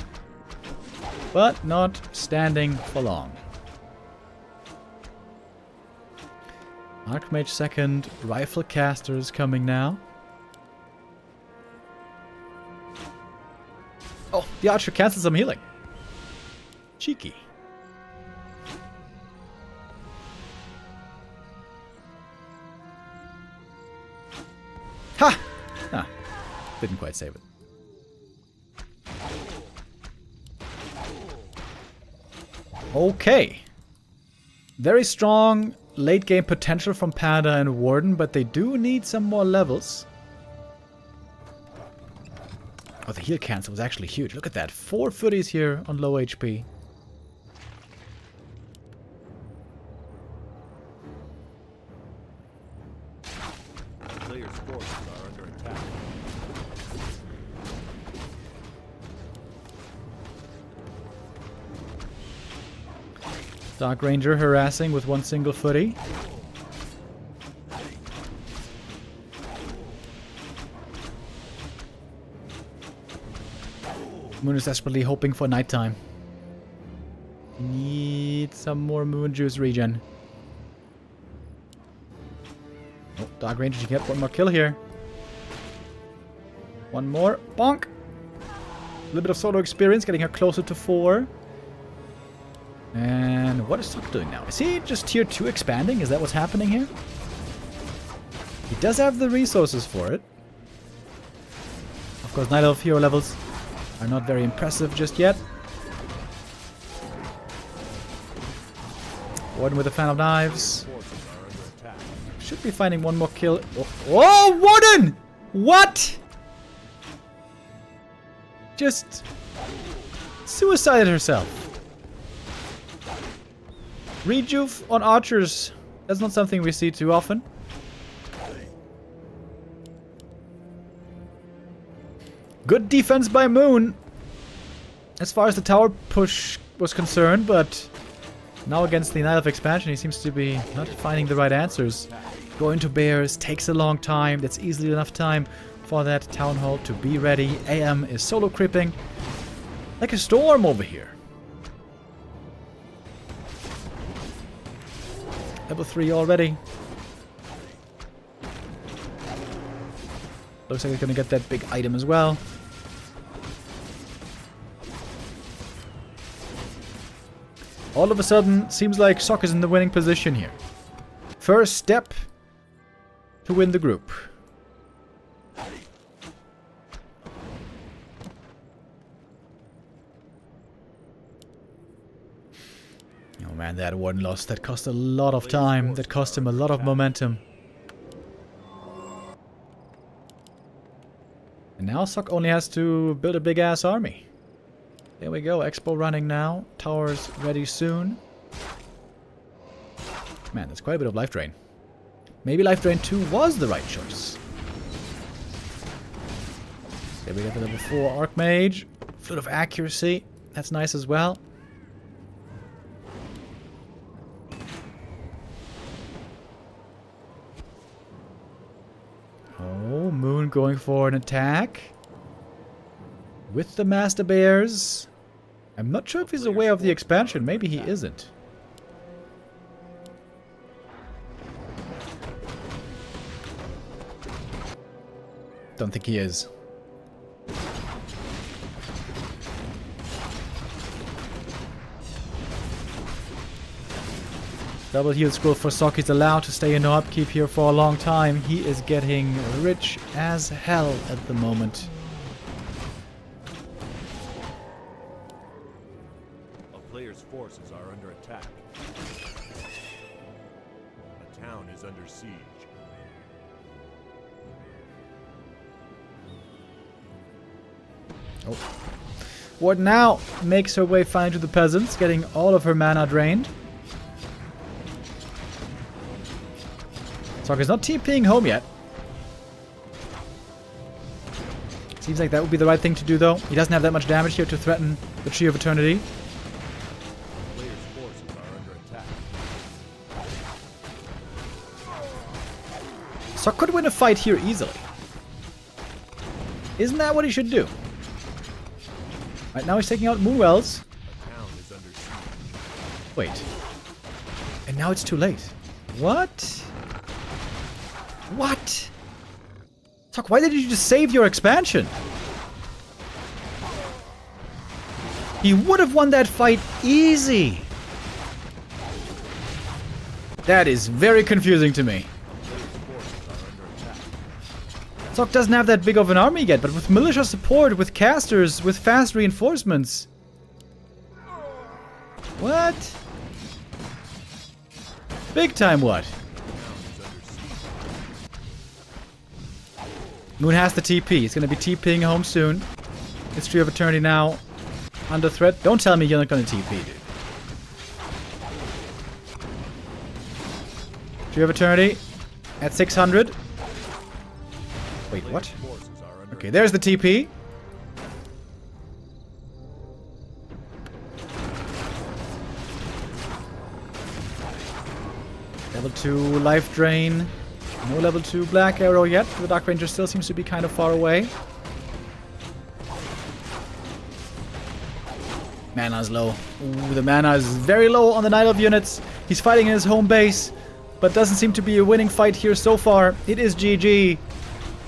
Speaker 2: But not standing for long. Archmage second, Rifle Caster is coming now. Oh, the Archer cancels some healing. Cheeky. Ha! Ah, didn't quite save it. Okay. Very strong late game potential from Panda and Warden, but they do need some more levels. Oh, the heal cancel was actually huge. Look at that. 4 footies here on low HP.
Speaker 3: A player's forces are under attack.
Speaker 2: Dark Ranger harassing with one single footy. Moon is desperately hoping for nighttime. Need some more moon juice regen. Oh, Dark Ranger should get one more kill here. One more. Bonk! A little bit of solo experience, getting her closer to 4. And what is Sock doing now? Is he just tier 2 expanding? Is that what's happening here? He does have the resources for it. Of course, Night Elf hero levels are not very impressive just yet. Warden with a fan of knives.
Speaker 3: Forces are under attack.
Speaker 2: Should be finding one more kill. Oh, Warden! What? Just suicided herself. Rejuve on archers. That's not something we see too often. Good defense by Moon, as far as the tower push was concerned, but now against the Night Elf expansion, he seems to be not finding the right answers. Going to bears takes a long time. That's easily enough time for that town hall to be ready. AM is solo creeping like a storm over here. Level 3 already. Looks like he's gonna get that big item as well. All of a sudden, seems like Sock is in the winning position here. First step to win the group. Oh man, that one loss. That cost a lot of time. That cost him a lot of momentum. And now Sock only has to build a big ass army. There we go. Expo running now. Towers ready soon. Man, that's quite a bit of life drain. Maybe life drain 2 was the right choice. There we get the level 4 Archmage. Flute of Accuracy. That's nice as well. Oh, Moon going for an attack. With the Master Bears. I'm not sure if he's aware of the expansion. Maybe he isn't. Don't think he is. Double heal scroll for Sock. He's allowed to stay in no upkeep here for a long time. He is getting rich as hell at the moment.
Speaker 3: A player's forces are under attack. A town is under siege.
Speaker 2: Oh. Ward now makes her way finally to the peasants, getting all of her mana drained. Sock is not TPing home yet. Seems like that would be the right thing to do, though. He doesn't have that much damage here to threaten the Tree of Eternity.
Speaker 3: Players' forces are under attack.
Speaker 2: Sok could win a fight here easily. Isn't that what he should do? Right now he's taking out Moonwells.
Speaker 3: A town is under siege.
Speaker 2: Wait. And now it's too late. What? What? Sok, why did you just save your expansion? He would have won that fight easy. That is very confusing to me. Sok doesn't have that big of an army yet, but with militia support, with casters, with fast reinforcements. What? Big time what? Moon has the TP. He's going to be TPing home soon. History of Eternity now under threat. Don't tell me you're not going to TP, dude. Tree of Eternity at 600. Wait, what? Okay, there's the TP. Level 2 life drain. No level 2 black arrow yet. The Dark Ranger still seems to be kind of far away. Mana's low. Ooh, the mana is very low on the Night Elf units. He's fighting in his home base, but doesn't seem to be a winning fight here so far. It is GG.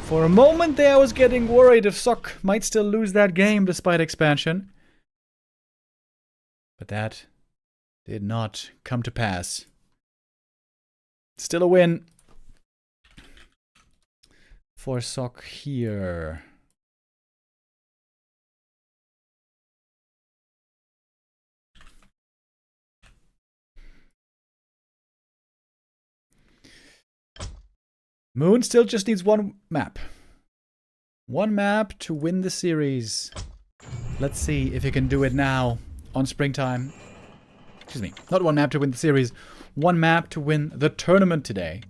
Speaker 2: For a moment there I was getting worried if Sok might still lose that game despite expansion. But that did not come to pass. Still a win for Sok here. Moon still just needs one map. One map to win the series. Let's see if he can do it now on springtime. Excuse me, not one map to win the series. One map to win the tournament today.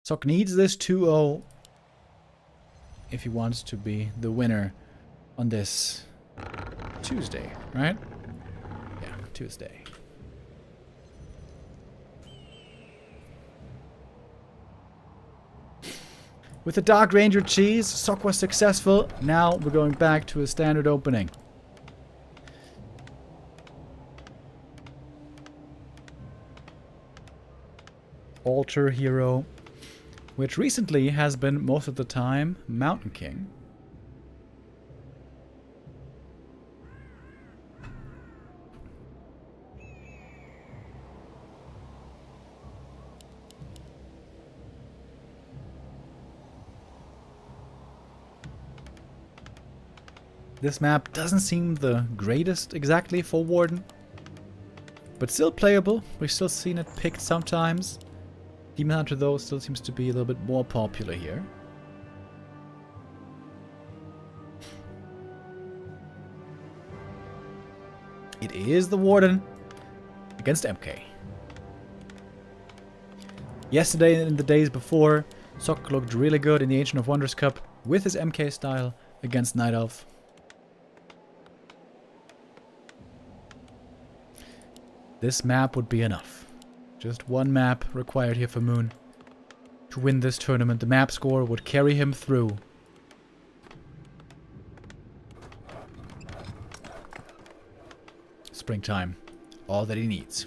Speaker 2: Sok needs this 2-0 if he wants to be the winner on this Tuesday, right? Yeah, Tuesday. With the Dark Ranger cheese, Sok was successful. Now we're going back to a standard opening. Altar hero, which recently has been most of the time Mountain King. This map doesn't seem the greatest exactly for Warden, but still playable. We've still seen it picked sometimes. Demon Hunter, though, still seems to be a little bit more popular here. It is the Warden against MK. Yesterday and the days before, Sok looked really good in the Ancient of Wonders Cup with his MK style against Night Elf. This map would be enough. Just one map required here for Moon to win this tournament. The map score would carry him through. Springtime. All that he needs.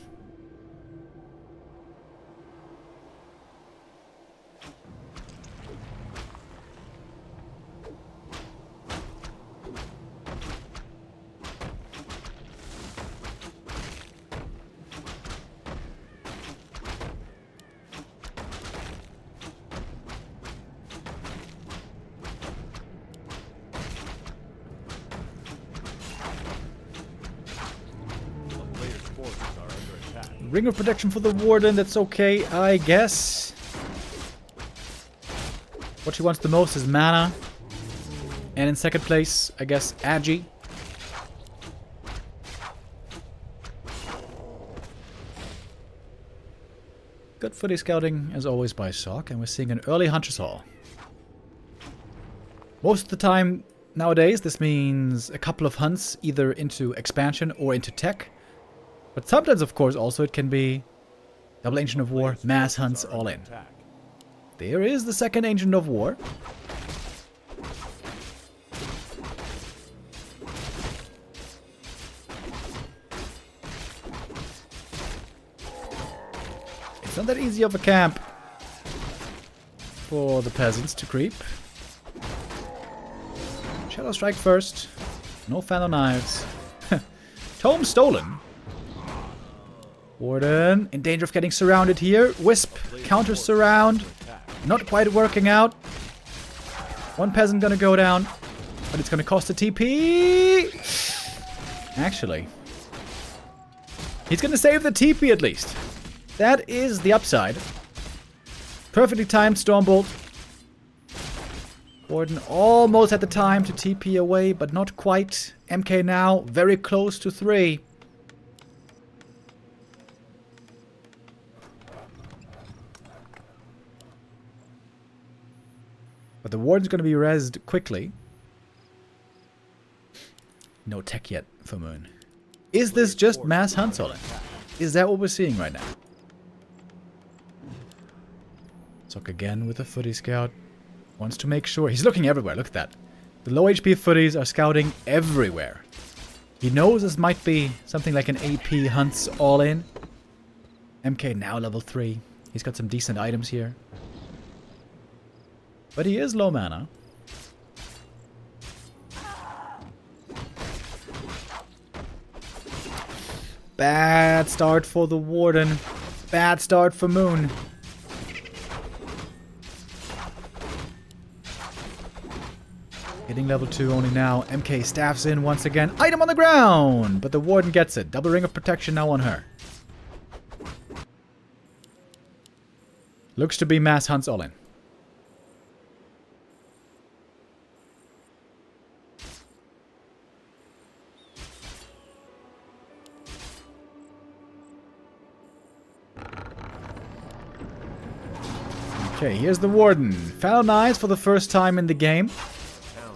Speaker 2: Ring of Protection for the Warden, that's okay, I guess. What she wants the most is mana. And in second place, I guess, Agi. Good footy scouting, as always, by Sok, and we're seeing an early Hunter's Hall. Most of the time nowadays, this means a couple of hunts either into expansion or into tech. But sometimes, of course, also it can be double Ancient of War, mass hunts all in. There is the second Ancient of War. It's not that easy of a camp for the peasants to creep. Shadow Strike first. No fan of knives. Tome stolen. Warden in danger of getting surrounded here. Wisp counter surround. Not quite working out. One peasant gonna go down. But it's gonna cost a TP. Actually. He's gonna save the TP at least. That is the upside. Perfectly timed Stormbolt. Warden almost had the time to TP away, but not quite. MK now very close to 3. But the Warden's going to be rezzed quickly. No tech yet for Moon. Is this just mass hunt Solin? Is that what we're seeing right now? Sock again with a footy scout. Wants to make sure. He's looking everywhere. Look at that. The low HP footies are scouting everywhere. He knows this might be something like an AP hunts all in. MK now level 3. He's got some decent items here. But he is low mana. Bad start for the Warden. Bad start for Moon. Hitting level 2 only now. MK staffs in once again. Item on the ground! But the Warden gets it. Double ring of protection now on her. Looks to be mass hunts all in. Okay, here's the Warden. Foul knives for the first time in the game.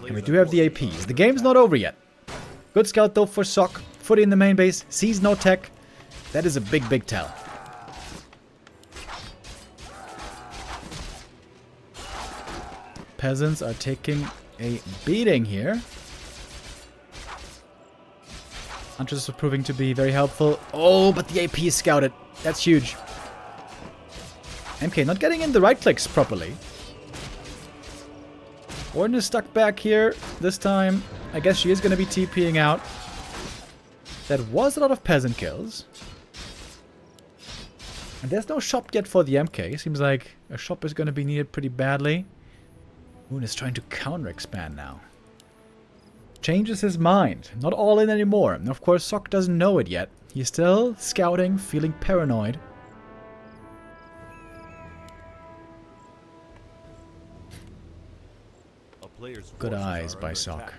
Speaker 2: And we do have the APs. The game's not over yet. Good scout though for Sock. Footy in the main base. Sees no tech. That is a big, big tell. Peasants are taking a beating here. Huntress are proving to be very helpful. Oh, but the AP is scouted. That's huge. MK not getting in the right clicks properly. Warden is stuck back here this time. I guess she is going to be TPing out. That was a lot of peasant kills. And there's no shop yet for the MK. Seems like a shop is going to be needed pretty badly. Moon is trying to counter-expand now. Changes his mind. Not all in anymore. And of course, Sock doesn't know it yet. He's still scouting, feeling paranoid. Good eyes by Sock.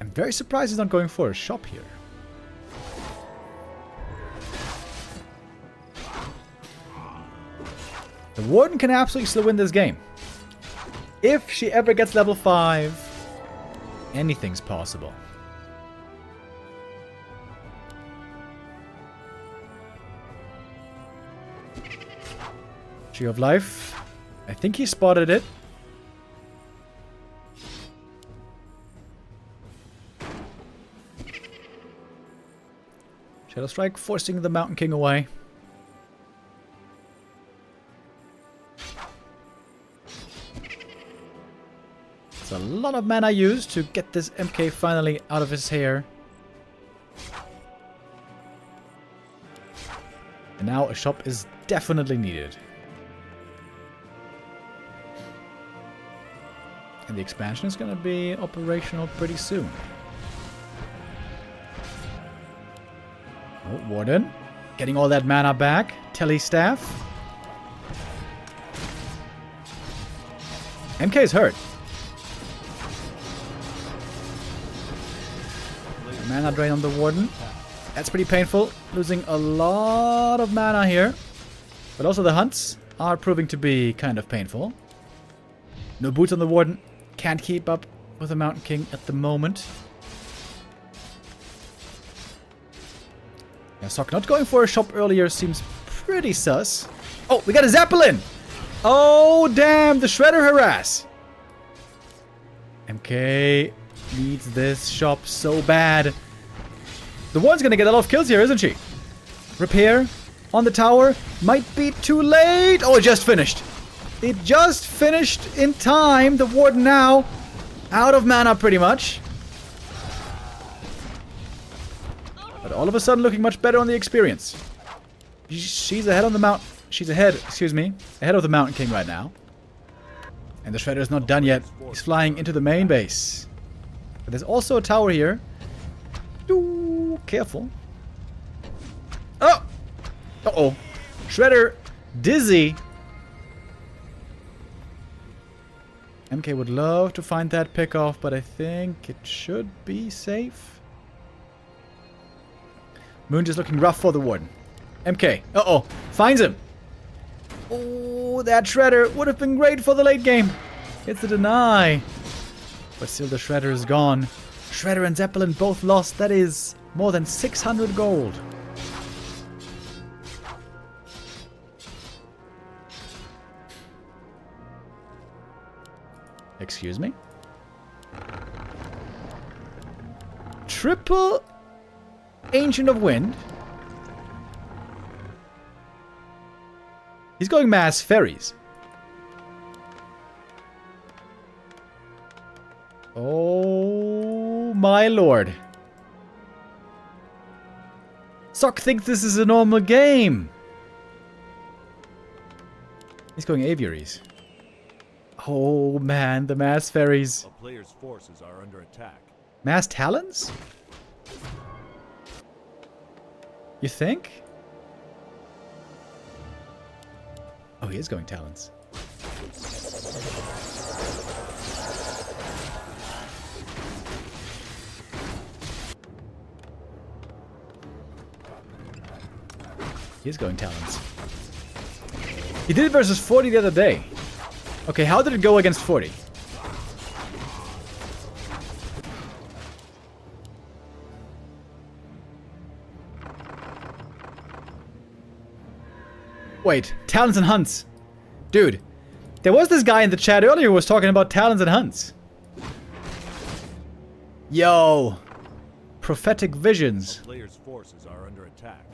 Speaker 2: I'm very surprised he's not going for a shop here. The Warden can absolutely still win this game. If she ever gets level 5, anything's possible. Tree of Life. I think he spotted it. Shadow Strike forcing the Mountain King away. It's a lot of mana used to get this MK finally out of his hair. And now a shop is definitely needed. And the expansion is going to be operational pretty soon. Oh, Warden. Getting all that mana back. Telestaff. MK is hurt. Mana drain on the Warden. That's pretty painful. Losing a lot of mana here. But also the hunts are proving to be kind of painful. No boots on the Warden. Can't keep up with the Mountain King at the moment. Yeah, Sock not going for a shop earlier seems pretty sus. Oh, we got a Zeppelin! Oh, damn, the Shredder harass. MK needs this shop so bad. The Warden's gonna get a lot of kills here, isn't she? Repair on the tower. Might be too late. Oh, it just finished. It just finished in time. The Warden now out of mana pretty much. But all of a sudden looking much better on the experience. She's ahead on the mount. She's ahead, excuse me, ahead of the Mountain King right now. And the Shredder is not done yet. He's flying into the main base. But there's also a tower here. Ooh, careful. Oh! Uh-oh. Shredder dizzy. MK would love to find that pick off, but I think it should be safe. Moon just looking rough for the Warden. MK. Uh-oh. Finds him. Oh, that Shredder would have been great for the late game. It's a deny. But still the Shredder is gone. Shredder and Zeppelin both lost. That is more than 600 gold. Excuse me? Triple Ancient of Wind. He's going mass ferries. Oh my lord. Sock thinks this is a normal game. He's going aviaries. Oh man, the mass ferries.
Speaker 3: A player's forces are under attack.
Speaker 2: Mass talons? You think? Oh, he is going talons. He is going talons. He did it versus 40 the other day. Okay, how did it go against 40? Wait, talons and hunts. Dude, there was this guy in the chat earlier who was talking about talons and hunts. Yo. Prophetic visions.
Speaker 3: A player's forces are under attack.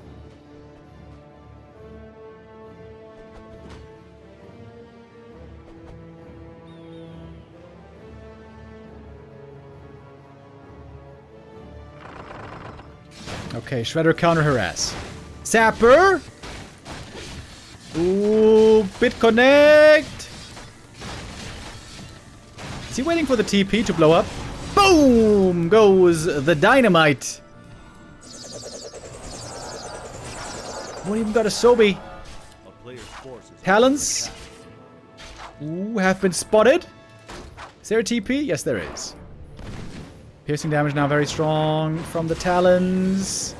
Speaker 2: Okay, Shredder counter harass. Sapper! Ooh, bit connect! Is he waiting for the TP to blow up? Boom! Goes the dynamite. Won't even got a Sobi.
Speaker 3: A player's forces
Speaker 2: Talons. Ooh, have been spotted. Is there a TP? Yes, there is. Piercing damage now very strong from the Talons.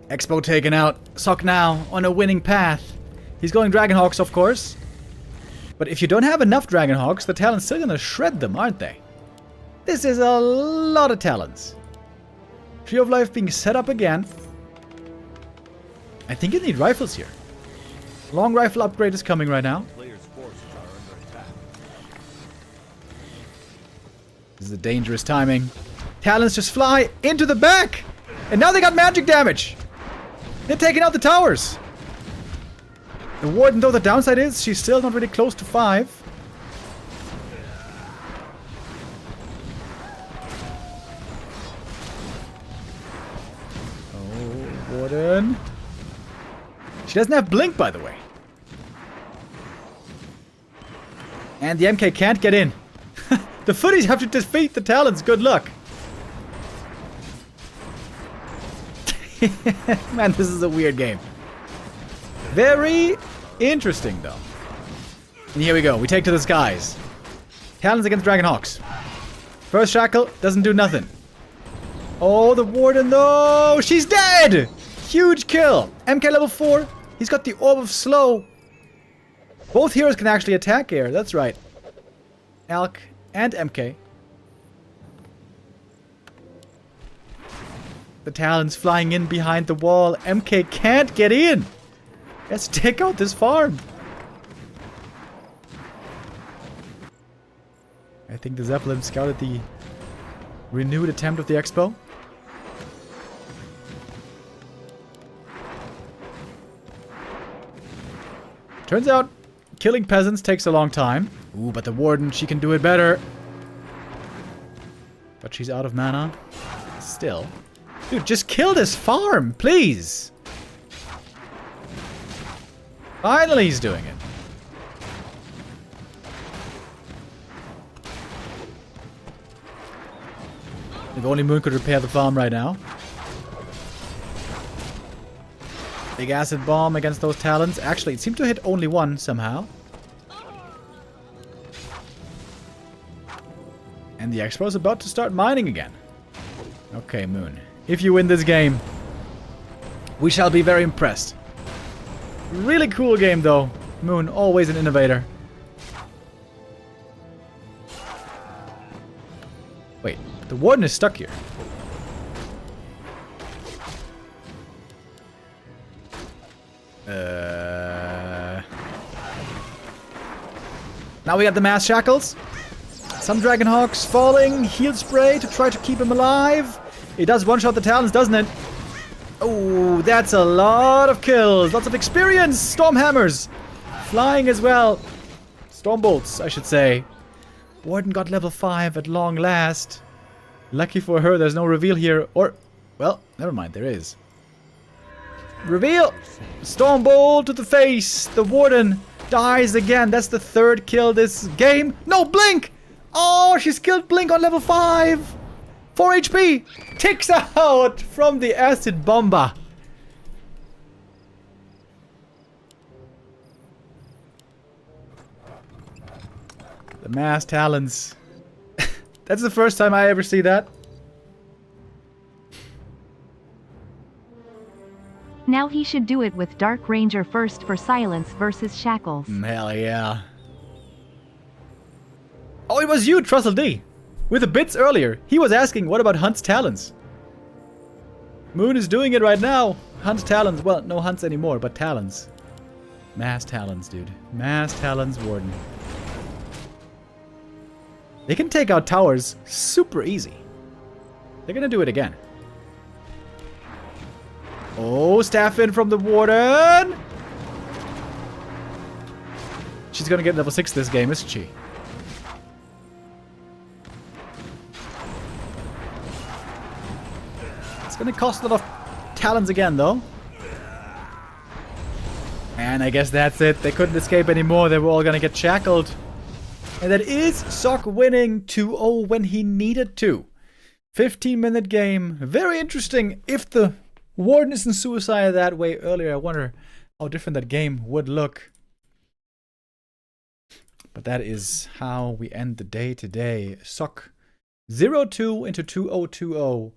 Speaker 2: Expo taken out. Sock now on a winning path. He's going Dragonhawks, of course. But if you don't have enough Dragonhawks, the Talons still gonna shred them, aren't they? This is a lot of Talons. Tree of Life being set up again. I think you need rifles here. Long rifle upgrade is coming right now.
Speaker 3: player's forces are under attack.
Speaker 2: This is a dangerous timing. Talons just fly into the back! And now they got magic damage! They're taking out the towers! The Warden, though, the downside is she's still not really close to 5. Oh, Warden. She doesn't have Blink, by the way. And the MK can't get in. The Footies have to defeat the Talons. Good luck. Man, this is a weird game. Very interesting, though. And here we go. We take to the skies. Talons against Dragonhawks. First Shackle doesn't do nothing. Oh, the Warden, though. She's dead. Huge kill. MK level 4. He's got the Orb of Slow. Both heroes can actually attack air. That's right. Elk and MK. The Talon's flying in behind the wall. MK can't get in. Let's take out this farm. I think the Zeppelin scouted the renewed attempt of the Expo. Turns out, killing peasants takes a long time. Ooh, but the Warden, she can do it better. But she's out of mana. Still. Dude, just kill this farm, please! Finally he's doing it. If only Moon could repair the farm right now. Big acid bomb against those Talons. Actually, it seemed to hit only one somehow. And the Expo is about to start mining again. Okay, Moon. If you win this game, we shall be very impressed. Really cool game, though. Moon, always an innovator. Wait, the Warden is stuck here. Now we got the mass shackles. Some Dragonhawks falling. Heal spray to try to keep him alive. It does one-shot the Talons, doesn't it? Oh, that's a lot of kills. Lots of experience. Stormhammers. Flying as well. Stormbolts, I should say. Warden got level 5 at long last. Lucky for her, there's no reveal here. Or, well, never mind, there is. Reveal! Stormbolt to the face. The Warden dies again. That's the third kill this game. No, Blink! Oh, she's killed Blink on level 5. 4 HP. Ticks out from the acid bomba. The mass Talons. That's the first time I ever see that.
Speaker 5: Now he should do it with Dark Ranger first for silence versus Shackles.
Speaker 2: Hell yeah. Oh, it was you, Trussell D. With the bits earlier. He was asking, what about Hunt's Talons? Moon is doing it right now. Hunt's Talons. Well, no Hunts anymore, but Talons. Mass Talons, dude. Mass Talons Warden. They can take out towers super easy. They're gonna do it again. Oh, staff in from the Warden. She's gonna get level 6 this game, isn't she? It's gonna cost a lot of Talons again, though. And I guess that's it. They couldn't escape anymore. They were all gonna get shackled. And that is Sock winning 2-0 when he needed to. 15-minute game. Very interesting. If the Warden isn't suicided that way earlier, I wonder how different that game would look. But that is how we end the day today. Sock 0-2 into 2-0-2-0.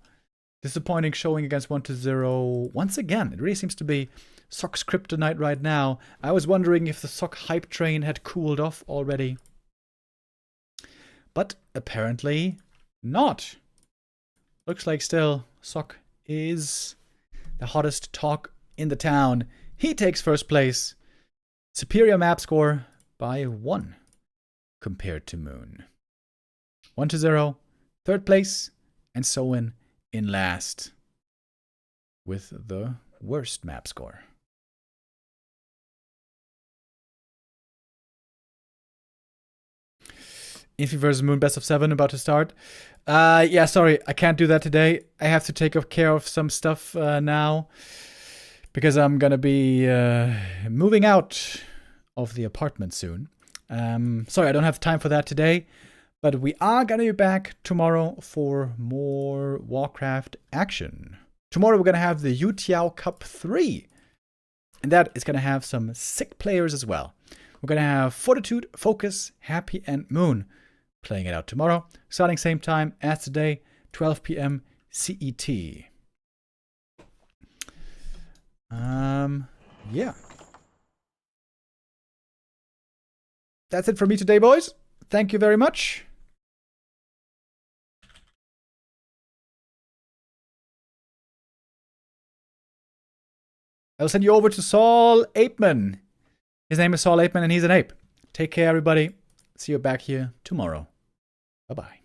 Speaker 2: Disappointing showing against 1-0. Once again, it really seems to be Sock's kryptonite right now. I was wondering if the Sock hype train had cooled off already. But apparently not. Looks like still Sock is the hottest talk in the town. He takes first place. Superior map score by 1 compared to Moon. 1-0, third place, and Soin in last with the worst map score. Infi vs Moon best of 7 about to start. Yeah, sorry, I can't do that today. I have to take care of some stuff now because I'm gonna be moving out of the apartment soon. Sorry, I don't have time for that today, but we are gonna be back tomorrow for more Warcraft action. Tomorrow we're gonna have the eer0 Cup 3, and that is gonna have some sick players as well. We're gonna have Fortitude, Focus, Happy, and Moon playing it out tomorrow, starting same time as today, 12 p.m. CET. Yeah. that's it for me today, boys. Thank you very much. I'll send you over to Saul Apeman. His name is Saul Apeman and he's an ape. Take care, everybody. See you back here tomorrow. Bye-bye.